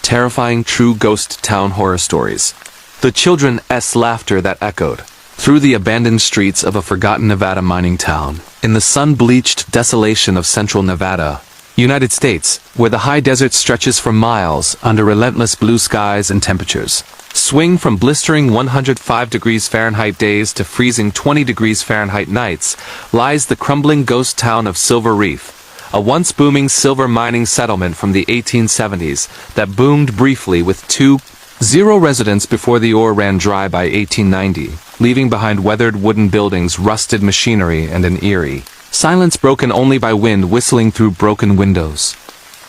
Speaker 1: Terrifying true ghost town horror stories. The children's laughter that echoed through the abandoned streets of a forgotten Nevada mining town, in the sun-bleached desolation of central Nevada, United States, where the high desert stretches for miles under relentless blue skies and temperatures. Swing from blistering 105 degrees Fahrenheit days to freezing 20 degrees Fahrenheit nights, lies the crumbling ghost town of Silver Reef, a once booming silver mining settlement from the 1870s that boomed briefly with 0 residents before the ore ran dry by 1890, leaving behind weathered wooden buildings, rusted machinery, and an eerie silence broken only by wind whistling through broken windows.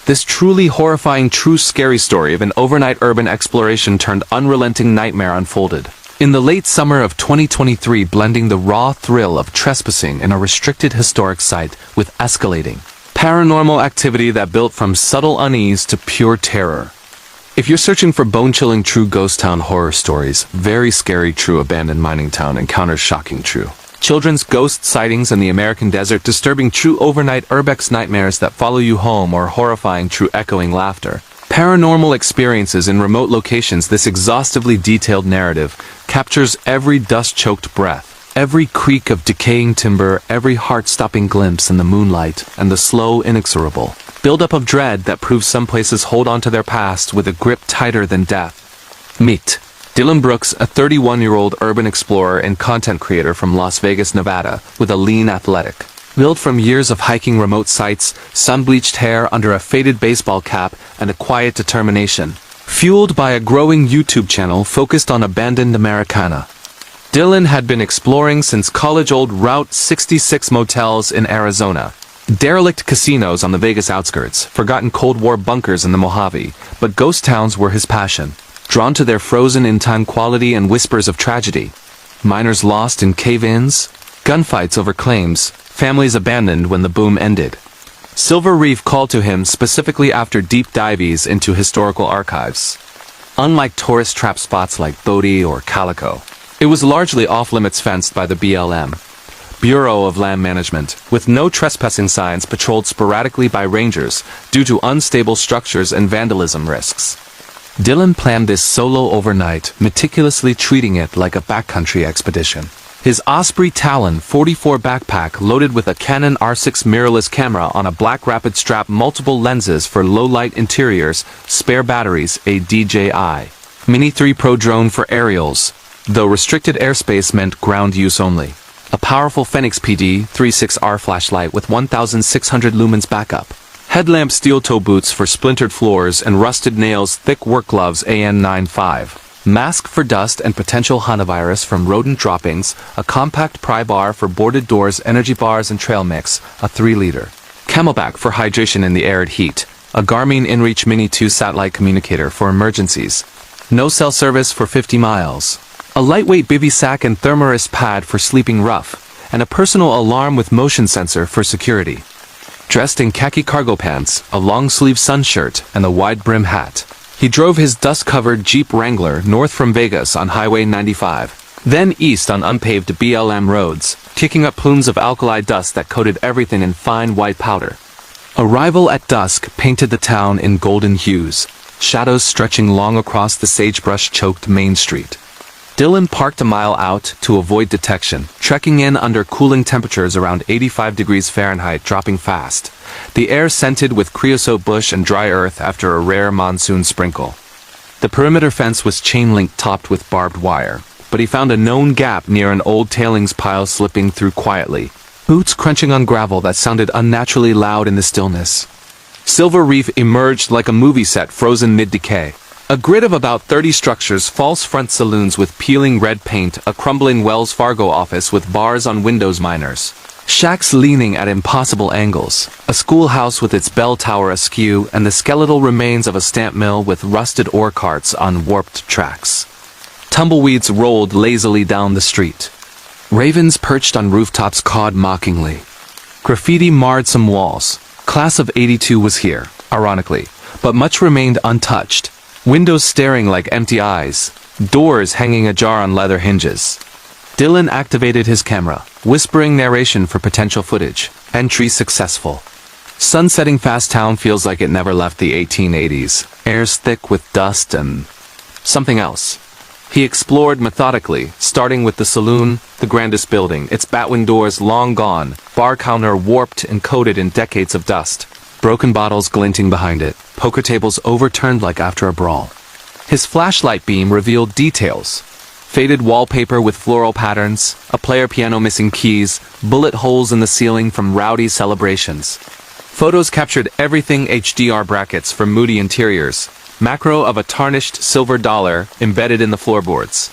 Speaker 1: This truly horrifying, true scary story of an overnight urban exploration turned unrelenting nightmare unfolded. In the late summer of 2023, blending the raw thrill of trespassing in a restricted historic site with escalating paranormal activity that built from subtle unease to pure terror. If you're searching for bone-chilling true ghost town horror stories, very scary true abandoned mining town encounters shocking true children's ghost sightings in the American desert, disturbing true overnight urbex nightmares that follow you home, or horrifying true echoing laughter, paranormal experiences in remote locations, this exhaustively detailed narrative captures every dust-choked breath, every creak of decaying timber, every heart-stopping glimpse in the moonlight, and the slow, inexorable build-up of dread that proves some places hold on to their past with a grip tighter than death. Meet Dylan Brooks, a 31-year-old urban explorer and content creator from Las Vegas, Nevada, with a lean athletic built from years of hiking remote sites, sun-bleached hair under a faded baseball cap, and a quiet determination, fueled by a growing YouTube channel focused on abandoned Americana. Dylan had been exploring since college-old Route 66 motels in Arizona, derelict casinos on the Vegas outskirts, forgotten Cold War bunkers in the Mojave, but ghost towns were his passion. Drawn to their frozen-in-time quality and whispers of tragedy. Miners lost in cave-ins, gunfights over claims, families abandoned when the boom ended. Silver Reef called to him specifically after deep dives into historical archives. Unlike tourist trap spots like Bodie or Calico, it was largely off-limits, fenced by the BLM, Bureau of Land Management, with no trespassing signs, patrolled sporadically by rangers due to unstable structures and vandalism risks. Dylan planned this solo overnight, meticulously treating it like a backcountry expedition. His Osprey Talon 44 backpack loaded with a Canon R6 mirrorless camera on a black rapid strap, multiple lenses for low-light interiors, spare batteries, a DJI Mini 3 Pro drone for aerials, though restricted airspace meant ground use only. A powerful Phoenix PD 36R flashlight with 1600 lumens backup. Headlamp, steel toe boots for splintered floors and rusted nails, thick work gloves AN95. Mask for dust and potential hantavirus from rodent droppings, a compact pry bar for boarded doors, energy bars and trail mix, a 3-liter. Camelback for hydration in the arid heat. A Garmin InReach Mini 2 satellite communicator for emergencies. No cell service for 50 miles. A lightweight bivy sack and thermarest pad for sleeping rough. And a personal alarm with motion sensor for security. Dressed in khaki cargo pants, a long-sleeve sun shirt, and a wide-brim hat, he drove his dust-covered Jeep Wrangler north from Vegas on Highway 95, then east on unpaved BLM roads, kicking up plumes of alkali dust that coated everything in fine white powder. Arrival at dusk painted the town in golden hues, shadows stretching long across the sagebrush-choked Main Street. Dylan parked a mile out to avoid detection, trekking in under cooling temperatures around 85 degrees Fahrenheit, dropping fast. The air scented with creosote bush and dry earth after a rare monsoon sprinkle. The perimeter fence was chain-link topped with barbed wire, but he found a known gap near an old tailings pile, slipping through quietly, boots crunching on gravel that sounded unnaturally loud in the stillness. Silver Reef emerged like a movie set frozen mid-decay. A grid of about 30 structures, false front saloons with peeling red paint, a crumbling Wells Fargo office with bars on windows, miners, shacks leaning at impossible angles, a schoolhouse with its bell tower askew, and the skeletal remains of a stamp mill with rusted ore carts on warped tracks. Tumbleweeds rolled lazily down the street. Ravens perched on rooftops cawed mockingly. Graffiti marred some walls. Class of '82 was here, ironically, but much remained untouched. Windows staring like empty eyes, doors hanging ajar on leather hinges. Dylan activated his camera, whispering narration for potential footage. Entry successful. Sun setting fast, town feels like it never left the 1880s. Air's thick with dust and something else. He explored methodically, starting with the saloon, the grandest building, its batwing doors long gone, bar counter warped and coated in decades of dust. Broken bottles glinting behind it, poker tables overturned like after a brawl. His flashlight beam revealed details. Faded wallpaper with floral patterns, a player piano missing keys, bullet holes in the ceiling from rowdy celebrations. Photos captured everything: HDR brackets for moody interiors, macro of a tarnished silver dollar embedded in the floorboards.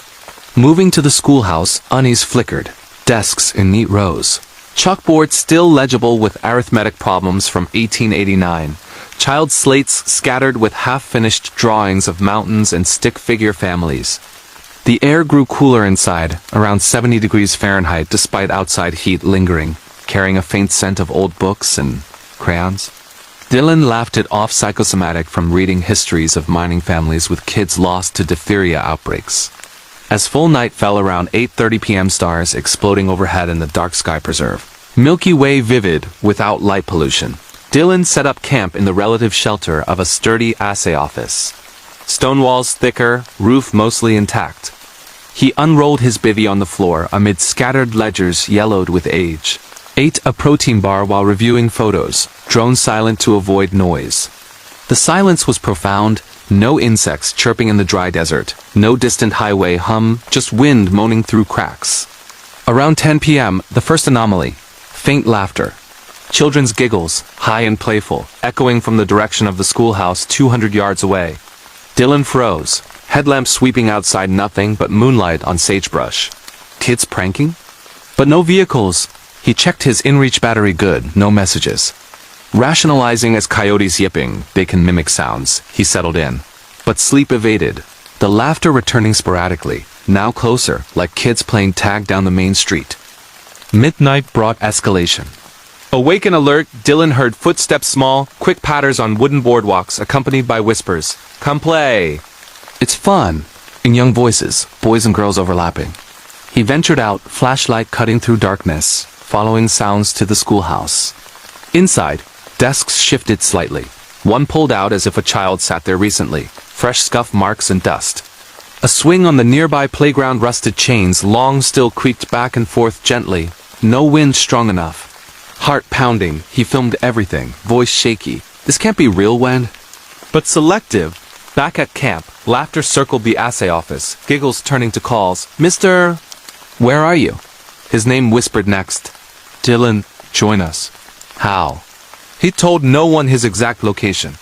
Speaker 1: Moving to the schoolhouse, unease flickered. Desks in neat rows. Chalkboard still legible with arithmetic problems from 1889. Child slates scattered with half-finished drawings of mountains and stick-figure families. The air grew cooler inside, around 70 degrees Fahrenheit despite outside heat lingering, carrying a faint scent of old books and crayons. Dylan laughed it off, psychosomatic from reading histories of mining families with kids lost to diphtheria outbreaks. As full night fell around 8:30 p.m., stars exploding overhead in the dark sky preserve. Milky Way vivid, without light pollution. Dylan set up camp in the relative shelter of a sturdy assay office. Stone walls thicker, roof mostly intact. He unrolled his bivvy on the floor amid scattered ledgers yellowed with age. Ate a protein bar while reviewing photos, drone silent to avoid noise. The silence was profound. No insects chirping in the dry desert, no distant highway hum, just wind moaning through cracks. Around 10 p.m., the first anomaly. Faint laughter. Children's giggles, high and playful, echoing from the direction of the schoolhouse 200 yards away. Dylan froze, headlamp sweeping outside, nothing but moonlight on sagebrush. Kids pranking? But no vehicles. He checked his inReach battery. Good, no messages. Rationalizing as coyotes yipping, they can mimic sounds, he settled in. But sleep evaded, the laughter returning sporadically, now closer, like kids playing tag down the main street. Midnight brought escalation. Awake and alert, Dylan heard footsteps, small, quick patters on wooden boardwalks, accompanied by whispers. Come play. It's fun. In young voices, boys and girls overlapping. He ventured out, flashlight cutting through darkness, following sounds to the schoolhouse. Inside, desks shifted slightly. One pulled out as if a child sat there recently, fresh scuff marks and dust. A swing on the nearby playground, rusted chains, long still creaked back and forth gently, no wind strong enough. Heart pounding, he filmed everything, voice shaky. This can't be real wind. But selective. Back at camp, laughter circled the assay office, giggles turning to calls. Mr. Where are you? His name whispered next. Dylan, join us. How? He told no one his exact location.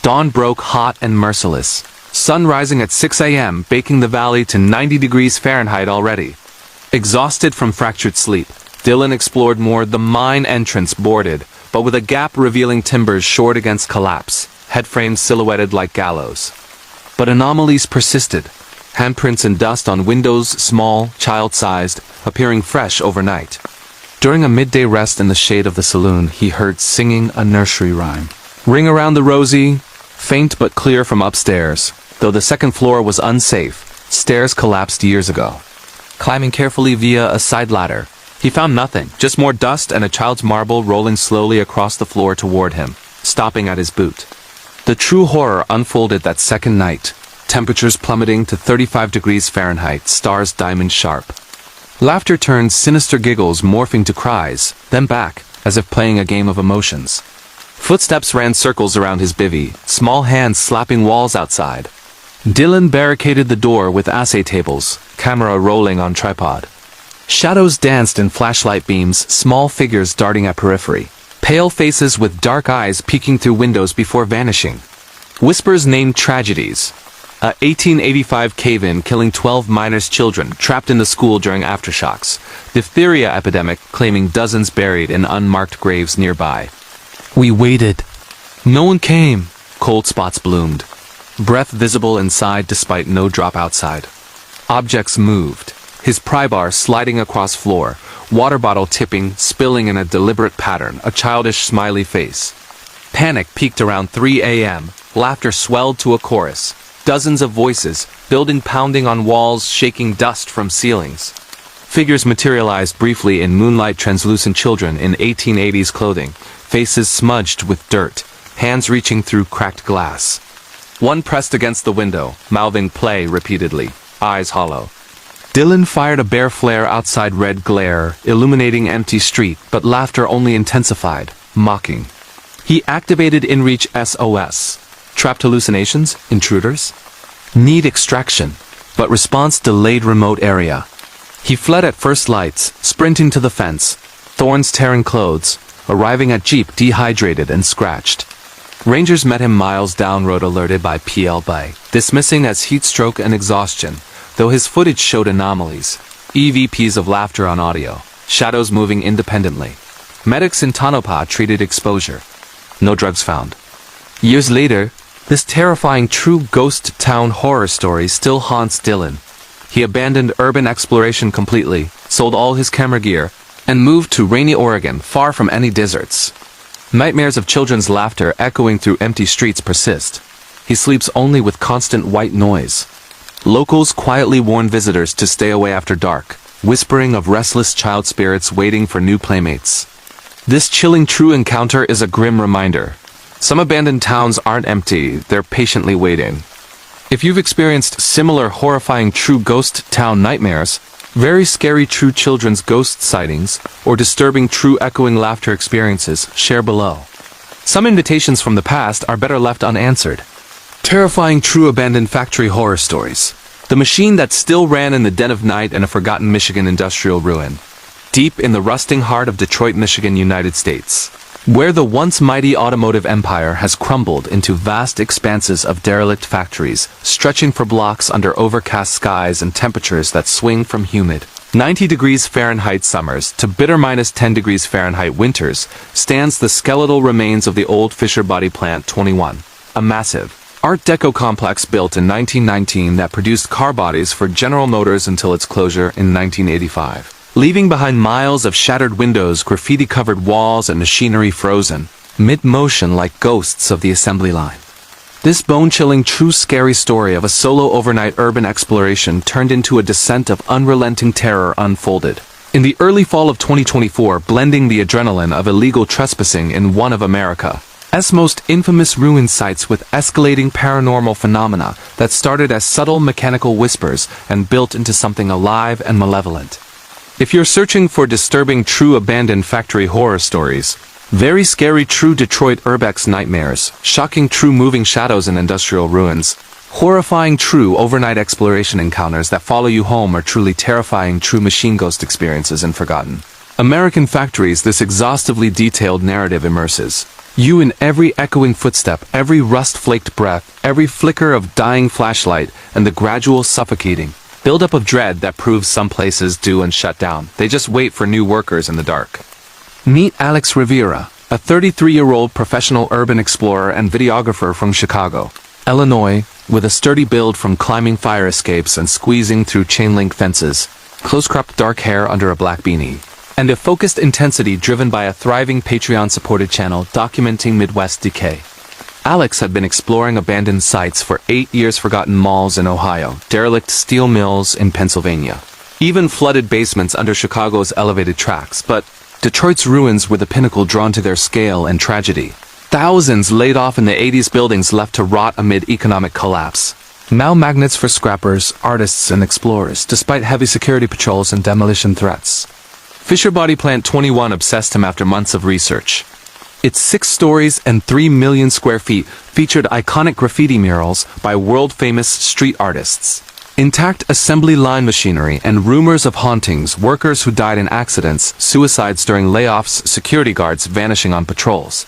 Speaker 1: Dawn broke hot and merciless. Sun rising at 6 a.m., baking the valley to 90 degrees Fahrenheit already. Exhausted from fractured sleep, Dylan explored more. The mine entrance boarded, but with a gap revealing timbers shored against collapse, headframes silhouetted like gallows. But anomalies persisted. Handprints and dust on windows, small, child-sized, appearing fresh overnight. During a midday rest in the shade of the saloon, he heard singing a nursery rhyme. Ring around the rosy, faint but clear from upstairs. Though the second floor was unsafe, stairs collapsed years ago. Climbing carefully via a side ladder, he found nothing, just more dust and a child's marble rolling slowly across the floor toward him, stopping at his boot. The true horror unfolded that second night, temperatures plummeting to 35 degrees Fahrenheit, stars diamond sharp. Laughter turned sinister giggles, morphing to cries, then back, as if playing a game of emotions. Footsteps ran circles around his bivvy, small hands slapping walls outside. Dylan barricaded the door with assay tables, camera rolling on tripod. Shadows danced in flashlight beams, small figures darting at periphery. Pale faces with dark eyes peeking through windows before vanishing. Whispers named tragedies. A 1885 cave-in killing 12 miners' children trapped in the school during aftershocks. Diphtheria epidemic claiming dozens buried in unmarked graves nearby. We waited. No one came. Cold spots bloomed. Breath visible inside despite no drop outside. Objects moved. His pry bar sliding across floor. Water bottle tipping, spilling in a deliberate pattern. A childish smiley face. Panic peaked around 3 a.m. Laughter swelled to a chorus. Dozens of voices, building pounding on walls, shaking dust from ceilings. Figures materialized briefly in moonlight, translucent children in 1880s clothing, faces smudged with dirt, hands reaching through cracked glass. One pressed against the window, mouthing play repeatedly, eyes hollow. Dylan fired a bare flare outside, red glare, illuminating empty street, but laughter only intensified, mocking. He activated inReach SOS. Trapped hallucinations? Intruders? Need extraction, but response delayed, remote area. He fled at first lights, sprinting to the fence, thorns tearing clothes, arriving at Jeep dehydrated and scratched. Rangers met him miles down road alerted by PL by dismissing as heat stroke and exhaustion, though his footage showed anomalies. EVPs of laughter on audio, shadows moving independently. Medics in Tonopah treated exposure. No drugs found. Years later, this terrifying true ghost town horror story still haunts Dylan. He abandoned urban exploration completely, sold all his camera gear, and moved to rainy Oregon, far from any deserts. Nightmares of children's laughter echoing through empty streets persist. He sleeps only with constant white noise. Locals quietly warn visitors to stay away after dark, whispering of restless child spirits waiting for new playmates. This chilling true encounter is a grim reminder. Some abandoned towns aren't empty, they're patiently waiting. If you've experienced similar horrifying true ghost town nightmares, very scary true children's ghost sightings, or disturbing true echoing laughter experiences, share below. Some invitations from the past are better left unanswered. Terrifying true abandoned factory horror stories. The machine that still ran in the dead of night in a forgotten Michigan industrial ruin. Deep in the rusting heart of Detroit, Michigan, United States. Where the once mighty automotive empire has crumbled into vast expanses of derelict factories, stretching for blocks under overcast skies and temperatures that swing from humid 90 degrees Fahrenheit summers to bitter -10 degrees Fahrenheit winters, stands the skeletal remains of the old Fisher Body Plant 21, a massive Art Deco complex built in 1919 that produced car bodies for General Motors until its closure in 1985. Leaving behind miles of shattered windows, graffiti-covered walls, and machinery frozen, mid-motion like ghosts of the assembly line. This bone-chilling, true scary story of a solo overnight urban exploration turned into a descent of unrelenting terror unfolded. In the early fall of 2024, blending the adrenaline of illegal trespassing in one of America's most infamous ruin sites with escalating paranormal phenomena that started as subtle mechanical whispers and built into something alive and malevolent. If you're searching for disturbing true abandoned factory horror stories, very scary true Detroit urbex nightmares, shocking true moving shadows in industrial ruins, horrifying true overnight exploration encounters that follow you home, or truly terrifying true machine ghost experiences in forgotten American factories, this exhaustively detailed narrative immerses you in every echoing footstep, every rust-flaked breath, every flicker of dying flashlight, and the gradual suffocating buildup of dread that proves some places do and shut down. They just wait for new workers in the dark. Meet Alex Rivera, a 33-year-old professional urban explorer and videographer from Chicago, Illinois, with a sturdy build from climbing fire escapes and squeezing through chain-link fences, close-cropped dark hair under a black beanie, and a focused intensity driven by a thriving Patreon-supported channel documenting Midwest decay. Alex had been exploring abandoned sites for 8 years, forgotten malls in Ohio, derelict steel mills in Pennsylvania, even flooded basements under Chicago's elevated tracks, but Detroit's ruins were the pinnacle drawn to their scale and tragedy. Thousands laid off in the 80s, buildings left to rot amid economic collapse. Now magnets for scrappers, artists, and explorers, despite heavy security patrols and demolition threats. Fisher Body Plant 21 obsessed him after months of research. Its 6 stories and 3 million square feet featured iconic graffiti murals by world-famous street artists, intact assembly line machinery, and rumors of hauntings, workers who died in accidents, suicides during layoffs, security guards vanishing on patrols.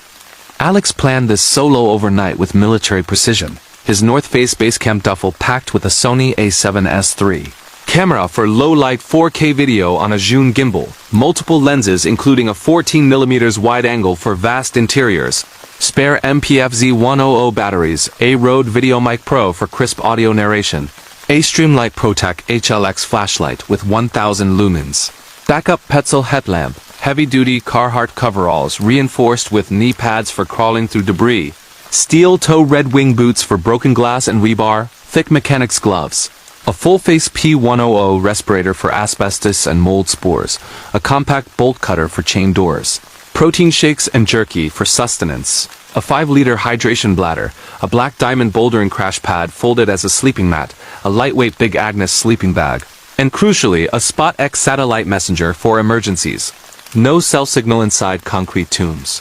Speaker 1: Alex planned this solo overnight with military precision, his North Face Basecamp duffel packed with a Sony a7S III camera for low-light 4K video on a Zhone gimbal, multiple lenses including a 14mm wide angle for vast interiors, spare MPF-Z100 batteries, a Rode Video Mic Pro for crisp audio narration, a Streamlight ProTech HLX flashlight with 1000 lumens, backup Petzl headlamp, heavy-duty Carhartt coveralls reinforced with knee pads for crawling through debris, steel-toe Red Wing boots for broken glass and rebar, thick mechanics gloves, a full-face P100 respirator for asbestos and mold spores, a compact bolt cutter for chain doors, protein shakes and jerky for sustenance, a 5-liter hydration bladder, a black diamond bouldering crash pad folded as a sleeping mat, a lightweight Big Agnes sleeping bag, and crucially, a Spot X satellite messenger for emergencies. No cell signal inside concrete tombs.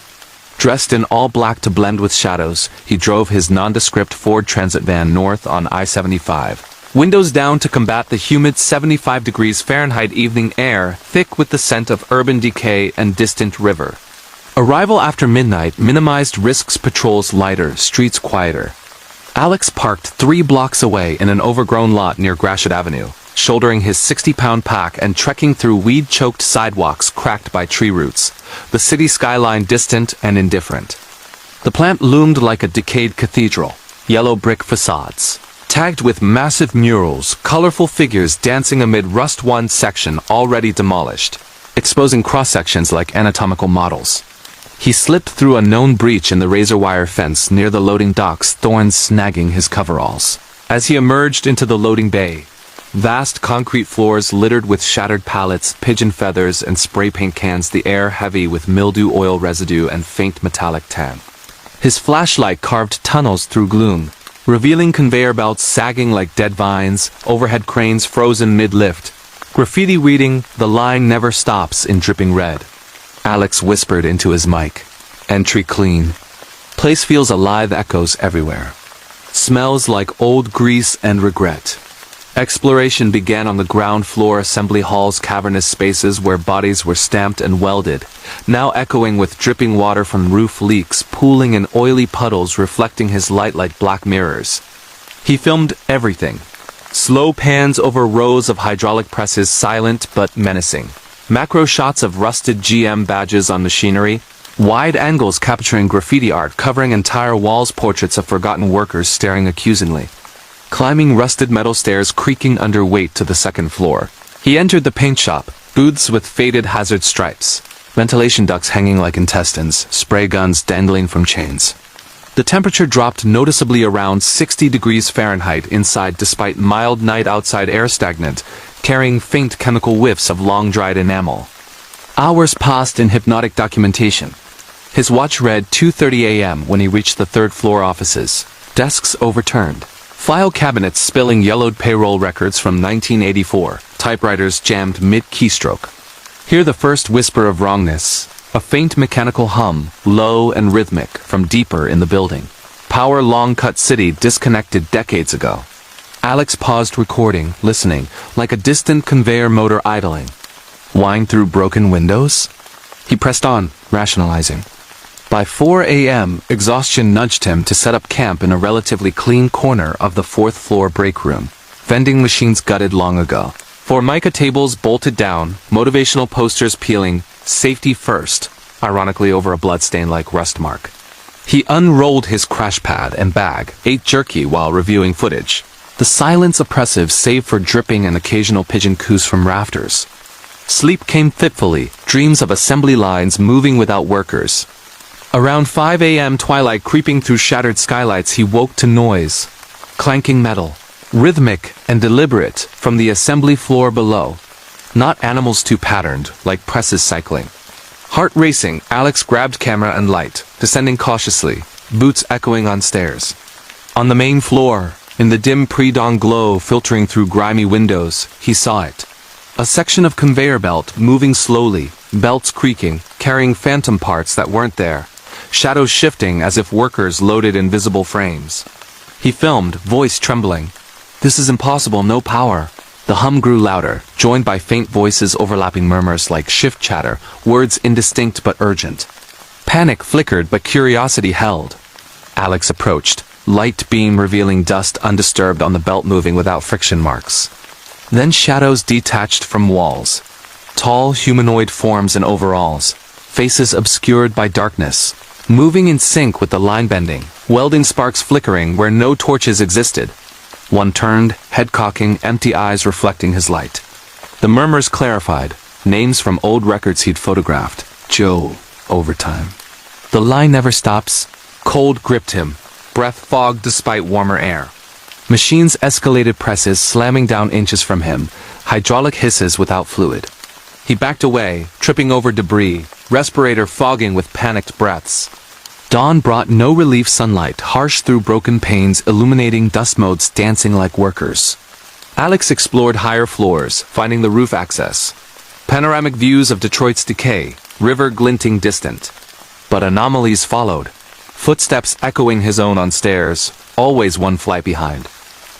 Speaker 1: Dressed in all black to blend with shadows, he drove his nondescript Ford Transit van north on I-75. Windows down to combat the humid 75 degrees Fahrenheit evening air, thick with the scent of urban decay and distant river. Arrival after midnight, minimized risks, patrols lighter, streets quieter. Alex parked 3 blocks away in an overgrown lot near Gratiot Avenue, shouldering his 60-pound pack and trekking through weed-choked sidewalks cracked by tree roots, the city skyline distant and indifferent. The plant loomed like a decayed cathedral, yellow brick facades, tagged with massive murals, colorful figures dancing amid rust one section already demolished, exposing cross-sections like anatomical models. He slipped through a known breach in the razor wire fence near the loading docks, thorns snagging his coveralls. As he emerged into the loading bay, vast concrete floors littered with shattered pallets, pigeon feathers, and spray paint cans, the air heavy with mildew oil residue and faint metallic tan. His flashlight carved tunnels through gloom, revealing conveyor belts sagging like dead vines, overhead cranes frozen mid-lift. Graffiti reading, "The line never stops," in dripping red. Alex whispered into his mic. Entry clean. Place feels alive, echoes everywhere. Smells like old grease and regret. Exploration began on the ground floor, assembly halls, cavernous spaces where bodies were stamped and welded, now echoing with dripping water from roof leaks, pooling in oily puddles reflecting his light like black mirrors. He filmed everything. Slow pans over rows of hydraulic presses, silent but menacing. Macro shots of rusted GM badges on machinery, wide angles capturing graffiti art covering entire walls, portraits of forgotten workers staring accusingly. Climbing rusted metal stairs creaking under weight to the second floor. He entered the paint shop, booths with faded hazard stripes, ventilation ducts hanging like intestines, spray guns dangling from chains. The temperature dropped noticeably around 60 degrees Fahrenheit inside despite mild night outside, air stagnant, carrying faint chemical whiffs of long-dried enamel. Hours passed in hypnotic documentation. His watch read 2:30 a.m. when he reached the third-floor offices. Desks overturned. File cabinets spilling yellowed payroll records from 1984. Typewriters jammed mid-keystroke. Hear the first whisper of wrongness. A faint mechanical hum, low and rhythmic, from deeper in the building. Power long cut city disconnected decades ago. Alex paused recording, listening, like a distant conveyor motor idling. Whine through broken windows? He pressed on, rationalizing. By 4 a.m., exhaustion nudged him to set up camp in a relatively clean corner of the fourth-floor break room. Vending machines gutted long ago. Formica tables bolted down, motivational posters peeling, safety first, ironically over a bloodstain like rust mark. He unrolled his crash pad and bag, ate jerky while reviewing footage. The silence oppressive save for dripping and occasional pigeon coos from rafters. Sleep came fitfully, dreams of assembly lines moving without workers. Around 5 a.m. twilight creeping through shattered skylights, he woke to noise. Clanking metal. Rhythmic and deliberate from the assembly floor below. Not animals too patterned, like presses cycling. Heart racing, Alex grabbed camera and light, descending cautiously, boots echoing on stairs. On the main floor, in the dim pre-dawn glow filtering through grimy windows, he saw it. A section of conveyor belt moving slowly, belts creaking, carrying phantom parts that weren't there. Shadows shifting as if workers loaded invisible frames. He filmed, voice trembling. This is impossible, no power. The hum grew louder, joined by faint voices, overlapping murmurs like shift chatter, words indistinct but urgent. Panic flickered but curiosity held. Alex approached, light beam revealing dust undisturbed on the belt moving without friction marks. Then shadows detached from walls. Tall humanoid forms in overalls, faces obscured by darkness, moving in sync with the line bending, welding sparks flickering where no torches existed. One turned, head cocking, empty eyes reflecting his light. The murmurs clarified, names from old records he'd photographed. Joe, overtime. The line never stops. Cold gripped him, breath fogged despite warmer air. Machines escalated, presses slamming down inches from him, hydraulic hisses without fluid. He backed away, tripping over debris, respirator fogging with panicked breaths. Dawn brought no relief, sunlight harsh through broken panes, illuminating dust motes dancing like workers. Alex explored higher floors, finding the roof access. Panoramic views of Detroit's decay, river glinting distant. But anomalies followed. Footsteps echoing his own on stairs, always one flight behind.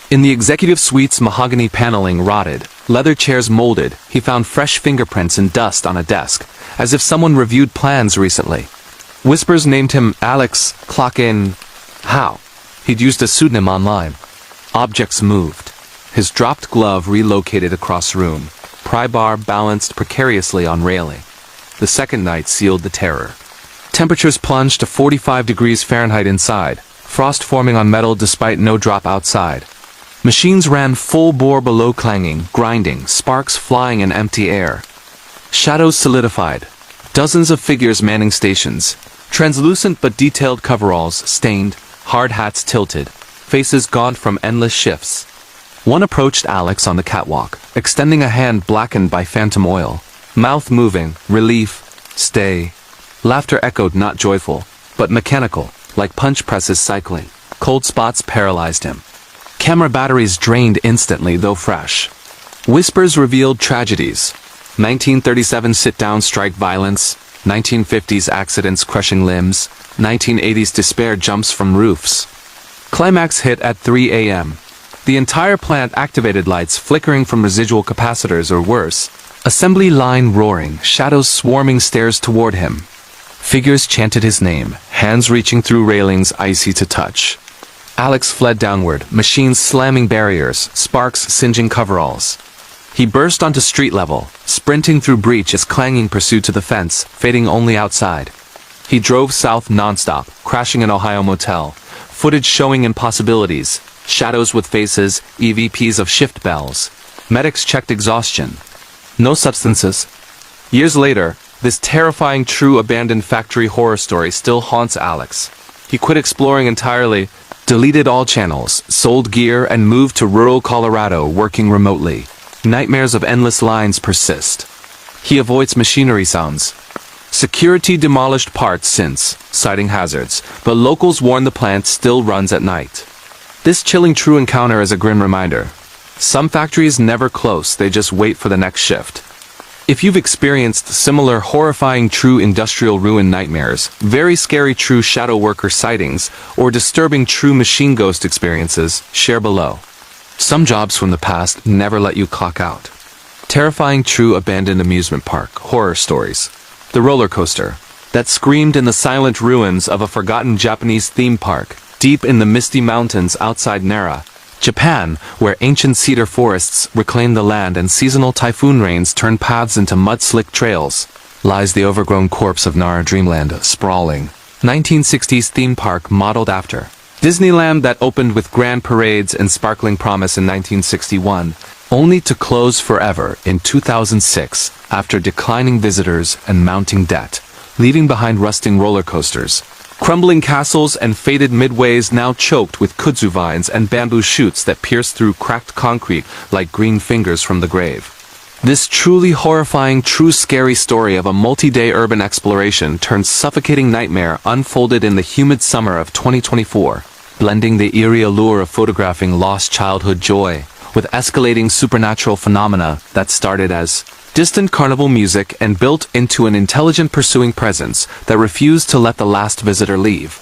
Speaker 1: In the executive suite's mahogany paneling rotted, leather chairs molded, he found fresh fingerprints and dust on a desk, as if someone reviewed plans recently. Whispers named him Alex, clock in. How? He'd used a pseudonym online. Objects moved. His dropped glove relocated across room. Pry bar balanced precariously on railing. The second night sealed the terror. Temperatures plunged to 45 degrees Fahrenheit inside, frost forming on metal despite no drop outside. Machines ran full bore below, clanging, grinding, sparks flying in empty air. Shadows solidified. Dozens of figures manning stations. Translucent but detailed coveralls stained, hard hats tilted, faces gaunt from endless shifts. One approached Alex on the catwalk, extending a hand blackened by phantom oil. Mouth moving, relief, stay. Laughter echoed, not joyful, but mechanical, like punch presses cycling. Cold spots paralyzed him. Camera batteries drained instantly, though fresh. Whispers revealed tragedies. 1937 sit-down strike violence, 1950s accidents crushing limbs, 1980s despair jumps from roofs. Climax hit at 3 a.m. The entire plant activated, lights flickering from residual capacitors or worse. Assembly line roaring, shadows swarming stairs toward him. Figures chanted his name, hands reaching through railings icy to touch. Alex fled downward, machines slamming barriers, sparks singeing coveralls. He burst onto street level, sprinting through breach as clanging pursued to the fence, fading only outside. He drove south nonstop, crashing an Ohio motel, footage showing impossibilities, shadows with faces, EVPs of shift bells. Medics checked exhaustion. No substances. Years later, this terrifying true abandoned factory horror story still haunts Alex. He quit exploring entirely, deleted all channels, sold gear, and moved to rural Colorado, working remotely. Nightmares of endless lines persist. He avoids machinery sounds. Security demolished parts since, citing hazards, but locals warn the plant still runs at night. This chilling true encounter is a grim reminder. Some factories never close, they just wait for the next shift. If you've experienced similar horrifying true industrial ruin nightmares, very scary true shadow worker sightings, or disturbing true machine ghost experiences, share below. Some jobs from the past never let you clock out. Terrifying true abandoned amusement park horror stories. The roller coaster that screamed in the silent ruins of a forgotten Japanese theme park, deep in the misty mountains outside Nara, Japan, where ancient cedar forests reclaim the land and seasonal typhoon rains turn paths into mud-slick trails, lies the overgrown corpse of Nara Dreamland, sprawling. 1960s theme park modeled after Disneyland that opened with grand parades and sparkling promise in 1961, only to close forever in 2006 after declining visitors and mounting debt, leaving behind rusting roller coasters, crumbling castles, and faded midways now choked with kudzu vines and bamboo shoots that pierce through cracked concrete like green fingers from the grave. This truly horrifying, true scary story of a multi-day urban exploration turned suffocating nightmare unfolded in the humid summer of 2024, blending the eerie allure of photographing lost childhood joy with escalating supernatural phenomena that started as distant carnival music and built into an intelligent pursuing presence that refused to let the last visitor leave.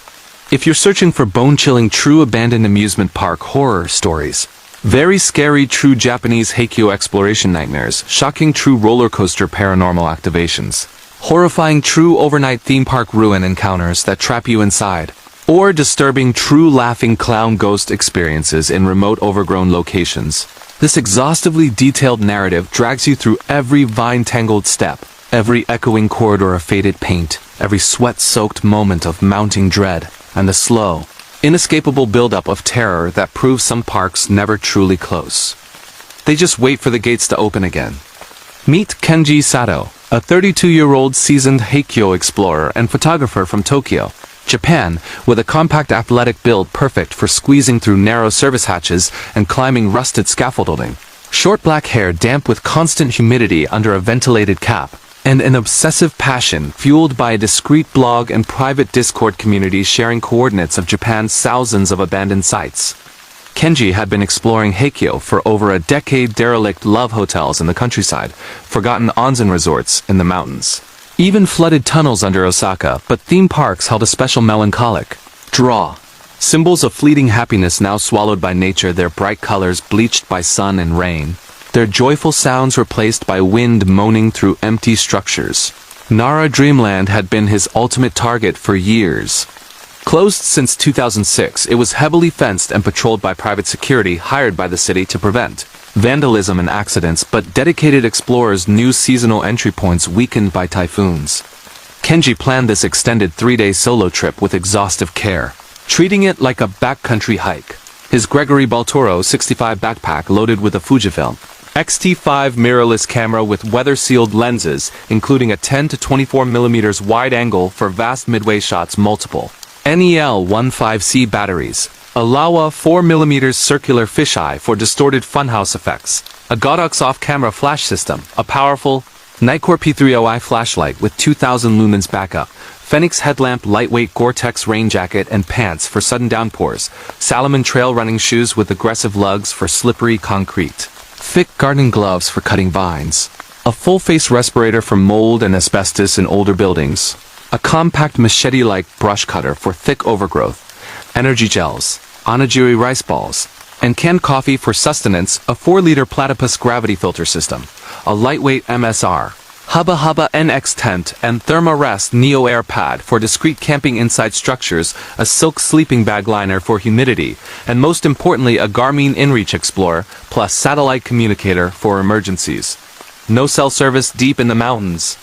Speaker 1: If you're searching for bone-chilling true abandoned amusement park horror stories, very scary true Japanese Heikyo exploration nightmares, shocking true roller coaster paranormal activations, horrifying true overnight theme park ruin encounters that trap you inside, or disturbing true laughing clown ghost experiences in remote overgrown locations, this exhaustively detailed narrative drags you through every vine-tangled step, every echoing corridor of faded paint, every sweat-soaked moment of mounting dread, and the slow, inescapable buildup of terror that proves some parks never truly close. They just wait for the gates to open again. Meet Kenji Sato, a 32-year-old seasoned Heikyo explorer and photographer from Tokyo, Japan, with a compact athletic build perfect for squeezing through narrow service hatches and climbing rusted scaffolding. Short black hair damp with constant humidity under a ventilated cap, and an obsessive passion fueled by a discreet blog and private Discord community sharing coordinates of Japan's thousands of abandoned sites. Kenji had been exploring Heikyo for over a decade, derelict love hotels in the countryside, forgotten onsen resorts in the mountains, even flooded tunnels under Osaka, but theme parks held a special melancholic draw. Symbols of fleeting happiness now swallowed by nature, their bright colors bleached by sun and rain, their joyful sounds replaced by wind moaning through empty structures. Nara Dreamland had been his ultimate target for years. Closed since 2006, it was heavily fenced and patrolled by private security hired by the city to prevent vandalism and accidents, but dedicated explorers knew seasonal entry points weakened by typhoons. Kenji planned this extended 3-day solo trip with exhaustive care, treating it like a backcountry hike. His Gregory Baltoro 65 backpack loaded with a Fujifilm X-T5 mirrorless camera with weather-sealed lenses, including a 10 to 24 mm wide angle for vast midway shots, multiple NEL-15C batteries, a Laowa 4mm circular fisheye for distorted funhouse effects, a Godox off-camera flash system, a powerful Nightcore P30i flashlight with 2000 lumens backup, Phoenix headlamp, lightweight Gore-Tex rain jacket and pants for sudden downpours, Salomon trail running shoes with aggressive lugs for slippery concrete, thick garden gloves for cutting vines, a full-face respirator for mold and asbestos in older buildings, a compact machete-like brush cutter for thick overgrowth, energy gels, onigiri rice balls, and canned coffee for sustenance, a 4-liter platypus gravity filter system, a lightweight MSR, Hubba Hubba NX tent, and Thermarest Neo Air pad for discreet camping inside structures, a silk sleeping bag liner for humidity, and most importantly a Garmin InReach Explorer plus satellite communicator for emergencies. No cell service deep in the mountains.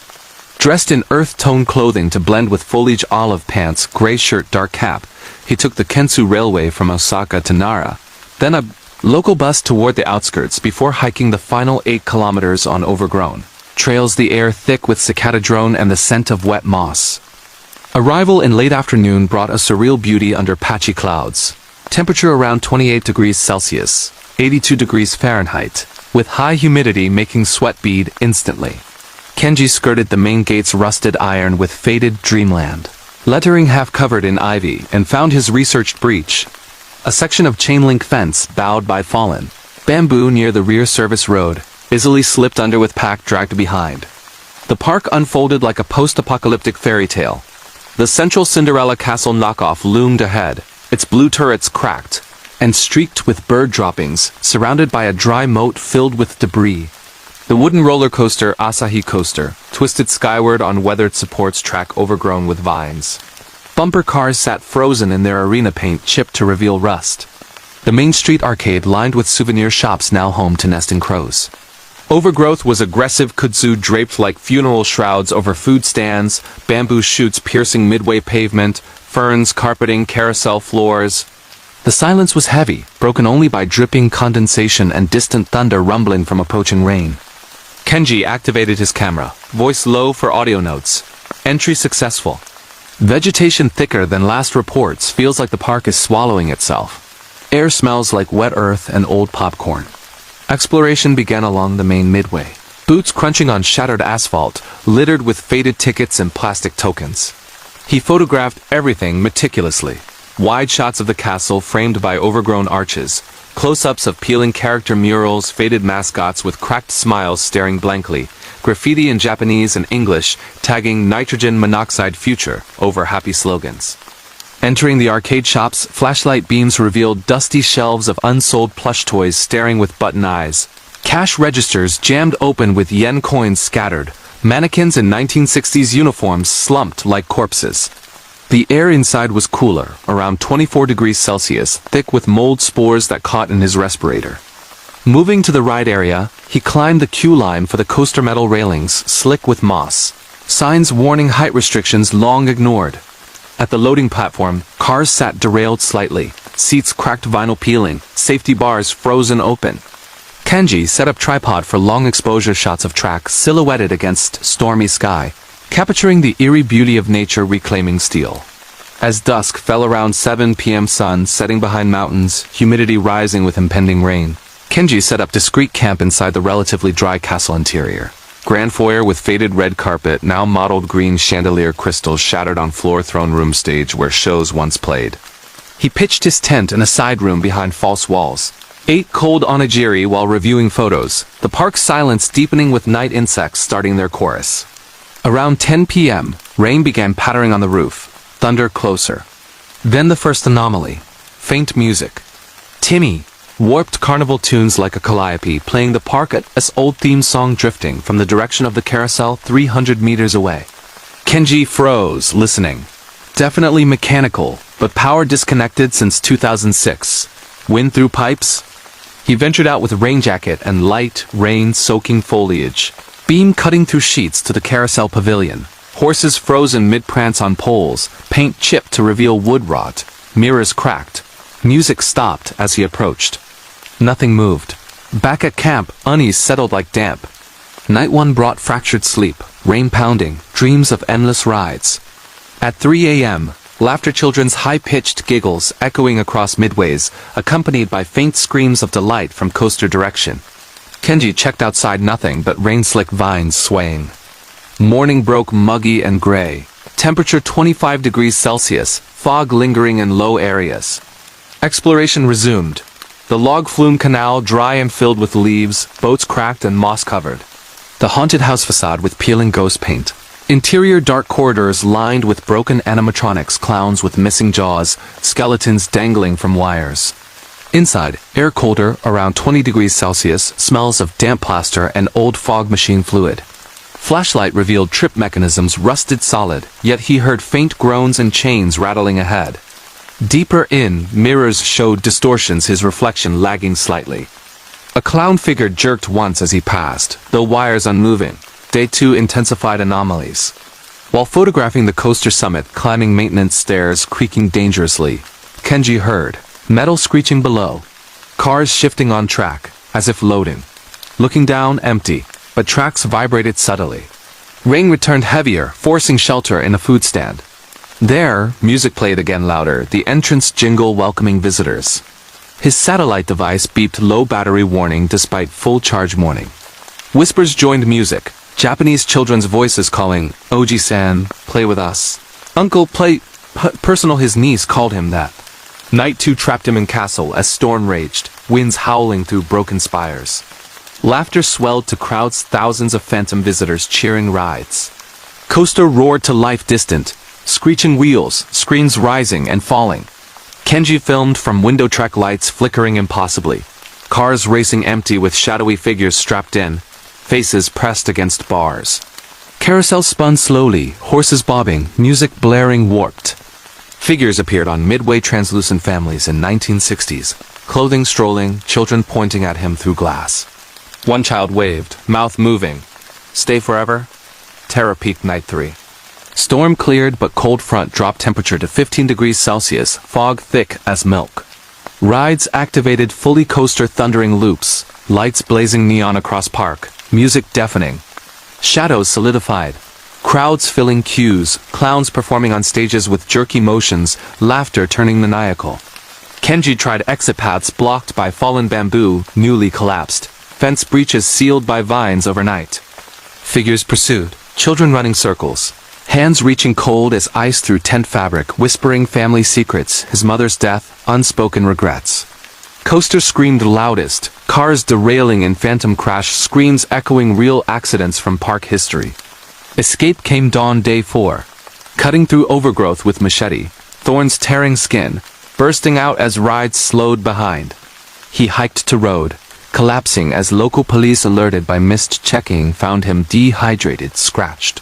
Speaker 1: Dressed in earth-tone clothing to blend with foliage, olive pants, gray shirt, dark cap, he took the Kensu Railway from Osaka to Nara, then a local bus toward the outskirts before hiking the final 8 kilometers on overgrown trails, the air thick with cicada drone and the scent of wet moss. Arrival in late afternoon brought a surreal beauty under patchy clouds. Temperature around 28 degrees Celsius, 82 degrees Fahrenheit, with high humidity making sweat bead instantly. Kenji skirted the main gate's rusted iron with faded Dreamland lettering half covered in ivy, and found his researched breach, a section of chain-link fence bowed by fallen bamboo near the rear service road, easily slipped under with pack dragged behind. The park unfolded like a post-apocalyptic fairy tale. The central Cinderella castle knockoff loomed ahead, its blue turrets cracked and streaked with bird droppings, surrounded by a dry moat filled with debris. The wooden roller coaster Asahi Coaster twisted skyward on weathered supports, track overgrown with vines. Bumper cars sat frozen in their arena paint chipped to reveal rust. The Main Street arcade lined with souvenir shops now home to nesting crows. Overgrowth was aggressive, kudzu draped like funeral shrouds over food stands, bamboo shoots piercing midway pavement, ferns carpeting carousel floors. The silence was heavy, broken only by dripping condensation and distant thunder rumbling from approaching rain. Kenji activated his camera, voice low for audio notes. Entry successful. Vegetation thicker than last reports, feels like the park is swallowing itself. Air smells like wet earth and old popcorn. Exploration began along the main midway. Boots crunching on shattered asphalt, littered with faded tickets and plastic tokens. He photographed everything meticulously. Wide shots of the castle framed by overgrown arches. Close-ups of peeling character murals, faded mascots with cracked smiles staring blankly. Graffiti in Japanese and English, tagging nitrogen monoxide future over happy slogans. Entering the arcade shops, flashlight beams revealed dusty shelves of unsold plush toys staring with button eyes. Cash registers jammed open with yen coins scattered. Mannequins in 1960s uniforms slumped like corpses. The air inside was cooler, around 24 degrees Celsius, thick with mold spores that caught in his respirator. Moving to the ride area, he climbed the queue line for the coaster metal railings, slick with moss. Signs warning height restrictions long ignored. At the loading platform, cars sat derailed slightly, seats cracked, vinyl peeling, safety bars frozen open. Kenji set up tripod for long exposure shots of track silhouetted against stormy sky, capturing the eerie beauty of nature reclaiming steel. As dusk fell, around 7 p.m. sun setting behind mountains, humidity rising with impending rain, Kenji set up discreet camp inside the relatively dry castle interior. Grand foyer with faded red carpet, now mottled green chandelier crystals shattered on floor, throne room stage where shows once played. He pitched his tent in a side room behind false walls. Ate cold onigiri while reviewing photos, the park's silence deepening with night insects starting their chorus. Around 10 p.m., rain began pattering on the roof, thunder closer. Then the first anomaly. Faint music. Timmy, warped carnival tunes like a calliope playing the park at S old theme song drifting from the direction of the carousel 300 meters away. Kenji froze, listening. Definitely mechanical, but power disconnected since 2006. Wind through pipes? He ventured out with a rain jacket and light, rain-soaking foliage. Beam cutting through sheets to the carousel pavilion. Horses frozen mid-prance on poles, paint chipped to reveal wood rot, mirrors cracked. Music stopped as he approached. Nothing moved. Back at camp, unease settled like damp. Night one brought fractured sleep, rain pounding, dreams of endless rides. At 3 a.m., laughter children's high-pitched giggles echoing across midways, accompanied by faint screams of delight from coaster direction. Kenji checked outside, nothing but rain-slick vines swaying. Morning broke muggy and gray. Temperature 25 degrees Celsius, fog lingering in low areas. Exploration resumed. The log flume canal dry and filled with leaves, boats cracked and moss-covered. The haunted house facade with peeling ghost paint. Interior dark corridors lined with broken animatronics, clowns with missing jaws, skeletons dangling from wires. Inside, air colder, around 20 degrees Celsius, smells of damp plaster and old fog machine fluid. Flashlight revealed trip mechanisms rusted solid, yet he heard faint groans and chains rattling ahead. Deeper in, mirrors showed distortions, his reflection lagging slightly. A clown figure jerked once as he passed, though wires unmoving. Day 2 intensified anomalies. While photographing the coaster summit, climbing maintenance stairs, creaking dangerously, Kenji heard metal screeching below, cars shifting on track, as if loading. Looking down, empty, but tracks vibrated subtly. Rain returned heavier, forcing shelter in a food stand. There, music played again louder, the entrance jingle welcoming visitors. His satellite device beeped low battery warning despite full charge morning. Whispers joined music. Japanese children's voices calling, Oji-san, play with us. Uncle, play, personal, his niece called him that. Night 2 trapped him in castle as storm raged, winds howling through broken spires. Laughter swelled to crowds, thousands of phantom visitors cheering rides. Coaster roared to life distant, screeching wheels, screens rising and falling. Kenji filmed from window track lights flickering impossibly. Cars racing empty with shadowy figures strapped in. Faces pressed against bars. Carousel spun slowly, horses bobbing, music blaring warped. Figures appeared on midway, translucent families in 1960s, clothing strolling, children pointing at him through glass. One child waved, mouth moving. Stay forever? Terror peaked night 3. Storm cleared, but cold front dropped temperature to 15 degrees Celsius, fog thick as milk. Rides activated, fully coaster thundering loops, lights blazing neon across park. Music deafening. Shadows solidified. Crowds filling queues, clowns performing on stages with jerky motions, laughter turning maniacal. Kenji tried exit paths blocked by fallen bamboo, newly collapsed. Fence breaches sealed by vines overnight. Figures pursued, children running circles. Hands reaching cold as ice through tent fabric, whispering family secrets, his mother's death, unspoken regrets. Coaster screamed loudest, cars derailing in phantom crash, screams echoing real accidents from park history. Escape came dawn day 4. Cutting through overgrowth with machete, thorns tearing skin, bursting out as rides slowed behind. He hiked to road, collapsing as local police alerted by missed checking found him dehydrated, scratched.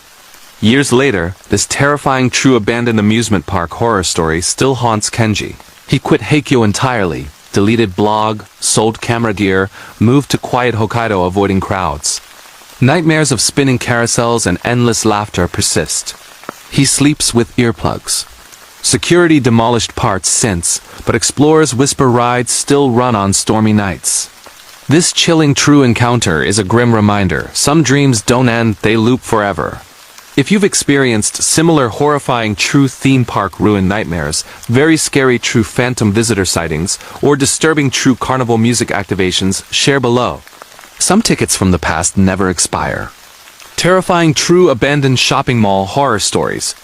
Speaker 1: Years later, this terrifying true abandoned amusement park horror story still haunts Kenji. He quit Heikyo entirely. Deleted blog, sold camera gear, moved to quiet Hokkaido avoiding crowds. Nightmares of spinning carousels and endless laughter persist. He sleeps with earplugs. Security demolished parts since, but explorers whisper rides still run on stormy nights. This chilling true encounter is a grim reminder. Some dreams don't end, they loop forever. If you've experienced similar horrifying true theme park ruin nightmares, very scary true phantom visitor sightings, or disturbing true carnival music activations, share below. Some tickets from the past never expire. Terrifying true abandoned shopping mall horror stories.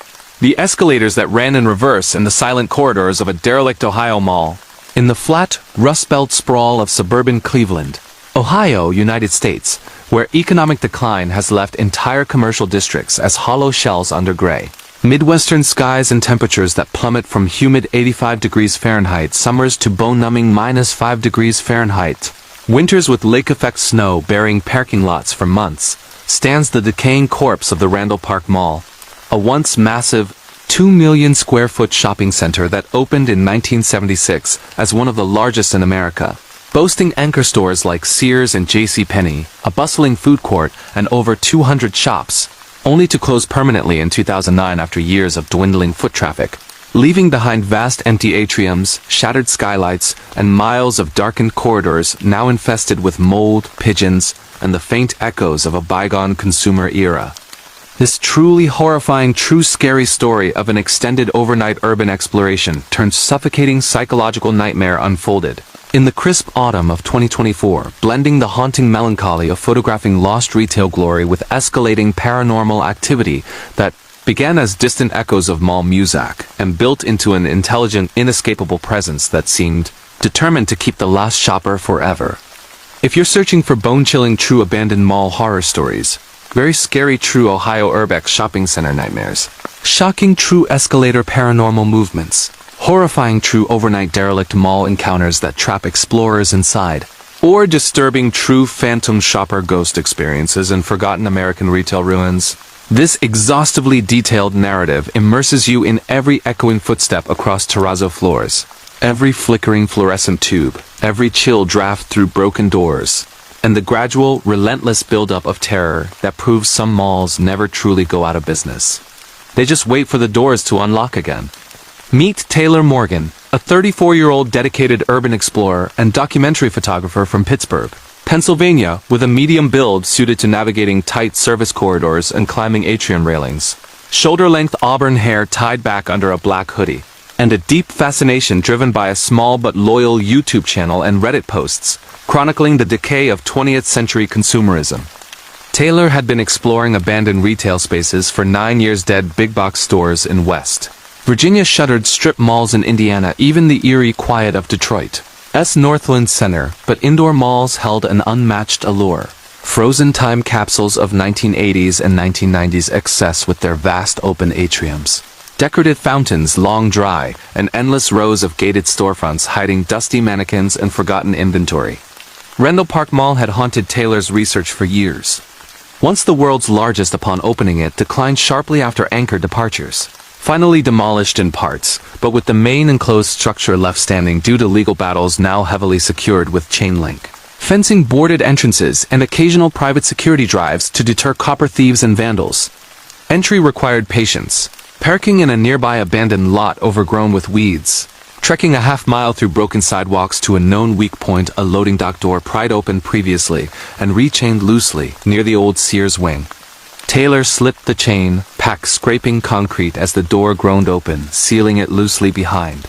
Speaker 1: The escalators that ran in reverse in the silent corridors of a derelict Ohio mall. In the flat, rust-belt sprawl of suburban Cleveland, Ohio, United States, where economic decline has left entire commercial districts as hollow shells under gray. Midwestern skies and temperatures that plummet from humid 85 degrees Fahrenheit summers to bone-numbing -5 degrees Fahrenheit. Winters with lake-effect snow burying parking lots for months. Stands the decaying corpse of the Randall Park Mall. a once massive 2 million square foot shopping center that opened in 1976 as one of the largest in America, boasting anchor stores like Sears and JCPenney, a bustling food court, and over 200 shops, only to close permanently in 2009 after years of dwindling foot traffic, leaving behind vast empty atriums, shattered skylights, and miles of darkened corridors now infested with mold, pigeons, and the faint echoes of a bygone consumer era. This truly horrifying, true scary story of an extended overnight urban exploration turned suffocating psychological nightmare unfolded. In the crisp autumn of 2024, blending the haunting melancholy of photographing lost retail glory with escalating paranormal activity that began as distant echoes of mall music and built into an intelligent, inescapable presence that seemed determined to keep the last shopper forever. If you're searching for bone-chilling true abandoned mall horror stories, very scary true Ohio Urbex shopping center nightmares, shocking true escalator paranormal movements, horrifying true overnight derelict mall encounters that trap explorers inside, or disturbing true phantom shopper ghost experiences in forgotten American retail ruins, this exhaustively detailed narrative immerses you in every echoing footstep across terrazzo floors, every flickering fluorescent tube, every chill draft through broken doors, and the gradual, relentless buildup of terror that proves some malls never truly go out of business. They just wait for the doors to unlock again. Meet Taylor Morgan, a 34-year-old dedicated urban explorer and documentary photographer from Pittsburgh, Pennsylvania, with a medium build suited to navigating tight service corridors and climbing atrium railings, shoulder-length auburn hair tied back under a black hoodie, and a deep fascination driven by a small but loyal YouTube channel and Reddit posts, chronicling the decay of 20th century consumerism. Taylor had been exploring abandoned retail spaces for 9 years, dead big box stores in West Virginia, shuttered strip malls in Indiana, even the eerie quiet of Detroit's Northland Center, but indoor malls held an unmatched allure. Frozen time capsules of 1980s and 1990s excess with their vast open atriums, decorative fountains long dry, and endless rows of gated storefronts hiding dusty mannequins and forgotten inventory. Rendell Park Mall had haunted Taylor's research for years. Once the world's largest upon opening it declined sharply after anchor departures. Finally demolished in parts, but with the main enclosed structure left standing due to legal battles now heavily secured with chain link fencing, boarded entrances, and occasional private security drives to deter copper thieves and vandals. Entry required patience, parking in a nearby abandoned lot overgrown with weeds, trekking a half-mile through broken sidewalks to a known weak point, a loading dock door pried open previously and rechained loosely near the old Sears wing. Taylor slipped the chain, packed scraping concrete as the door groaned open, sealing it loosely behind.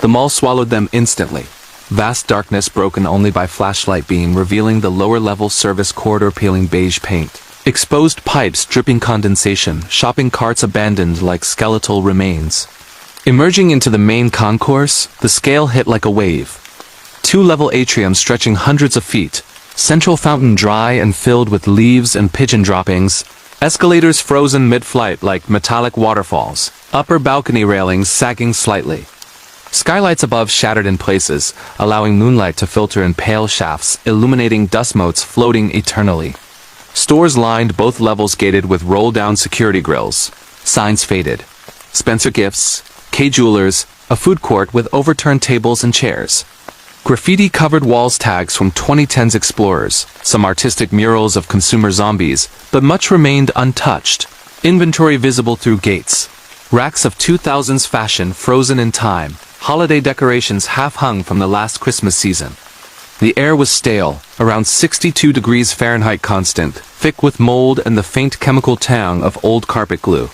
Speaker 1: The mall swallowed them instantly. Vast darkness broken only by flashlight beam revealing the lower-level service corridor peeling beige paint. Exposed pipes dripping condensation, shopping carts abandoned like skeletal remains. Emerging into the main concourse, the scale hit like a wave. Two-level atrium stretching hundreds of feet, central fountain dry and filled with leaves and pigeon droppings, escalators frozen mid-flight like metallic waterfalls, upper balcony railings sagging slightly. Skylights above shattered in places, allowing moonlight to filter in pale shafts, illuminating dust motes floating eternally. Stores lined both levels gated with roll-down security grills. Signs faded. Spencer Gifts, K Jewelers, a food court with overturned tables and chairs. Graffiti-covered walls tags from 2010's explorers, some artistic murals of consumer zombies, but much remained untouched. Inventory visible through gates. Racks of 2000s fashion frozen in time, holiday decorations half-hung from the last Christmas season. The air was stale, around 62 degrees Fahrenheit constant, thick with mold and the faint chemical tang of old carpet glue.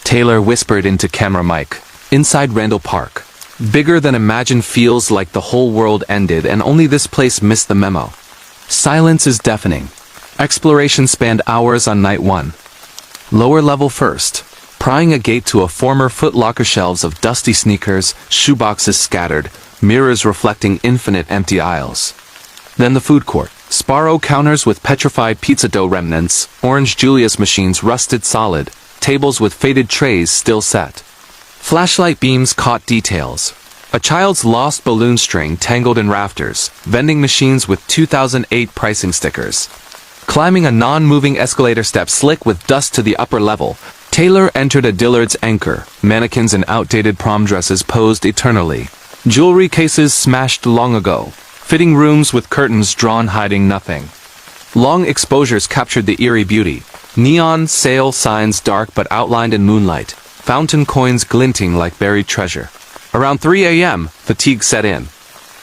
Speaker 1: Taylor whispered into camera mic. Inside Rendell Park. Bigger than imagined, feels like the whole world ended and only this place missed the memo. Silence is deafening. Exploration spanned hours on night 1. Lower level first. Prying a gate to a former Foot Locker, shelves of dusty sneakers, shoeboxes scattered, mirrors reflecting infinite empty aisles. Then the food court. Sparrow counters with petrified pizza dough remnants, orange Julius machines rusted solid, tables with faded trays still set. Flashlight beams caught details. A child's lost balloon string tangled in rafters, vending machines with 2008 pricing stickers. Climbing a non-moving escalator step slick with dust to the upper level, Taylor entered a Dillard's Anchor. Mannequins in outdated prom dresses posed eternally. Jewelry cases smashed long ago. Fitting rooms with curtains drawn hiding nothing. Long exposures captured the eerie beauty. Neon sale signs dark but outlined in moonlight. Fountain coins glinting like buried treasure. Around 3 a.m., fatigue set in.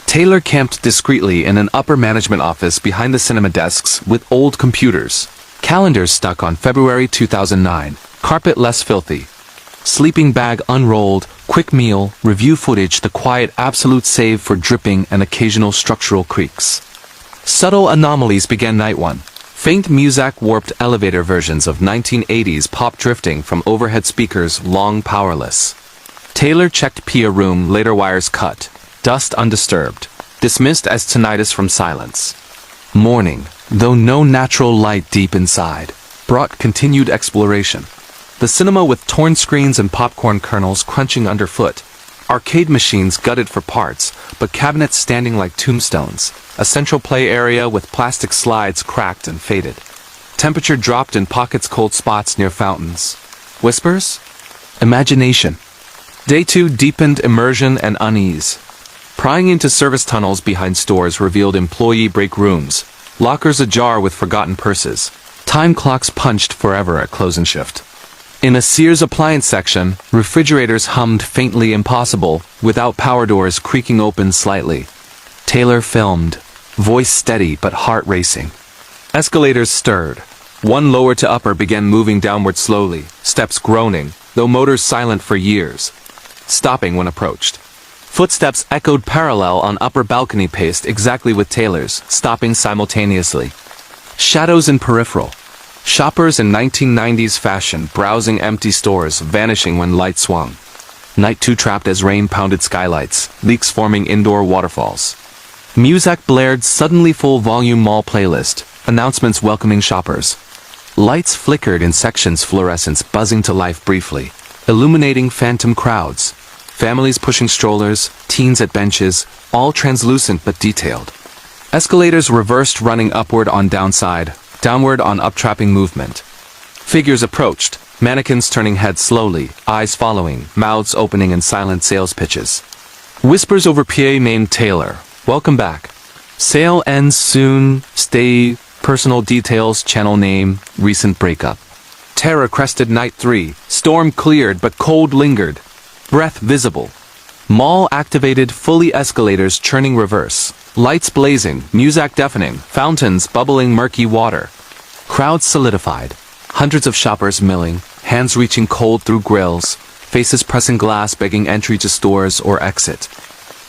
Speaker 1: Taylor camped discreetly in an upper management office behind the cinema desks with old computers. Calendars stuck on February 2009. Carpet less filthy. Sleeping bag unrolled, quick meal, review footage, the quiet absolute save for dripping and occasional structural creaks. Subtle anomalies began night one. Faint music warped elevator versions of 1980s pop drifting from overhead speakers long powerless. Taylor checked Pia room, later wires cut. Dust undisturbed. Dismissed as tinnitus from silence. Morning, though no natural light deep inside, brought continued exploration. The cinema with torn screens and popcorn kernels crunching underfoot. Arcade machines gutted for parts, but cabinets standing like tombstones. A central play area with plastic slides cracked and faded. Temperature dropped in pockets, cold spots near fountains. Whispers? Imagination. Day 2 deepened immersion and unease. Prying into service tunnels behind stores revealed employee break rooms. Lockers ajar with forgotten purses. Time clocks punched forever at close and shift. In a Sears appliance section, refrigerators hummed faintly impossible, without power doors creaking open slightly. Taylor filmed, voice steady but heart racing. Escalators stirred. One lower to upper began moving downward slowly, steps groaning, though motors silent for years. Stopping when approached. Footsteps echoed parallel on upper balcony paced exactly with Taylor's, stopping simultaneously. Shadows in peripheral. Shoppers in 1990s fashion browsing empty stores, vanishing when light swung. Night 2 trapped as rain pounded skylights, leaks forming indoor waterfalls. Music blared suddenly full volume mall playlist, announcements welcoming shoppers. Lights flickered in sections, fluorescence buzzing to life briefly, illuminating phantom crowds. Families pushing strollers, teens at benches, all translucent but detailed. Escalators reversed, running upward on downside, downward on uptrapping movement. Figures approached, mannequins turning heads slowly, eyes following, mouths opening in silent sales pitches. Whispers over PA named Taylor. Welcome back. Sale ends soon, stay, personal details, channel name, recent breakup. Terror crested night 3, storm cleared but cold lingered. Breath visible. Mall activated, fully escalators churning reverse. Lights blazing, music deafening, fountains bubbling murky water. Crowds solidified. Hundreds of shoppers milling, hands reaching cold through grills, faces pressing glass begging entry to stores or exit.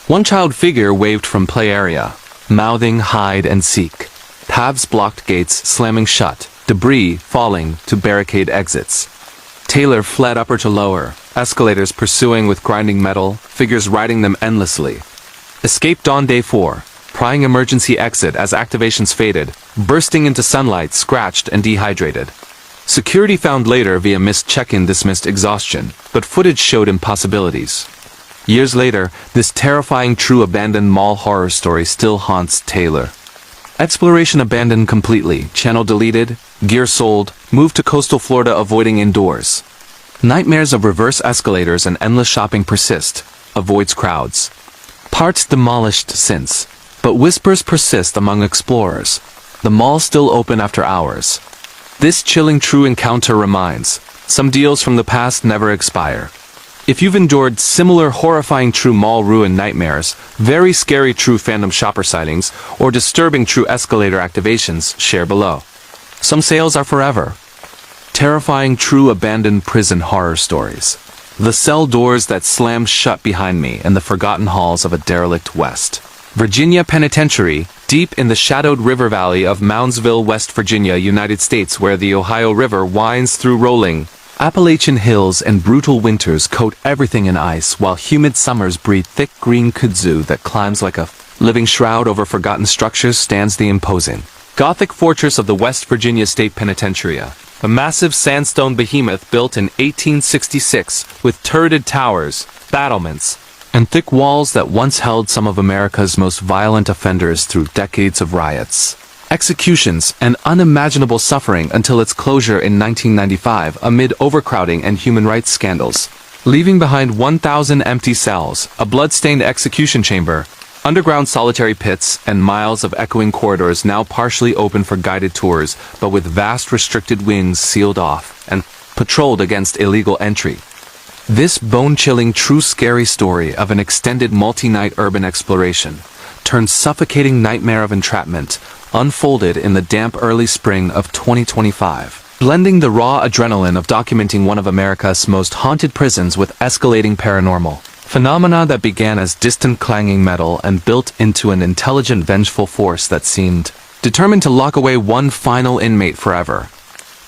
Speaker 1: One child figure waved from play area, mouthing hide and seek. Paths blocked, gates slamming shut, debris falling to barricade exits. Taylor fled upper to lower, escalators pursuing with grinding metal, figures riding them endlessly. Escaped on day 4, prying emergency exit as activations faded, bursting into sunlight scratched and dehydrated. Security found later via missed check-in dismissed exhaustion, but footage showed impossibilities. Years later, this terrifying true abandoned mall horror story still haunts Taylor. Exploration abandoned completely, channel deleted, gear sold, moved to coastal Florida avoiding indoors. Nightmares of reverse escalators and endless shopping persist, avoids crowds. Parts demolished since, but whispers persist among explorers. The mall still open after hours. This chilling true encounter reminds, some deals from the past never expire. If you've endured similar horrifying true mall ruin nightmares, very scary true fandom shopper sightings, or disturbing true escalator activations, share below. Some sales are forever. Terrifying true abandoned prison horror stories. The cell doors that slammed shut behind me and the forgotten halls of a derelict West Virginia penitentiary, deep in the shadowed river valley of Moundsville, West Virginia, United States, where the Ohio River winds through rolling Appalachian hills and brutal winters coat everything in ice, while humid summers breed thick green kudzu that climbs like a living shroud over forgotten structures, stands the imposing Gothic fortress of the West Virginia State Penitentiary, a massive sandstone behemoth built in 1866 with turreted towers, battlements, and thick walls that once held some of America's most violent offenders through decades of riots. executions, and unimaginable suffering until its closure in 1995 amid overcrowding and human rights scandals, leaving behind 1,000 empty cells, a blood-stained execution chamber, underground solitary pits, and miles of echoing corridors now partially open for guided tours, but with vast restricted wings sealed off and patrolled against illegal entry. This bone-chilling, true scary story of an extended multi-night urban exploration turned suffocating nightmare of entrapment unfolded in the damp early spring of 2025, blending the raw adrenaline of documenting one of America's most haunted prisons with escalating paranormal phenomena that began as distant clanging metal and built into an intelligent, vengeful force that seemed determined to lock away one final inmate forever.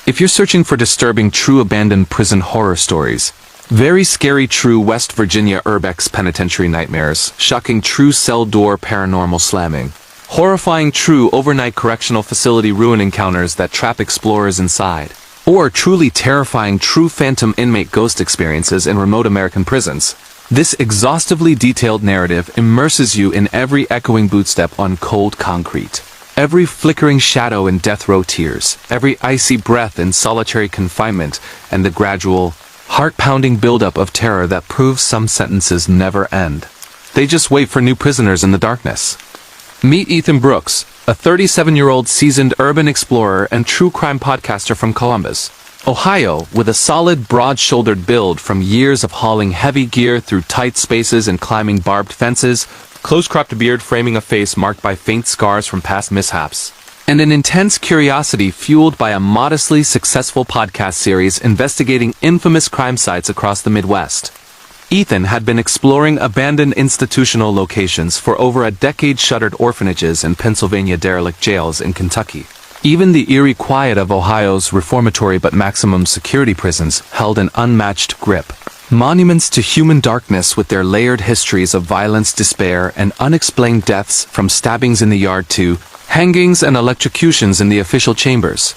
Speaker 1: If you're searching for disturbing, true abandoned prison horror stories, very scary true West Virginia Urbex penitentiary nightmares, shocking true cell door paranormal slamming, horrifying true overnight correctional facility ruin encounters that trap explorers inside, or truly terrifying true phantom inmate ghost experiences in remote American prisons, this exhaustively detailed narrative immerses you in every echoing bootstep on cold concrete, every flickering shadow in death row tears, every icy breath in solitary confinement, and the gradual, heart-pounding buildup of terror that proves some sentences never end. They just wait for new prisoners in the darkness. Meet Ethan Brooks, a 37-year-old seasoned urban explorer and true crime podcaster from Columbus, Ohio, with a solid, broad-shouldered build from years of hauling heavy gear through tight spaces and climbing barbed fences, close-cropped beard framing a face marked by faint scars from past mishaps, and an intense curiosity fueled by a modestly successful podcast series investigating infamous crime sites across the Midwest. Ethan had been exploring abandoned institutional locations for over a decade, shuttered orphanages and Pennsylvania derelict jails in Kentucky. Even the eerie quiet of Ohio's reformatory but maximum security prisons held an unmatched grip. Monuments to human darkness with their layered histories of violence, despair, and unexplained deaths, from stabbings in the yard to hangings and electrocutions in the official chambers.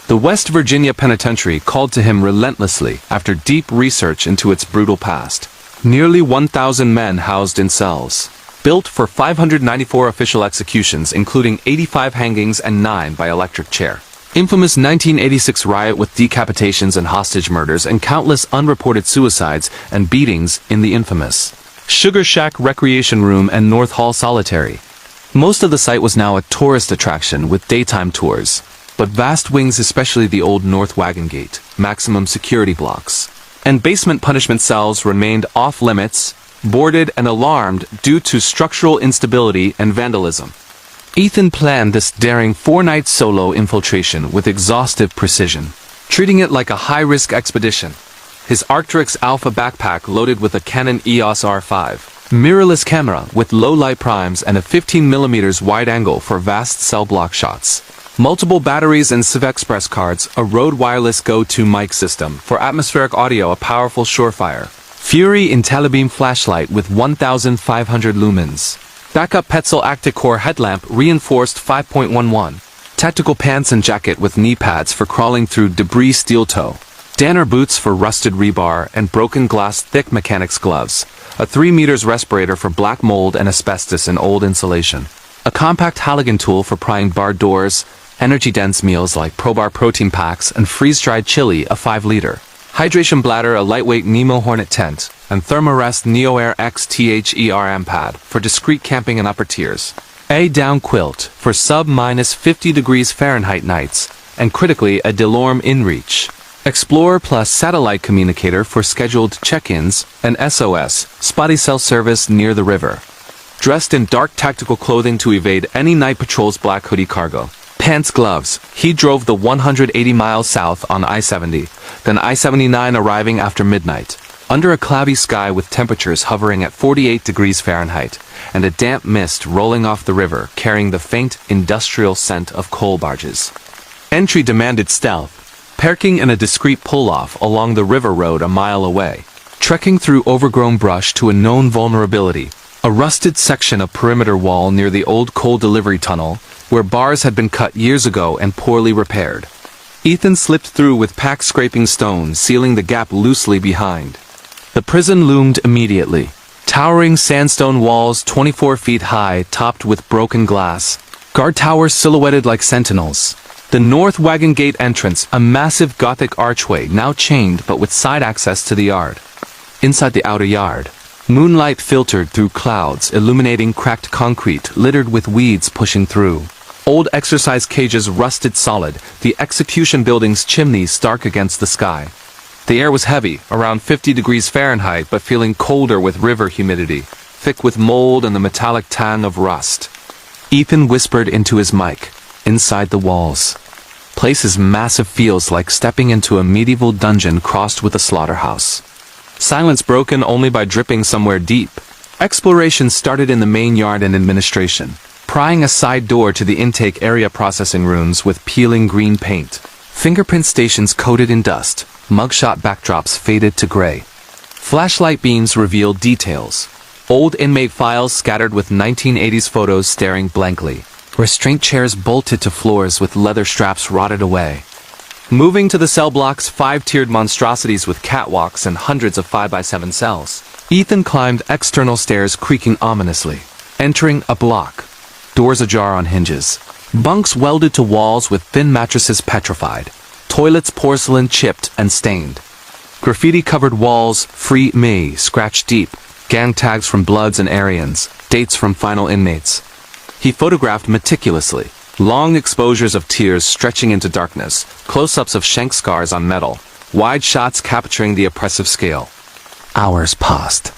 Speaker 1: The West Virginia Penitentiary called to him relentlessly after deep research into its brutal past. Nearly 1,000 men housed in cells, built for 594 official executions, including 85 hangings and 9 by electric chair. Infamous 1986 riot with decapitations and hostage murders, and countless unreported suicides and beatings in the infamous Sugar Shack Recreation Room and North Hall Solitary. Most of the site was now a tourist attraction with daytime tours, but vast wings, especially the old North Wagon Gate, maximum security blocks, and basement punishment cells remained off-limits, boarded and alarmed due to structural instability and vandalism. Ethan planned this daring 4-night solo infiltration with exhaustive precision, treating it like a high-risk expedition. His Arcturix Alpha backpack loaded with a Canon EOS R5, mirrorless camera with low-light primes and a 15mm wide angle for vast cell block shots, multiple batteries and CivExpress cards, a Rode wireless go-to mic system for atmospheric audio, a powerful Surefire Fury IntelliBeam flashlight with 1,500 lumens, backup Petzl Acticore headlamp reinforced 5.11, tactical pants and jacket with knee pads for crawling through debris, steel toe, Danner boots for rusted rebar and broken glass, thick mechanics gloves, a 3 meters respirator for black mold and asbestos and old insulation, a compact halogen tool for prying bar doors, energy-dense meals like Probar protein packs and freeze-dried chili, a 5-liter, hydration bladder, a lightweight Nemo Hornet tent, and Thermarest NeoAir X THERM pad for discreet camping and upper tiers, a down quilt for sub-50 degrees Fahrenheit nights, and critically a Delorme InReach Explorer Plus satellite communicator for scheduled check-ins, and SOS spotty cell service near the river. Dressed in dark tactical clothing to evade any night patrol's black hoodie cargo, pants, gloves, he drove the 180 miles south on I-70, then I-79, arriving after midnight, under a cloudy sky with temperatures hovering at 48 degrees Fahrenheit, and a damp mist rolling off the river carrying the faint industrial scent of coal barges. Entry demanded stealth, parking in a discreet pull-off along the river road a mile away, trekking through overgrown brush to a known vulnerability, a rusted section of perimeter wall near the old coal delivery tunnel, where bars had been cut years ago and poorly repaired. Ethan slipped through with pack-scraping stone, sealing the gap loosely behind. The prison loomed immediately. Towering sandstone walls 24 feet high, topped with broken glass, Guard towers silhouetted like sentinels. The north wagon gate entrance, a massive Gothic archway now chained but with side access to the yard. Inside the outer yard, moonlight filtered through clouds, illuminating cracked concrete littered with weeds pushing through. Old exercise cages rusted solid, the execution building's chimneys stark against the sky. The air was heavy, around 50 degrees Fahrenheit, but feeling colder with river humidity, thick with mold and the metallic tang of rust. Ethan whispered into his mic, inside the walls. Place's massive feels like stepping into a medieval dungeon crossed with a slaughterhouse. Silence broken only by dripping somewhere deep. Exploration started in the main yard and administration, prying a side door to the intake area processing rooms with peeling green paint. Fingerprint stations coated in dust, mugshot backdrops faded to gray. Flashlight beams revealed details. Old inmate files scattered with 1980s photos staring blankly. Restraint chairs bolted to floors with leather straps rotted away. Moving to the cell blocks, 5-tiered monstrosities with catwalks and hundreds of 5x7 cells. Ethan climbed external stairs creaking ominously. Entering a block. Doors ajar on hinges. Bunks welded to walls with thin mattresses petrified. Toilets porcelain chipped and stained. Graffiti-covered walls, free me, scratched deep. Gang tags from Bloods and Aryans, dates from final inmates. He photographed meticulously, long exposures of tears stretching into darkness, close-ups of shank scars on metal, wide shots capturing the oppressive scale. Hours passed.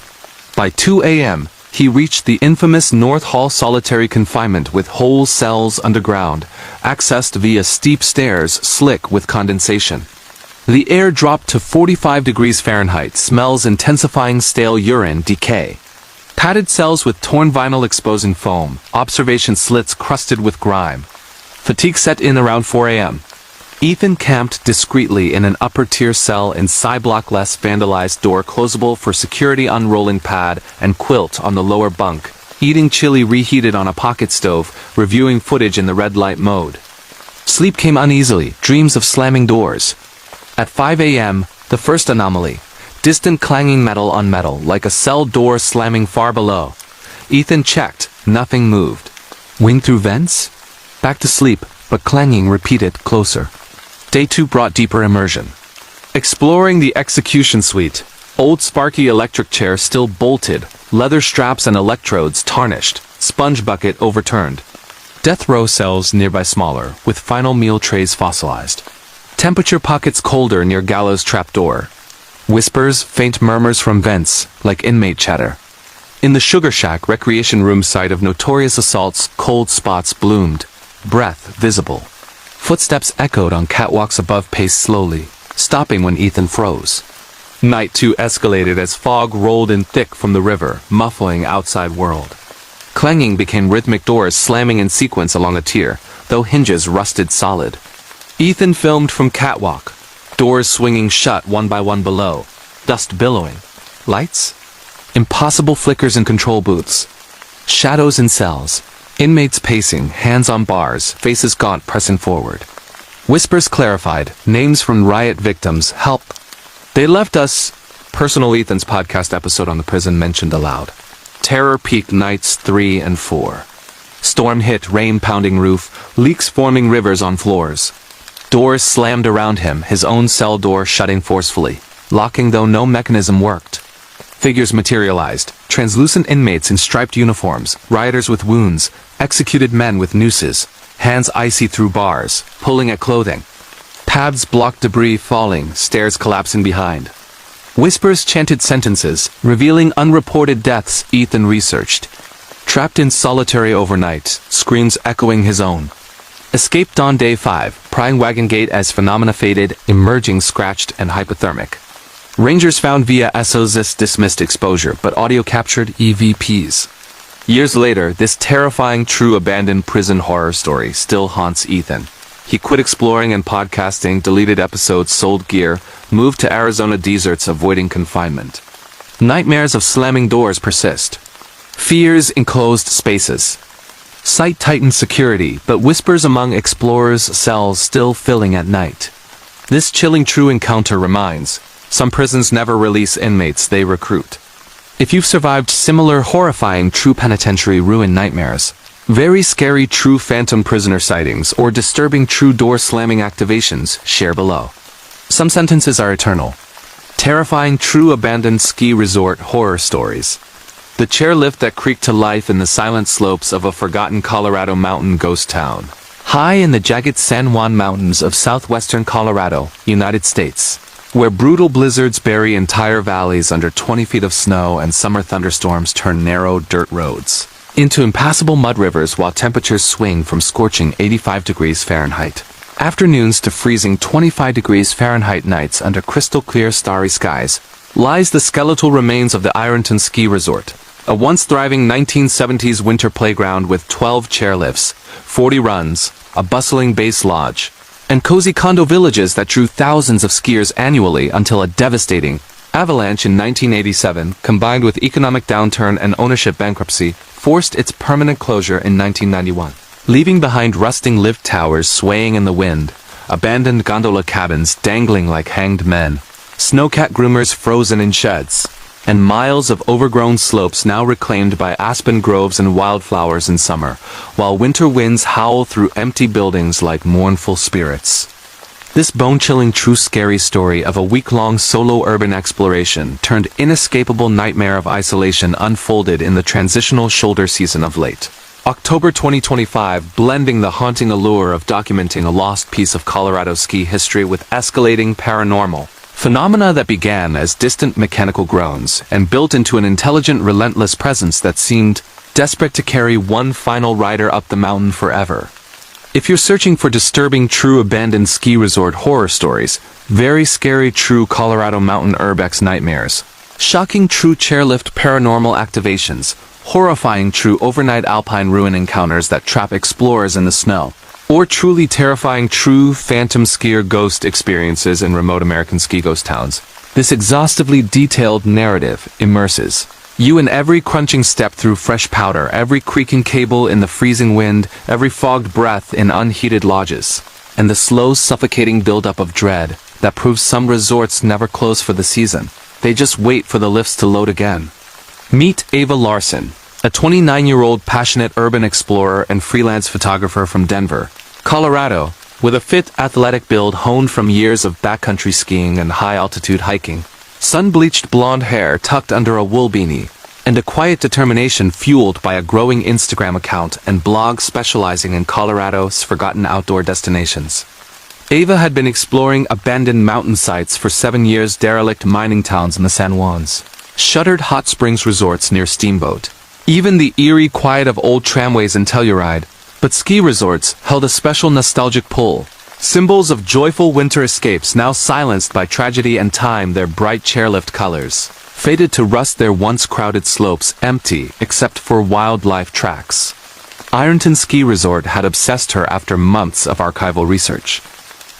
Speaker 1: By 2 a.m., he reached the infamous North Hall solitary confinement with whole cells underground, accessed via steep stairs slick with condensation. The air dropped to 45 degrees Fahrenheit, smells intensifying stale urine decay. Padded cells with torn vinyl exposing foam, observation slits crusted with grime. Fatigue set in around 4 a.m. Ethan camped discreetly in an upper-tier cell in side-block less vandalized door closable for security unrolling pad and quilt on the lower bunk, eating chili reheated on a pocket stove, reviewing footage in the red light mode. Sleep came uneasily, dreams of slamming doors. At 5 a.m., the first anomaly. Distant clanging metal on metal, like a cell door slamming far below. Ethan checked. Nothing moved. Wind through vents? Back to sleep, but clanging repeated closer. Day 2 brought deeper immersion. Exploring the execution suite. Old sparky electric chair still bolted, leather straps and electrodes tarnished, sponge bucket overturned. Death row cells nearby smaller, with final meal trays fossilized. Temperature pockets colder near gallows trapdoor. Whispers, faint murmurs from vents, like inmate chatter. In the Sugar Shack recreation room site of notorious assaults, cold spots bloomed. Breath visible. Footsteps echoed on catwalks above paced slowly, stopping when Ethan froze. Night 2 escalated as fog rolled in thick from the river, muffling outside world. Clanging became rhythmic doors slamming in sequence along a tier, though hinges rusted solid. Ethan filmed from catwalk. Doors swinging shut one by one below. Dust billowing. Lights? Impossible flickers in control booths. Shadows in cells. Inmates pacing, hands on bars, faces gaunt pressing forward. Whispers clarified, names from riot victims, help. They left us. Personal Ethan's podcast episode on the prison mentioned aloud. Terror peaked nights 3 and 4. Storm hit, rain pounding roof, leaks forming rivers on floors. Doors slammed around him, his own cell door shutting forcefully, locking though no mechanism worked. Figures materialized, translucent inmates in striped uniforms, rioters with wounds, executed men with nooses, hands icy through bars, pulling at clothing. Paths blocked debris falling, stairs collapsing behind. Whispers chanted sentences, revealing unreported deaths Ethan researched. Trapped in solitary overnight, screams echoing his own. Escaped on day 5, prying wagon gate as phenomena faded, emerging scratched and hypothermic. Rangers found via SOSIS dismissed exposure, but audio captured EVPs. Years later, this terrifying true abandoned prison horror story still haunts Ethan. He quit exploring and podcasting, deleted episodes, sold gear, moved to Arizona deserts avoiding confinement. Nightmares of slamming doors persist. Fears enclosed spaces. Site tightened security, but whispers among explorers' cells still filling at night. This chilling true encounter reminds, some prisons never release inmates they recruit. If you've survived similar horrifying true penitentiary ruin nightmares, Very scary true phantom prisoner sightings or disturbing true door slamming activations, share below. Some sentences are eternal. Terrifying true abandoned ski resort horror stories. The chairlift that creaked to life in the silent slopes of a forgotten Colorado mountain ghost town. High in the jagged San Juan Mountains of southwestern Colorado, United States, where brutal blizzards bury entire valleys under 20 feet of snow and summer thunderstorms turn narrow dirt roads into impassable mud rivers while temperatures swing from scorching 85 degrees Fahrenheit afternoons to freezing 25 degrees Fahrenheit nights under crystal clear starry skies, lies the skeletal remains of the Ironton Ski Resort, a once thriving 1970s winter playground with 12 chairlifts, 40 runs, a bustling base lodge, and cozy condo villages that drew thousands of skiers annually until a devastating avalanche in 1987, combined with economic downturn and ownership bankruptcy, forced its permanent closure in 1991, leaving behind rusting lift towers swaying in the wind, abandoned gondola cabins dangling like hanged men, snowcat groomers frozen in sheds, and miles of overgrown slopes now reclaimed by aspen groves and wildflowers in summer, while winter winds howl through empty buildings like mournful spirits. This bone-chilling true scary story of a week-long solo urban exploration turned inescapable nightmare of isolation unfolded in the transitional shoulder season of late October 2025, blending the haunting allure of documenting a lost piece of Colorado ski history with escalating paranormal phenomena that began as distant mechanical groans and built into an intelligent, relentless presence that seemed desperate to carry one final rider up the mountain forever. If you're searching for disturbing true abandoned ski resort horror stories, very scary true Colorado mountain urbex nightmares, shocking true chairlift paranormal activations, horrifying true overnight alpine ruin encounters that trap explorers in the snow, or truly terrifying true phantom skier ghost experiences in remote American ski ghost towns, this exhaustively detailed narrative immerses you in every crunching step through fresh powder, every creaking cable in the freezing wind, every fogged breath in unheated lodges, and the slow suffocating buildup of dread that proves some resorts never close for the season. They just wait for the lifts to load again. Meet Ava Larson, a 29-year-old passionate urban explorer and freelance photographer from Denver, Colorado, with a fit athletic build honed from years of backcountry skiing and high-altitude hiking, sun-bleached blonde hair tucked under a wool beanie, and a quiet determination fueled by a growing Instagram account and blog specializing in Colorado's forgotten outdoor destinations. Ava had been exploring abandoned mountain sites for 7 years, derelict mining towns in the San Juans, shuttered hot springs resorts near Steamboat, even the eerie quiet of old tramways in Telluride, but ski resorts held a special nostalgic pull. Symbols of joyful winter escapes now silenced by tragedy and time, their bright chairlift colors faded to rust, their once crowded slopes empty except for wildlife tracks. Ironton Ski Resort had obsessed her after months of archival research.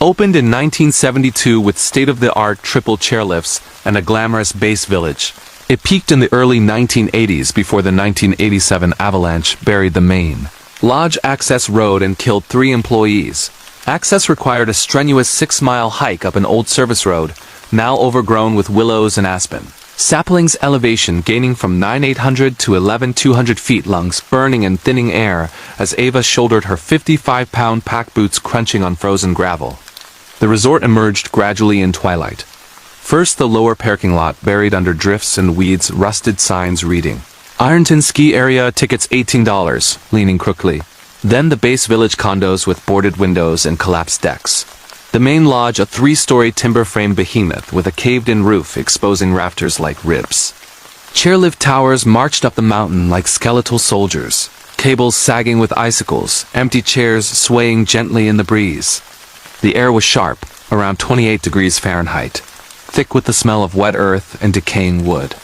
Speaker 1: Opened in 1972 with state-of-the-art triple chairlifts and a glamorous base village, it peaked in the early 1980s before the 1987 avalanche buried the main lodge access road and killed 3 employees. Access required a strenuous 6-mile hike up an old service road, now overgrown with willows and aspen. Saplings, elevation gaining from 9,800 to 11,200 feet, lungs burning and thinning air as Ava shouldered her 55-pound pack boots crunching on frozen gravel. The resort emerged gradually in twilight. First the lower parking lot buried under drifts and weeds, rusted signs reading, "Ironton Ski Area, tickets $18, leaning crookedly. Then the base village condos with boarded windows and collapsed decks. The main lodge, a 3-story timber frame behemoth with a caved-in roof exposing rafters like ribs. Chairlift towers marched up the mountain like skeletal soldiers, cables sagging with icicles, empty chairs swaying gently in the breeze. The air was sharp, around 28 degrees Fahrenheit, thick with the smell of wet earth and decaying wood.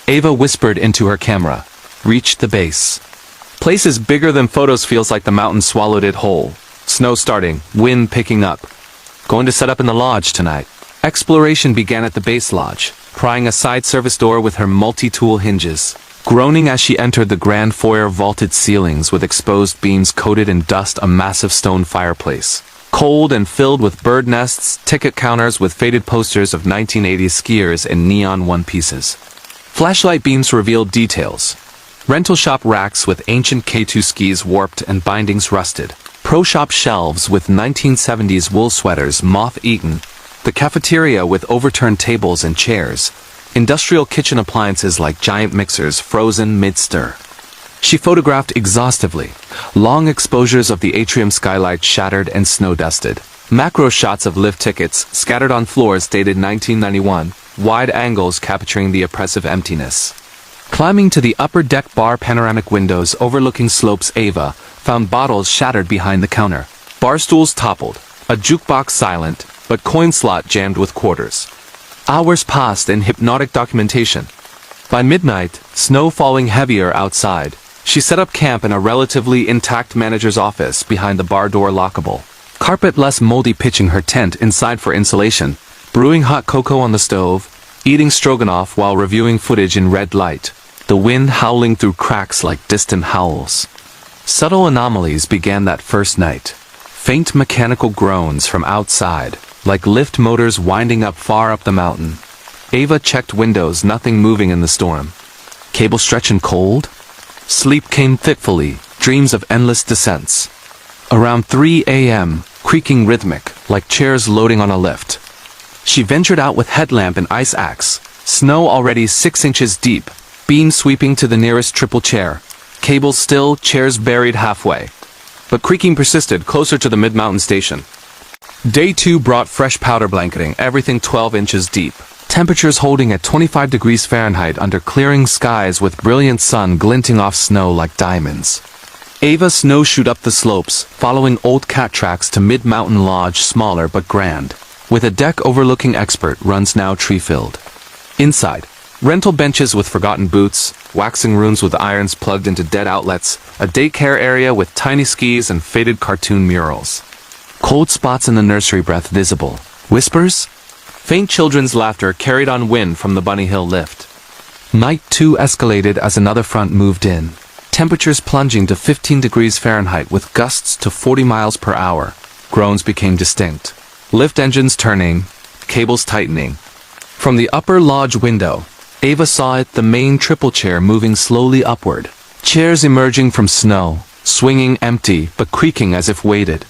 Speaker 1: Ava whispered into her camera, reached the base. Place is bigger than photos, feels like the mountain swallowed it whole. Snow starting, wind picking up. Going to set up in the lodge tonight. Exploration began at the base lodge, prying a side service door with her multi-tool hinges, groaning as she entered the grand foyer, vaulted ceilings with exposed beams coated in dust, a massive stone fireplace, cold and filled with bird nests, ticket counters with faded posters of 1980s skiers in neon one-pieces. Flashlight beams revealed details. Rental shop racks with ancient K2 skis warped and bindings rusted. Pro shop shelves with 1970s wool sweaters moth-eaten. The cafeteria with overturned tables and chairs. Industrial kitchen appliances like giant mixers frozen mid-stir. She photographed exhaustively. Long exposures of the atrium skylight shattered and snow-dusted. Macro shots of lift tickets scattered on floors dated 1991. Wide angles capturing the oppressive emptiness. Climbing to the upper deck bar panoramic windows overlooking slopes, Ava found bottles shattered behind the counter. Bar stools toppled. A jukebox silent, but coin slot jammed with quarters. Hours passed in hypnotic documentation. By midnight, snow falling heavier outside, she set up camp in a relatively intact manager's office behind the bar door lockable. Carpet less moldy, pitching her tent inside for insulation, brewing hot cocoa on the stove, eating stroganoff while reviewing footage in red light, the wind howling through cracks like distant howls. Subtle anomalies began that first night. Faint mechanical groans from outside, like lift motors winding up far up the mountain. Ava checked windows, nothing moving in the storm. Cable stretching cold? Sleep came fitfully, dreams of endless descents. Around 3 a.m., creaking rhythmic, like chairs loading on a lift. She ventured out with headlamp and ice axe, snow already 6 inches deep, beam sweeping to the nearest triple chair. Cables still, chairs buried halfway. But creaking persisted closer to the mid-mountain station. Day 2 brought fresh powder blanketing, everything 12 inches deep. Temperatures holding at 25 degrees Fahrenheit under clearing skies with brilliant sun glinting off snow like diamonds. Ava snowshoed up the slopes, following old cat tracks to mid-mountain lodge, smaller but grand. With a deck overlooking expert runs now tree-filled. Inside, rental benches with forgotten boots, waxing rooms with irons plugged into dead outlets, a daycare area with tiny skis and faded cartoon murals. Cold spots in the nursery, breath visible. Whispers? Faint children's laughter carried on wind from the Bunny Hill lift. Night 2 escalated as another front moved in. Temperatures plunging to 15 degrees Fahrenheit with gusts to 40 miles per hour. Groans became distinct. Lift engines turning, cables tightening. From the upper lodge window, Ava saw it, the main triple chair moving slowly upward. Chairs emerging from snow, swinging empty but creaking as if weighted.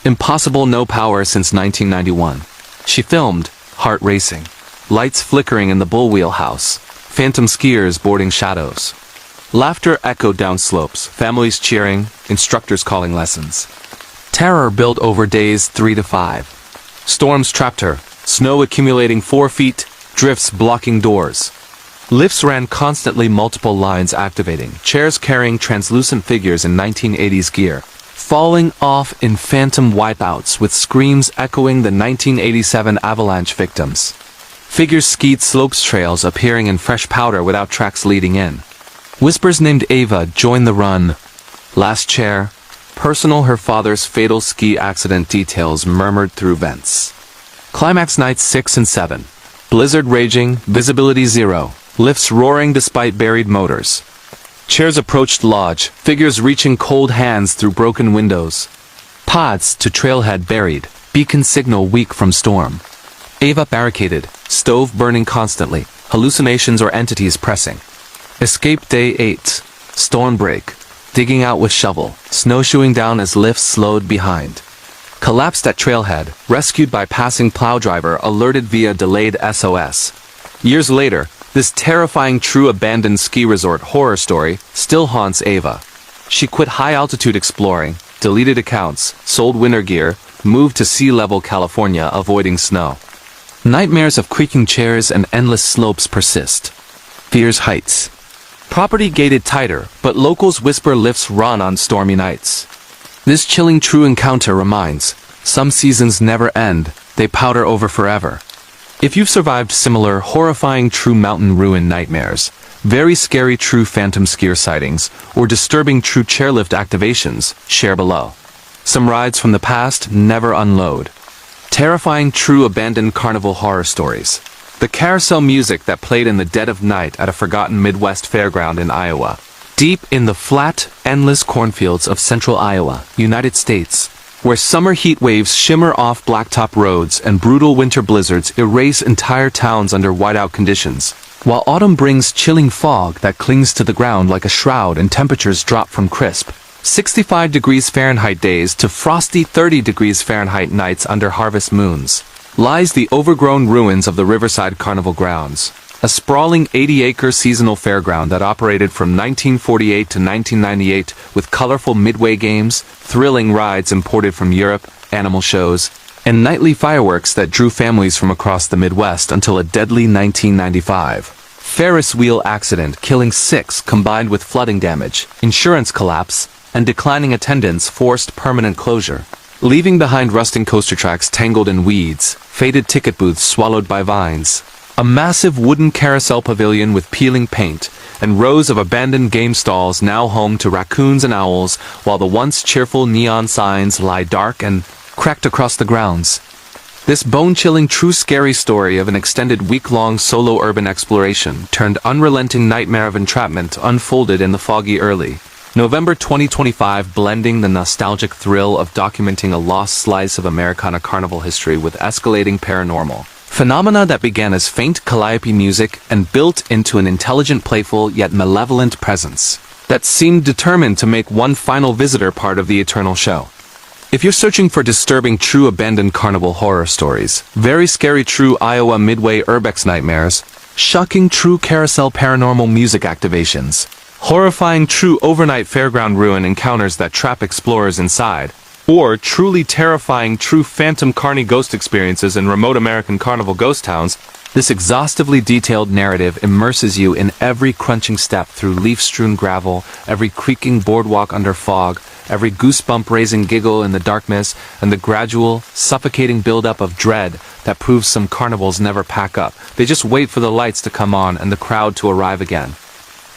Speaker 1: Impossible, no power since 1991. She filmed, heart racing. Lights flickering in the bullwheel house. Phantom skiers boarding shadows. Laughter echoed down slopes, families cheering, instructors calling lessons. Terror built over days 3 to 5. Storms trapped her, snow accumulating 4 feet, drifts blocking doors. Lifts ran constantly, multiple lines activating, chairs carrying translucent figures in 1980s gear, falling off in phantom wipeouts with screams echoing the 1987 avalanche victims. Figures skied slopes, trails appearing in fresh powder without tracks leading in. Whispers named Ava joined the run. Last chair, personal, her father's fatal ski accident details murmured through vents. Climax nights 6 and 7. Blizzard raging, visibility 0. Lifts roaring despite buried motors. Chairs approached lodge, figures reaching cold hands through broken windows. Pods to trailhead buried, beacon signal weak from storm. Ava barricaded, stove burning constantly, hallucinations or entities pressing. Escape day 8. Storm break. Digging out with shovel, snowshoeing down as lifts slowed behind. Collapsed at trailhead, rescued by passing plow driver alerted via delayed SOS. Years later, this terrifying true abandoned ski resort horror story still haunts Ava. She quit high-altitude exploring, deleted accounts, sold winter gear, moved to sea-level California avoiding snow. Nightmares of creaking chairs and endless slopes persist. Fears heights. Property gated tighter, but locals whisper lifts run on stormy nights. This chilling true encounter reminds, some seasons never end, they powder over forever. If you've survived similar, horrifying true mountain ruin nightmares, very scary true phantom skier sightings, or disturbing true chairlift activations, share below. Some rides from the past never unload. Terrifying true abandoned carnival horror stories. The carousel music that played in the dead of night at a forgotten Midwest fairground in Iowa. Deep in the flat, endless cornfields of central Iowa, United States, where summer heat waves shimmer off blacktop roads and brutal winter blizzards erase entire towns under whiteout conditions. while autumn brings chilling fog that clings to the ground like a shroud and temperatures drop from crisp 65 degrees Fahrenheit days to frosty 30 degrees Fahrenheit nights under harvest moons, lies the overgrown ruins of the Riverside Carnival grounds, a sprawling 80-acre seasonal fairground that operated from 1948 to 1998 with colorful midway games, thrilling rides imported from Europe, animal shows, and nightly fireworks that drew families from across the Midwest until a deadly 1995 Ferris wheel accident killing 6 combined with flooding damage, insurance collapse, and declining attendance forced permanent closure, leaving behind rusting coaster tracks tangled in weeds, faded ticket booths swallowed by vines, a massive wooden carousel pavilion with peeling paint, and rows of abandoned game stalls now home to raccoons and owls, while the once cheerful neon signs lie dark and cracked across the grounds. This bone-chilling true scary story of an extended week-long solo urban exploration turned unrelenting nightmare of entrapment unfolded in the foggy early November 2025, blending the nostalgic thrill of documenting a lost slice of Americana carnival history with escalating paranormal phenomena that began as faint calliope music and built into an intelligent, playful, yet malevolent presence that seemed determined to make one final visitor part of the eternal show. If you're searching for disturbing true abandoned carnival horror stories, very scary true Iowa Midway Urbex nightmares, shocking true carousel paranormal music activations, horrifying true overnight fairground ruin encounters that trap explorers inside, or truly terrifying true phantom carny ghost experiences in remote American carnival ghost towns, this exhaustively detailed narrative immerses you in every crunching step through leaf-strewn gravel, every creaking boardwalk under fog, every goosebump-raising giggle in the darkness, and the gradual, suffocating buildup of dread that proves some carnivals never pack up. They just wait for the lights to come on and the crowd to arrive again.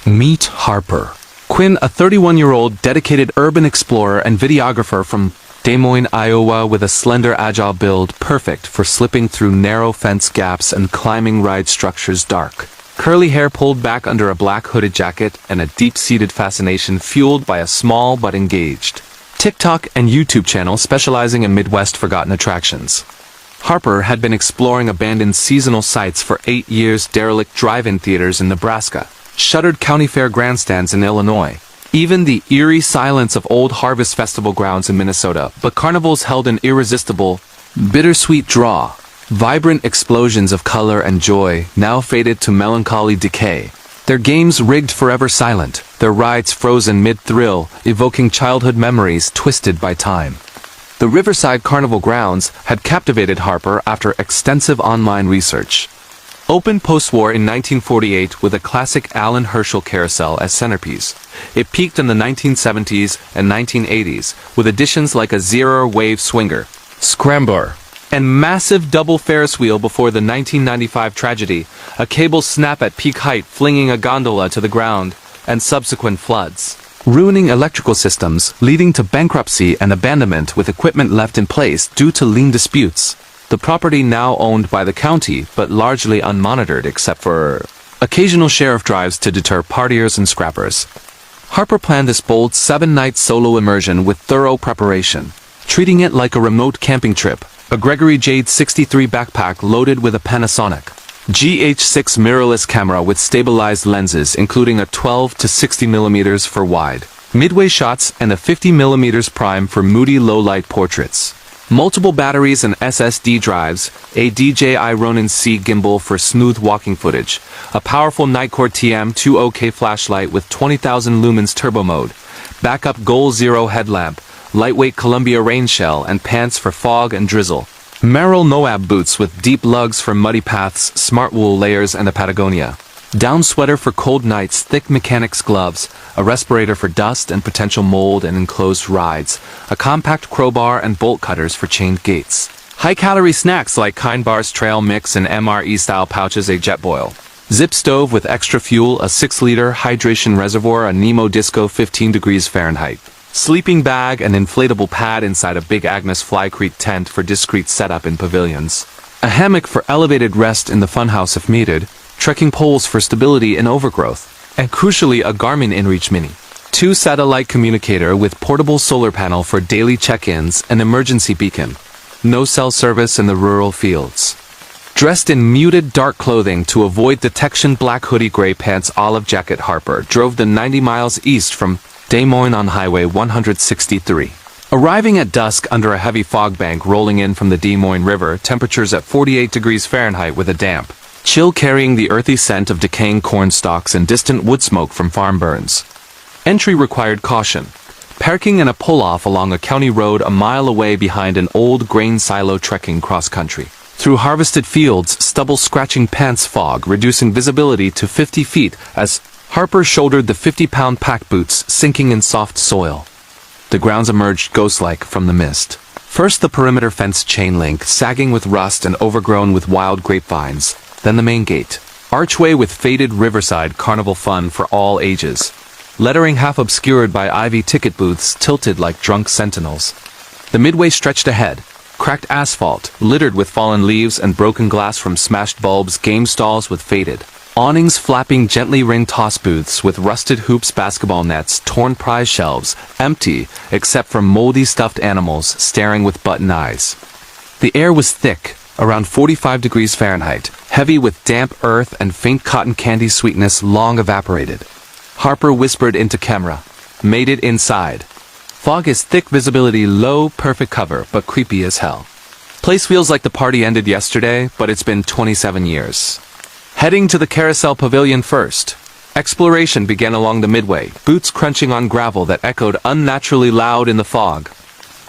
Speaker 1: Meet Harper. Quinn, a 31-year-old dedicated urban explorer and videographer from Des Moines, Iowa, with a slender, agile build perfect for slipping through narrow fence gaps and climbing ride structures dark. Curly hair pulled back under a black hooded jacket and a deep-seated fascination fueled by a small but engaged TikTok and YouTube channel specializing in Midwest forgotten attractions. Harper had been exploring abandoned seasonal sites for 8 years, derelict drive-in theaters in Nebraska, shuttered county fair grandstands in Illinois, even the eerie silence of old Harvest Festival grounds in Minnesota, but carnivals held an irresistible, bittersweet draw. Vibrant explosions of color and joy now faded to melancholy decay. Their games rigged forever silent, their rides frozen mid-thrill, evoking childhood memories twisted by time. The Riverside Carnival grounds had captivated Harper after extensive online research. Opened post-war in 1948 with a classic Alan Herschel carousel as centerpiece, it peaked in the 1970s and 1980s with additions like a zero-wave swinger, scrambler, and massive double Ferris wheel before the 1995 tragedy, a cable snap at peak height flinging a gondola to the ground, and subsequent floods, ruining electrical systems, leading to bankruptcy and abandonment with equipment left in place due to lien disputes. The property now owned by the county, but largely unmonitored except for occasional sheriff drives to deter partiers and scrappers. Harper planned this bold 7-night solo immersion with thorough preparation, treating it like a remote camping trip. A Gregory Jade 63 backpack loaded with a Panasonic GH6 mirrorless camera with stabilized lenses including a 12 to 60 mm for wide, midway shots and a 50 mm prime for moody low-light portraits. Multiple batteries and SSD drives, a DJI Ronin C gimbal for smooth walking footage, a powerful Nightcore TM20K flashlight with 20,000 lumens turbo mode, backup Goal Zero headlamp, lightweight Columbia rain shell and pants for fog and drizzle, Merrell Moab boots with deep lugs for muddy paths, smart wool layers and a Patagonia, down sweater for cold nights, thick mechanics gloves, a respirator for dust and potential mold and enclosed rides, a compact crowbar and bolt cutters for chained gates, high-calorie snacks like Kind Bar's trail mix and MRE-style pouches, a jet boil, zip stove with extra fuel, a 6-liter hydration reservoir, a Nemo Disco 15 degrees Fahrenheit, sleeping bag and inflatable pad inside a Big Agnes Flycrete tent for discreet setup in pavilions, a hammock for elevated rest in the funhouse if needed, trekking poles for stability in overgrowth, and crucially a Garmin InReach Mini. 2 satellite communicator with portable solar panel for daily check-ins and emergency beacon. No cell service in the rural fields. Dressed in muted dark clothing to avoid detection, black hoodie, gray pants, olive jacket, Harper drove the 90 miles east from Des Moines on Highway 163. Arriving at dusk under a heavy fog bank rolling in from the Des Moines River, temperatures at 48 degrees Fahrenheit with a damp chill carrying the earthy scent of decaying corn stalks and distant wood smoke from farm burns. Entry required caution. Parking in a pull-off along a county road a mile away behind an old grain silo trekking cross-country. Through harvested fields, stubble scratching pants, fog reducing visibility to 50 feet as Harper shouldered the 50-pound pack boots sinking in soft soil. The grounds emerged ghost-like from the mist. First the perimeter fence chain link, sagging with rust and overgrown with wild grapevines, then the main gate. Archway with faded riverside carnival fun for all ages. Lettering half obscured by ivy ticket booths tilted like drunk sentinels. The midway stretched ahead. Cracked asphalt, littered with fallen leaves and broken glass from smashed bulbs, game stalls with faded awnings flapping gently, ring toss booths with rusted hoops, basketball nets, torn prize shelves, empty except for moldy stuffed animals staring with button eyes. The air was thick, around 45 degrees Fahrenheit, heavy with damp earth and faint cotton candy sweetness long evaporated. Harper whispered into camera, "Made it inside." Fog is thick, visibility low, perfect cover, but creepy as hell. Place feels like the party ended yesterday, but it's been 27 years. Heading to the Carousel Pavilion first. Exploration began along the midway, boots crunching on gravel that echoed unnaturally loud in the fog.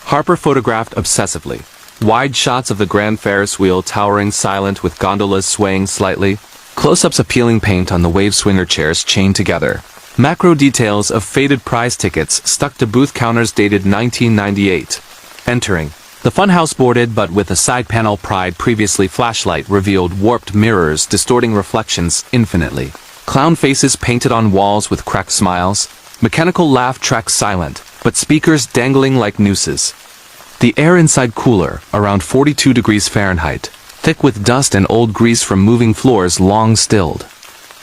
Speaker 1: Harper photographed obsessively. Wide shots of the Grand Ferris wheel towering silent with gondolas swaying slightly. Close-ups of peeling paint on the wave swinger chairs chained together. Macro details of faded prize tickets stuck to booth counters dated 1998. Entering. The funhouse boarded but with a side panel pride previously flashlight revealed warped mirrors distorting reflections infinitely. Clown faces painted on walls with cracked smiles. Mechanical laugh tracks silent, but speakers dangling like nooses. The air inside cooler, around 42 degrees Fahrenheit, thick with dust and old grease from moving floors long stilled.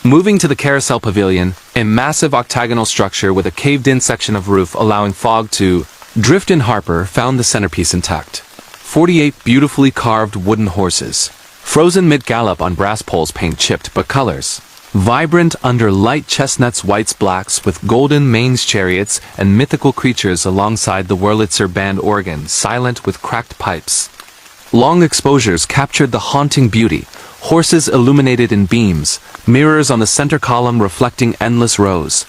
Speaker 1: Moving to the Carousel Pavilion, a massive octagonal structure with a caved-in section of roof allowing fog to drift in, Harper found the centerpiece intact. 48 beautifully carved wooden horses, frozen mid-gallop on brass poles, paint chipped but colors. Vibrant under light chestnuts, whites, blacks with golden manes, chariots and mythical creatures alongside the Wurlitzer band organ, silent with cracked pipes. Long exposures captured the haunting beauty. Horses illuminated in beams, mirrors on the center column reflecting endless rows.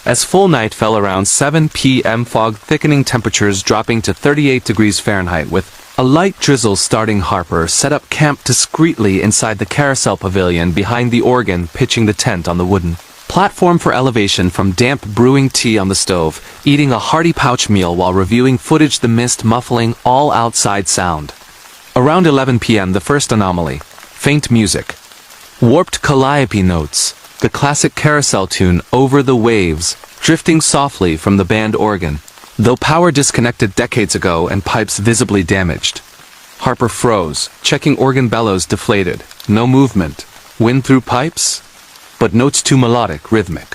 Speaker 1: As full night fell around 7 p.m., fog thickening, temperatures dropping to 38 degrees Fahrenheit with a light drizzle starting. Harper set up camp discreetly inside the Carousel Pavilion behind the organ, pitching the tent on the wooden platform for elevation from damp brewing tea on the stove, eating a hearty pouch meal while reviewing footage, the mist muffling all outside sound. Around 11 p.m. the first anomaly. Faint music. Warped calliope notes, the classic carousel tune Over the Waves, drifting softly from the band organ, though power disconnected decades ago and pipes visibly damaged. Harper froze, checking organ bellows deflated, no movement. Wind through pipes? But notes too melodic, rhythmic.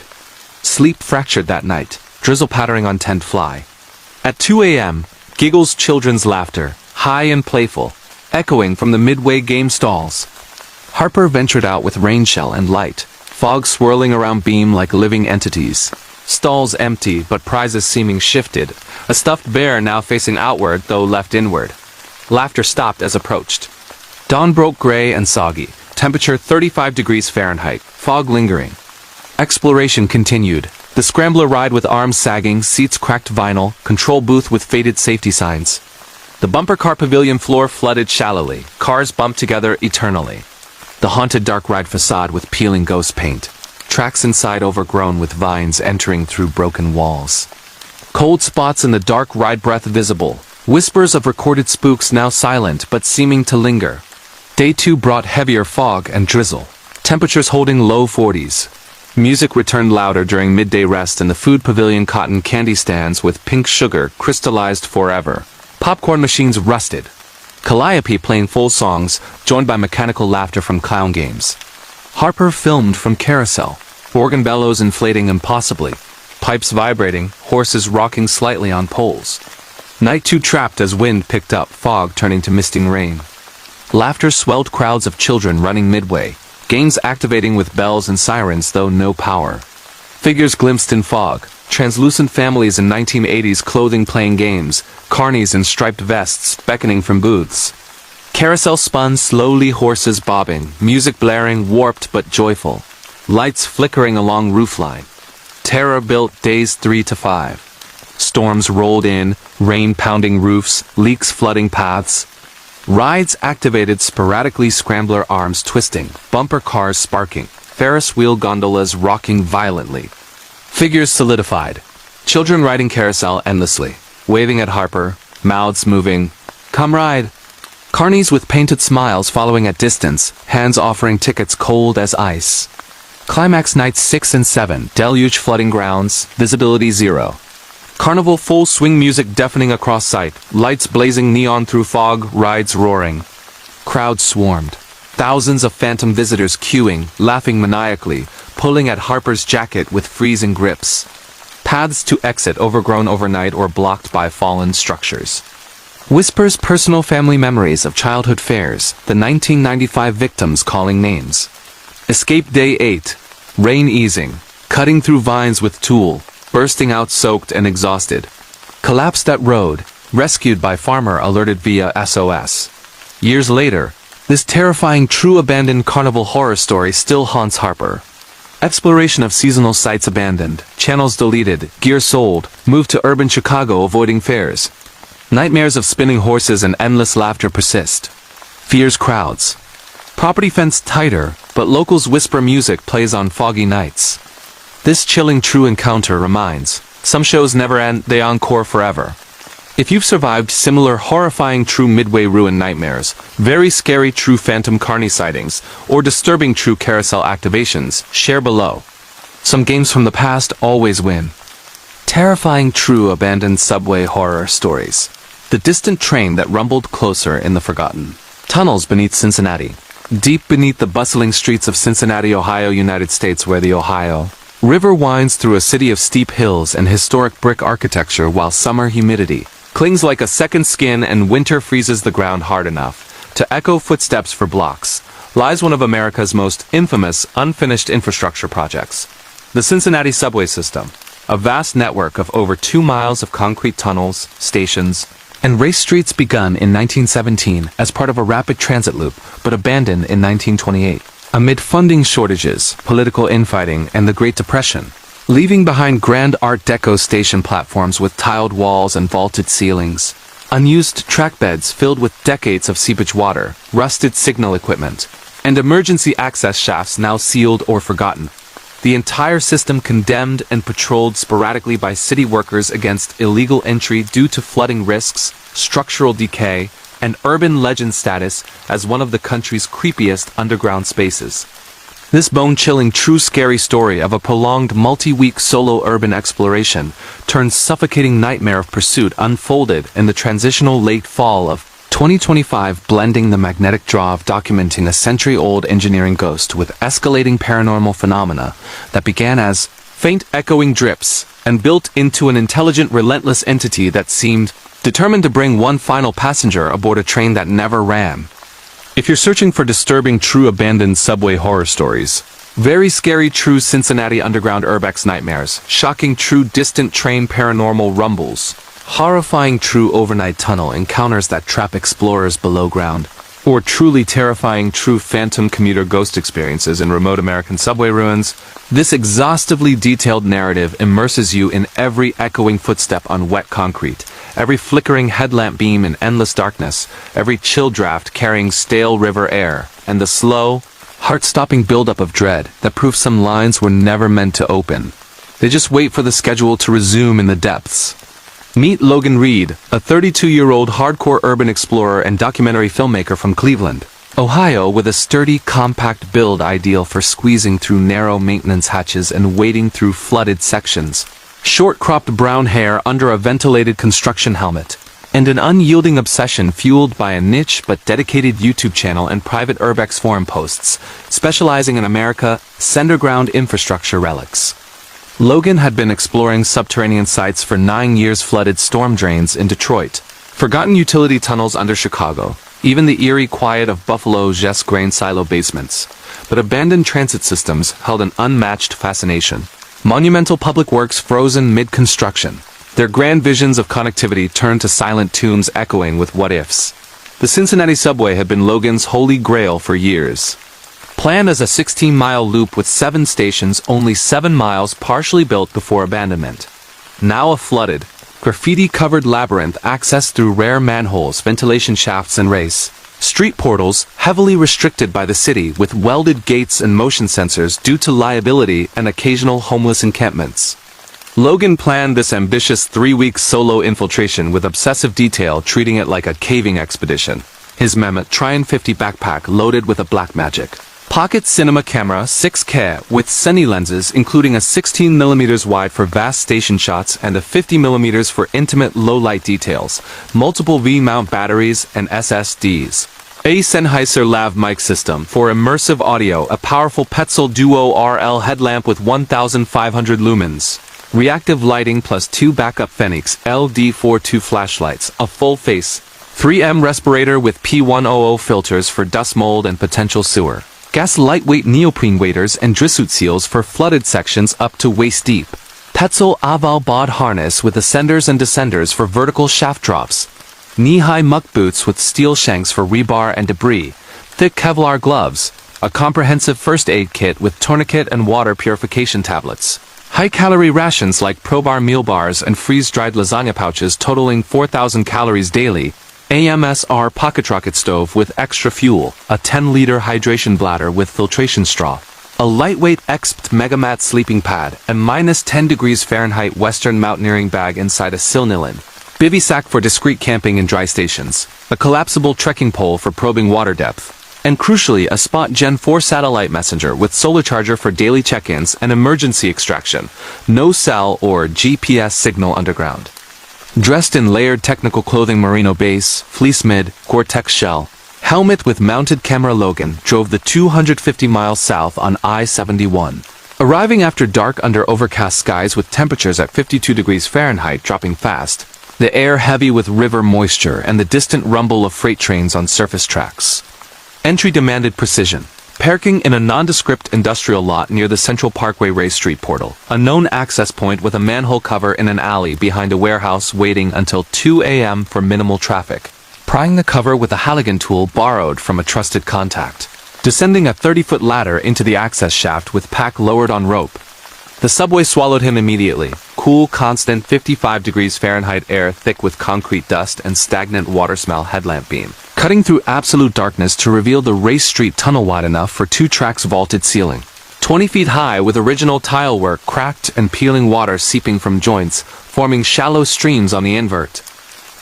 Speaker 1: Sleep fractured that night, drizzle pattering on tent fly. At 2 a.m., giggles, children's laughter, high and playful, echoing from the midway game stalls. Harper ventured out with rain shell and light, fog swirling around beam like living entities. Stalls empty, but prizes seeming shifted. A stuffed bear now facing outward, though left inward. Laughter stopped as approached. Dawn broke gray and soggy. Temperature 35 degrees Fahrenheit. Fog lingering. Exploration continued. The scrambler ride with arms sagging, seats cracked vinyl, control booth with faded safety signs. The bumper car pavilion floor flooded shallowly. Cars bumped together eternally. The haunted dark ride facade with peeling ghost paint. Tracks inside overgrown with vines entering through broken walls. Cold spots in the dark ride, breath visible. Whispers of recorded spooks now silent but seeming to linger. Day 2 brought heavier fog and drizzle. Temperatures holding low 40s. Music returned louder during midday rest in the food pavilion, cotton candy stands with pink sugar crystallized forever. Popcorn machines rusted. Calliope playing full songs, joined by mechanical laughter from clown games. Harper filmed from Carousel. Organ bellows inflating impossibly. Pipes vibrating, horses rocking slightly on poles. Night 2 trapped as wind picked up, fog turning to misting rain. Laughter swelled crowds of children running midway, games activating with bells and sirens though no power. Figures glimpsed in fog, translucent families in 1980s clothing playing games, carnies in striped vests beckoning from booths. Carousel spun slowly, horses bobbing, music blaring, warped but joyful. Lights flickering along roofline. Terror built days 3 to 5. Storms rolled in, rain pounding roofs, leaks flooding paths. Rides activated sporadically, scrambler arms twisting, bumper cars sparking, Ferris wheel gondolas rocking violently. Figures solidified. Children riding carousel endlessly, waving at Harper, mouths moving. Come ride. Carnies with painted smiles following at distance, hands offering tickets cold as ice. Climax nights 6 and 7, deluge flooding grounds, visibility 0. Carnival full swing music deafening across sight, lights blazing neon through fog, rides roaring. Crowds swarmed. Thousands of phantom visitors queuing, laughing maniacally, pulling at Harper's jacket with freezing grips. Paths to exit overgrown overnight or blocked by fallen structures. Whispers personal family memories of childhood fairs, the 1995 victims calling names. Escape day 8. Rain easing, cutting through vines with tool, bursting out soaked and exhausted. Collapsed at road, rescued by farmer alerted via SOS. Years later, this terrifying true abandoned carnival horror story still haunts Harper. Exploration of seasonal sites abandoned, channels deleted, gear sold, moved to urban Chicago avoiding fairs. Nightmares of spinning horses and endless laughter persist. Fears crowds. Property fenced tighter, but locals whisper music plays on foggy nights. This chilling true encounter reminds, some shows never end, they encore forever. If you've survived similar horrifying true midway ruin nightmares, very scary true phantom carny sightings, or disturbing true carousel activations, share below. Some games from the past always win. Terrifying true abandoned subway horror stories. The distant train that rumbled closer in the forgotten. Tunnels beneath Cincinnati. Deep beneath the bustling streets of Cincinnati, Ohio, United States, where the Ohio River winds through a city of steep hills and historic brick architecture, while summer humidity clings like a second skin and winter freezes the ground hard enough to echo footsteps for blocks, lies one of America's most infamous unfinished infrastructure projects. The Cincinnati subway system. A vast network of over 2 miles of concrete tunnels, stations, and race streets begun in 1917 as part of a rapid transit loop, but abandoned in 1928, amid funding shortages, political infighting, and the Great Depression, leaving behind grand Art Deco station platforms with tiled walls and vaulted ceilings, unused track beds filled with decades of seepage water, rusted signal equipment, and emergency access shafts now sealed or forgotten. The entire system condemned and patrolled sporadically by city workers against illegal entry due to flooding risks, structural decay, and urban legend status as one of the country's creepiest underground spaces. This bone-chilling true scary story of a prolonged multi-week solo urban exploration turned suffocating nightmare of pursuit unfolded in the transitional late fall of 2025, blending the magnetic draw of documenting a century-old engineering ghost with escalating paranormal phenomena that began as faint echoing drips and built into an intelligent, relentless entity that seemed determined to bring one final passenger aboard a train that never ran. If you're searching for disturbing true abandoned subway horror stories, very scary true Cincinnati underground urbex nightmares, shocking true distant train paranormal rumbles, horrifying true overnight tunnel encounters that trap explorers below ground, or truly terrifying true phantom commuter ghost experiences in remote American subway ruins, this exhaustively detailed narrative immerses you in every echoing footstep on wet concrete, every flickering headlamp beam in endless darkness, every chill draft carrying stale river air, and the slow, heart-stopping buildup of dread that proves some lines were never meant to open. They just wait for the schedule to resume in the depths. Meet Logan Reed, a 32-year-old hardcore urban explorer and documentary filmmaker from Cleveland, Ohio, with a sturdy, compact build ideal for squeezing through narrow maintenance hatches and wading through flooded sections. Short-cropped brown hair under a ventilated construction helmet, and an unyielding obsession fueled by a niche but dedicated YouTube channel and private urbex forum posts, specializing in America, underground infrastructure relics. Logan had been exploring subterranean sites for 9 years, flooded storm drains in Detroit, forgotten utility tunnels under Chicago, even the eerie quiet of Buffalo's Jess grain silo basements. But abandoned transit systems held an unmatched fascination. Monumental public works frozen mid-construction. Their grand visions of connectivity turned to silent tombs echoing with what-ifs. The Cincinnati subway had been Logan's holy grail for years. Planned as a 16-mile loop with 7 stations, only 7 miles partially built before abandonment. Now a flooded, graffiti-covered labyrinth accessed through rare manholes, ventilation shafts and race. Street portals, heavily restricted by the city with welded gates and motion sensors due to liability and occasional homeless encampments. Logan planned this ambitious 3-week solo infiltration with obsessive detail, treating it like a caving expedition. His mammoth Tryon 50 backpack loaded with a black magic pocket cinema camera 6K with Cine lenses, including a 16mm wide for vast station shots and a 50mm for intimate low-light details, multiple V-mount batteries and SSDs. A Sennheiser lav mic system for immersive audio, a powerful Petzl Duo RL headlamp with 1500 lumens. Reactive lighting plus 2 backup Phoenix LD42 flashlights, a full-face 3M respirator with P100 filters for dust mold and potential sewer. Gas lightweight neoprene waders and drisuit seals for flooded sections up to waist deep. Petzl Aval bod harness with ascenders and descenders for vertical shaft drops. Knee-high muck boots with steel shanks for rebar and debris. Thick Kevlar gloves. A comprehensive first aid kit with tourniquet and water purification tablets. High-calorie rations like Probar meal bars and freeze-dried lasagna pouches totaling 4,000 calories daily. AMSR pocket rocket stove with extra fuel, a 10-liter hydration bladder with filtration straw, a lightweight Expt Megamat sleeping pad, and minus 10 degrees Fahrenheit Western mountaineering bag inside a Silnilin. Bivy sack for discreet camping in dry stations, a collapsible trekking pole for probing water depth, and crucially a Spot Gen 4 satellite messenger with solar charger for daily check-ins and emergency extraction, no cell or GPS signal underground. Dressed in layered technical clothing, merino base, fleece mid, Gore-Tex shell, helmet with mounted camera, Logan drove the 250 miles south on I-71. Arriving after dark under overcast skies with temperatures at 52 degrees Fahrenheit dropping fast, the air heavy with river moisture and the distant rumble of freight trains on surface tracks. Entry demanded precision. Parking in a nondescript industrial lot near the Central Parkway Ray Street portal, a known access point with a manhole cover in an alley behind a warehouse, waiting until 2 a.m. for minimal traffic. Prying the cover with a Halligan tool borrowed from a trusted contact. Descending a 30-foot ladder into the access shaft with pack lowered on rope. The subway swallowed him immediately. Cool, constant 55 degrees Fahrenheit air thick with concrete dust and stagnant water smell headlamp beam. Cutting through absolute darkness to reveal the Race Street tunnel wide enough for 2 tracks vaulted ceiling. 20 feet high with original tile work, cracked and peeling water seeping from joints, forming shallow streams on the invert.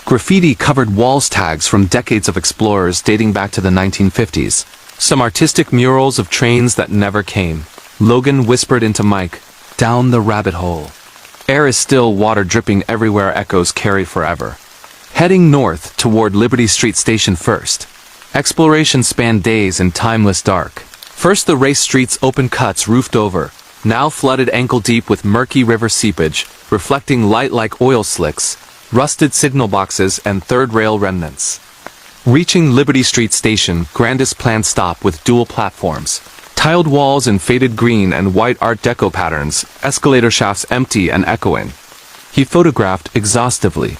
Speaker 1: Graffiti-covered walls tags from decades of explorers dating back to the 1950s. Some artistic murals of trains that never came. Logan whispered into Mike, "Down the rabbit hole." Air is still, water dripping everywhere, echoes carry forever. Heading north toward Liberty Street Station first. Exploration spanned days in timeless dark. First the Race Street's open cuts roofed over, now flooded ankle deep with murky river seepage, reflecting light like oil slicks, rusted signal boxes and third rail remnants. Reaching Liberty Street Station, grandest planned stop with dual platforms. Tiled walls in faded green and white Art Deco patterns, escalator shafts empty and echoing. He photographed exhaustively.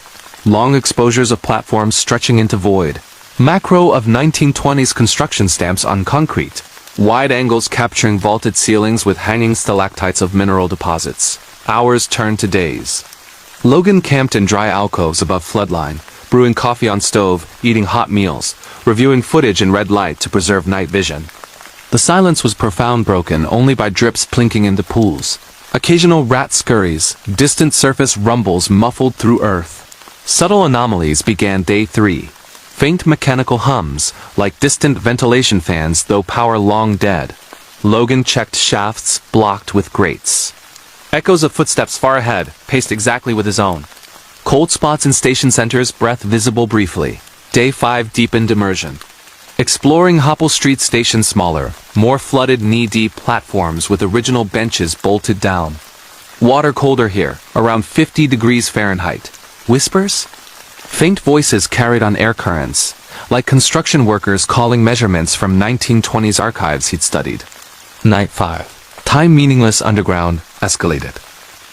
Speaker 1: Long exposures of platforms stretching into void. Macro of 1920s construction stamps on concrete. Wide angles capturing vaulted ceilings with hanging stalactites of mineral deposits. Hours turned to days. Logan camped in dry alcoves above floodline, brewing coffee on stove, eating hot meals, reviewing footage in red light to preserve night vision. The silence was profound, broken only by drips plinking into pools. Occasional rat scurries, distant surface rumbles muffled through earth. Subtle anomalies began day 3. Faint mechanical hums, like distant ventilation fans though power long dead. Logan checked shafts blocked with grates. Echoes of footsteps far ahead, paced exactly with his own. Cold spots in station centers, breath visible briefly. Day 5 deepened immersion. Exploring Hopple Street Station, smaller, more flooded knee-deep platforms with original benches bolted down. Water colder here, around 50 degrees Fahrenheit. Whispers? Faint voices carried on air currents, like construction workers calling measurements from 1920s archives he'd studied. Night 5. Time meaningless underground escalated.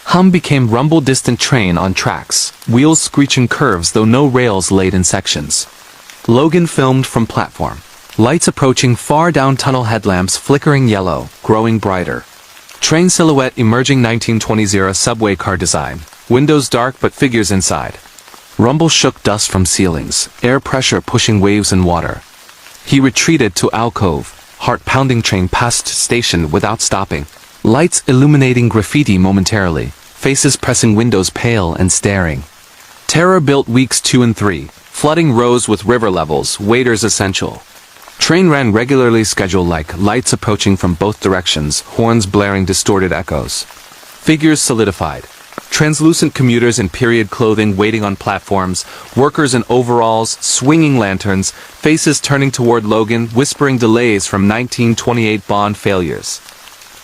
Speaker 1: Hum became rumble distant train on tracks, wheels screeching curves though no rails laid in sections. Logan filmed from platform. Lights approaching far down tunnel headlamps flickering yellow, growing brighter. Train silhouette emerging 1920s era subway car design. Windows dark but figures inside. Rumble shook dust from ceilings, air pressure pushing waves and water. He retreated to alcove, heart-pounding train passed station without stopping. Lights illuminating graffiti momentarily, faces pressing windows pale and staring. Terror built weeks 2 and 3, flooding rows with river levels, waiters essential. Train ran regularly scheduled like lights approaching from both directions, horns blaring distorted echoes. Figures solidified. Translucent commuters in period clothing waiting on platforms, workers in overalls, swinging lanterns, faces turning toward Logan, whispering delays from 1928 bond failures.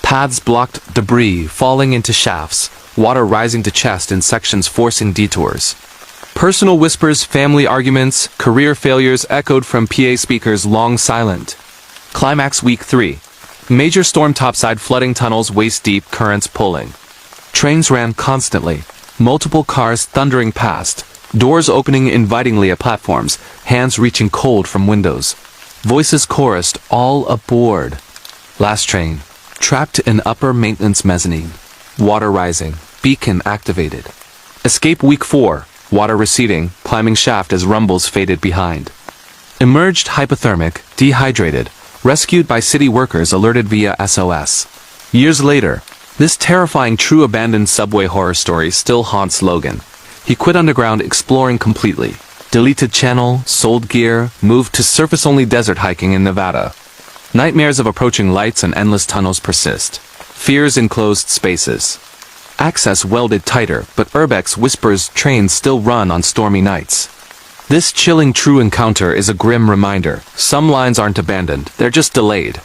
Speaker 1: Paths blocked, debris falling into shafts, water rising to chest in sections forcing detours. Personal whispers, family arguments, career failures echoed from PA speakers long silent. Climax week 3. Major storm topside flooding tunnels waist deep, currents pulling. Trains ran constantly, multiple cars thundering past, doors opening invitingly at platforms, hands reaching cold from windows. Voices chorused, all aboard. Last train. Trapped in upper maintenance mezzanine. Water rising, beacon activated. Escape week 4. Water receding, climbing shaft as rumbles faded behind. Emerged hypothermic, dehydrated, rescued by city workers alerted via SOS. Years later, this terrifying true abandoned subway horror story still haunts Logan. He quit underground exploring completely. Deleted channel, sold gear, moved to surface-only desert hiking in Nevada. Nightmares of approaching lights and endless tunnels persist. Fears in closed spaces. Access welded tighter, but Urbex whispers trains still run on stormy nights. This chilling true encounter is a grim reminder. Some lines aren't abandoned, they're just delayed.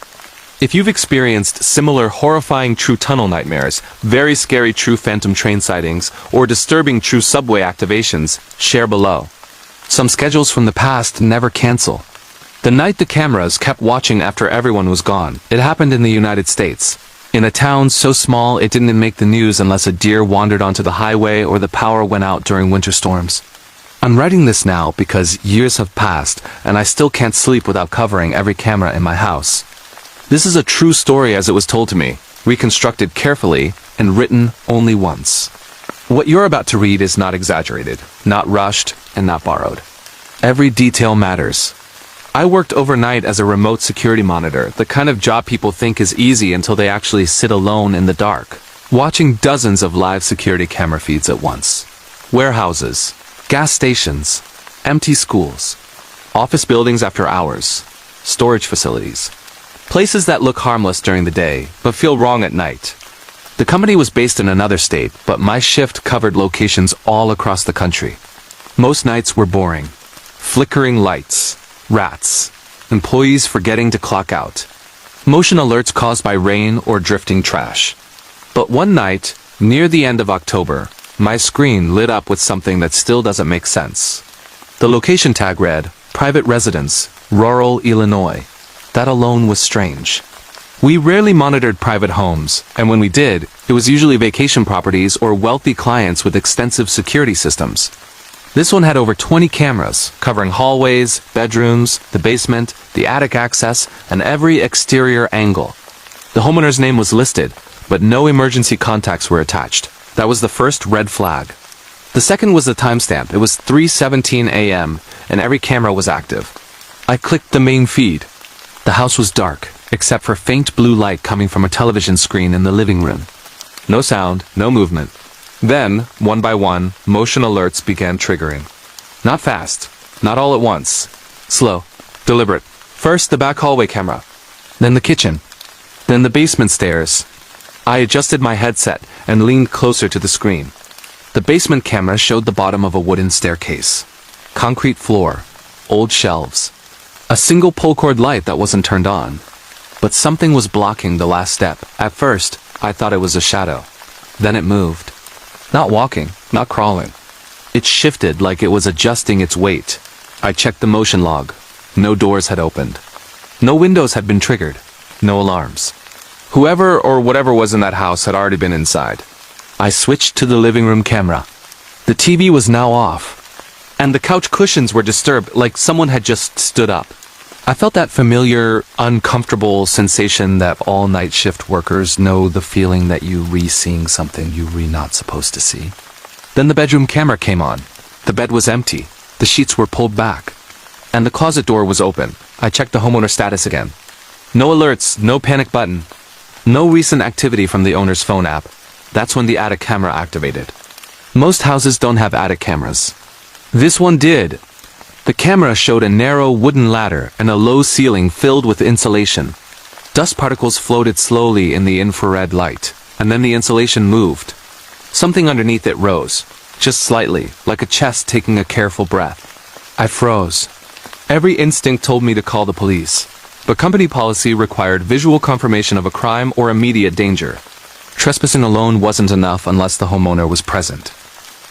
Speaker 1: If you've experienced similar horrifying true tunnel nightmares, very scary true phantom train sightings, or disturbing true subway activations, share below. Some schedules from the past never cancel. The night the cameras kept watching after everyone was gone, it happened in the United States. In a town so small it didn't make the news unless a deer wandered onto the highway or the power went out during winter storms. I'm writing this now because years have passed and I still can't sleep without covering every camera in my house. This is a true story as it was told to me, reconstructed carefully and written only once. What you're about to read is not exaggerated, not rushed, and not borrowed. Every detail matters. I worked overnight as a remote security monitor, the kind of job people think is easy until they actually sit alone in the dark, watching dozens of live security camera feeds at once. Warehouses, gas stations, empty schools, office buildings after hours, storage facilities. Places that look harmless during the day, but feel wrong at night. The company was based in another state, but my shift covered locations all across the country. Most nights were boring. Flickering lights, rats, employees forgetting to clock out, motion alerts caused by rain or drifting trash. But one night, near the end of October, my screen lit up with something that still doesn't make sense. The location tag read, Private Residence, Rural Illinois. That alone was strange. We rarely monitored private homes, and when we did, it was usually vacation properties or wealthy clients with extensive security systems. This one had over 20 cameras, covering hallways, bedrooms, the basement, the attic access, and every exterior angle. The homeowner's name was listed, but no emergency contacts were attached. That was the first red flag. The second was the timestamp. It was 3:17 a.m., and every camera was active. I clicked the main feed. The house was dark, except for faint blue light coming from a television screen in the living room. No sound, no movement. Then, one by one, motion alerts began triggering. Not fast, not all at once. Slow, deliberate. First the back hallway camera, then the kitchen, then the basement stairs. I adjusted my headset and leaned closer to the screen. The basement camera showed the bottom of a wooden staircase. Concrete floor, old shelves. A single pull cord light that wasn't turned on. But something was blocking the last step. At first, I thought it was a shadow. Then it moved. Not walking, not crawling. It shifted like it was adjusting its weight. I checked the motion log. No doors had opened. No windows had been triggered. No alarms. Whoever or whatever was in that house had already been inside. I switched to the living room camera. The TV was now off, and the couch cushions were disturbed like someone had just stood up. I felt that familiar, uncomfortable sensation that all night shift workers know, the feeling that you re-seeing something you not supposed to see. Then the bedroom camera came on. The bed was empty. The sheets were pulled back. And the closet door was open. I checked the homeowner status again. No alerts, no panic button. No recent activity from the owner's phone app. That's when the attic camera activated. Most houses don't have attic cameras. This one did. The camera showed a narrow wooden ladder and a low ceiling filled with insulation. Dust particles floated slowly in the infrared light, and then the insulation moved. Something underneath it rose, just slightly, like a chest taking a careful breath. I froze. Every instinct told me to call the police, but company policy required visual confirmation of a crime or immediate danger. Trespassing alone wasn't enough unless the homeowner was present.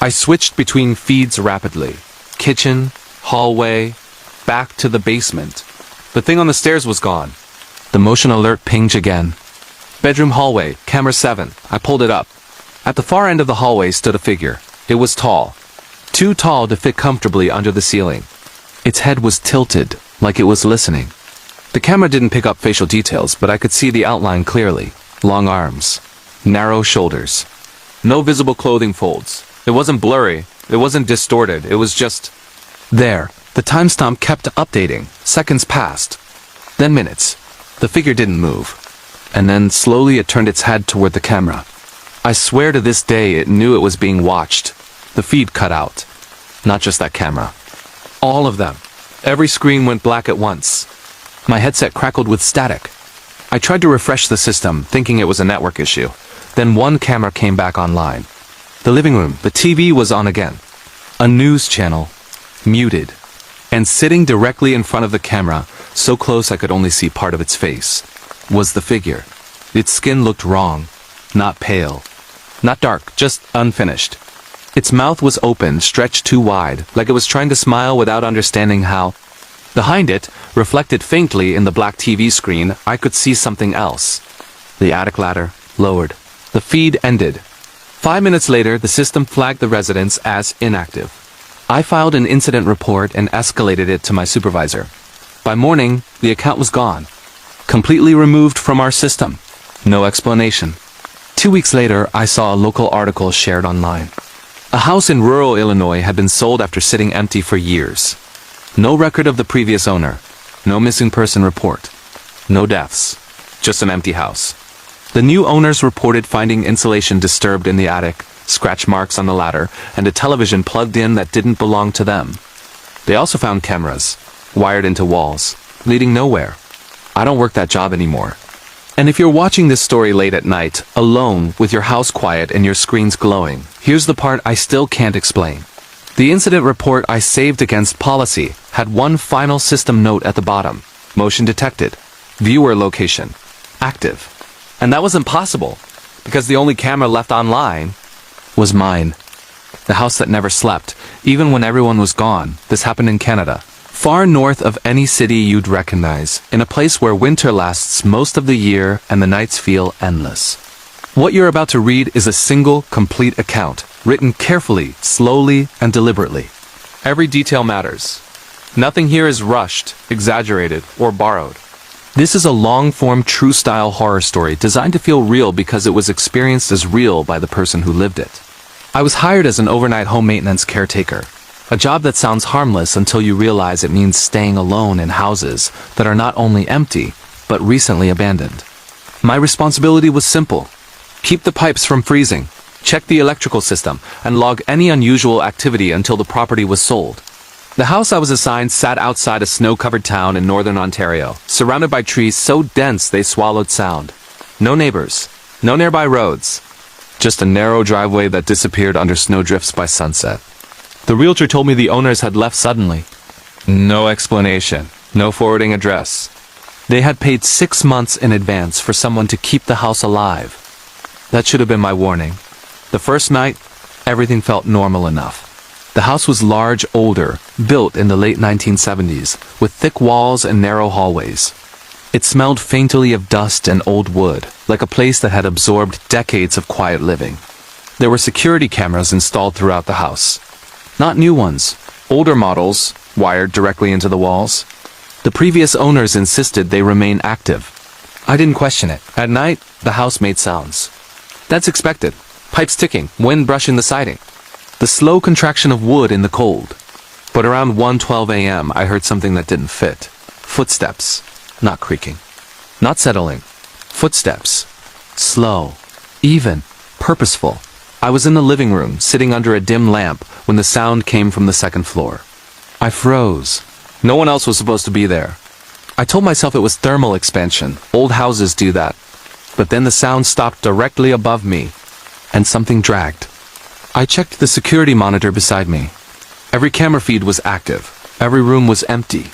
Speaker 1: I switched between feeds rapidly. Kitchen, hallway, back to the basement. The thing on the stairs was gone. The motion alert pinged again. Bedroom hallway, camera 7. I pulled it up. At the far end of the hallway stood a figure. It was tall. Too tall to fit comfortably under the ceiling. Its head was tilted, like it was listening. The camera didn't pick up facial details, but I could see the outline clearly. Long arms. Narrow shoulders. No visible clothing folds. It wasn't blurry. It wasn't distorted. It was just there. The timestamp kept updating. Seconds passed. Then minutes. The figure didn't move. And then slowly it turned its head toward the camera. I swear to this day it knew it was being watched. The feed cut out. Not just that camera. All of them. Every screen went black at once. My headset crackled with static. I tried to refresh the system, thinking it was a network issue. Then one camera came back online. The living room, the TV was on again. A news channel. Muted. And sitting directly in front of the camera, so close I could only see part of its face, was the figure. Its skin looked wrong. Not pale. Not dark, just unfinished. Its mouth was open, stretched too wide, like it was trying to smile without understanding how. Behind it, reflected faintly in the black TV screen, I could see something else. The attic ladder lowered. The feed ended. 5 minutes later, the system flagged the residence as inactive. I filed an incident report and escalated it to my supervisor. By morning, the account was gone. Completely removed from our system. No explanation. 2 weeks later, I saw a local article shared online. A house in rural Illinois had been sold after sitting empty for years. No record of the previous owner. No missing person report. No deaths. Just an empty house. The new owners reported finding insulation disturbed in the attic, scratch marks on the ladder, and a television plugged in that didn't belong to them. They also found cameras, wired into walls, leading nowhere. I don't work that job anymore. And if you're watching this story late at night, alone, with your house quiet and your screens glowing, here's the part I still can't explain. The incident report I saved against policy had one final system note at the bottom. Motion detected. Viewer location. Active. And that was impossible, because the only camera left online was mine. The house that never slept, even when everyone was gone. This happened in Canada. Far north of any city you'd recognize, in a place where winter lasts most of the year and the nights feel endless. What you're about to read is a single, complete account, written carefully, slowly, and deliberately. Every detail matters. Nothing here is rushed, exaggerated, or borrowed. This is a long-form, true-style horror story designed to feel real because it was experienced as real by the person who lived it. I was hired as an overnight home maintenance caretaker, a job that sounds harmless until you realize it means staying alone in houses that are not only empty, but recently abandoned. My responsibility was simple. Keep the pipes from freezing, check the electrical system, and log any unusual activity until the property was sold. The house I was assigned sat outside a snow-covered town in northern Ontario, surrounded by trees so dense they swallowed sound. No neighbors, no nearby roads, just a narrow driveway that disappeared under snowdrifts by sunset. The realtor told me the owners had left suddenly. No explanation, no forwarding address. They had paid 6 months in advance for someone to keep the house alive. That should have been my warning. The first night, everything felt normal enough. The house was large, older, built in the late 1970s, with thick walls and narrow hallways. It smelled faintly of dust and old wood, like a place that had absorbed decades of quiet living. There were security cameras installed throughout the house. Not new ones, older models, wired directly into the walls. The previous owners insisted they remain active. I didn't question it. At night, the house made sounds. That's expected. Pipes ticking, wind brushing the siding. The slow contraction of wood in the cold. But around 1:12 a.m., I heard something that didn't fit. Footsteps. Not creaking. Not settling. Footsteps. Slow. Even. Purposeful. I was in the living room, sitting under a dim lamp, when the sound came from the second floor. I froze. No one else was supposed to be there. I told myself it was thermal expansion. Old houses do that. But then the sound stopped directly above me, and something dragged. I checked the security monitor beside me. Every camera feed was active. Every room was empty.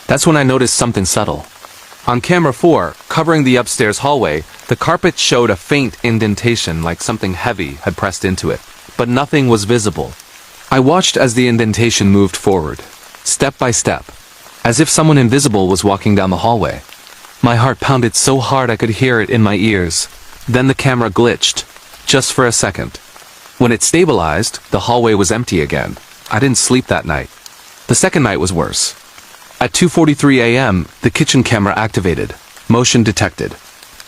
Speaker 1: That's when I noticed something subtle. On camera 4, covering the upstairs hallway, the carpet showed a faint indentation like something heavy had pressed into it, but nothing was visible. I watched as the indentation moved forward, step by step, as if someone invisible was walking down the hallway. My heart pounded so hard I could hear it in my ears. Then the camera glitched, just for a second. When it stabilized, the hallway was empty again. I didn't sleep that night. The second night was worse. At 2:43 a.m., the kitchen camera activated. Motion detected.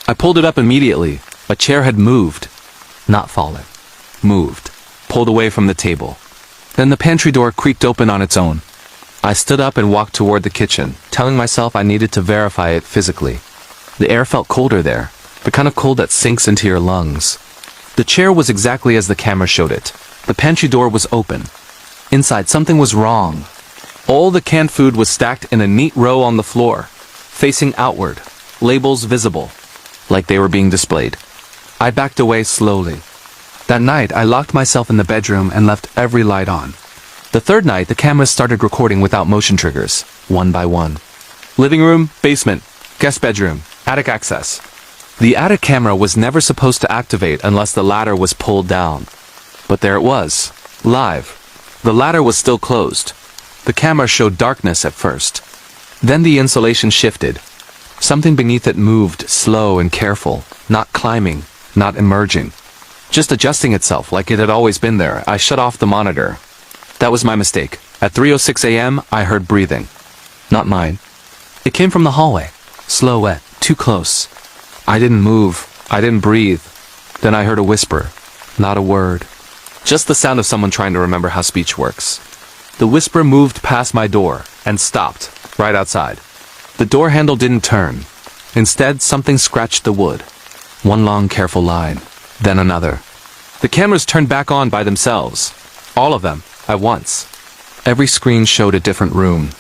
Speaker 1: I pulled it up immediately. A chair had moved. Not fallen. Moved. Pulled away from the table. Then the pantry door creaked open on its own. I stood up and walked toward the kitchen, telling myself I needed to verify it physically. The air felt colder there, the kind of cold that sinks into your lungs. The chair was exactly as the camera showed it. The pantry door was open. Inside, something was wrong. All the canned food was stacked in a neat row on the floor, facing outward, labels visible, like they were being displayed. I backed away slowly. That night, I locked myself in the bedroom and left every light on. The third night, the cameras started recording without motion triggers, one by one. Living room, basement, guest bedroom, attic access. The attic camera was never supposed to activate unless the ladder was pulled down. But there it was, live. The ladder was still closed. The camera showed darkness at first. Then the insulation shifted. Something beneath it moved, slow and careful, not climbing, not emerging. Just adjusting itself like it had always been there. I shut off the monitor. That was my mistake. At 3:06 a.m., I heard breathing. Not mine. It came from the hallway. Slow, wet, too close. I didn't move. I didn't breathe. Then I heard a whisper. Not a word. Just the sound of someone trying to remember how speech works. The whisper moved past my door and stopped, right outside. The door handle didn't turn. Instead, something scratched the wood. One long, careful line. Then another. The cameras turned back on by themselves. All of them, at once. Every screen showed a different room.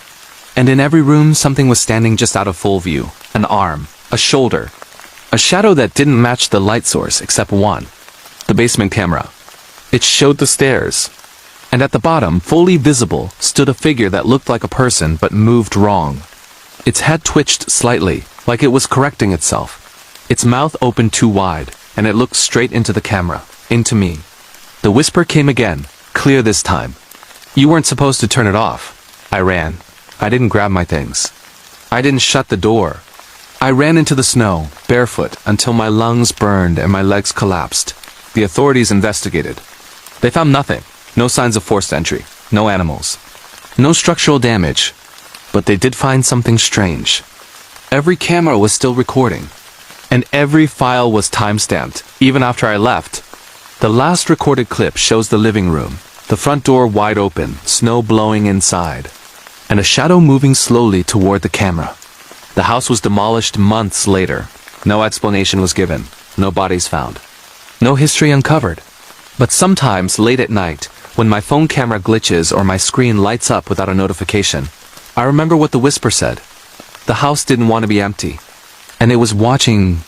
Speaker 1: And in every room, something was standing just out of full view. An arm. A shoulder. A shadow that didn't match the light source except one. The basement camera. It showed the stairs. And at the bottom, fully visible, stood a figure that looked like a person but moved wrong. Its head twitched slightly, like it was correcting itself. Its mouth opened too wide, and it looked straight into the camera, into me. The whisper came again, clear this time. You weren't supposed to turn it off. I ran. I didn't grab my things. I didn't shut the door. I ran into the snow, barefoot, until my lungs burned and my legs collapsed. The authorities investigated. They found nothing. No signs of forced entry. No animals. No structural damage. But they did find something strange. Every camera was still recording. And every file was time-stamped, even after I left. The last recorded clip shows the living room. The front door wide open, snow blowing inside. And a shadow moving slowly toward the camera. The house was demolished months later. No explanation was given. No bodies found. No history uncovered. But sometimes, late at night, when my phone camera glitches or my screen lights up without a notification, I remember what the whisper said. The house didn't want to be empty. And it was watching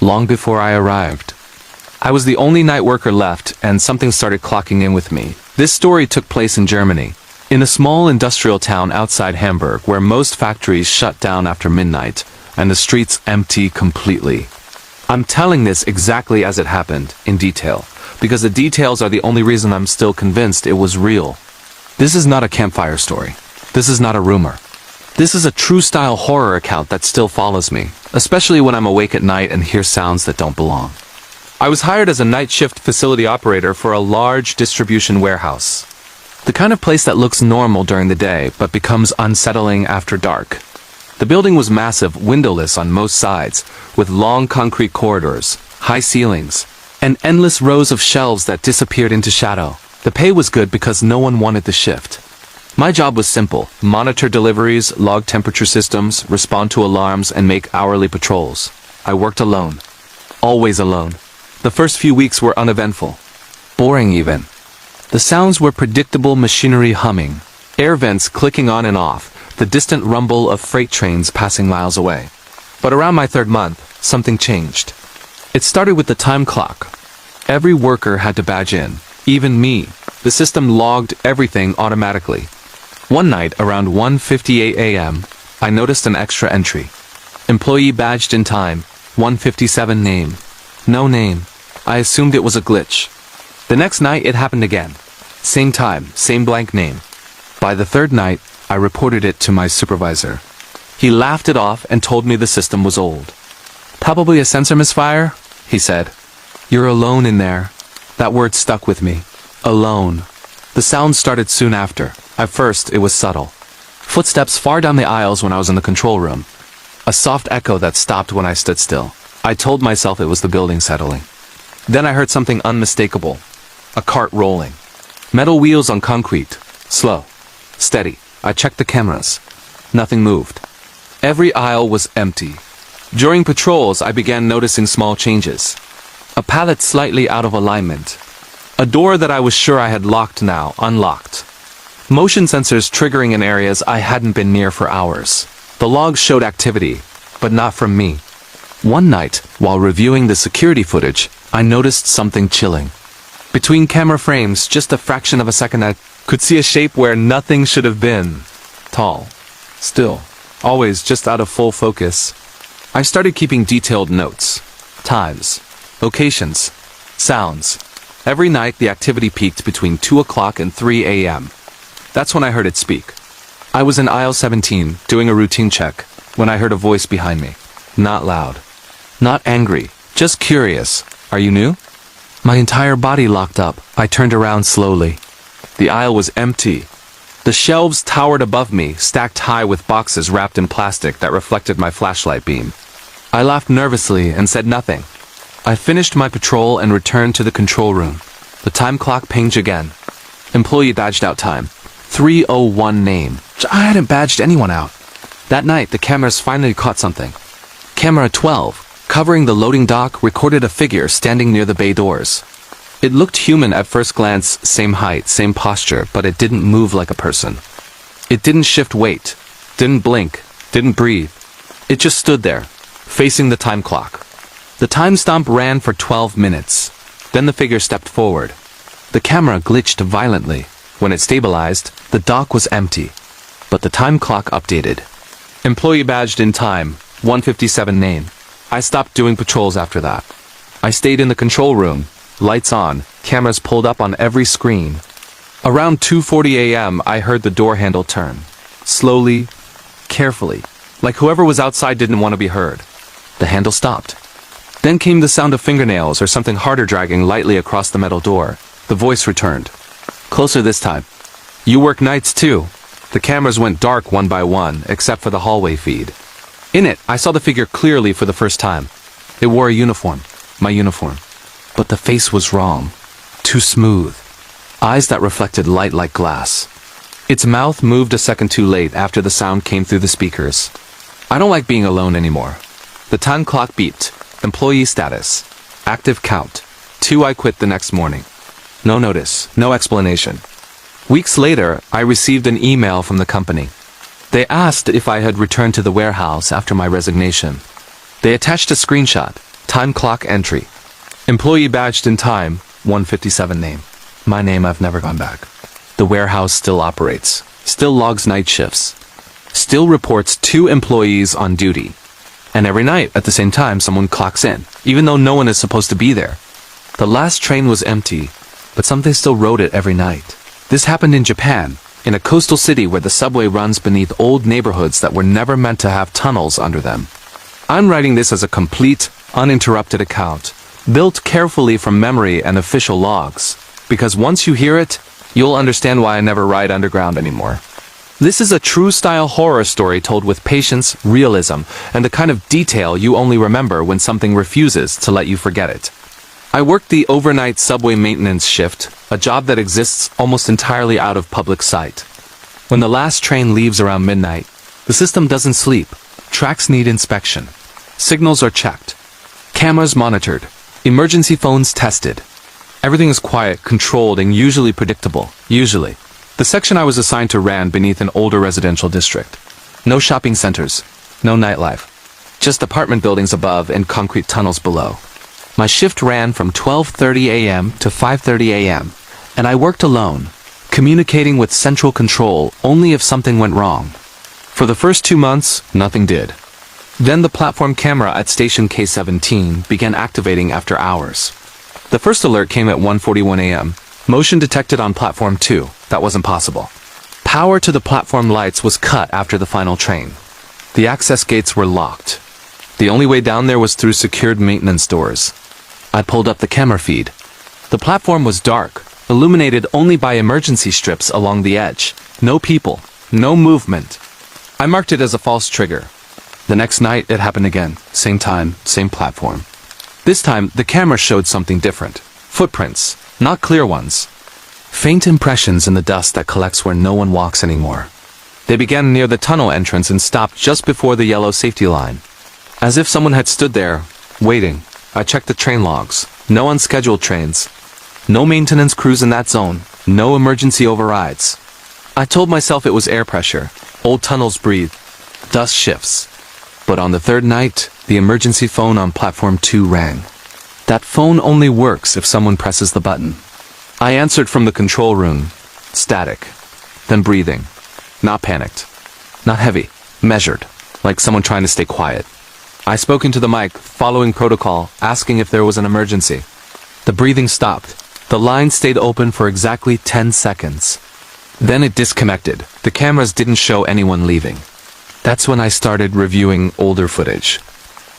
Speaker 1: long before I arrived. I was the only night worker left, and something started clocking in with me. This story took place in Germany, in a small industrial town outside Hamburg, where most factories shut down after midnight, and the streets empty completely. I'm telling this exactly as it happened, in detail, because the details are the only reason I'm still convinced it was real. This is not a campfire story. This is not a rumor. This is a true-style horror account that still follows me, especially when I'm awake at night and hear sounds that don't belong. I was hired as a night shift facility operator for a large distribution warehouse. The kind of place that looks normal during the day, but becomes unsettling after dark. The building was massive, windowless on most sides, with long concrete corridors, high ceilings, and endless rows of shelves that disappeared into shadow. The pay was good because no one wanted the shift. My job was simple: monitor deliveries, log temperature systems, respond to alarms, and make hourly patrols. I worked alone. Always alone. The first few weeks were uneventful. Boring even. The sounds were predictable machinery humming, air vents clicking on and off, the distant rumble of freight trains passing miles away. But around my third month, something changed. It started with the time clock. Every worker had to badge in, even me. The system logged everything automatically. One night, around 1:58 a.m., I noticed an extra entry. Employee badged in time, 1:57 name. No name. I assumed it was a glitch. The next night, it happened again. Same time, same blank name. By the third night, I reported it to my supervisor. He laughed it off and told me the system was old. Probably a sensor misfire, he said. You're alone in there. That word stuck with me. Alone. The sound started soon after. At first, it was subtle. Footsteps far down the aisles when I was in the control room. A soft echo that stopped when I stood still. I told myself it was the building settling. Then I heard something unmistakable. A cart rolling. Metal wheels on concrete. Slow. Steady. I checked the cameras. Nothing moved. Every aisle was empty. During patrols, I began noticing small changes. A pallet slightly out of alignment. A door that I was sure I had locked now, unlocked. Motion sensors triggering in areas I hadn't been near for hours. The logs showed activity, but not from me. One night, while reviewing the security footage, I noticed something chilling. Between camera frames, just a fraction of a second, I could see a shape where nothing should have been. Tall. Still. Always just out of full focus. I started keeping detailed notes. Times. Locations. Sounds. Every night, the activity peaked between 2 o'clock and 3 a.m. That's when I heard it speak. I was in aisle 17, doing a routine check, when I heard a voice behind me. Not loud. Not angry. Just curious. Are you new? My entire body locked up. I turned around slowly. The aisle was empty. The shelves towered above me, stacked high with boxes wrapped in plastic that reflected my flashlight beam. I laughed nervously and said nothing. I finished my patrol and returned to the control room. The time clock pinged again. Employee badged out time. 3:01 name. I hadn't badged anyone out. That night, the cameras finally caught something. Camera 12, covering the loading dock, recorded a figure standing near the bay doors. It looked human at first glance, same height, same posture, but it didn't move like a person. It didn't shift weight, didn't blink, didn't breathe. It just stood there, facing the time clock. The time stamp ran for 12 minutes. Then the figure stepped forward. The camera glitched violently. When it stabilized, the dock was empty, but the time clock updated. Employee badged in time, 1:57 name. I stopped doing patrols after that. I stayed in the control room, lights on, cameras pulled up on every screen. Around 2:40 a.m., I heard the door handle turn. Slowly, carefully, like whoever was outside didn't want to be heard. The handle stopped. Then came the sound of fingernails or something harder dragging lightly across the metal door. The voice returned. Closer this time. You work nights too. The cameras went dark one by one, except for the hallway feed. In it, I saw the figure clearly for the first time. It wore a uniform. My uniform. But the face was wrong. Too smooth. Eyes that reflected light like glass. Its mouth moved a second too late after the sound came through the speakers. I don't like being alone anymore. The time clock beeped. Employee status. Active count. 2. I quit the next morning. No notice. No explanation. Weeks later, I received an email from the company. They asked if I had returned to the warehouse after my resignation. They attached a screenshot. Time clock entry. Employee badged in time, 1:57 name. My name, I've never gone back. The warehouse still operates. Still logs night shifts. Still reports 2 employees on duty. And every night, at the same time, someone clocks in, even though no one is supposed to be there. The last train was empty, but something still rode it every night. This happened in Japan, in a coastal city where the subway runs beneath old neighborhoods that were never meant to have tunnels under them. I'm writing this as a complete, uninterrupted account, built carefully from memory and official logs, because once you hear it, you'll understand why I never ride underground anymore. This is a true-style horror story told with patience, realism, and the kind of detail you only remember when something refuses to let you forget it. I worked the overnight subway maintenance shift, a job that exists almost entirely out of public sight. When the last train leaves around midnight, the system doesn't sleep. Tracks need inspection. Signals are checked. Cameras monitored. Emergency phones tested. Everything is quiet, controlled, and usually predictable. Usually. The section I was assigned to ran beneath an older residential district. No shopping centers. No nightlife. Just apartment buildings above and concrete tunnels below. My shift ran from 12:30 a.m. to 5:30 a.m., and I worked alone, communicating with central control only if something went wrong. For the first 2 months, nothing did. Then the platform camera at station K17 began activating after hours. The first alert came at 1:41 a.m. Motion detected on platform 2. That wasn't possible. Power to the platform lights was cut after the final train. The access gates were locked. The only way down there was through secured maintenance doors. I pulled up the camera feed. The platform was dark, illuminated only by emergency strips along the edge. No people, no movement. I marked it as a false trigger. The next night, it happened again. Same time, same platform. This time, the camera showed something different. Footprints, not clear ones. Faint impressions in the dust that collects where no one walks anymore. They began near the tunnel entrance and stopped just before the yellow safety line. As if someone had stood there, waiting. I checked the train logs. No unscheduled trains. No maintenance crews in that zone. No emergency overrides. I told myself it was air pressure. Old tunnels breathe. Dust shifts. But on the third night, the emergency phone on platform 2 rang. That phone only works if someone presses the button. I answered from the control room. Static. Then breathing. Not panicked. Not heavy. Measured. Like someone trying to stay quiet. I spoke into the mic, following protocol, asking if there was an emergency. The breathing stopped. The line stayed open for exactly 10 seconds. Then it disconnected. The cameras didn't show anyone leaving. That's when I started reviewing older footage.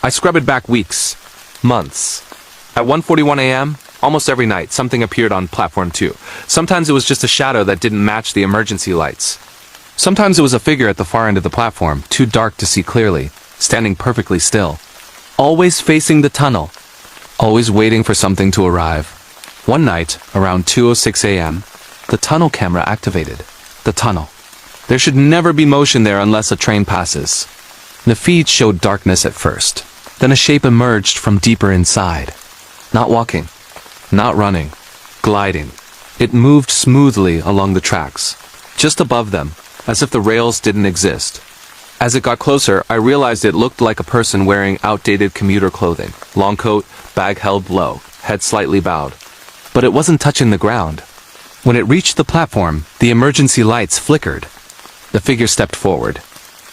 Speaker 1: I scrubbed back weeks, months. At 1:41 a.m., almost every night, something appeared on platform 2. Sometimes it was just a shadow that didn't match the emergency lights. Sometimes it was a figure at the far end of the platform, too dark to see clearly, standing perfectly still. Always facing the tunnel. Always waiting for something to arrive. One night, around 2:06 a.m., the tunnel camera activated. The tunnel. There should never be motion there unless a train passes. The feed showed darkness at first. Then a shape emerged from deeper inside. Not walking. Not running. Gliding. It moved smoothly along the tracks. Just above them, as if the rails didn't exist. As it got closer, I realized it looked like a person wearing outdated commuter clothing. Long coat, bag held low, head slightly bowed. But it wasn't touching the ground. When it reached the platform, the emergency lights flickered. The figure stepped forward,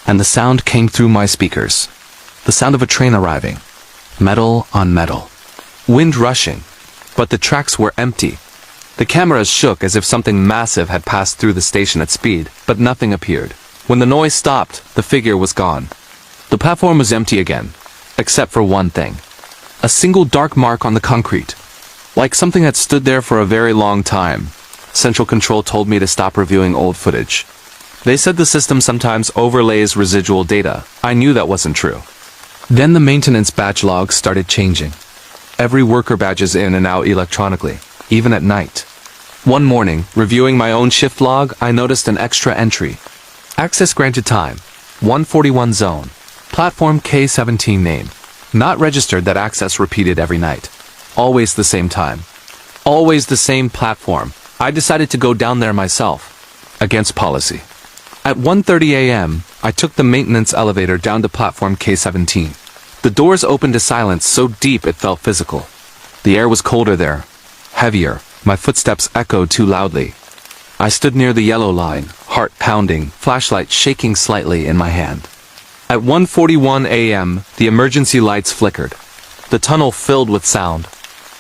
Speaker 1: and the sound came through my speakers. The sound of a train arriving. Metal on metal. Wind rushing. But the tracks were empty. The cameras shook as if something massive had passed through the station at speed, but nothing appeared. When the noise stopped, the figure was gone. The platform was empty again, except for one thing. A single dark mark on the concrete. Like something had stood there for a very long time. Central Control told me to stop reviewing old footage. They said the system sometimes overlays residual data. I knew that wasn't true. Then the maintenance badge logs started changing. Every worker badges in and out electronically, even at night. One morning, reviewing my own shift log, I noticed an extra entry. Access granted time. 141 zone. Platform K17 name. Not registered that access repeated every night. Always the same time. Always the same platform. I decided to go down there myself. Against policy. At 1:30 a.m., I took the maintenance elevator down to platform K17. The doors opened to silence so deep it felt physical. The air was colder there. Heavier. My footsteps echoed too loudly. I stood near the yellow line, heart pounding, flashlight shaking slightly in my hand. At 1:41 a.m., the emergency lights flickered. The tunnel filled with sound.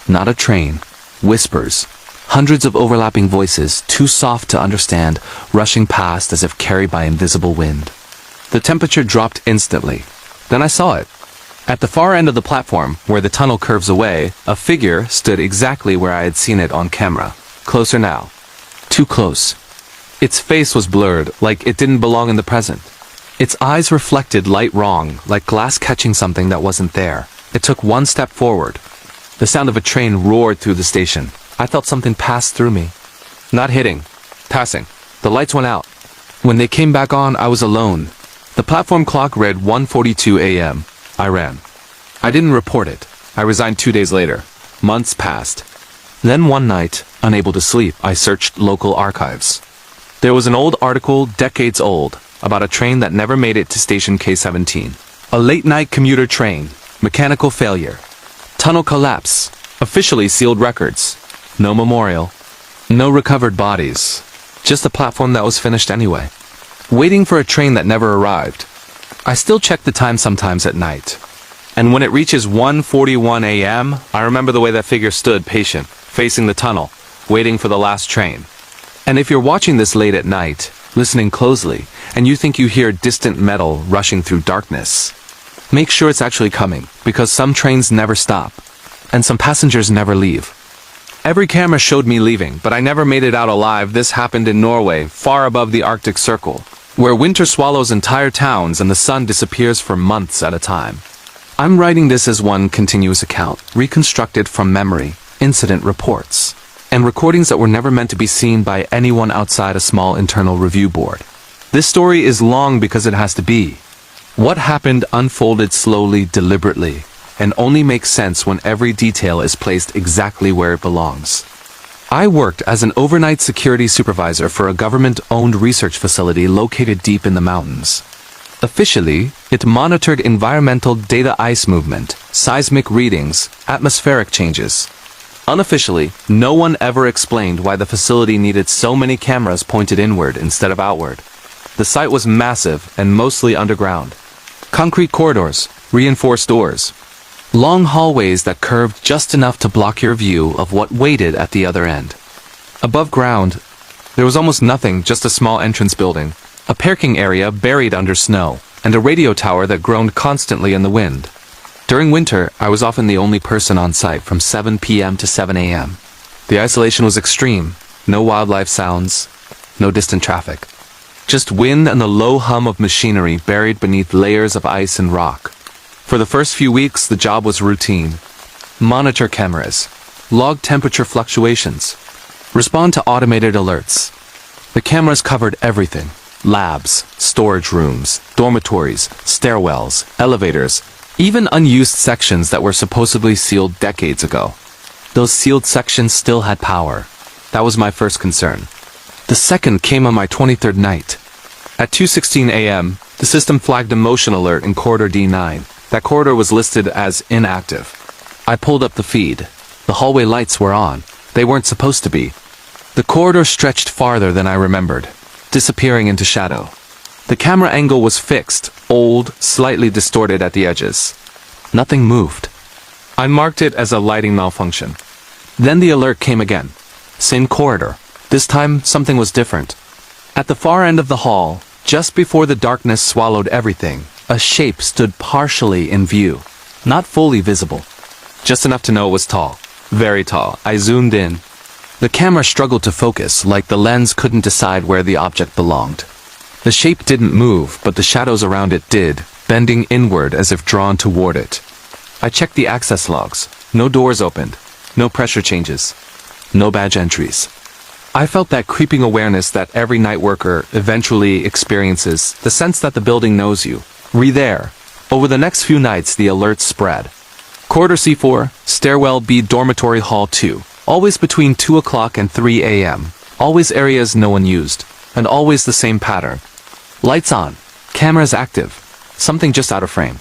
Speaker 1: Not a train. Whispers. Hundreds of overlapping voices, too soft to understand, rushing past as if carried by invisible wind. The temperature dropped instantly. Then I saw it. At the far end of the platform, where the tunnel curves away, a figure stood exactly where I had seen it on camera. Closer now. Too close. Its face was blurred, like it didn't belong in the present. Its eyes reflected light wrong, like glass catching something that wasn't there. It took one step forward. The sound of a train roared through the station. I felt something pass through me. Not hitting. Passing. The lights went out. When they came back on, I was alone. The platform clock read 1:42 a.m. I ran. I didn't report it. I resigned 2 days later. Months passed. Then one night, unable to sleep, I searched local archives. There was an old article, decades old, about a train that never made it to station K17. A late-night commuter train. Mechanical failure. Tunnel collapse. Officially sealed records. No memorial. No recovered bodies. Just a platform that was finished anyway. Waiting for a train that never arrived. I still check the time sometimes at night. And when it reaches 1:41 a.m., I remember the way that figure stood patient, facing the tunnel, waiting for the last train. And if you're watching this late at night, listening closely, and you think you hear distant metal rushing through darkness, make sure it's actually coming, because some trains never stop, and some passengers never leave. Every camera showed me leaving, but I never made it out alive. This happened in Norway, far above the Arctic Circle, where winter swallows entire towns and the sun disappears for months at a time. I'm writing this as one continuous account, reconstructed from memory, incident reports, and recordings that were never meant to be seen by anyone outside a small internal review board. This story is long because it has to be. What happened unfolded slowly, deliberately, and only makes sense when every detail is placed exactly where it belongs. I worked as an overnight security supervisor for a government-owned research facility located deep in the mountains. Officially, it monitored environmental data ice movement, seismic readings, atmospheric changes. Unofficially, no one ever explained why the facility needed so many cameras pointed inward instead of outward. The site was massive and mostly underground. Concrete corridors, reinforced doors. Long hallways that curved just enough to block your view of what waited at the other end. Above ground, there was almost nothing, just a small entrance building, a parking area buried under snow, and a radio tower that groaned constantly in the wind. During winter, I was often the only person on site from 7 p.m. to 7 a.m. The isolation was extreme. No wildlife sounds, no distant traffic. Just wind and the low hum of machinery buried beneath layers of ice and rock. For the first few weeks, the job was routine. Monitor cameras, log temperature fluctuations, respond to automated alerts. The cameras covered everything. Labs, storage rooms, dormitories, stairwells, elevators, even unused sections that were supposedly sealed decades ago. Those sealed sections still had power. That was my first concern. The second came on my 23rd night. At 2:16 a.m., the system flagged a motion alert in corridor D9. That corridor was listed as inactive. I pulled up the feed. The hallway lights were on. They weren't supposed to be. The corridor stretched farther than I remembered, disappearing into shadow. The camera angle was fixed, old, slightly distorted at the edges. Nothing moved. I marked it as a lighting malfunction. Then the alert came again. Same corridor. This time, something was different. At the far end of the hall, just before the darkness swallowed everything, a shape stood partially in view. Not fully visible. Just enough to know it was tall. Very tall. I zoomed in. The camera struggled to focus, like the lens couldn't decide where the object belonged. The shape didn't move, but the shadows around it did, bending inward as if drawn toward it. I checked the access logs. No doors opened. No pressure changes. No badge entries. I felt that creeping awareness that every night worker eventually experiences, the sense that the building knows you. There. Over the next few nights, the alerts spread. Corridor C4, Stairwell B, Dormitory Hall 2. Always between 2 o'clock and 3 a.m. Always areas no one used. And always the same pattern. Lights on. Cameras active. Something just out of frame.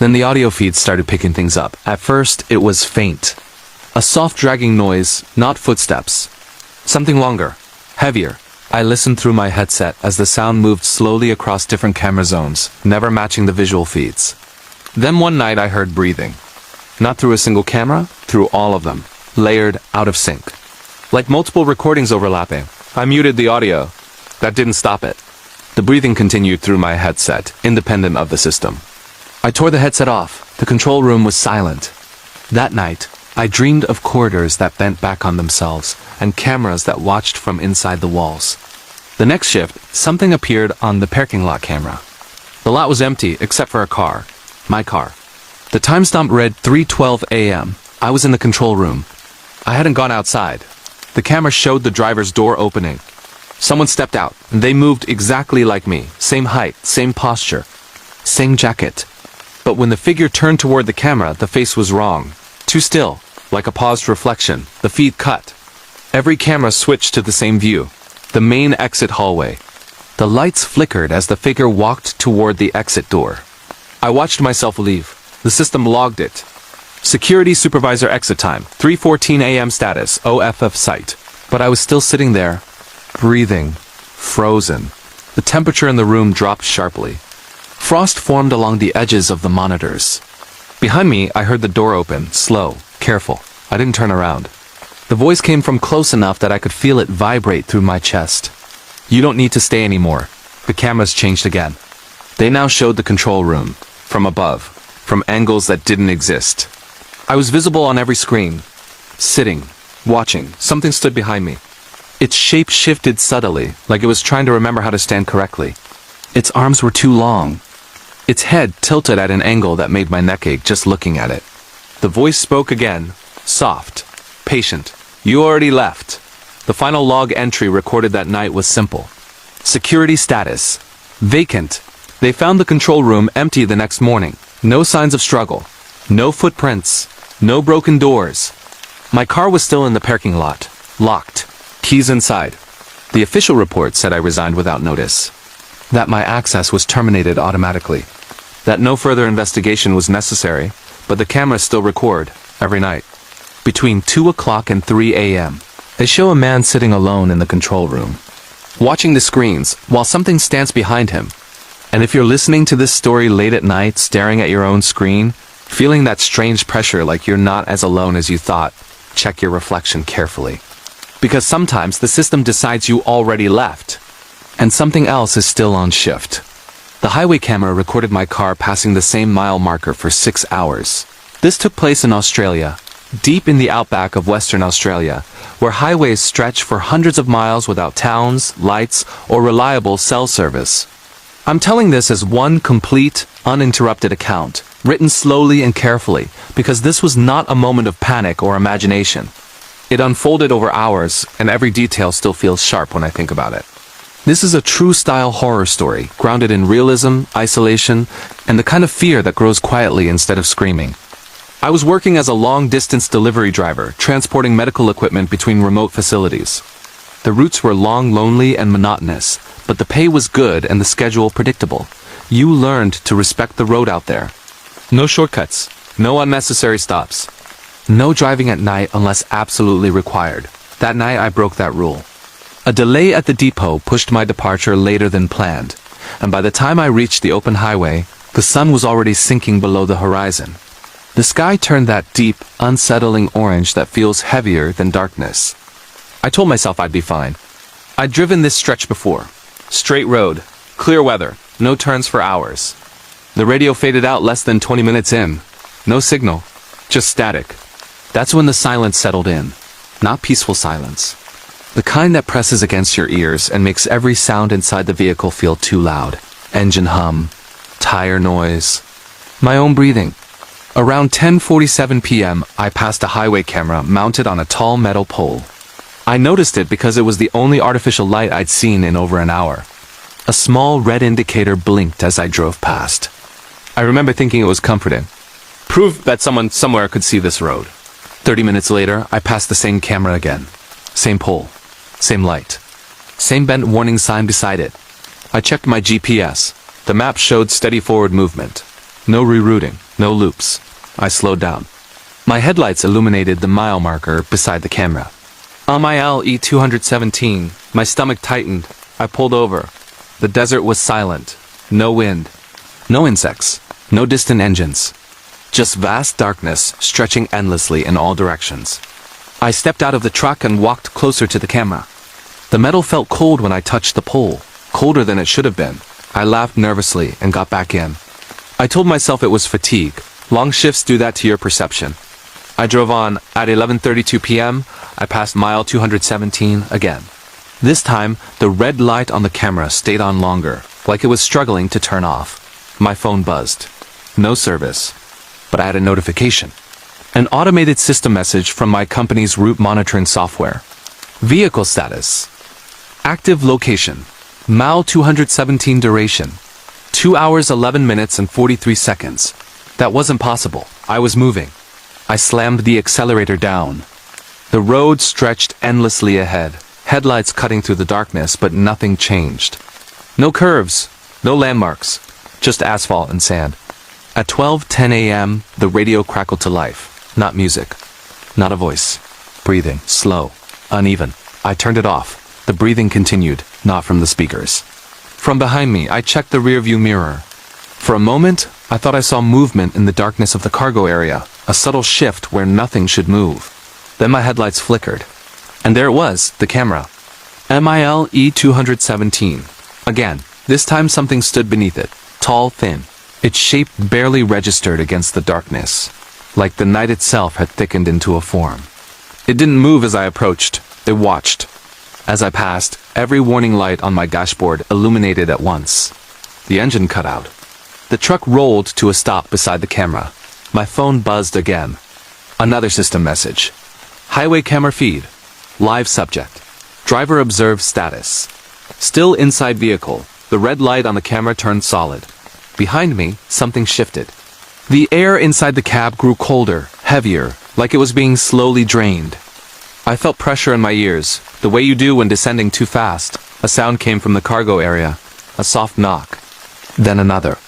Speaker 1: Then the audio feed started picking things up. At first, it was faint. A soft dragging noise, not footsteps. Something longer. Heavier. I listened through my headset as the sound moved slowly across different camera zones, never matching the visual feeds. Then one night I heard breathing. Not through a single camera, through all of them. Layered, out of sync. like multiple recordings overlapping. I muted the audio. That didn't stop it. The breathing continued through my headset, independent of the system. I tore the headset off. The control room was silent. That night, I dreamed of corridors that bent back on themselves, and cameras that watched from inside the walls. The next shift, something appeared on the parking lot camera. The lot was empty, except for a car. My car. The timestamp read 3:12 a.m. I was in the control room. I hadn't gone outside. The camera showed the driver's door opening. Someone stepped out, and they moved exactly like me. Same height, same posture, same jacket. But when the figure turned toward the camera, the face was wrong. Too still, like a paused reflection. The feed cut. Every camera switched to the same view. The main exit hallway. The lights flickered as the figure walked toward the exit door. I watched myself leave. The system logged it. Security supervisor exit time, 3:14 a.m. status, OFF site. But I was still sitting there, breathing, frozen. The temperature in the room dropped sharply. Frost formed along the edges of the monitors. Behind me, I heard the door open, slow, careful. I didn't turn around. The voice came from close enough that I could feel it vibrate through my chest. You don't need to stay anymore. The cameras changed again. They now showed the control room, from above, from angles that didn't exist. I was visible on every screen. Sitting, watching, something stood behind me. Its shape shifted subtly, like it was trying to remember how to stand correctly. Its arms were too long. Its head tilted at an angle that made my neck ache just looking at it. The voice spoke again, soft, patient. You already left. The final log entry recorded that night was simple. Security status. Vacant. They found the control room empty the next morning. No signs of struggle. No footprints. No broken doors. My car was still in the parking lot. Locked. Keys inside. The official report said I resigned without notice. That my access was terminated automatically. That no further investigation was necessary, but the cameras still record, every night. Between 2 o'clock and 3 a.m. They show a man sitting alone in the control room, watching the screens, while something stands behind him. And if you're listening to this story late at night, staring at your own screen, feeling that strange pressure like you're not as alone as you thought, check your reflection carefully. Because sometimes the system decides you already left, and something else is still on shift. The highway camera recorded my car passing the same mile marker for 6 hours. This took place in Australia, deep in the outback of Western Australia, where highways stretch for hundreds of miles without towns, lights, or reliable cell service. I'm telling this as one complete, uninterrupted account, written slowly and carefully, because this was not a moment of panic or imagination. It unfolded over hours, and every detail still feels sharp when I think about it. This is a true-style horror story, grounded in realism, isolation, and the kind of fear that grows quietly instead of screaming. I was working as a long-distance delivery driver, transporting medical equipment between remote facilities. The routes were long, lonely, and monotonous, but the pay was good and the schedule predictable. You learned to respect the road out there. No shortcuts, no unnecessary stops. No driving at night unless absolutely required. That night I broke that rule. A delay at the depot pushed my departure later than planned, and by the time I reached the open highway, the sun was already sinking below the horizon. The sky turned that deep, unsettling orange that feels heavier than darkness. I told myself I'd be fine. I'd driven this stretch before. Straight road, clear weather, no turns for hours. The radio faded out less than 20 minutes in. No signal, just static. That's when the silence settled in. Not peaceful silence. The kind that presses against your ears and makes every sound inside the vehicle feel too loud. Engine hum, tire noise, my own breathing. Around 10:47 p.m., I passed a highway camera mounted on a tall metal pole. I noticed it because it was the only artificial light I'd seen in over an hour. A small red indicator blinked as I drove past. I remember thinking it was comforting. Proof that someone somewhere could see this road. 30 minutes later, I passed the same camera again. Same pole. Same light. Same bent warning sign beside it. I checked my GPS. The map showed steady forward movement. No rerouting. No loops. I slowed down. My headlights illuminated the mile marker beside the camera. On my LE 217, my stomach tightened. I pulled over. The desert was silent. No wind. No insects. No distant engines. Just vast darkness stretching endlessly in all directions. I stepped out of the truck and walked closer to the camera. The metal felt cold when I touched the pole, colder than it should have been. I laughed nervously and got back in. I told myself it was fatigue. Long shifts do that to your perception. I drove on. At 11:32 p.m., I passed mile 217 again. This time, the red light on the camera stayed on longer, like it was struggling to turn off. My phone buzzed. No service. But I had a notification. An automated system message from my company's route monitoring software. Vehicle status. Active location. Mile 217 duration. 2 hours 11 minutes and 43 seconds. That wasn't possible. I was moving. I slammed the accelerator down. The road stretched endlessly ahead, headlights cutting through the darkness, but nothing changed. No curves, no landmarks, just asphalt and sand. At 12:10 a.m., the radio crackled to life. Not music. Not a voice. Breathing. Slow. Uneven. I turned it off. The breathing continued, not from the speakers. From behind me, I checked the rearview mirror. For a moment, I thought I saw movement in the darkness of the cargo area, a subtle shift where nothing should move. Then my headlights flickered. And there it was, the camera. MIL E217. Again, this time something stood beneath it, tall, thin. Its shape barely registered against the darkness, like the night itself had thickened into a form. It didn't move as I approached. It watched. As I passed, every warning light on my dashboard illuminated at once. The engine cut out. The truck rolled to a stop beside the camera. My phone buzzed again. Another system message. Highway camera feed. Live subject. Driver observed status. Still inside vehicle. The red light on the camera turned solid. Behind me, something shifted. The air inside the cab grew colder, heavier, like it was being slowly drained. I felt pressure in my ears, the way you do when descending too fast. A sound came from the cargo area. A soft knock. Then another.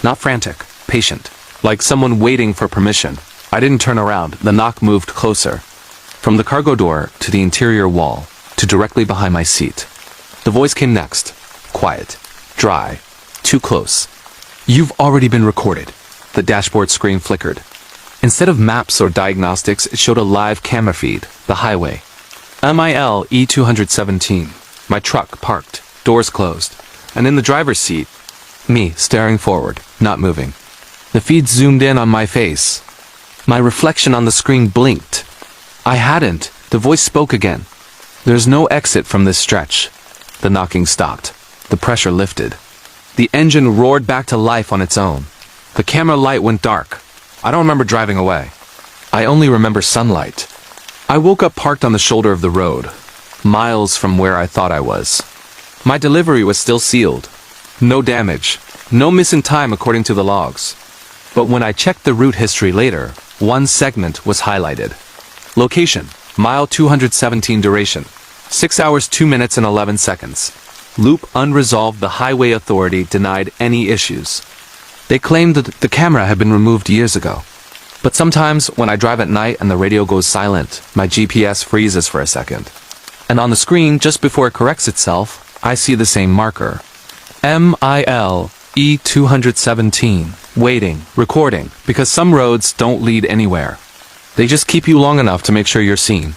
Speaker 1: Not frantic, patient, like someone waiting for permission. I didn't turn around. The knock moved closer. From the cargo door to the interior wall, to directly behind my seat. The voice came next. Quiet. Dry. Too close. You've already been recorded. The dashboard screen flickered. Instead of maps or diagnostics, it showed a live camera feed, the highway. MIL E217. My truck parked, doors closed, and in the driver's seat, me staring forward, not moving. The feed zoomed in on my face. My reflection on the screen blinked. I hadn't. The voice spoke again. There's no exit from this stretch. The knocking stopped. The pressure lifted. The engine roared back to life on its own. The camera light went dark. I don't remember driving away. I only remember sunlight. I woke up parked on the shoulder of the road, miles from where I thought I was. My delivery was still sealed. No damage. No missing time according to the logs. But when I checked the route history later, one segment was highlighted. Location, mile 217 duration, 6 hours 2 minutes and 11 seconds. Loop unresolved. The highway authority denied any issues. They claimed that the camera had been removed years ago. But sometimes, when I drive at night and the radio goes silent, my GPS freezes for a second. And on the screen, just before it corrects itself, I see the same marker. MIL E217. Waiting, recording, because some roads don't lead anywhere. They just keep you long enough to make sure you're seen.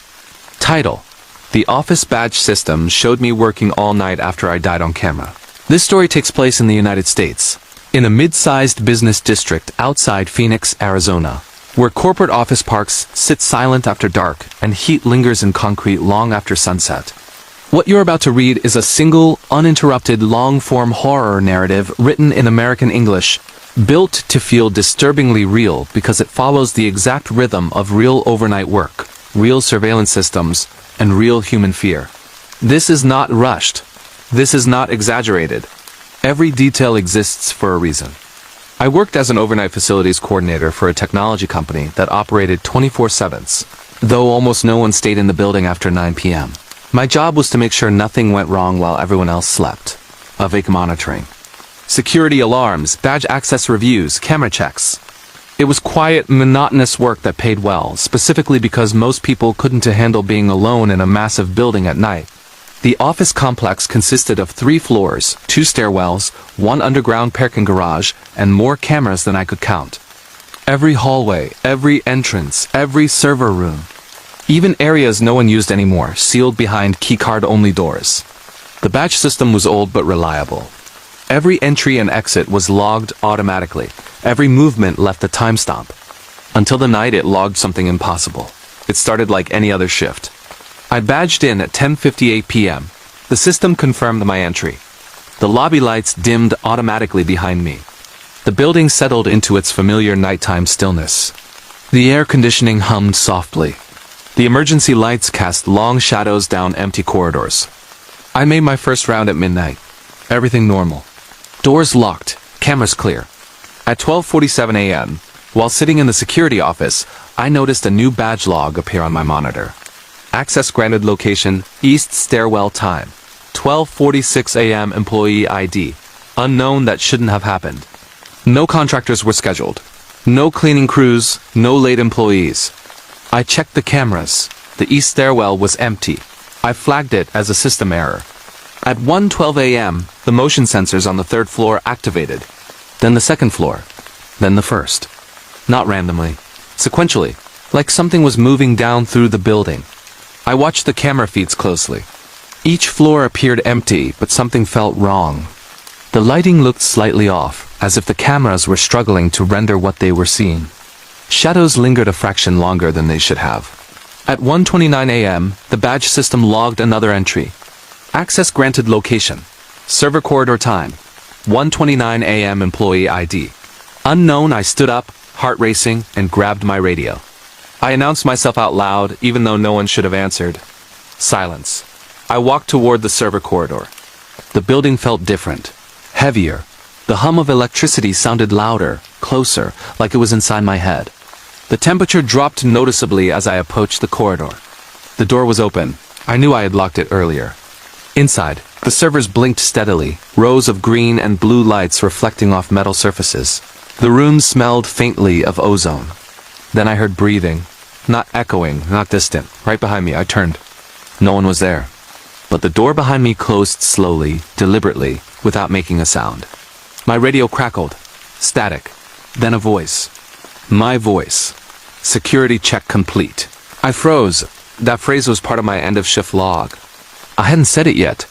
Speaker 1: Title. The office badge system showed me working all night after I died on camera. This story takes place in the United States, in a mid-sized business district outside Phoenix, Arizona, where corporate office parks sit silent after dark and heat lingers in concrete long after sunset. What you're about to read is a single, uninterrupted, long-form horror narrative written in American English, built to feel disturbingly real because it follows the exact rhythm of real overnight work, real surveillance systems, and real human fear. This is not rushed. This is not exaggerated. Every detail exists for a reason. I worked as an overnight facilities coordinator for a technology company that operated 24/7, though almost no one stayed in the building after 9 p.m. My job was to make sure nothing went wrong while everyone else slept. Awake monitoring. Security alarms, badge access reviews, camera checks. It was quiet, monotonous work that paid well, specifically because most people couldn't handle being alone in a massive building at night. The office complex consisted of 3 floors, 2 stairwells, 1 underground parking garage, and more cameras than I could count. Every hallway, every entrance, every server room. Even areas no one used anymore, sealed behind keycard-only doors. The badge system was old but reliable. Every entry and exit was logged automatically. Every movement left a timestamp. Until the night it logged something impossible. It started like any other shift. I badged in at 10:58 p.m. The system confirmed my entry. The lobby lights dimmed automatically behind me. The building settled into its familiar nighttime stillness. The air conditioning hummed softly. The emergency lights cast long shadows down empty corridors. I made my first round at midnight. Everything normal. Doors locked, cameras clear. At 12:47 a.m., while sitting in the security office, I noticed a new badge log appear on my monitor. Access granted location, East Stairwell time. 12:46 a.m. employee ID. Unknown that shouldn't have happened. No contractors were scheduled. No cleaning crews, no late employees. I checked the cameras. The East Stairwell was empty. I flagged it as a system error. At 1:12 a.m., the motion sensors on the third floor activated. Then the second floor. Then the first. Not randomly. Sequentially. Like something was moving down through the building. I watched the camera feeds closely. Each floor appeared empty, but something felt wrong. The lighting looked slightly off, as if the cameras were struggling to render what they were seeing. Shadows lingered a fraction longer than they should have. At 1:29 a.m., the badge system logged another entry. Access granted location. Server corridor time. 1:29 a.m. employee ID. Unknown, I stood up, heart racing, and grabbed my radio. I announced myself out loud, even though no one should have answered. Silence. I walked toward the server corridor. The building felt different. Heavier. The hum of electricity sounded louder, closer, like it was inside my head. The temperature dropped noticeably as I approached the corridor. The door was open. I knew I had locked it earlier. Inside, the servers blinked steadily, rows of green and blue lights reflecting off metal surfaces. The room smelled faintly of ozone. Then I heard breathing. Not echoing, not distant. Right behind me, I turned. No one was there. But the door behind me closed slowly, deliberately, without making a sound. My radio crackled. Static. Then a voice. My voice. Security check complete. I froze. That phrase was part of my end-of-shift log. I hadn't said it yet.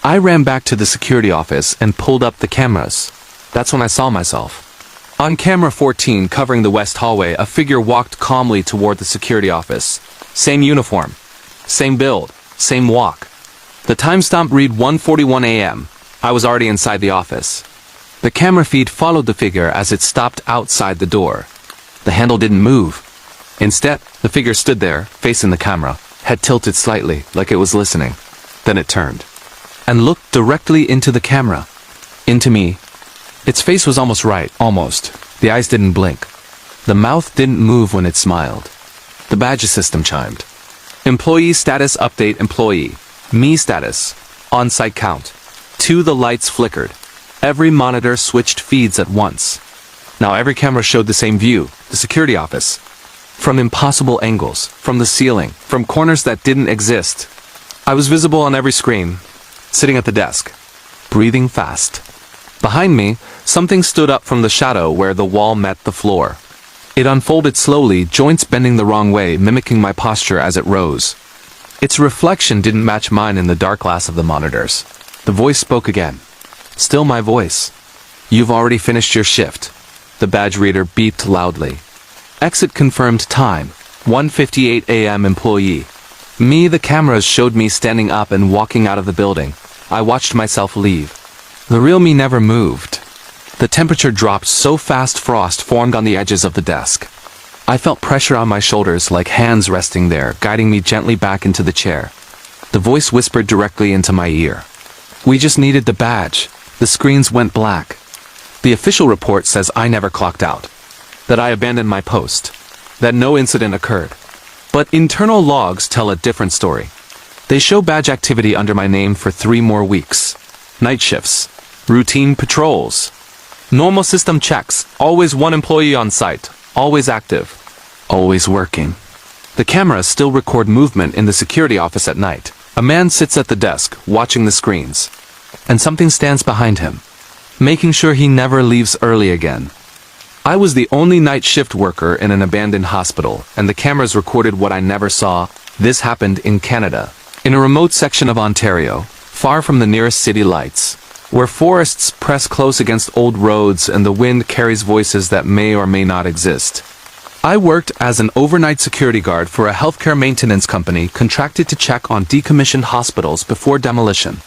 Speaker 1: I ran back to the security office and pulled up the cameras. That's when I saw myself. On camera 14, covering the west hallway, a figure walked calmly toward the security office. Same uniform. Same build. Same walk. The timestamp read 1:41 a.m. I was already inside the office. The camera feed followed the figure as it stopped outside the door. The handle didn't move. Instead, the figure stood there, facing the camera, head tilted slightly, like it was listening. Then it turned and looked directly into the camera. Into me. Its face was almost right, almost. The eyes didn't blink. The mouth didn't move when it smiled. The badge system chimed. Employee status update employee. Me status. On-site count. 2 the lights flickered. Every monitor switched feeds at once. Now every camera showed the same view, the security office. From impossible angles, from the ceiling, from corners that didn't exist. I was visible on every screen, sitting at the desk, breathing fast. Behind me, something stood up from the shadow where the wall met the floor. It unfolded slowly, joints bending the wrong way, mimicking my posture as it rose. Its reflection didn't match mine in the dark glass of the monitors. The voice spoke again. Still my voice. You've already finished your shift. The badge reader beeped loudly. Exit confirmed time. 1:58 a.m. employee. Me, the cameras showed me standing up and walking out of the building. I watched myself leave. The real me never moved. The temperature dropped so fast frost formed on the edges of the desk. I felt pressure on my shoulders like hands resting there, guiding me gently back into the chair. The voice whispered directly into my ear. We just needed the badge. The screens went black. The official report says I never clocked out. That I abandoned my post. That no incident occurred. But internal logs tell a different story. They show badge activity under my name for 3 more weeks. Night shifts. Routine patrols. Normal system checks. Always 1 employee on site. Always active. Always working. The cameras still record movement in the security office at night. A man sits at the desk, watching the screens. And something stands behind him, making sure he never leaves early again. I was the only night shift worker in an abandoned hospital, and the cameras recorded what I never saw. This happened in Canada, in a remote section of Ontario, far from the nearest city lights, where forests press close against old roads and the wind carries voices that may or may not exist. I worked as an overnight security guard for a healthcare maintenance company contracted to check on decommissioned hospitals before demolition.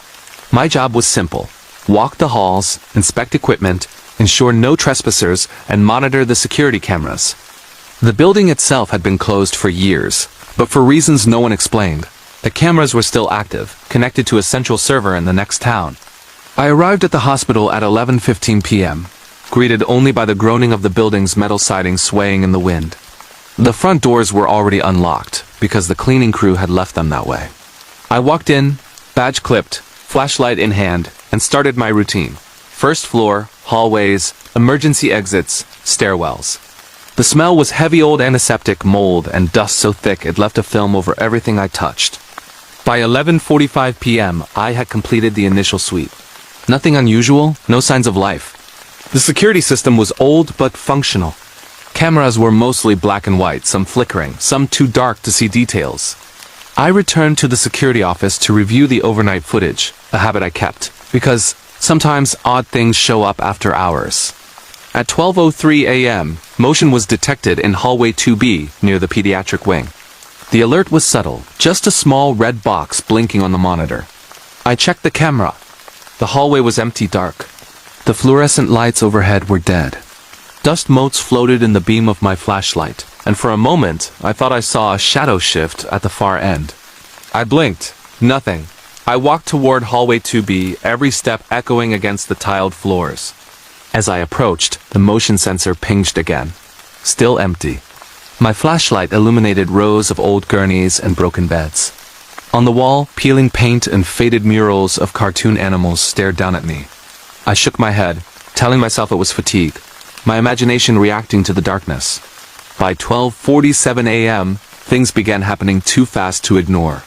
Speaker 1: My job was simple: walk the halls, inspect equipment, ensure no trespassers, and monitor the security cameras. The building itself had been closed for years, but for reasons no one explained, the cameras were still active, connected to a central server in the next town. I arrived at the hospital at 11:15 p.m., greeted only by the groaning of the building's metal siding swaying in the wind. The front doors were already unlocked, because the cleaning crew had left them that way. I walked in, badge clipped, flashlight in hand, and started my routine. First floor, hallways, emergency exits, stairwells. The smell was heavy old antiseptic mold and dust so thick it left a film over everything I touched. By 11:45 p.m., I had completed the initial sweep. Nothing unusual, no signs of life. The security system was old but functional. Cameras were mostly black and white, some flickering, some too dark to see details. I returned to the security office to review the overnight footage, a habit I kept, because sometimes odd things show up after hours. At 12:03 a.m., motion was detected in hallway 2B near the pediatric wing. The alert was subtle, just a small red box blinking on the monitor. I checked the camera. The hallway was empty, dark. The fluorescent lights overhead were dead. Dust motes floated in the beam of my flashlight, and for a moment, I thought I saw a shadow shift at the far end. I blinked. Nothing. I walked toward hallway 2B, every step echoing against the tiled floors. As I approached, the motion sensor pinged again. Still empty. My flashlight illuminated rows of old gurneys and broken beds. On the wall, peeling paint and faded murals of cartoon animals stared down at me. I shook my head, telling myself it was fatigue, my imagination reacting to the darkness. By 12:47 a.m., things began happening too fast to ignore.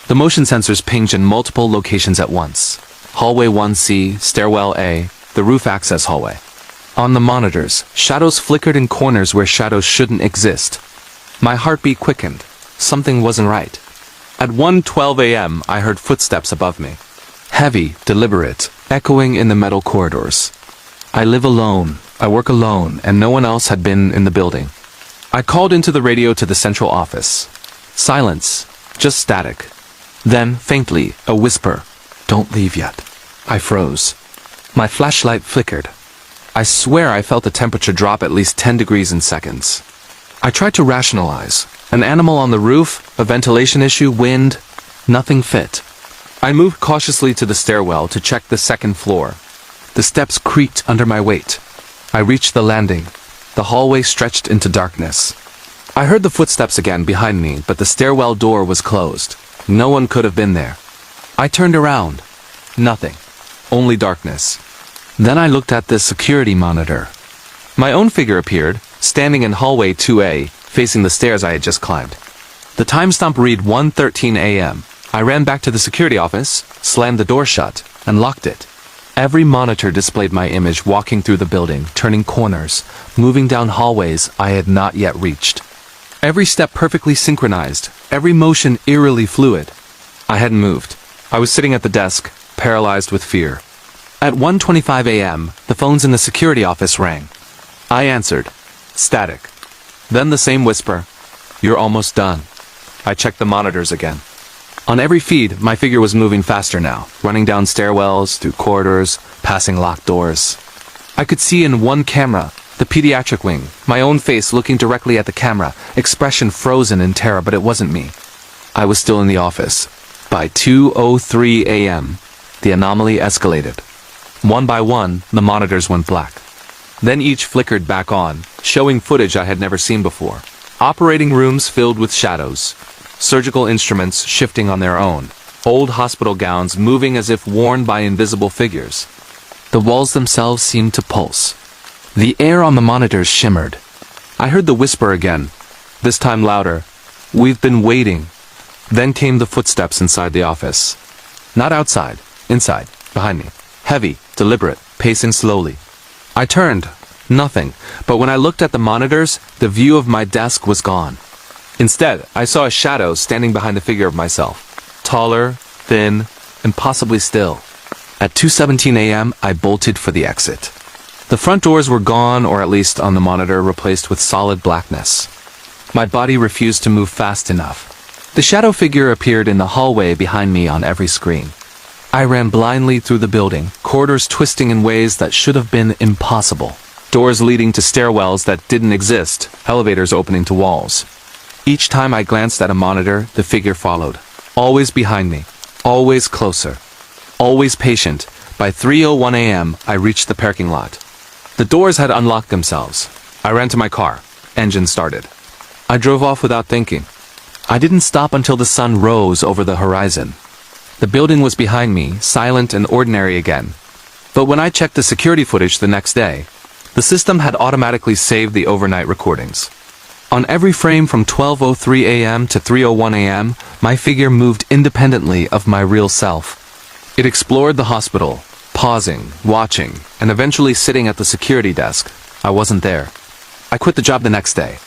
Speaker 1: The motion sensors pinged in multiple locations at once. Hallway 1C, stairwell A, the roof access hallway. On the monitors, shadows flickered in corners where shadows shouldn't exist. My heartbeat quickened. Something wasn't right. At 1:12 a.m., I heard footsteps above me. Heavy, deliberate, echoing in the metal corridors. I live alone, I work alone, and no one else had been in the building. I called into the radio to the central office. Silence, just static. Then, faintly, a whisper. "Don't leave yet." I froze. My flashlight flickered. I swear I felt the temperature drop at least 10 degrees in seconds. I tried to rationalize. An animal on the roof, a ventilation issue, wind. Nothing fit. I moved cautiously to the stairwell to check the second floor. The steps creaked under my weight. I reached the landing. The hallway stretched into darkness. I heard the footsteps again behind me, but the stairwell door was closed. No one could have been there. I turned around. Nothing. Only darkness. Then I looked at the security monitor. My own figure appeared, standing in hallway 2A, facing the stairs I had just climbed. The timestamp read 1:13 a.m. I ran back to the security office, slammed the door shut, and locked it. Every monitor displayed my image walking through the building, turning corners, moving down hallways I had not yet reached. Every step perfectly synchronized, every motion eerily fluid. I hadn't moved. I was sitting at the desk, paralyzed with fear. At 1:25 a.m., the phones in the security office rang. I answered. Static. Then the same whisper. "You're almost done." I checked the monitors again. On every feed, my figure was moving faster now, running down stairwells, through corridors, passing locked doors. I could see in one camera, the pediatric wing, my own face looking directly at the camera, expression frozen in terror, but it wasn't me. I was still in the office. By 2:03 a.m., the anomaly escalated. One by one, the monitors went black. Then each flickered back on, showing footage I had never seen before. Operating rooms filled with shadows. Surgical instruments shifting on their own. Old hospital gowns moving as if worn by invisible figures. The walls themselves seemed to pulse. The air on the monitors shimmered. I heard the whisper again, this time louder. "We've been waiting." Then came the footsteps inside the office. Not outside, inside, behind me. Heavy, deliberate, pacing slowly. I turned. Nothing, but when I looked at the monitors, the view of my desk was gone. Instead, I saw a shadow standing behind the figure of myself. Taller, thin, and possibly still. At 2:17 a.m., I bolted for the exit. The front doors were gone, or at least on the monitor replaced with solid blackness. My body refused to move fast enough. The shadow figure appeared in the hallway behind me on every screen. I ran blindly through the building, corridors twisting in ways that should have been impossible. Doors leading to stairwells that didn't exist, elevators opening to walls. Each time I glanced at a monitor, the figure followed. Always behind me. Always closer. Always patient. By 3:01 a.m., I reached the parking lot. The doors had unlocked themselves. I ran to my car. Engine started. I drove off without thinking. I didn't stop until the sun rose over the horizon. The building was behind me, silent and ordinary again. But when I checked the security footage the next day, the system had automatically saved the overnight recordings. On every frame from 12:03 a.m. to 3:01 a.m., my figure moved independently of my real self. It explored the hospital, pausing, watching, and eventually sitting at the security desk. I wasn't there. I quit the job the next day.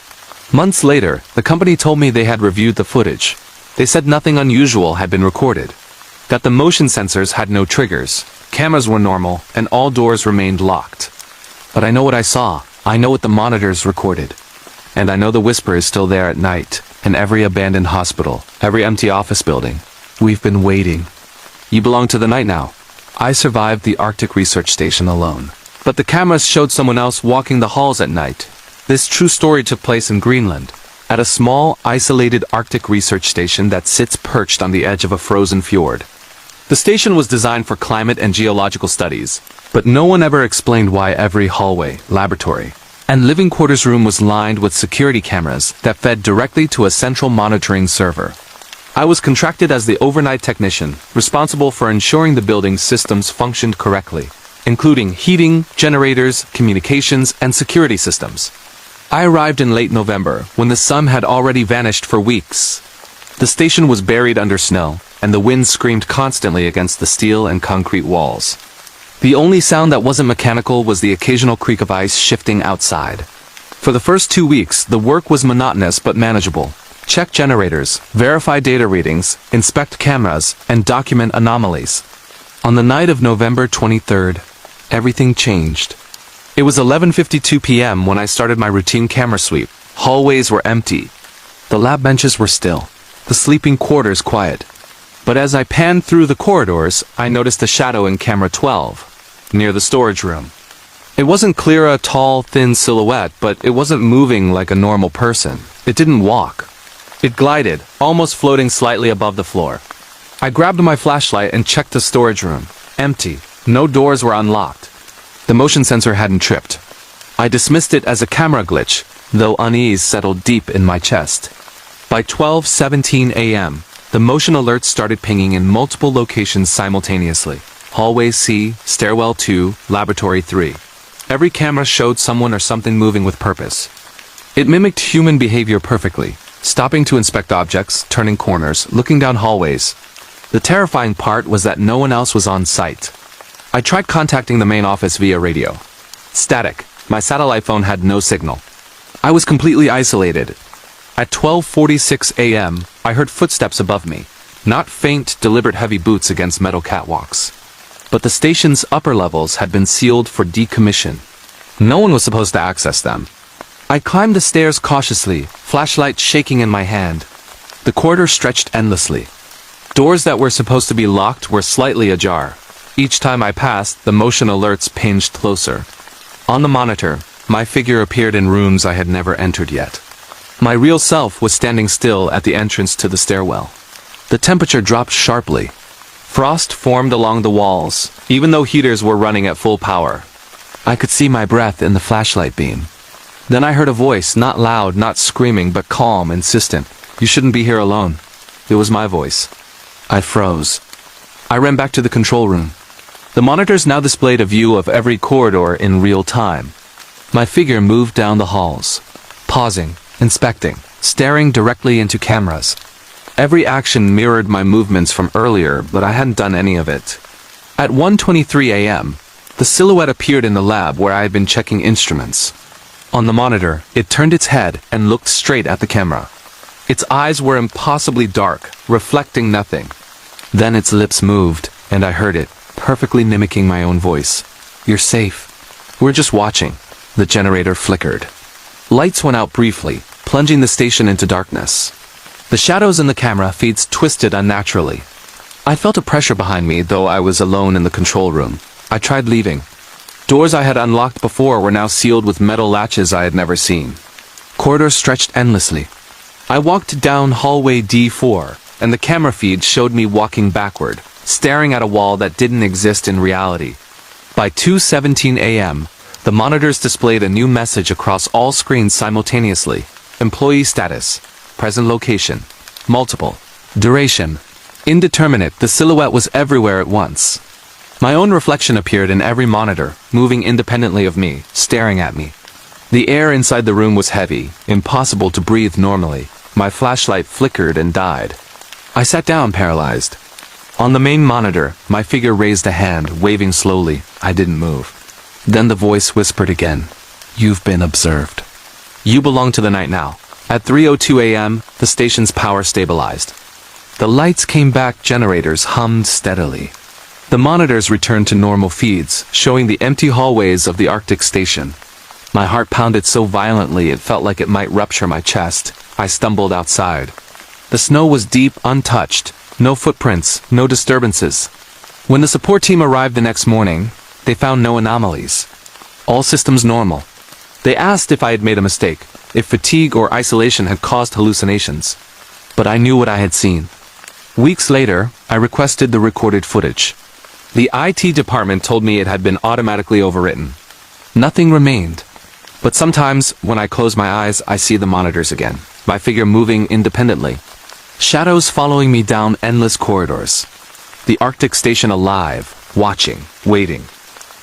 Speaker 1: Months later, the company told me they had reviewed the footage. They said nothing unusual had been recorded. That the motion sensors had no triggers, cameras were normal, and all doors remained locked. But I know what I saw. I know what the monitors recorded. And I know the whisper is still there at night, in every abandoned hospital, every empty office building. We've been waiting. You belong to the night now. I survived the Arctic research station alone. But the cameras showed someone else walking the halls at night. This true story took place in Greenland, at a small, isolated Arctic research station that sits perched on the edge of a frozen fjord. The station was designed for climate and geological studies, but no one ever explained why every hallway, laboratory, and living quarters room was lined with security cameras that fed directly to a central monitoring server. I was contracted as the overnight technician, responsible for ensuring the building's systems functioned correctly, including heating, generators, communications, and security systems. I arrived in late November, when the sun had already vanished for weeks. The station was buried under snow, and the wind screamed constantly against the steel and concrete walls. The only sound that wasn't mechanical was the occasional creak of ice shifting outside. For the first 2 weeks, the work was monotonous but manageable. Check generators, verify data readings, inspect cameras, and document anomalies. On the night of November 23rd, everything changed. It was 11:52 p.m. when I started my routine camera sweep. Hallways were empty. The lab benches were still. The sleeping quarters quiet. But as I panned through the corridors, I noticed a shadow in camera 12, near the storage room. It wasn't clear a tall, thin silhouette, but it wasn't moving like a normal person. It didn't walk. It glided, almost floating slightly above the floor. I grabbed my flashlight and checked the storage room. Empty. No doors were unlocked. The motion sensor hadn't tripped. I dismissed it as a camera glitch, though unease settled deep in my chest. By 12:17 a.m., the motion alerts started pinging in multiple locations simultaneously. Hallway C, Stairwell 2, Laboratory 3. Every camera showed someone or something moving with purpose. It mimicked human behavior perfectly, stopping to inspect objects, turning corners, looking down hallways. The terrifying part was that no one else was on site. I tried contacting the main office via radio. Static. My satellite phone had no signal. I was completely isolated. At 12:46 a.m., I heard footsteps above me. Not faint, deliberate heavy boots against metal catwalks. But the station's upper levels had been sealed for decommission. No one was supposed to access them. I climbed the stairs cautiously, flashlight shaking in my hand. The corridor stretched endlessly. Doors that were supposed to be locked were slightly ajar. Each time I passed, the motion alerts pinged closer. On the monitor, my figure appeared in rooms I had never entered yet. My real self was standing still at the entrance to the stairwell. The temperature dropped sharply. Frost formed along the walls, even though heaters were running at full power. I could see my breath in the flashlight beam. Then I heard a voice, not loud, not screaming, but calm, insistent. "You shouldn't be here alone." It was my voice. I froze. I ran back to the control room. The monitors now displayed a view of every corridor in real time. My figure moved down the halls, pausing, inspecting, staring directly into cameras. Every action mirrored my movements from earlier, but I hadn't done any of it. At 1:23 a.m., The silhouette appeared in the lab where I had been checking instruments. On the monitor, it turned its head and looked straight at the camera. Its eyes were impossibly dark, reflecting nothing. Then its lips moved, and I heard it, perfectly mimicking my own voice. "You're safe. We're just watching." The generator flickered. Lights went out briefly, plunging the station into darkness. The shadows in the camera feeds twisted unnaturally. I felt a pressure behind me, though I was alone in the control room. I tried leaving. Doors I had unlocked before were now sealed with metal latches I had never seen. Corridors stretched endlessly. I walked down hallway D4, and the camera feed showed me walking backward, staring at a wall that didn't exist in reality. By 2:17 a.m., the monitors displayed a new message across all screens simultaneously. Employee status, present location, multiple, duration, indeterminate. The silhouette was everywhere at once. My own reflection appeared in every monitor, moving independently of me, staring at me. The air inside the room was heavy, impossible to breathe normally. My flashlight flickered and died. I sat down, paralyzed. On the main monitor, my figure raised a hand, waving slowly. I didn't move. Then the voice whispered again. "You've been observed. You belong to the night now." At 3:02 a.m., the station's power stabilized. The lights came back, generators hummed steadily. The monitors returned to normal feeds, showing the empty hallways of the Arctic station. My heart pounded so violently it felt like it might rupture my chest. I stumbled outside. The snow was deep, untouched. No footprints, no disturbances. When the support team arrived the next morning, they found no anomalies. All systems normal. They asked if I had made a mistake, if fatigue or isolation had caused hallucinations. But I knew what I had seen. Weeks later, I requested the recorded footage. The IT department told me it had been automatically overwritten. Nothing remained. But sometimes, when I close my eyes, I see the monitors again, my figure moving independently. Shadows following me down endless corridors. The Arctic station alive, watching, waiting.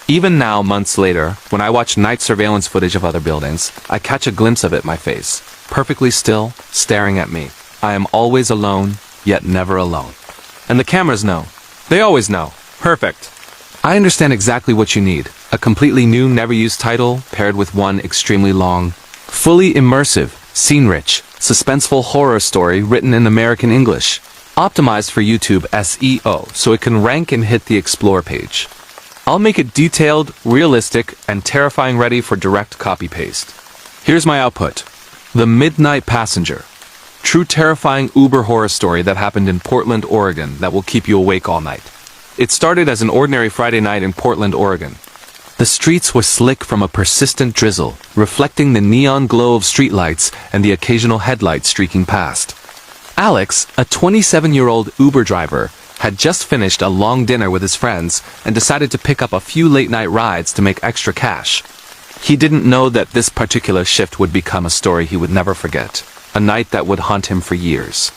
Speaker 1: Even now, months later, when I watch night surveillance footage of other buildings, I catch a glimpse of it, my face, perfectly still, staring at me. I am always alone, yet never alone. And the cameras know. They always know. Perfect. I understand exactly what you need. A completely new, never-used title, paired with one extremely long, fully immersive, scene-rich, suspenseful horror story written in American English. Optimized for YouTube SEO, so it can rank and hit the Explore page. I'll make it detailed, realistic, and terrifying, ready for direct copy-paste. Here's my output. The Midnight Passenger. True terrifying Uber horror story that happened in Portland, Oregon that will keep you awake all night. It started as an ordinary Friday night in Portland, Oregon. The streets were slick from a persistent drizzle, reflecting the neon glow of streetlights and the occasional headlights streaking past. Alex, a 27-year-old Uber driver, had just finished a long dinner with his friends and decided to pick up a few late-night rides to make extra cash. He didn't know that this particular shift would become a story he would never forget, a night that would haunt him for years.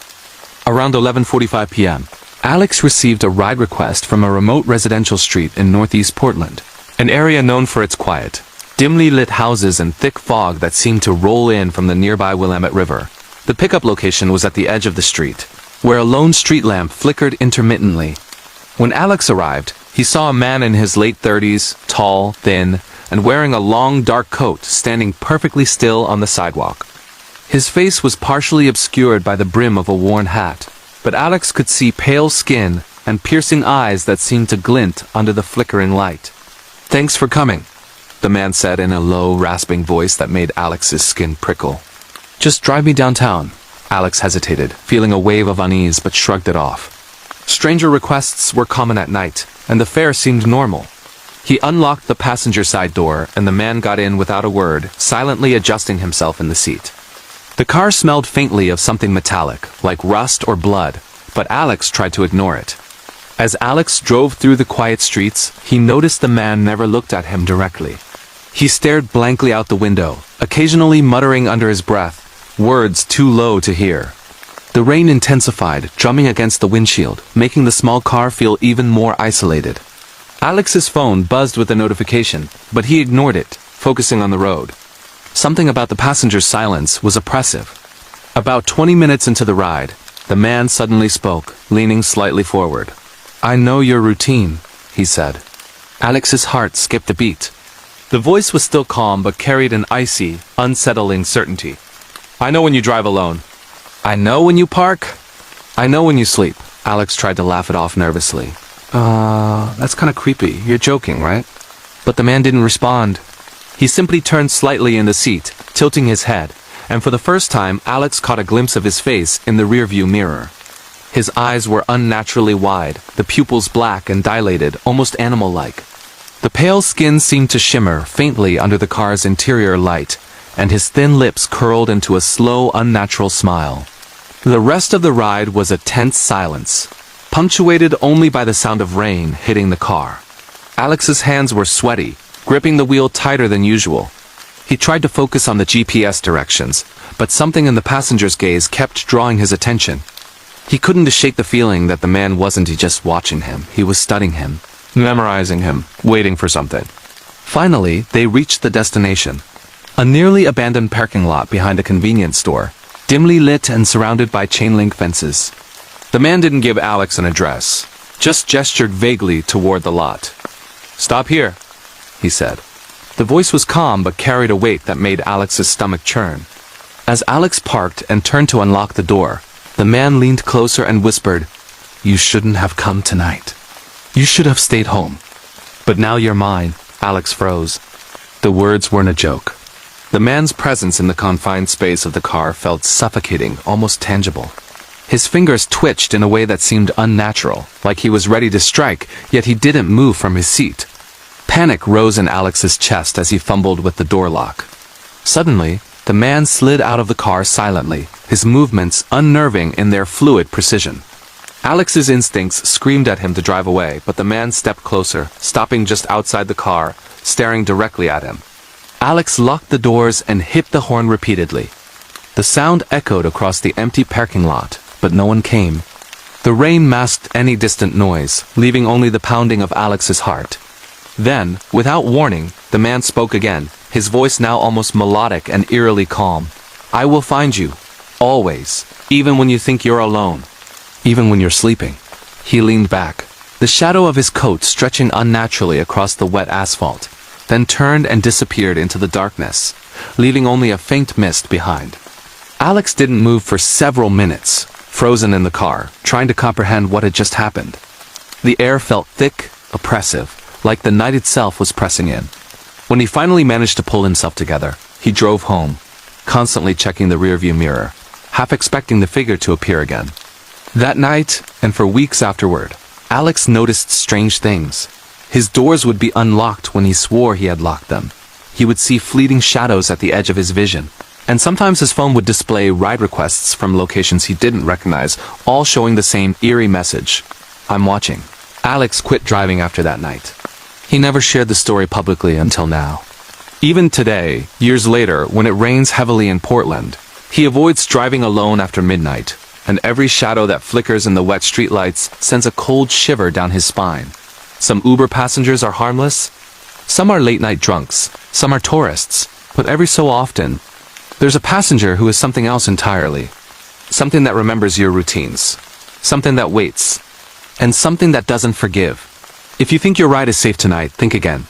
Speaker 1: Around 11:45 p.m., Alex received a ride request from a remote residential street in northeast Portland, an area known for its quiet, dimly lit houses and thick fog that seemed to roll in from the nearby Willamette River. The pickup location was at the edge of the street, where a lone street lamp flickered intermittently. When Alex arrived, he saw a man in his late 30s, tall, thin, and wearing a long dark coat standing perfectly still on the sidewalk. His face was partially obscured by the brim of a worn hat, but Alex could see pale skin and piercing eyes that seemed to glint under the flickering light. "Thanks for coming," the man said in a low, rasping voice that made Alex's skin prickle. "Just drive me downtown." Alex hesitated, feeling a wave of unease, but shrugged it off. Stranger requests were common at night, and the fare seemed normal. He unlocked the passenger side door, and the man got in without a word, silently adjusting himself in the seat. The car smelled faintly of something metallic, like rust or blood, but Alex tried to ignore it. As Alex drove through the quiet streets, he noticed the man never looked at him directly. He stared blankly out the window, occasionally muttering under his breath, words too low to hear. The rain intensified, drumming against the windshield, making the small car feel even more isolated. Alex's phone buzzed with a notification, but he ignored it, focusing on the road. Something about the passenger's silence was oppressive. About 20 minutes into the ride, the man suddenly spoke, leaning slightly forward. "I know your routine," he said. Alex's heart skipped a beat. The voice was still calm but carried an icy, unsettling certainty. I know when you drive alone. I know when you park. I know when you sleep. Alex tried to laugh it off nervously. That's kinda creepy. You're joking, right? But the man didn't respond. He simply turned slightly in the seat, tilting his head, and for the first time, Alex caught a glimpse of his face in the rearview mirror. His eyes were unnaturally wide, the pupils black and dilated, almost animal-like. The pale skin seemed to shimmer faintly under the car's interior light, and his thin lips curled into a slow, unnatural smile. The rest of the ride was a tense silence, punctuated only by the sound of rain hitting the car. Alex's hands were sweaty, gripping the wheel tighter than usual. He tried to focus on the GPS directions, but something in the passenger's gaze kept drawing his attention. He couldn't shake the feeling that the man wasn't just watching him, he was studying him, memorizing him, waiting for something. Finally, they reached the destination. A nearly abandoned parking lot behind a convenience store, dimly lit and surrounded by chain-link fences. The man didn't give Alex an address, just gestured vaguely toward the lot. Stop here, he said. The voice was calm but carried a weight that made Alex's stomach churn. As Alex parked and turned to unlock the door, the man leaned closer and whispered, You shouldn't have come tonight. You should have stayed home. But now you're mine. Alex froze. The words weren't a joke. The man's presence in the confined space of the car felt suffocating, almost tangible. His fingers twitched in a way that seemed unnatural, like he was ready to strike, yet he didn't move from his seat. Panic rose in Alex's chest as he fumbled with the door lock. Suddenly, the man slid out of the car silently, his movements unnerving in their fluid precision. Alex's instincts screamed at him to drive away, but the man stepped closer, stopping just outside the car, staring directly at him. Alex locked the doors and hit the horn repeatedly. The sound echoed across the empty parking lot, but no one came. The rain masked any distant noise, leaving only the pounding of Alex's heart. Then, without warning, the man spoke again, his voice now almost melodic and eerily calm. I will find you. Always. Even when you think you're alone. Even when you're sleeping. He leaned back, the shadow of his coat stretching unnaturally across the wet asphalt, then turned and disappeared into the darkness, leaving only a faint mist behind. Alex didn't move for several minutes, frozen in the car, trying to comprehend what had just happened. The air felt thick, oppressive, like the night itself was pressing in. When he finally managed to pull himself together, he drove home, constantly checking the rearview mirror, half expecting the figure to appear again. That night, and for weeks afterward, Alex noticed strange things. His doors would be unlocked when he swore he had locked them. He would see fleeting shadows at the edge of his vision, and sometimes his phone would display ride requests from locations he didn't recognize, all showing the same eerie message. I'm watching. Alex quit driving after that night. He never shared the story publicly until now. Even today, years later, when it rains heavily in Portland, he avoids driving alone after midnight, and every shadow that flickers in the wet streetlights sends a cold shiver down his spine. Some Uber passengers are harmless. Some are late-night drunks. Some are tourists. But every so often, there's a passenger who is something else entirely. Something that remembers your routines. Something that waits. And something that doesn't forgive. If you think your ride is safe tonight, think again.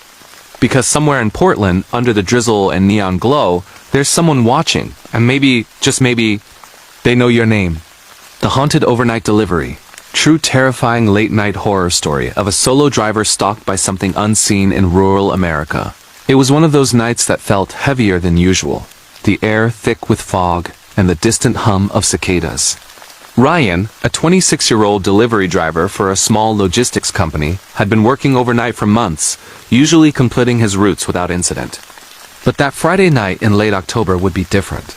Speaker 1: Because somewhere in Portland, under the drizzle and neon glow, there's someone watching, and maybe, just maybe, they know your name. The Haunted Overnight Delivery. True terrifying late-night horror story of a solo driver stalked by something unseen in rural America. It was one of those nights that felt heavier than usual. The air thick with fog, and the distant hum of cicadas. Ryan, a 26-year-old delivery driver for a small logistics company, had been working overnight for months, usually completing his routes without incident. But that Friday night in late October would be different.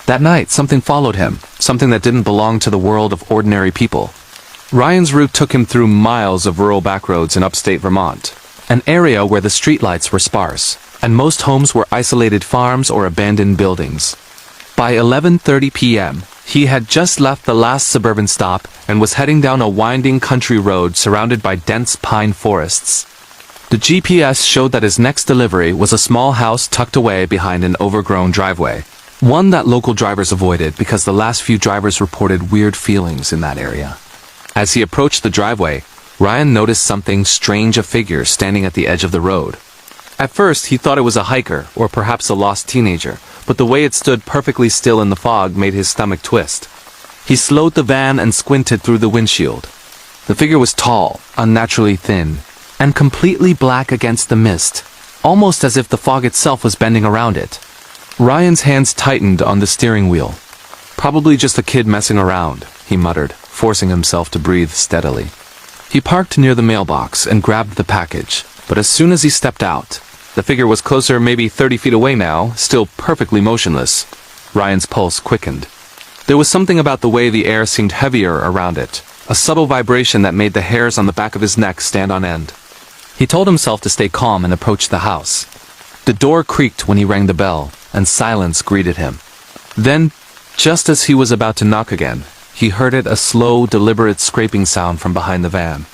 Speaker 1: That night, something followed him, something that didn't belong to the world of ordinary people. Ryan's route took him through miles of rural backroads in upstate Vermont, an area where the streetlights were sparse, and most homes were isolated farms or abandoned buildings. By 11:30 p.m., he had just left the last suburban stop and was heading down a winding country road surrounded by dense pine forests. The GPS showed that his next delivery was a small house tucked away behind an overgrown driveway, one that local drivers avoided because the last few drivers reported weird feelings in that area. As he approached the driveway, Ryan noticed something strange, a figure standing at the edge of the road. At first, he thought it was a hiker, or perhaps a lost teenager, but the way it stood perfectly still in the fog made his stomach twist. He slowed the van and squinted through the windshield. The figure was tall, unnaturally thin, and completely black against the mist, almost as if the fog itself was bending around it. Ryan's hands tightened on the steering wheel. Probably just a kid messing around, he muttered, forcing himself to breathe steadily. He parked near the mailbox and grabbed the package, but as soon as he stepped out, the figure was closer, maybe 30 feet away now, still perfectly motionless. Ryan's pulse quickened. There was something about the way the air seemed heavier around it, a subtle vibration that made the hairs on the back of his neck stand on end. He told himself to stay calm and approach the house. The door creaked when he rang the bell, and silence greeted him. Then, just as he was about to knock again, he heard a slow, deliberate scraping sound from behind the van.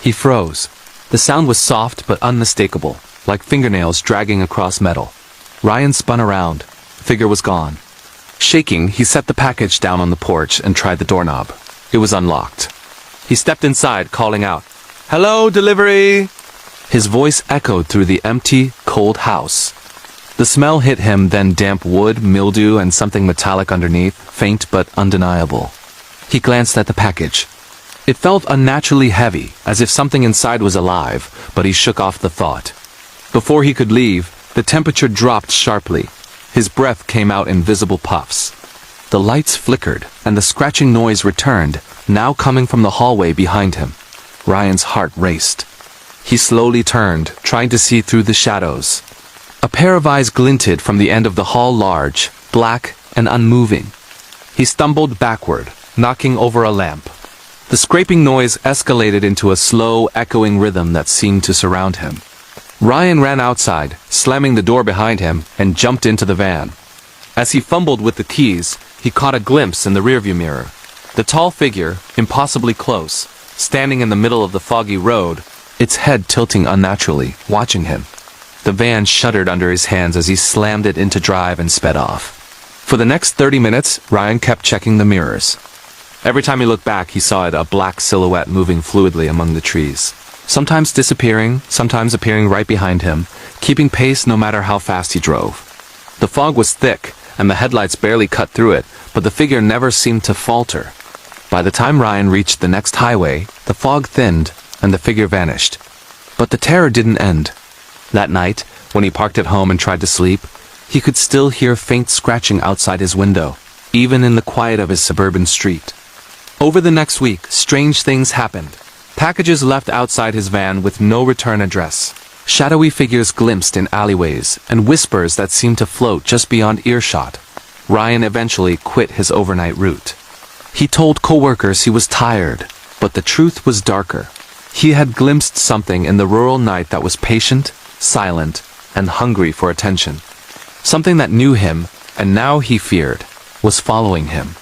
Speaker 1: He froze. The sound was soft but unmistakable, like fingernails dragging across metal. Ryan spun around. The figure was gone. Shaking, he set the package down on the porch and tried the doorknob. It was unlocked. He stepped inside, calling out, "Hello, delivery!" His voice echoed through the empty, cold house. The smell hit him, then damp wood, mildew, and something metallic underneath, faint but undeniable. He glanced at the package. It felt unnaturally heavy, as if something inside was alive, but he shook off the thought. Before he could leave, the temperature dropped sharply. His breath came out in visible puffs. The lights flickered, and the scratching noise returned, now coming from the hallway behind him. Ryan's heart raced. He slowly turned, trying to see through the shadows. A pair of eyes glinted from the end of the hall, large, black, and unmoving. He stumbled backward, knocking over a lamp. The scraping noise escalated into a slow, echoing rhythm that seemed to surround him. Ryan ran outside, slamming the door behind him, and jumped into the van. As he fumbled with the keys, he caught a glimpse in the rearview mirror. The tall figure, impossibly close, standing in the middle of the foggy road, its head tilting unnaturally, watching him. The van shuddered under his hands as he slammed it into drive and sped off. For the next 30 minutes, Ryan kept checking the mirrors. Every time he looked back, he saw a black silhouette moving fluidly among the trees. Sometimes disappearing, sometimes appearing right behind him, keeping pace no matter how fast he drove. The fog was thick, and the headlights barely cut through it, but the figure never seemed to falter. By the time Ryan reached the next highway, the fog thinned, and the figure vanished. But the terror didn't end. That night, when he parked at home and tried to sleep, he could still hear faint scratching outside his window, even in the quiet of his suburban street. Over the next week, strange things happened. Packages left outside his van with no return address. Shadowy figures glimpsed in alleyways, and whispers that seemed to float just beyond earshot. Ryan eventually quit his overnight route. He told coworkers he was tired, but the truth was darker. He had glimpsed something in the rural night that was patient, silent, and hungry for attention. Something that knew him, and now he feared, was following him.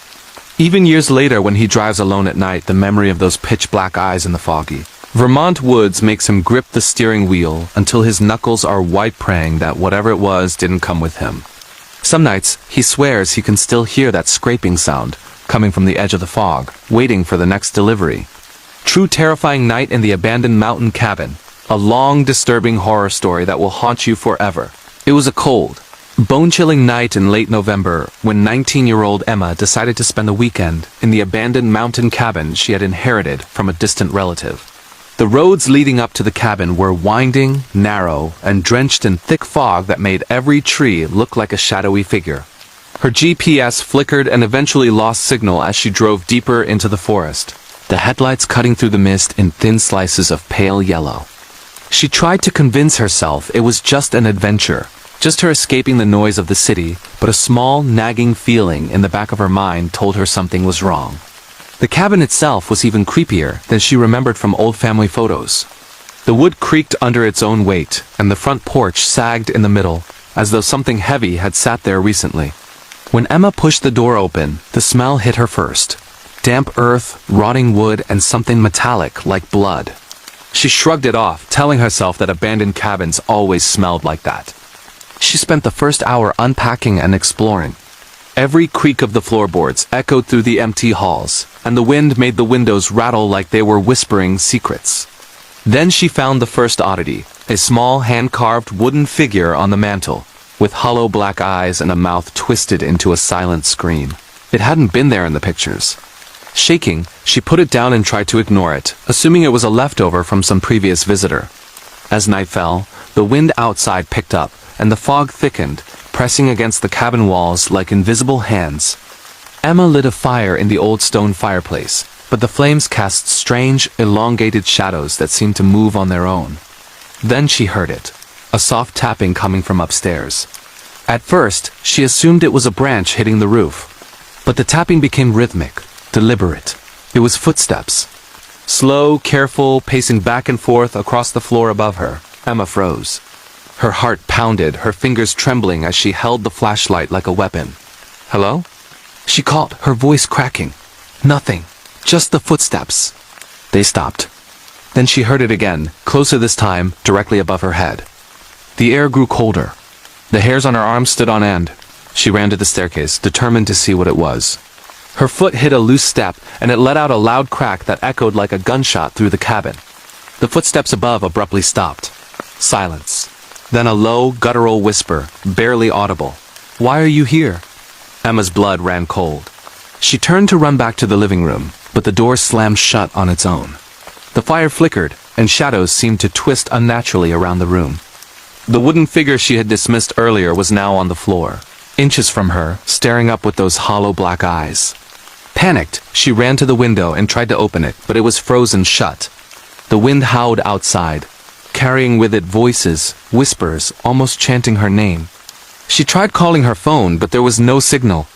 Speaker 1: Even years later, when he drives alone at night, the memory of those pitch-black eyes in the foggy Vermont woods makes him grip the steering wheel until his knuckles are white, praying that whatever it was didn't come with him. Some nights, he swears he can still hear that scraping sound coming from the edge of the fog, waiting for the next delivery. True terrifying night in the abandoned mountain cabin. A long, disturbing horror story that will haunt you forever. It was a cold, bone-chilling night in late November when 19-year-old Emma decided to spend the weekend in the abandoned mountain cabin she had inherited from a distant relative. The roads leading up to the cabin were winding, narrow, and drenched in thick fog that made every tree look like a shadowy figure. Her GPS flickered and eventually lost signal as she drove deeper into the forest, the headlights cutting through the mist in thin slices of pale yellow. She tried to convince herself it was just an adventure, just her escaping the noise of the city, but a small, nagging feeling in the back of her mind told her something was wrong. The cabin itself was even creepier than she remembered from old family photos. The wood creaked under its own weight, and the front porch sagged in the middle, as though something heavy had sat there recently. When Emma pushed the door open, the smell hit her first. Damp earth, rotting wood, and something metallic like blood. She shrugged it off, telling herself that abandoned cabins always smelled like that. She spent the first hour unpacking and exploring. Every creak of the floorboards echoed through the empty halls, and the wind made the windows rattle like they were whispering secrets. Then she found the first oddity, a small hand-carved wooden figure on the mantel, with hollow black eyes and a mouth twisted into a silent scream. It hadn't been there in the pictures. Shaking, she put it down and tried to ignore it, assuming it was a leftover from some previous visitor. As night fell, the wind outside picked up, and the fog thickened, pressing against the cabin walls like invisible hands. Emma lit a fire in the old stone fireplace, but the flames cast strange, elongated shadows that seemed to move on their own. Then she heard it, a soft tapping coming from upstairs. At first, she assumed it was a branch hitting the roof, but the tapping became rhythmic, deliberate. It was footsteps. Slow, careful, pacing back and forth across the floor above her. Emma froze. Her heart pounded, her fingers trembling as she held the flashlight like a weapon. "Hello?" She called, her voice cracking. Nothing. Just the footsteps. They stopped. Then she heard it again, closer this time, directly above her head. The air grew colder. The hairs on her arms stood on end. She ran to the staircase, determined to see what it was. Her foot hit a loose step, and it let out a loud crack that echoed like a gunshot through the cabin. The footsteps above abruptly stopped. Silence. Then a low, guttural whisper, barely audible. "Why are you here?" Emma's blood ran cold. She turned to run back to the living room, but the door slammed shut on its own. The fire flickered, and shadows seemed to twist unnaturally around the room. The wooden figure she had dismissed earlier was now on the floor, inches from her, staring up with those hollow black eyes. Panicked, she ran to the window and tried to open it, but it was frozen shut. The wind howled outside, carrying with it voices, whispers, almost chanting her name. She tried calling her phone, but there was no signal.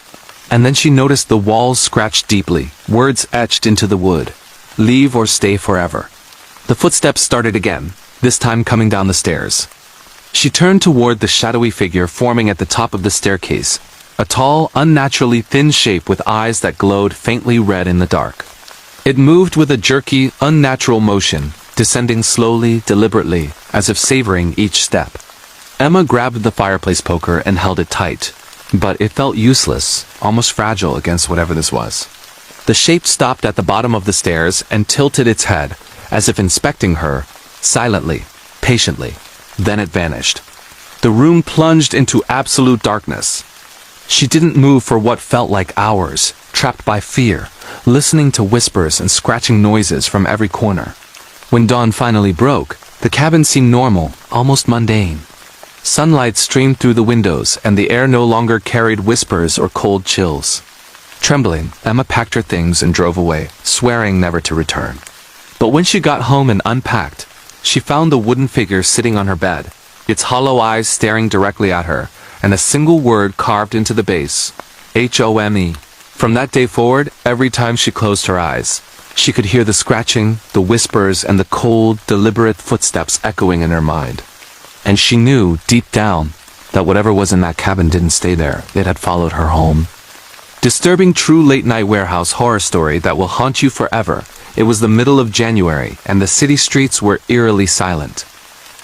Speaker 1: And then she noticed the walls scratched deeply, words etched into the wood. "Leave or stay forever." The footsteps started again, this time coming down the stairs. She turned toward the shadowy figure forming at the top of the staircase, a tall, unnaturally thin shape with eyes that glowed faintly red in the dark. It moved with a jerky, unnatural motion, descending slowly, deliberately, as if savoring each step. Emma grabbed the fireplace poker and held it tight, but it felt useless, almost fragile against whatever this was. The shape stopped at the bottom of the stairs and tilted its head, as if inspecting her, silently, patiently. Then it vanished. The room plunged into absolute darkness. She didn't move for what felt like hours, trapped by fear, listening to whispers and scratching noises from every corner. When dawn finally broke, the cabin seemed normal, almost mundane. Sunlight streamed through the windows, and the air no longer carried whispers or cold chills. Trembling, Emma packed her things and drove away, swearing never to return. But when she got home and unpacked, she found the wooden figure sitting on her bed, its hollow eyes staring directly at her, and a single word carved into the base, HOME. From that day forward, every time she closed her eyes, she could hear the scratching, the whispers, and the cold, deliberate footsteps echoing in her mind. And she knew, deep down, that whatever was in that cabin didn't stay there. It had followed her home. Disturbing true late-night warehouse horror story that will haunt you forever. It was the middle of January, and the city streets were eerily silent.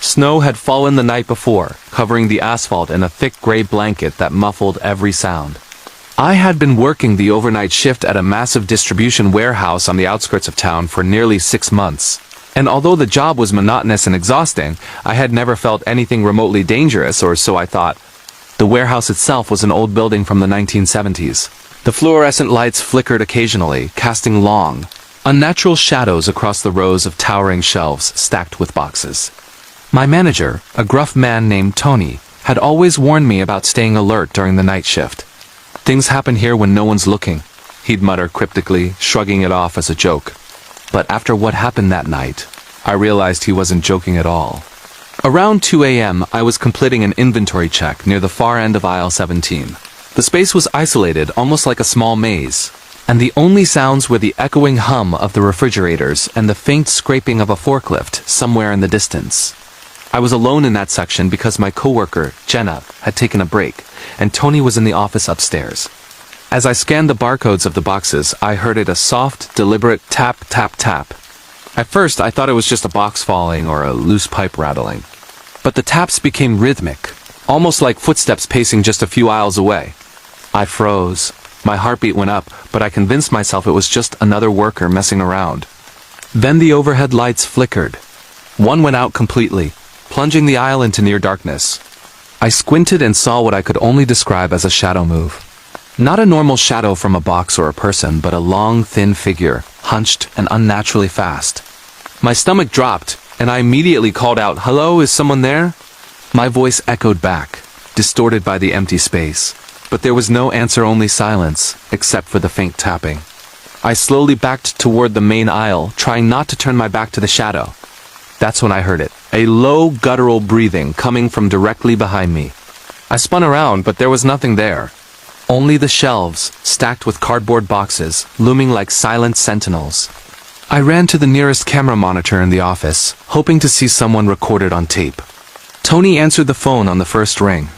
Speaker 1: Snow had fallen the night before, covering the asphalt in a thick gray blanket that muffled every sound. I had been working the overnight shift at a massive distribution warehouse on the outskirts of town for nearly 6 months. And although the job was monotonous and exhausting, I had never felt anything remotely dangerous, or so I thought. The warehouse itself was an old building from the 1970s. The fluorescent lights flickered occasionally, casting long, unnatural shadows across the rows of towering shelves stacked with boxes. My manager, a gruff man named Tony, had always warned me about staying alert during the night shift. "Things happen here when no one's looking," he'd mutter cryptically, shrugging it off as a joke. But after what happened that night, I realized he wasn't joking at all. Around 2 a.m., I was completing an inventory check near the far end of aisle 17. The space was isolated, almost like a small maze, and the only sounds were the echoing hum of the refrigerators and the faint scraping of a forklift somewhere in the distance. I was alone in that section because my coworker, Jenna, had taken a break, and Tony was in the office upstairs. As I scanned the barcodes of the boxes, I heard it a soft, deliberate tap, tap, tap. At first, I thought it was just a box falling or a loose pipe rattling. But the taps became rhythmic, almost like footsteps pacing just a few aisles away. I froze. My heartbeat went up, but I convinced myself it was just another worker messing around. Then the overhead lights flickered. One went out completely, plunging the aisle into near darkness. I squinted and saw what I could only describe as a shadow move. Not a normal shadow from a box or a person, but a long, thin figure, hunched and unnaturally fast. My stomach dropped, and I immediately called out, "Hello, is someone there?" My voice echoed back, distorted by the empty space, but there was no answer, only silence, except for the faint tapping. I slowly backed toward the main aisle, trying not to turn my back to the shadow. That's when I heard it, a low, guttural breathing coming from directly behind me. I spun around, but there was nothing there. Only the shelves, stacked with cardboard boxes, looming like silent sentinels. I ran to the nearest camera monitor in the office, hoping to see someone recorded on tape. Tony answered the phone on the first ring.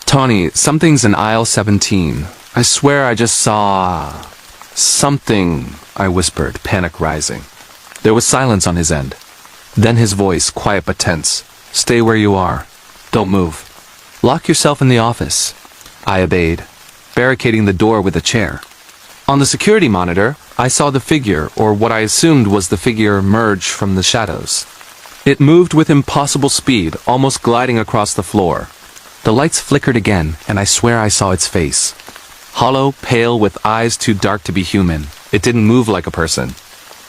Speaker 1: "Tony, something's in aisle 17. I swear I just saw... something," I whispered, panic rising. There was silence on his end. Then his voice, quiet but tense. "Stay where you are. Don't move. Lock yourself in the office." I obeyed, barricading the door with a chair. On the security monitor, I saw the figure, or what I assumed was the figure, emerge from the shadows. It moved with impossible speed, almost gliding across the floor. The lights flickered again, and I swear I saw its face. Hollow, pale, with eyes too dark to be human. It didn't move like a person.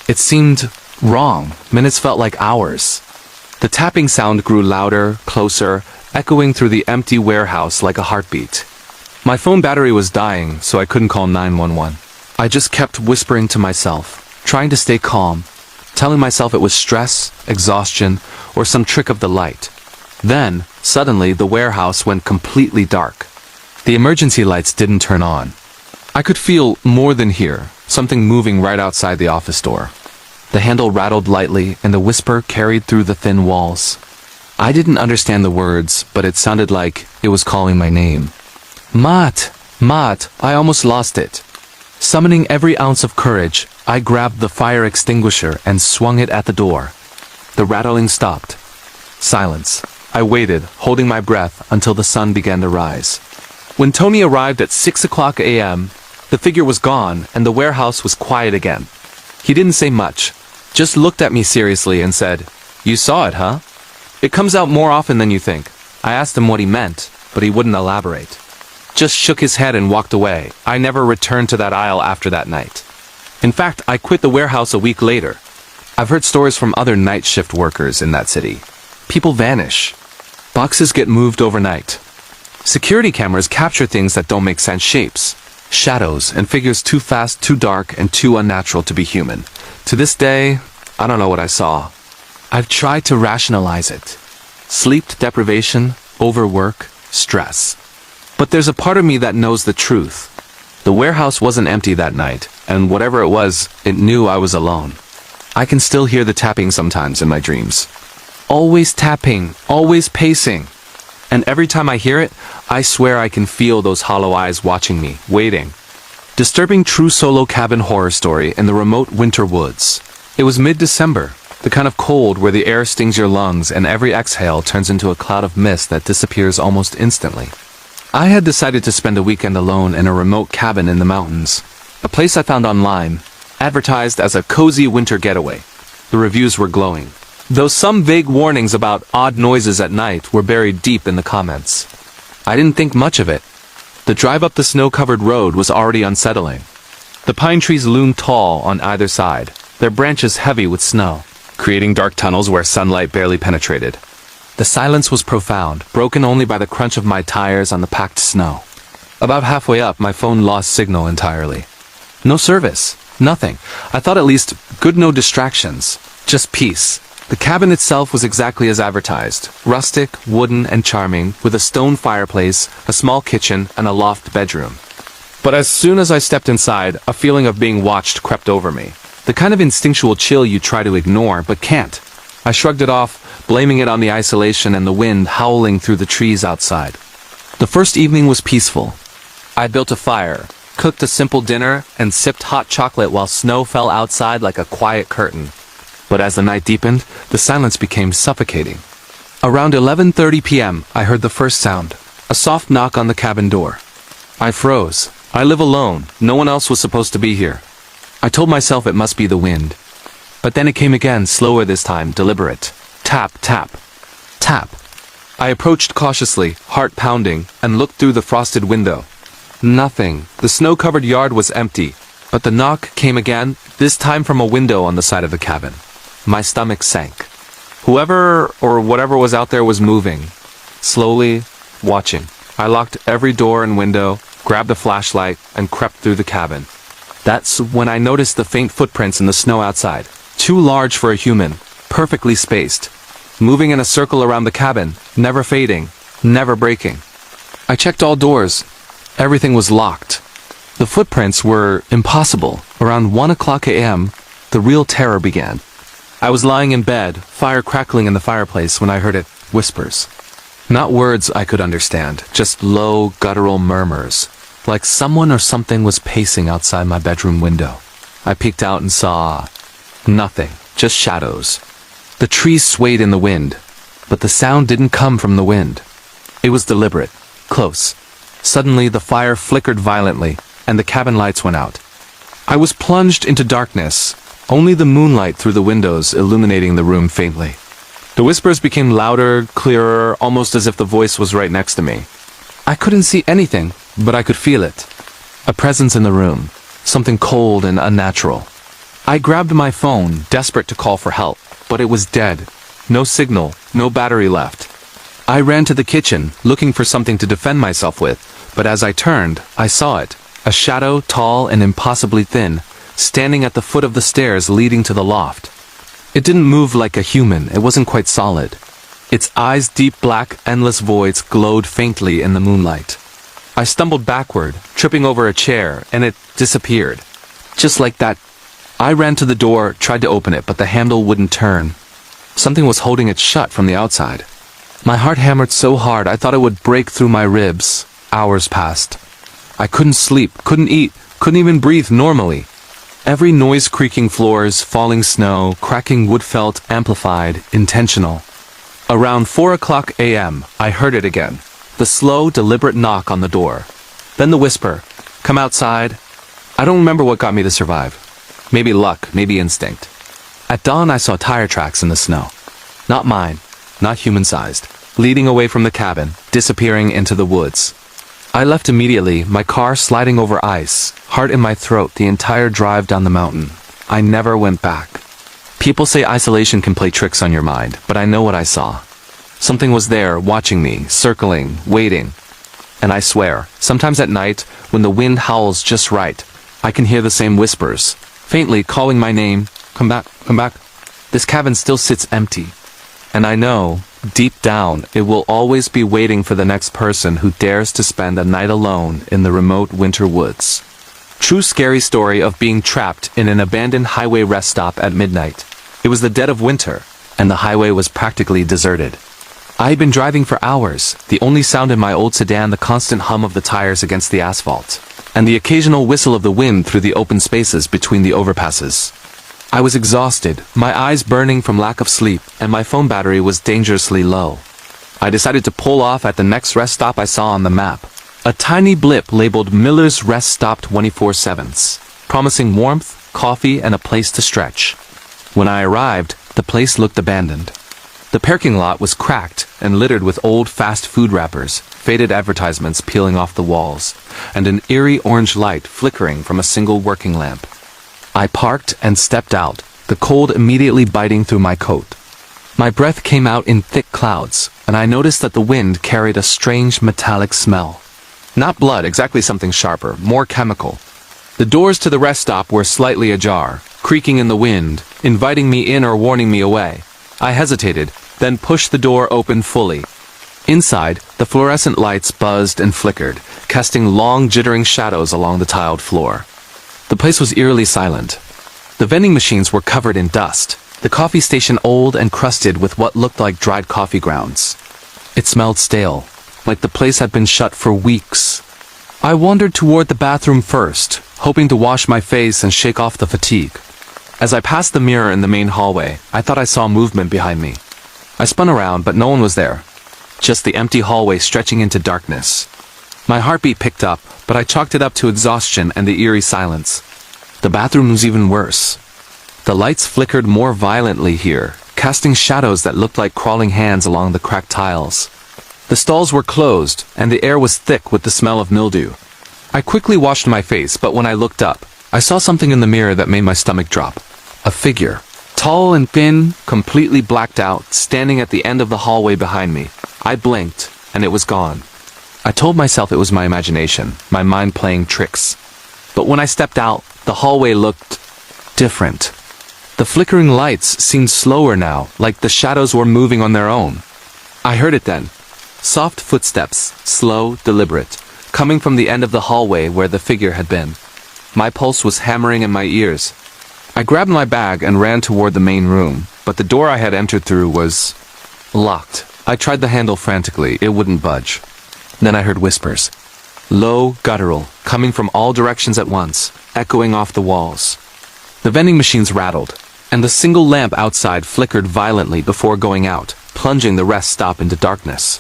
Speaker 1: It seemed wrong. Minutes felt like hours. The tapping sound grew louder, closer, echoing through the empty warehouse like a heartbeat. My phone battery was dying, so I couldn't call 911. I just kept whispering to myself, trying to stay calm, telling myself it was stress, exhaustion, or some trick of the light. Then, suddenly, the warehouse went completely dark. The emergency lights didn't turn on. I could feel more than hear, something moving right outside the office door. The handle rattled lightly, and the whisper carried through the thin walls. I didn't understand the words, but it sounded like it was calling my name. "Matt! Matt!" I almost lost it. Summoning every ounce of courage, I grabbed the fire extinguisher and swung it at the door. The rattling stopped. Silence. I waited, holding my breath, until the sun began to rise. When Tony arrived at 6 o'clock a.m., the figure was gone, and the warehouse was quiet again. He didn't say much, just looked at me seriously and said, "You saw it, huh? It comes out more often than you think." I asked him what he meant, but he wouldn't elaborate. Just shook his head and walked away. I never returned to that aisle after that night. In fact, I quit the warehouse a week later. I've heard stories from other night shift workers in that city. People vanish. Boxes get moved overnight. Security cameras capture things that don't make sense, shapes, shadows, and figures too fast, too dark, and too unnatural to be human. To this day, I don't know what I saw. I've tried to rationalize it. Sleep deprivation, overwork, stress. But there's a part of me that knows the truth. The warehouse wasn't empty that night, and whatever it was, it knew I was alone. I can still hear the tapping sometimes in my dreams. Always tapping, always pacing. And every time I hear it, I swear I can feel those hollow eyes watching me, waiting. Disturbing true solo cabin horror story in the remote winter woods. It was mid-December, the kind of cold where the air stings your lungs and every exhale turns into a cloud of mist that disappears almost instantly. I had decided to spend a weekend alone in a remote cabin in the mountains, a place I found online, advertised as a cozy winter getaway. The reviews were glowing, though some vague warnings about odd noises at night were buried deep in the comments. I didn't think much of it. The drive up the snow-covered road was already unsettling. The pine trees loomed tall on either side, their branches heavy with snow, creating dark tunnels where sunlight barely penetrated. The silence was profound, broken only by the crunch of my tires on the packed snow. About halfway up, my phone lost signal entirely. No service. Nothing. I thought at least good, no distractions. Just peace. The cabin itself was exactly as advertised. Rustic, wooden, and charming, with a stone fireplace, a small kitchen, and a loft bedroom. But as soon as I stepped inside, a feeling of being watched crept over me. The kind of instinctual chill you try to ignore, but can't. I shrugged it off, blaming it on the isolation and the wind howling through the trees outside. The first evening was peaceful. I built a fire, cooked a simple dinner, and sipped hot chocolate while snow fell outside like a quiet curtain. But as the night deepened, the silence became suffocating. Around 11:30 p.m., I heard the first sound, a soft knock on the cabin door. I froze. I live alone. No one else was supposed to be here. I told myself it must be the wind. But then it came again, slower this time, deliberate. Tap, tap, tap. I approached cautiously, heart pounding, and looked through the frosted window. Nothing. The snow-covered yard was empty. But the knock came again, this time from a window on the side of the cabin. My stomach sank. Whoever or whatever was out there was moving. Slowly, watching. I locked every door and window, grabbed a flashlight, and crept through the cabin. That's when I noticed the faint footprints in the snow outside. Too large for a human, perfectly spaced. Moving in a circle around the cabin, never fading, never breaking. I checked all doors. Everything was locked. The footprints were impossible. Around 1 o'clock a.m., the real terror began. I was lying in bed, fire crackling in the fireplace, when I heard it, whispers. Not words I could understand, just low, guttural murmurs, like someone or something was pacing outside my bedroom window. I peeked out and saw nothing, just shadows. The trees swayed in the wind, but the sound didn't come from the wind. It was deliberate, close. Suddenly the fire flickered violently, and the cabin lights went out. I was plunged into darkness, only the moonlight through the windows illuminating the room faintly. The whispers became louder, clearer, almost as if the voice was right next to me. I couldn't see anything, but I could feel it. A presence in the room, something cold and unnatural. I grabbed my phone, desperate to call for help, but it was dead. No signal, no battery left. I ran to the kitchen, looking for something to defend myself with, but as I turned, I saw it. A shadow, tall and impossibly thin, standing at the foot of the stairs leading to the loft. It didn't move like a human, it wasn't quite solid. Its eyes, deep black, endless voids, glowed faintly in the moonlight. I stumbled backward, tripping over a chair, and it disappeared. Just like that. I ran to the door, tried to open it, but the handle wouldn't turn. Something was holding it shut from the outside. My heart hammered so hard I thought it would break through my ribs. Hours passed. I couldn't sleep, couldn't eat, couldn't even breathe normally. Every noise, creaking floors, falling snow, cracking wood felt, amplified, intentional. Around 4 o'clock a.m., I heard it again. The slow, deliberate knock on the door. Then the whisper, "Come outside." I don't remember what got me to survive. Maybe luck, maybe instinct. At dawn I saw tire tracks in the snow. Not mine, not human-sized. Leading away from the cabin, disappearing into the woods. I left immediately, my car sliding over ice, heart in my throat the entire drive down the mountain. I never went back. People say isolation can play tricks on your mind, but I know what I saw. Something was there, watching me, circling, waiting. And I swear, sometimes at night, when the wind howls just right, I can hear the same whispers, faintly calling my name, "Come back, come back." This cabin still sits empty. And I know, deep down, it will always be waiting for the next person who dares to spend a night alone in the remote winter woods. True scary story of being trapped in an abandoned highway rest stop at midnight. It was the dead of winter, and the highway was practically deserted. I had been driving for hours, the only sound in my old sedan the constant hum of the tires against the asphalt, and the occasional whistle of the wind through the open spaces between the overpasses. I was exhausted, my eyes burning from lack of sleep, and my phone battery was dangerously low. I decided to pull off at the next rest stop I saw on the map. A tiny blip labeled Miller's Rest Stop 24/7, promising warmth, coffee, and a place to stretch. When I arrived, the place looked abandoned. The parking lot was cracked and littered with old fast food wrappers, faded advertisements peeling off the walls, and an eerie orange light flickering from a single working lamp. I parked and stepped out, the cold immediately biting through my coat. My breath came out in thick clouds, and I noticed that the wind carried a strange metallic smell. Not blood, exactly something sharper, more chemical. The doors to the rest stop were slightly ajar, creaking in the wind, inviting me in or warning me away. I hesitated, then pushed the door open fully. Inside, the fluorescent lights buzzed and flickered, casting long, jittering shadows along the tiled floor. The place was eerily silent. The vending machines were covered in dust, the coffee station old and crusted with what looked like dried coffee grounds. It smelled stale, like the place had been shut for weeks. I wandered toward the bathroom first, hoping to wash my face and shake off the fatigue. As I passed the mirror in the main hallway, I thought I saw movement behind me. I spun around, but no one was there. Just the empty hallway stretching into darkness. My heartbeat picked up, but I chalked it up to exhaustion and the eerie silence. The bathroom was even worse. The lights flickered more violently here, casting shadows that looked like crawling hands along the cracked tiles. The stalls were closed, and the air was thick with the smell of mildew. I quickly washed my face, but when I looked up, I saw something in the mirror that made my stomach drop. A figure, tall and thin, completely blacked out, standing at the end of the hallway behind me. I blinked, and it was gone. I told myself it was my imagination, my mind playing tricks. But when I stepped out, the hallway looked different. The flickering lights seemed slower now, like the shadows were moving on their own. I heard it then. Soft footsteps, slow, deliberate, coming from the end of the hallway where the figure had been. My pulse was hammering in my ears. I grabbed my bag and ran toward the main room, but the door I had entered through was locked. I tried the handle frantically, it wouldn't budge. Then I heard whispers. Low, guttural, coming from all directions at once, echoing off the walls. The vending machines rattled, and the single lamp outside flickered violently before going out, plunging the rest stop into darkness.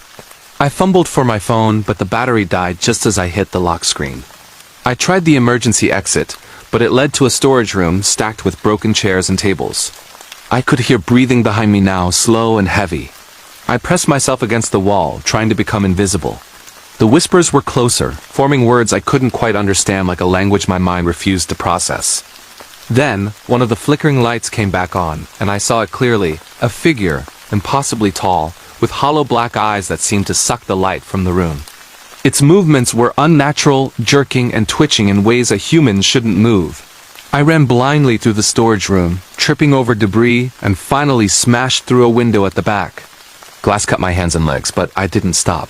Speaker 1: I fumbled for my phone, but the battery died just as I hit the lock screen. I tried the emergency exit, but it led to a storage room stacked with broken chairs and tables. I could hear breathing behind me now, slow and heavy. I pressed myself against the wall, trying to become invisible. The whispers were closer, forming words I couldn't quite understand, like a language my mind refused to process. Then, one of the flickering lights came back on, and I saw it clearly, a figure, impossibly tall, with hollow black eyes that seemed to suck the light from the room. Its movements were unnatural, jerking and twitching in ways a human shouldn't move. I ran blindly through the storage room, tripping over debris, and finally smashed through a window at the back. Glass cut my hands and legs, but I didn't stop.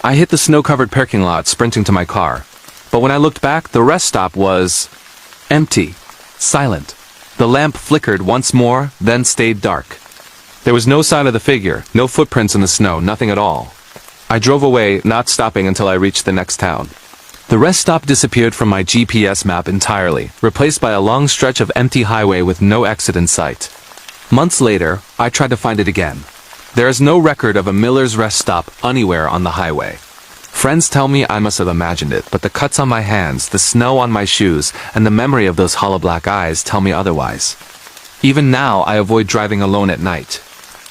Speaker 1: I hit the snow-covered parking lot, sprinting to my car. But when I looked back, the rest stop was empty, silent. The lamp flickered once more, then stayed dark. There was no sign of the figure, no footprints in the snow, nothing at all. I drove away, not stopping until I reached the next town. The rest stop disappeared from my GPS map entirely, replaced by a long stretch of empty highway with no exit in sight. Months later, I tried to find it again. There is no record of a Miller's Rest stop anywhere on the highway. Friends tell me I must have imagined it, but the cuts on my hands, the snow on my shoes, and the memory of those hollow black eyes tell me otherwise. Even now, I avoid driving alone at night.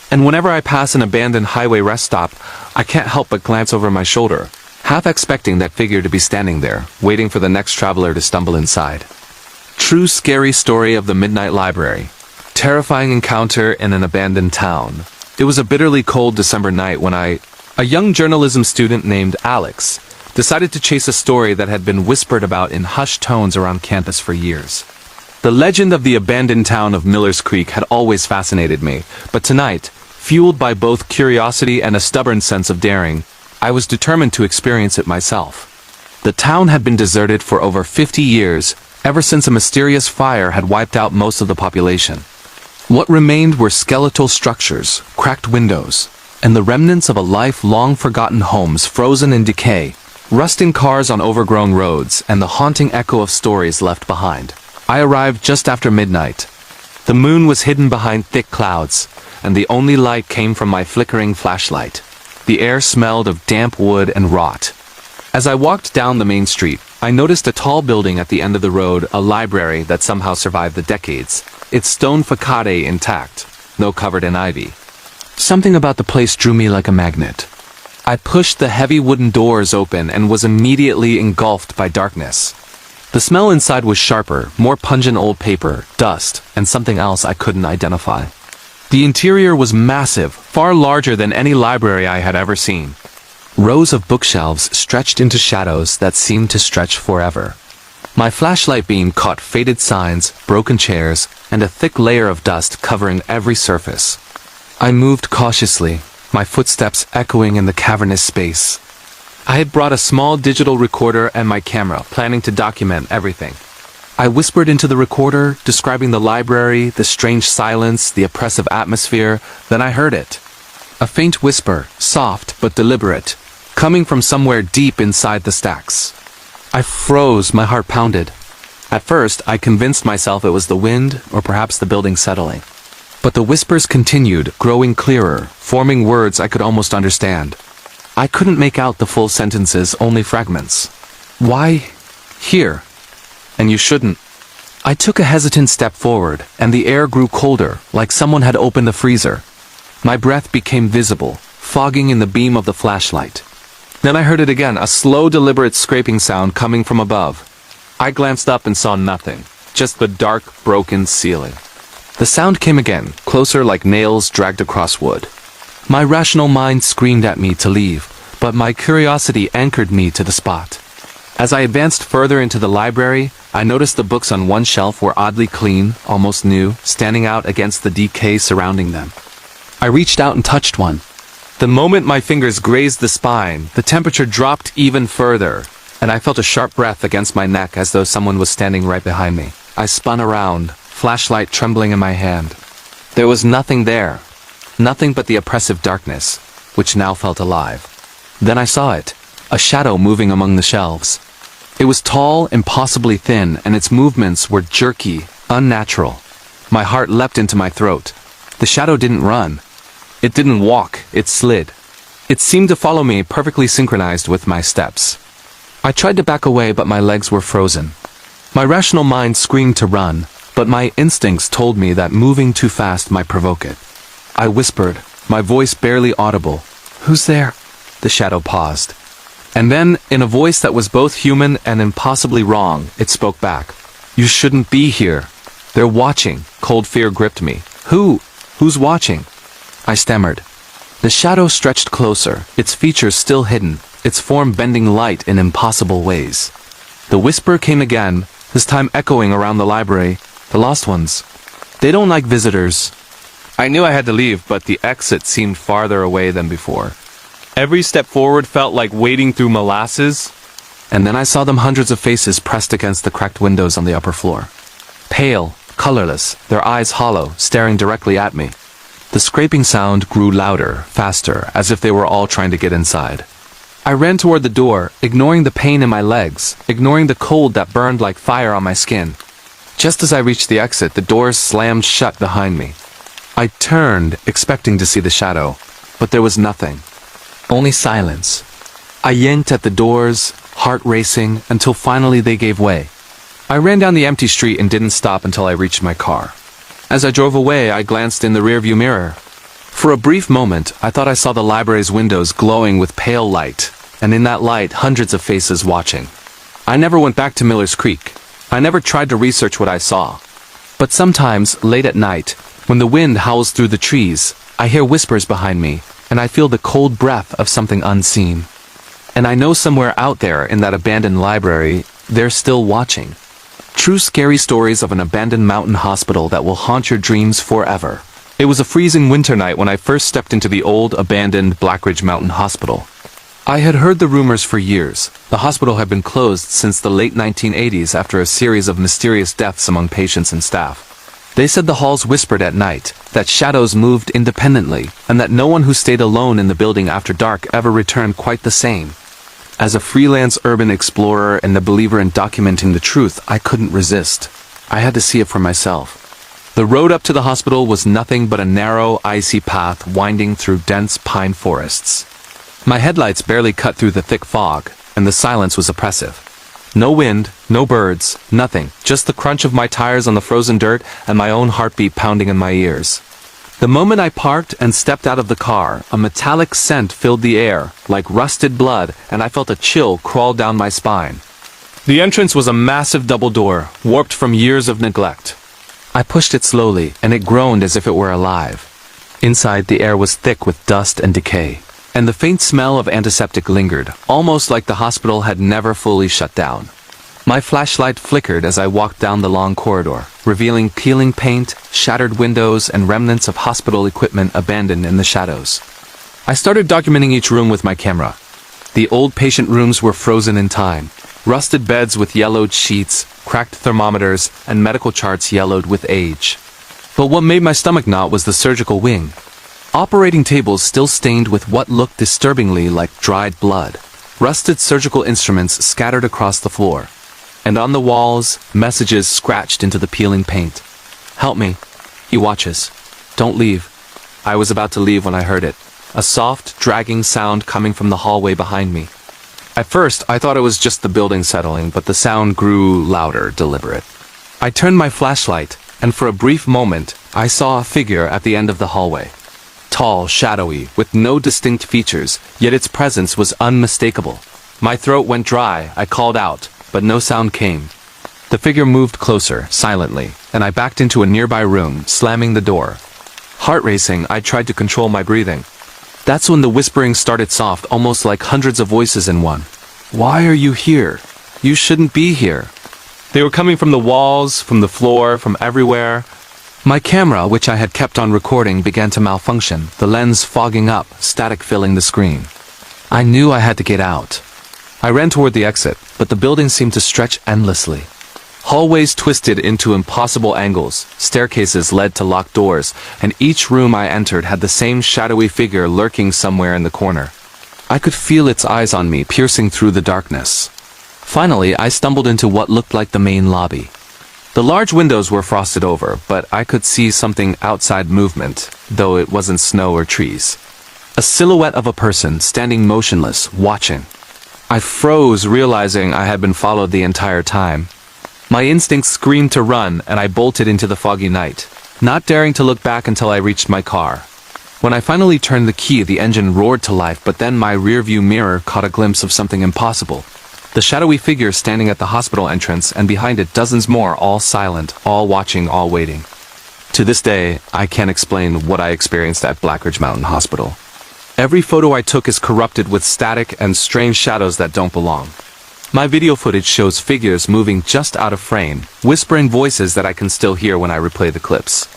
Speaker 1: And whenever I pass an abandoned highway rest stop, I can't help but glance over my shoulder, half expecting that figure to be standing there, waiting for the next traveler to stumble inside. True scary story of the Midnight Library. Terrifying encounter in an abandoned town. It was a bitterly cold December night when a young journalism student named Alex, decided to chase a story that had been whispered about in hushed tones around campus for years. The legend of the abandoned town of Miller's Creek had always fascinated me, but tonight, fueled by both curiosity and a stubborn sense of daring, I was determined to experience it myself. The town had been deserted for over 50 years, ever since a mysterious fire had wiped out most of the population. What remained were skeletal structures, cracked windows, and the remnants of a life long forgotten homes frozen in decay, rusting cars on overgrown roads, and the haunting echo of stories left behind. I arrived just after midnight. The moon was hidden behind thick clouds, and the only light came from my flickering flashlight. The air smelled of damp wood and rot. As I walked down the main street, I noticed a tall building at the end of the road, a library that somehow survived the decades, its stone facade intact, though covered in ivy. Something about the place drew me like a magnet. I pushed the heavy wooden doors open and was immediately engulfed by darkness. The smell inside was sharper, more pungent old paper, dust, and something else I couldn't identify. The interior was massive, far larger than any library I had ever seen. Rows of bookshelves stretched into shadows that seemed to stretch forever. My flashlight beam caught faded signs, broken chairs, and a thick layer of dust covering every surface. I moved cautiously, my footsteps echoing in the cavernous space. I had brought a small digital recorder and my camera, planning to document everything. I whispered into the recorder, describing the library, the strange silence, the oppressive atmosphere, then I heard it. A faint whisper, soft but deliberate, coming from somewhere deep inside the stacks. I froze, my heart pounded. At first, I convinced myself it was the wind, or perhaps the building settling. But the whispers continued, growing clearer, forming words I could almost understand. I couldn't make out the full sentences, only fragments. Why here? And you shouldn't. I took a hesitant step forward, and the air grew colder, like someone had opened the freezer. My breath became visible, fogging in the beam of the flashlight. Then I heard it again, a slow, deliberate scraping sound coming from above. I glanced up and saw nothing, just the dark, broken ceiling. The sound came again, closer like nails dragged across wood. My rational mind screamed at me to leave, but my curiosity anchored me to the spot. As I advanced further into the library, I noticed the books on one shelf were oddly clean, almost new, standing out against the decay surrounding them. I reached out and touched one. The moment my fingers grazed the spine, the temperature dropped even further, and I felt a sharp breath against my neck as though someone was standing right behind me. I spun around, flashlight trembling in my hand. There was nothing there. Nothing but the oppressive darkness, which now felt alive. Then I saw it, a shadow moving among the shelves. It was tall, impossibly thin, and its movements were jerky, unnatural. My heart leapt into my throat. The shadow didn't run. It didn't walk, it slid. It seemed to follow me, perfectly synchronized with my steps. I tried to back away, but my legs were frozen. My rational mind screamed to run, but my instincts told me that moving too fast might provoke it. I whispered, my voice barely audible. "Who's there?" The shadow paused. And then, in a voice that was both human and impossibly wrong, it spoke back. "You shouldn't be here. They're watching." Cold fear gripped me. Who's watching? I stammered. The shadow stretched closer, its features still hidden, its form bending light in impossible ways. The whisper came again, this time echoing around the library. "The lost ones. They don't like visitors." I knew I had to leave, but the exit seemed farther away than before. Every step forward felt like wading through molasses. And then I saw them, hundreds of faces pressed against the cracked windows on the upper floor. Pale, colorless, their eyes hollow, staring directly at me. The scraping sound grew louder, faster, as if they were all trying to get inside. I ran toward the door, ignoring the pain in my legs, ignoring the cold that burned like fire on my skin. Just as I reached the exit, the doors slammed shut behind me. I turned, expecting to see the shadow, but there was nothing. Only silence. I yanked at the doors, heart racing, until finally they gave way. I ran down the empty street and didn't stop until I reached my car. As I drove away, I glanced in the rearview mirror. For a brief moment, I thought I saw the library's windows glowing with pale light, and in that light, hundreds of faces watching. I never went back to Miller's Creek. I never tried to research what I saw. But sometimes, late at night, when the wind howls through the trees, I hear whispers behind me, and I feel the cold breath of something unseen. And I know somewhere out there in that abandoned library, they're still watching. True scary stories of an abandoned mountain hospital that will haunt your dreams forever. It was a freezing winter night when I first stepped into the old, abandoned Blackridge Mountain Hospital. I had heard the rumors for years. The hospital had been closed since the late 1980s after a series of mysterious deaths among patients and staff. They said the halls whispered at night, that shadows moved independently, and that no one who stayed alone in the building after dark ever returned quite the same. As a freelance urban explorer and a believer in documenting the truth, I couldn't resist. I had to see it for myself. The road up to the hospital was nothing but a narrow, icy path winding through dense pine forests. My headlights barely cut through the thick fog, and the silence was oppressive. No wind, no birds, nothing, just the crunch of my tires on the frozen dirt and my own heartbeat pounding in my ears. The moment I parked and stepped out of the car, a metallic scent filled the air, like rusted blood, and I felt a chill crawl down my spine. The entrance was a massive double door, warped from years of neglect. I pushed it slowly, and it groaned as if it were alive. Inside, the air was thick with dust and decay, and the faint smell of antiseptic lingered, almost like the hospital had never fully shut down. My flashlight flickered as I walked down the long corridor, revealing peeling paint, shattered windows, and remnants of hospital equipment abandoned in the shadows. I started documenting each room with my camera. The old patient rooms were frozen in time. Rusted beds with yellowed sheets, cracked thermometers, and medical charts yellowed with age. But what made my stomach knot was the surgical wing. Operating tables still stained with what looked disturbingly like dried blood. Rusted surgical instruments scattered across the floor. And on the walls, messages scratched into the peeling paint. "Help me. He watches. Don't leave." I was about to leave when I heard it. a soft, dragging sound coming from the hallway behind me. At first, I thought it was just the building settling, but the sound grew louder, deliberate. I turned my flashlight, and for a brief moment, I saw a figure at the end of the hallway. Tall, shadowy, with no distinct features, yet its presence was unmistakable. My throat went dry, I called out, but no sound came. The figure moved closer, silently, and I backed into a nearby room, slamming the door. Heart racing, I tried to control my breathing. That's when the whispering started soft, almost like hundreds of voices in one. Why are you here? You shouldn't be here. They were coming from the walls, from the floor, from everywhere. My camera, which I had kept on recording, began to malfunction, the lens fogging up, static filling the screen. I knew I had to get out. I ran toward the exit, but the building seemed to stretch endlessly. Hallways twisted into impossible angles, staircases led to locked doors, and each room I entered had the same shadowy figure lurking somewhere in the corner. I could feel its eyes on me, piercing through the darkness. Finally, I stumbled into what looked like the main lobby. The large windows were frosted over, but I could see something outside movement, though it wasn't snow or trees. A silhouette of a person standing motionless, watching. I froze, realizing I had been followed the entire time. My instincts screamed to run, and I bolted into the foggy night, not daring to look back until I reached my car. When I finally turned the key, the engine roared to life, but then my rearview mirror caught a glimpse of something impossible. The shadowy figure standing at the hospital entrance, and behind it dozens more, all silent, all watching, all waiting. To this day, I can't explain what I experienced at Blackridge Mountain Hospital. Every photo I took is corrupted with static and strange shadows that don't belong. My video footage shows figures moving just out of frame, whispering voices that I can still hear when I replay the clips.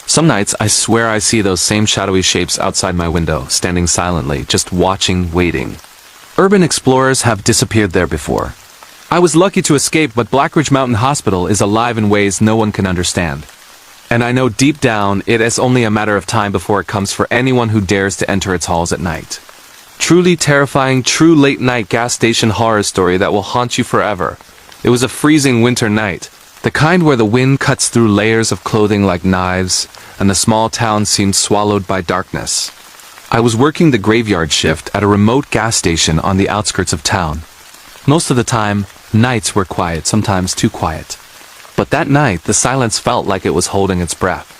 Speaker 1: Some nights, I swear I see those same shadowy shapes outside my window, standing silently, just watching, waiting. Urban explorers have disappeared there before. I was lucky to escape, but Blackridge Mountain Hospital is alive in ways no one can understand. And I know deep down, it is only a matter of time before it comes for anyone who dares to enter its halls at night. Truly terrifying, true late-night gas station horror story that will haunt you forever. It was a freezing winter night, the kind where the wind cuts through layers of clothing like knives, and the small town seemed swallowed by darkness. I was working the graveyard shift at a remote gas station on the outskirts of town. Most of the time, nights were quiet, sometimes too quiet. But that night, the silence felt like it was holding its breath.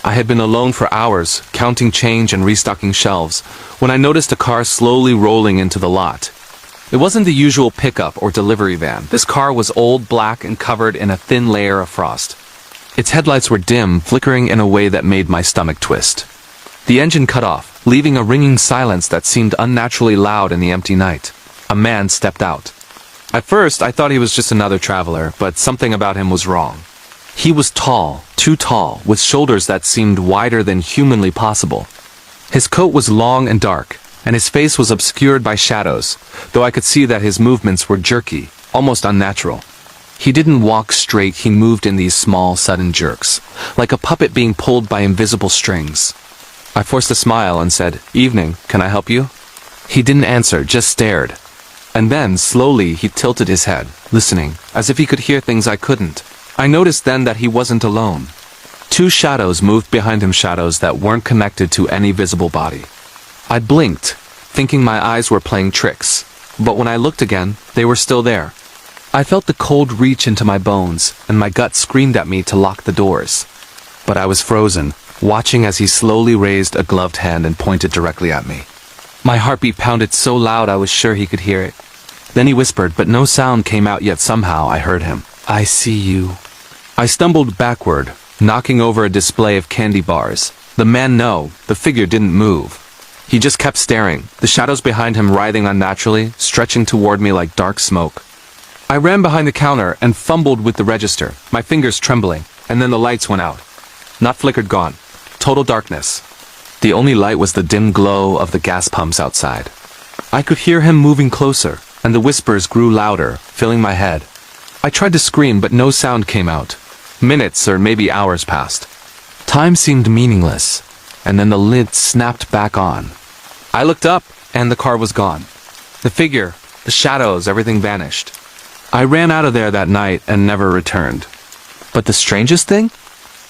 Speaker 1: I had been alone for hours, counting change and restocking shelves, when I noticed a car slowly rolling into the lot. It wasn't the usual pickup or delivery van. This car was old, black, and covered in a thin layer of frost. Its headlights were dim, flickering in a way that made my stomach twist. The engine cut off, leaving a ringing silence that seemed unnaturally loud in the empty night. A man stepped out. At first, I thought he was just another traveler, but something about him was wrong. He was tall, too tall, with shoulders that seemed wider than humanly possible. His coat was long and dark, and his face was obscured by shadows, though I could see that his movements were jerky, almost unnatural. He didn't walk straight, he moved in these small, sudden jerks, like a puppet being pulled by invisible strings. I forced a smile and said, "Evening, can I help you?" He didn't answer, just stared. And then, slowly, he tilted his head, listening, as if he could hear things I couldn't. I noticed then that he wasn't alone. Two shadows moved behind him, shadows that weren't connected to any visible body. I blinked, thinking my eyes were playing tricks, but when I looked again, they were still there. I felt the cold reach into my bones, and my gut screamed at me to lock the doors. But I was frozen, watching as he slowly raised a gloved hand and pointed directly at me. My heartbeat pounded so loud I was sure he could hear it. Then he whispered, but no sound came out, yet somehow I heard him. "I see you." I stumbled backward, knocking over a display of candy bars. The man the figure didn't move. He just kept staring, the shadows behind him writhing unnaturally, stretching toward me like dark smoke. I ran behind the counter and fumbled with the register, my fingers trembling, and then the lights went out. Not flickered, gone. Total darkness. The only light was the dim glow of the gas pumps outside. I could hear him moving closer, and the whispers grew louder, filling my head. I tried to scream, but no sound came out. Minutes or maybe hours passed. Time seemed meaningless, and then the lid snapped back on. I looked up, and the car was gone. The figure, the shadows, everything vanished. I ran out of there that night and never returned. But the strangest thing?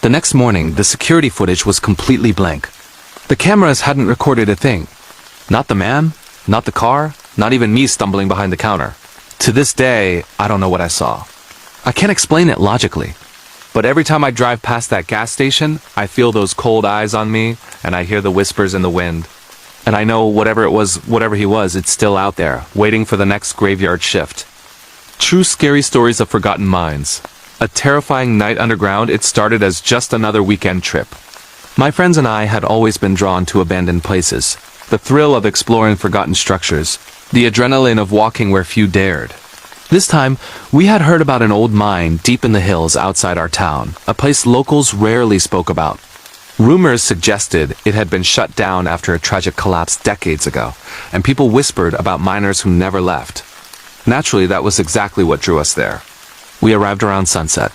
Speaker 1: The next morning, the security footage was completely blank. The cameras hadn't recorded a thing. Not the man, not the car, not even me stumbling behind the counter. To this day, I don't know what I saw. I can't explain it logically. But every time I drive past that gas station, I feel those cold eyes on me, and I hear the whispers in the wind. And I know whatever he was, it's still out there, waiting for the next graveyard shift. True scary stories of forgotten minds. A terrifying night underground, it started as just another weekend trip. My friends and I had always been drawn to abandoned places. The thrill of exploring forgotten structures. The adrenaline of walking where few dared. This time, we had heard about an old mine deep in the hills outside our town, a place locals rarely spoke about. Rumors suggested it had been shut down after a tragic collapse decades ago, and people whispered about miners who never left. Naturally, that was exactly what drew us there. We arrived around sunset.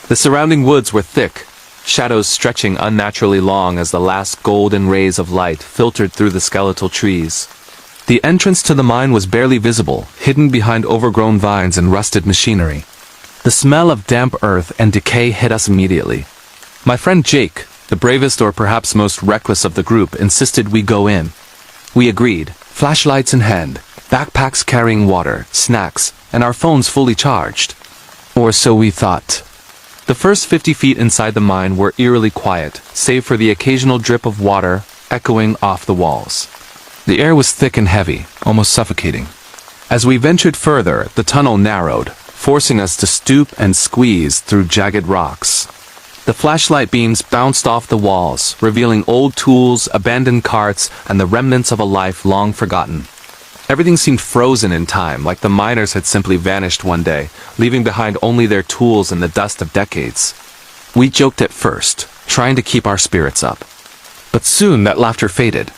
Speaker 1: The surrounding woods were thick, shadows stretching unnaturally long as the last golden rays of light filtered through the skeletal trees. The entrance to the mine was barely visible, hidden behind overgrown vines and rusted machinery. The smell of damp earth and decay hit us immediately. My friend Jake, the bravest or perhaps most reckless of the group, insisted we go in. We agreed, flashlights in hand, backpacks carrying water, snacks, and our phones fully charged. Or so we thought. The first 50 feet inside the mine were eerily quiet, save for the occasional drip of water echoing off the walls. The air was thick and heavy, almost suffocating. As we ventured further, the tunnel narrowed, forcing us to stoop and squeeze through jagged rocks. The flashlight beams bounced off the walls, revealing old tools, abandoned carts, and the remnants of a life long forgotten. Everything seemed frozen in time, like the miners had simply vanished one day, leaving behind only their tools in the dust of decades. We joked at first, trying to keep our spirits up. But soon that laughter faded.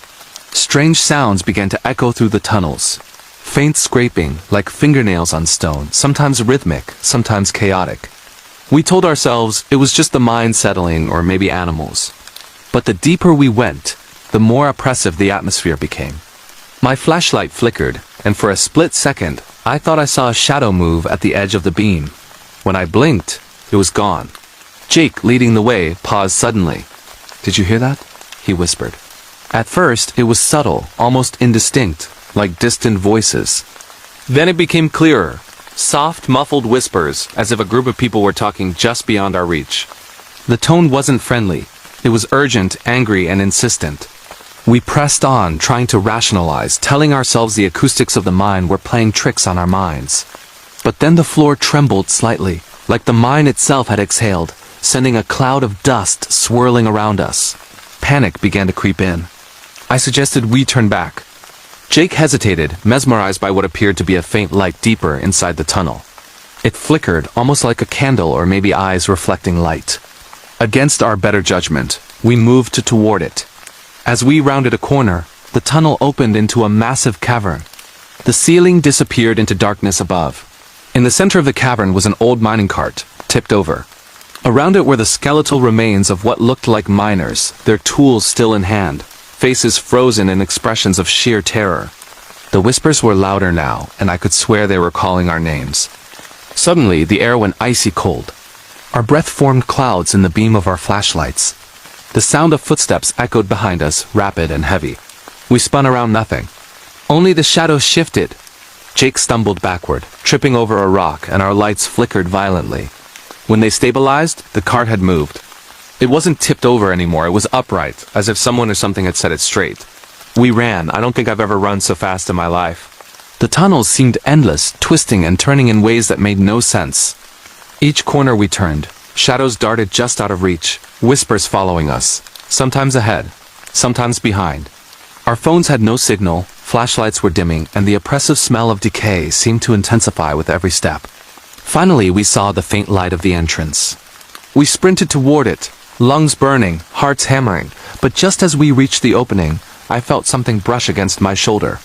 Speaker 1: Strange sounds began to echo through the tunnels. Faint scraping, like fingernails on stone, sometimes rhythmic, sometimes chaotic. We told ourselves it was just the mine settling or maybe animals. But the deeper we went, the more oppressive the atmosphere became. My flashlight flickered, and for a split second, I thought I saw a shadow move at the edge of the beam. When I blinked, it was gone. Jake, leading the way, paused suddenly. "Did you hear that?" he whispered. At first, it was subtle, almost indistinct, like distant voices. Then it became clearer. Soft, muffled whispers, as if a group of people were talking just beyond our reach. The tone wasn't friendly. It was urgent, angry, and insistent. We pressed on, trying to rationalize, telling ourselves the acoustics of the mine were playing tricks on our minds. But then the floor trembled slightly, like the mine itself had exhaled, sending a cloud of dust swirling around us. Panic began to creep in. I suggested we turn back. Jake hesitated, mesmerized by what appeared to be a faint light deeper inside the tunnel. It flickered, almost like a candle or maybe eyes reflecting light. Against our better judgment, we moved toward it. As we rounded a corner, the tunnel opened into a massive cavern. The ceiling disappeared into darkness above. In the center of the cavern was an old mining cart, tipped over. Around it were the skeletal remains of what looked like miners, their tools still in hand, faces frozen in expressions of sheer terror. The whispers were louder now, and I could swear they were calling our names. Suddenly, the air went icy cold. Our breath formed clouds in the beam of our flashlights. The sound of footsteps echoed behind us, rapid and heavy. We spun around nothing. Only the shadows shifted. Jake stumbled backward, tripping over a rock, and our lights flickered violently. When they stabilized, the cart had moved. It wasn't tipped over anymore, it was upright, as if someone or something had set it straight. We ran. I don't think I've ever run so fast in my life. The tunnels seemed endless, twisting and turning in ways that made no sense. Each corner we turned, shadows darted just out of reach, whispers following us, sometimes ahead, sometimes behind. Our phones had no signal, flashlights were dimming, and the oppressive smell of decay seemed to intensify with every step. Finally, we saw the faint light of the entrance. We sprinted toward it, lungs burning, hearts hammering, but just as we reached the opening, I felt something brush against my shoulder.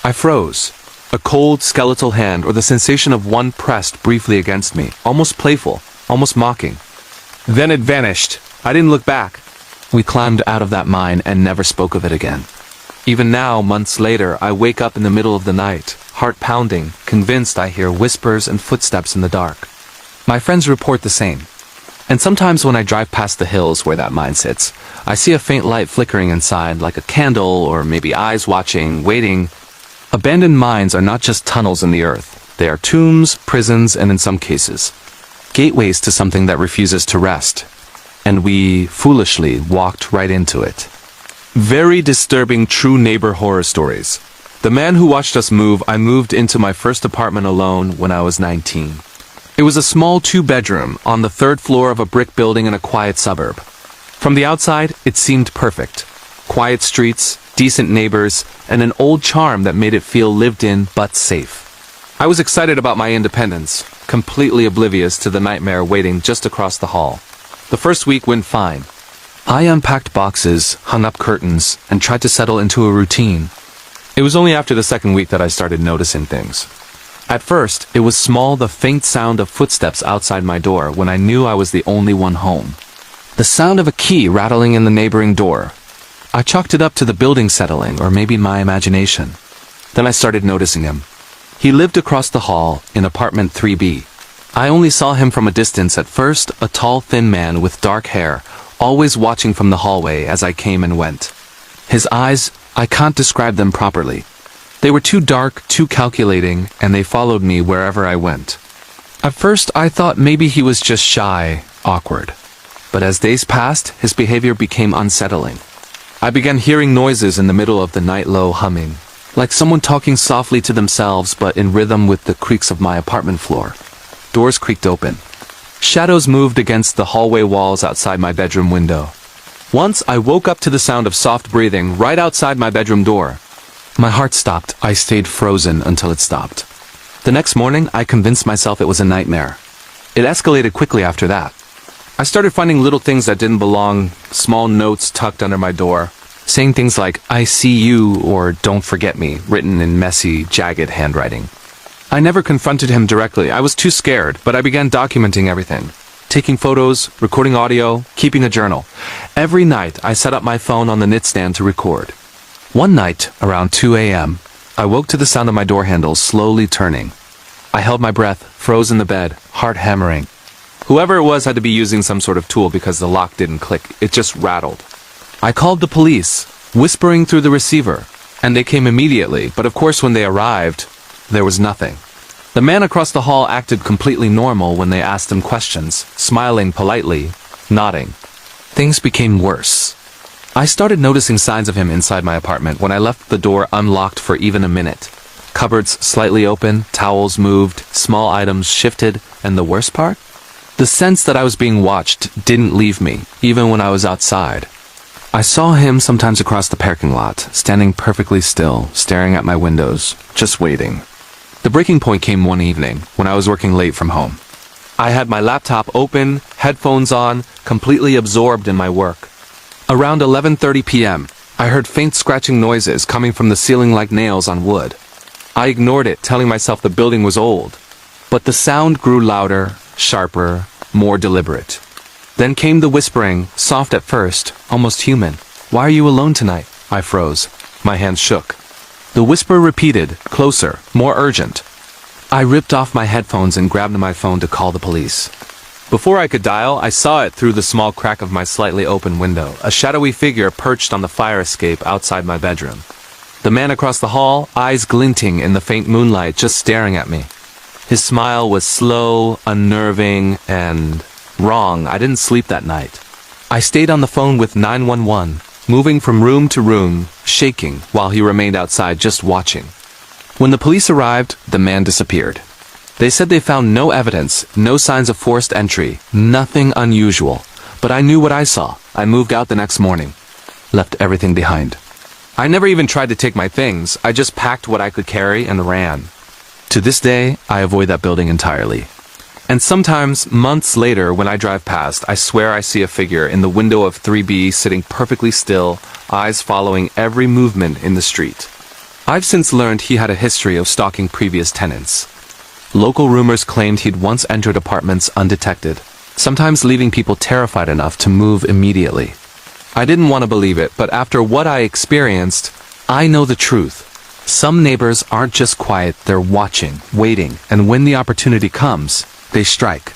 Speaker 1: I froze. A cold, skeletal hand or the sensation of one pressed briefly against me, almost playful, almost mocking. Then it vanished. I didn't look back. We climbed out of that mine and never spoke of it again. Even now, months later, I wake up in the middle of the night, heart pounding, convinced I hear whispers and footsteps in the dark. My friends report the same. And sometimes when I drive past the hills where that mine sits, I see a faint light flickering inside, like a candle or maybe eyes watching, waiting. Abandoned mines are not just tunnels in the earth. They are tombs, prisons, and in some cases, gateways to something that refuses to rest. And we, foolishly, walked right into it. Very disturbing true neighbor horror stories. The man who watched us move, I moved into my first apartment alone when I was 19. It was a small 2-bedroom on the 3rd floor of a brick building in a quiet suburb. From the outside, it seemed perfect. Quiet streets, decent neighbors, and an old charm that made it feel lived in but safe. I was excited about my independence, completely oblivious to the nightmare waiting just across the hall. The first week went fine. I unpacked boxes, hung up curtains, and tried to settle into a routine. It was only after the second week that I started noticing things. At first, it was the faint sound of footsteps outside my door when I knew I was the only one home. The sound of a key rattling in the neighboring door. I chalked it up to the building settling, or maybe my imagination. Then I started noticing him. He lived across the hall in apartment 3B. I only saw him from a distance at first, a tall, thin man with dark hair, always watching from the hallway as I came and went. His eyes, I can't describe them properly. They were too dark, too calculating, and they followed me wherever I went. At first, I thought maybe he was just shy, awkward. But as days passed, his behavior became unsettling. I began hearing noises in the middle of the night, low humming, like someone talking softly to themselves but in rhythm with the creaks of my apartment floor. Doors creaked open. Shadows moved against the hallway walls outside my bedroom window. Once I woke up to the sound of soft breathing right outside my bedroom door. My heart stopped. I stayed frozen until it stopped. The next morning, I convinced myself it was a nightmare. It escalated quickly after that. I started finding little things that didn't belong, small notes tucked under my door, saying things like, "I see you," or "Don't forget me," written in messy, jagged handwriting. I never confronted him directly. I was too scared, but I began documenting everything. Taking photos, recording audio, keeping a journal. Every night, I set up my phone on the nightstand to record. One night, around 2 a.m., I woke to the sound of my door handle slowly turning. I held my breath, froze in the bed, heart hammering. Whoever it was had to be using some sort of tool because the lock didn't click. It just rattled. I called the police, whispering through the receiver, and they came immediately, but of course when they arrived, there was nothing. The man across the hall acted completely normal when they asked him questions, smiling politely, nodding. Things became worse. I started noticing signs of him inside my apartment when I left the door unlocked for even a minute. Cupboards slightly open, towels moved, small items shifted, and the worst part? The sense that I was being watched didn't leave me, even when I was outside. I saw him sometimes across the parking lot, standing perfectly still, staring at my windows, just waiting. The breaking point came one evening, when I was working late from home. I had my laptop open, headphones on, completely absorbed in my work. Around 11:30 p.m., I heard faint scratching noises coming from the ceiling like nails on wood. I ignored it, telling myself the building was old. But the sound grew louder, sharper, more deliberate. Then came the whispering, soft at first, almost human. "Why are you alone tonight?" I froze. My hands shook. The whisper repeated, closer, more urgent. I ripped off my headphones and grabbed my phone to call the police. Before I could dial, I saw it through the small crack of my slightly open window, a shadowy figure perched on the fire escape outside my bedroom. The man across the hall, eyes glinting in the faint moonlight, just staring at me. His smile was slow, unnerving, and wrong. I didn't sleep that night. I stayed on the phone with 911, moving from room to room, shaking, while he remained outside just watching. When the police arrived, the man disappeared. They said they found no evidence, no signs of forced entry, nothing unusual. But I knew what I saw. I moved out the next morning. Left everything behind. I never even tried to take my things. I just packed what I could carry and ran. To this day, I avoid that building entirely. And sometimes, months later, when I drive past, I swear I see a figure in the window of 3B sitting perfectly still, eyes following every movement in the street. I've since learned he had a history of stalking previous tenants. Local rumors claimed he'd once entered apartments undetected, sometimes leaving people terrified enough to move immediately. I didn't want to believe it, but after what I experienced, I know the truth. Some neighbors aren't just quiet, they're watching, waiting, and when the opportunity comes, they strike.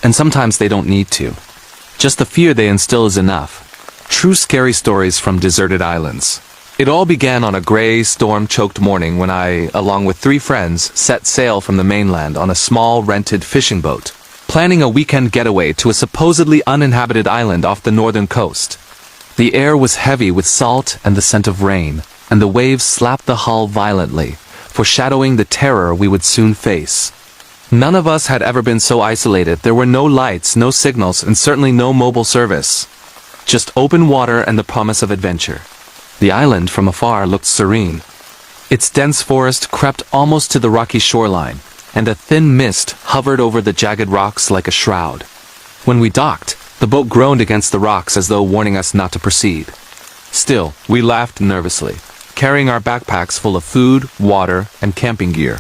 Speaker 1: And sometimes they don't need to. Just the fear they instill is enough. True scary stories from deserted islands. It all began on a gray, storm-choked morning when I, along with 3 friends, set sail from the mainland on a small, rented fishing boat, planning a weekend getaway to a supposedly uninhabited island off the northern coast. The air was heavy with salt and the scent of rain, and the waves slapped the hull violently, foreshadowing the terror we would soon face. None of us had ever been so isolated. There were no lights, no signals, and certainly no mobile service. Just open water and the promise of adventure. The island from afar looked serene. Its dense forest crept almost to the rocky shoreline, and a thin mist hovered over the jagged rocks like a shroud. When we docked, the boat groaned against the rocks as though warning us not to proceed. Still, we laughed nervously, carrying our backpacks full of food, water, and camping gear.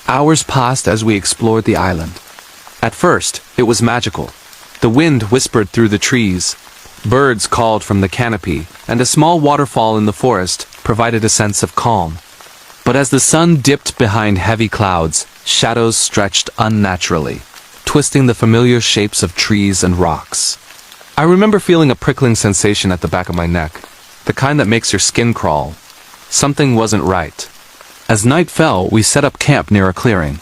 Speaker 1: Hours passed as we explored the island. At first, it was magical. The wind whispered through the trees, birds called from the canopy, and a small waterfall in the forest provided a sense of calm. But as the sun dipped behind heavy clouds, shadows stretched unnaturally, twisting the familiar shapes of trees and rocks. I remember feeling a prickling sensation at the back of my neck, the kind that makes your skin crawl. Something wasn't right. As night fell, we set up camp near a clearing.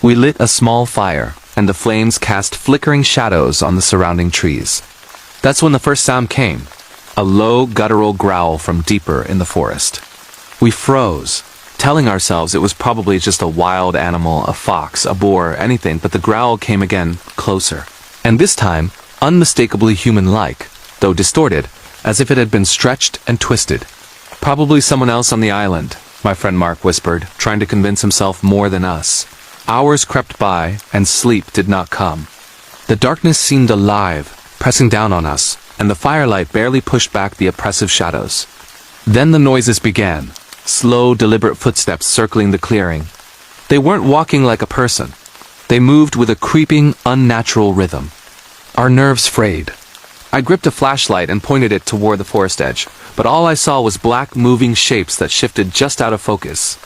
Speaker 1: We lit a small fire, and the flames cast flickering shadows on the surrounding trees. That's when the first sound came, a low, guttural growl from deeper in the forest. We froze, telling ourselves it was probably just a wild animal, a fox, a boar, anything, but the growl came again, closer. And this time, unmistakably human-like, though distorted, as if it had been stretched and twisted. Probably someone else on the island, my friend Mark whispered, trying to convince himself more than us. Hours crept by, and sleep did not come. The darkness seemed alive, pressing down on us, and the firelight barely pushed back the oppressive shadows. Then the noises began, slow, deliberate footsteps circling the clearing. They weren't walking like a person. They moved with a creeping, unnatural rhythm. Our nerves frayed. I gripped a flashlight and pointed it toward the forest edge, but all I saw was black, moving shapes that shifted just out of focus.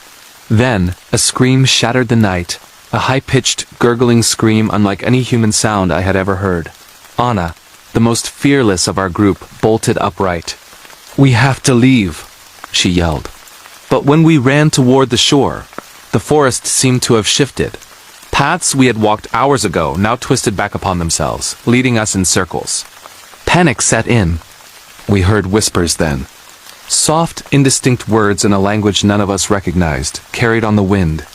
Speaker 1: Then, a scream shattered the night, a high-pitched, gurgling scream unlike any human sound I had ever heard. Anna, the most fearless of our group, bolted upright. "We have to leave," she yelled. But when we ran toward the shore, the forest seemed to have shifted. Paths we had walked hours ago now twisted back upon themselves, leading us in circles. Panic set in. We heard whispers then. Soft, indistinct words in a language none of us recognized, carried on the wind.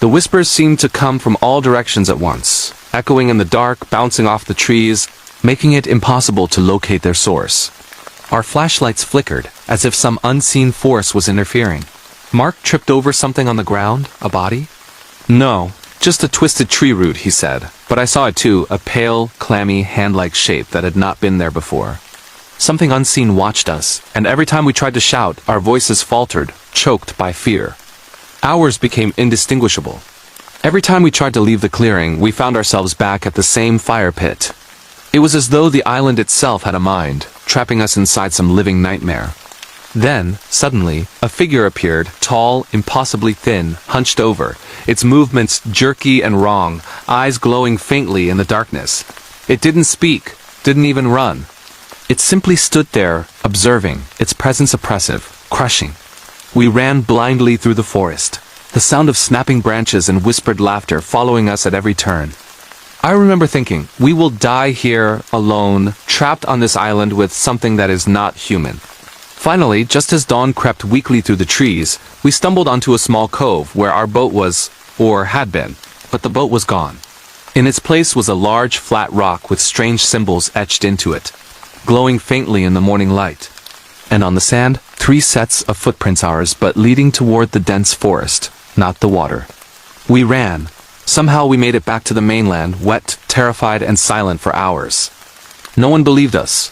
Speaker 1: The whispers seemed to come from all directions at once, echoing in the dark, bouncing off the trees, making it impossible to locate their source. Our flashlights flickered, as if some unseen force was interfering. Mark tripped over something on the ground, a body? "No, just a twisted tree root," he said, but I saw it too, a pale, clammy, hand-like shape that had not been there before. Something unseen watched us, and every time we tried to shout, our voices faltered, choked by fear. Hours became indistinguishable. Every time we tried to leave the clearing, we found ourselves back at the same fire pit. It was as though the island itself had a mind, trapping us inside some living nightmare. Then, suddenly, a figure appeared, tall, impossibly thin, hunched over, its movements jerky and wrong, eyes glowing faintly in the darkness. It didn't speak, didn't even run. It simply stood there, observing, its presence oppressive, crushing. We ran blindly through the forest, the sound of snapping branches and whispered laughter following us at every turn. I remember thinking, we will die here, alone, trapped on this island with something that is not human. Finally, just as dawn crept weakly through the trees, we stumbled onto a small cove where our boat was, or had been, but the boat was gone. In its place was a large, flat rock with strange symbols etched into it, glowing faintly in the morning light. And on the sand, 3 sets of footprints ours, but leading toward the dense forest, not the water. We ran. Somehow we made it back to the mainland, wet, terrified, and silent for hours. No one believed us.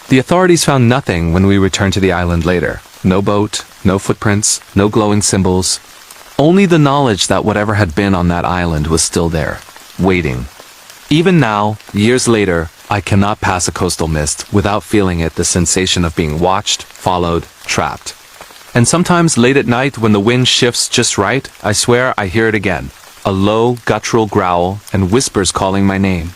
Speaker 1: The authorities found nothing when we returned to the island later. No boat, no footprints, no glowing symbols. Only the knowledge that whatever had been on that island was still there, waiting. Even now, years later, I cannot pass a coastal mist without feeling it, the sensation of being watched, followed, trapped. And sometimes late at night when the wind shifts just right, I swear I hear it again. A low, guttural growl and whispers calling my name.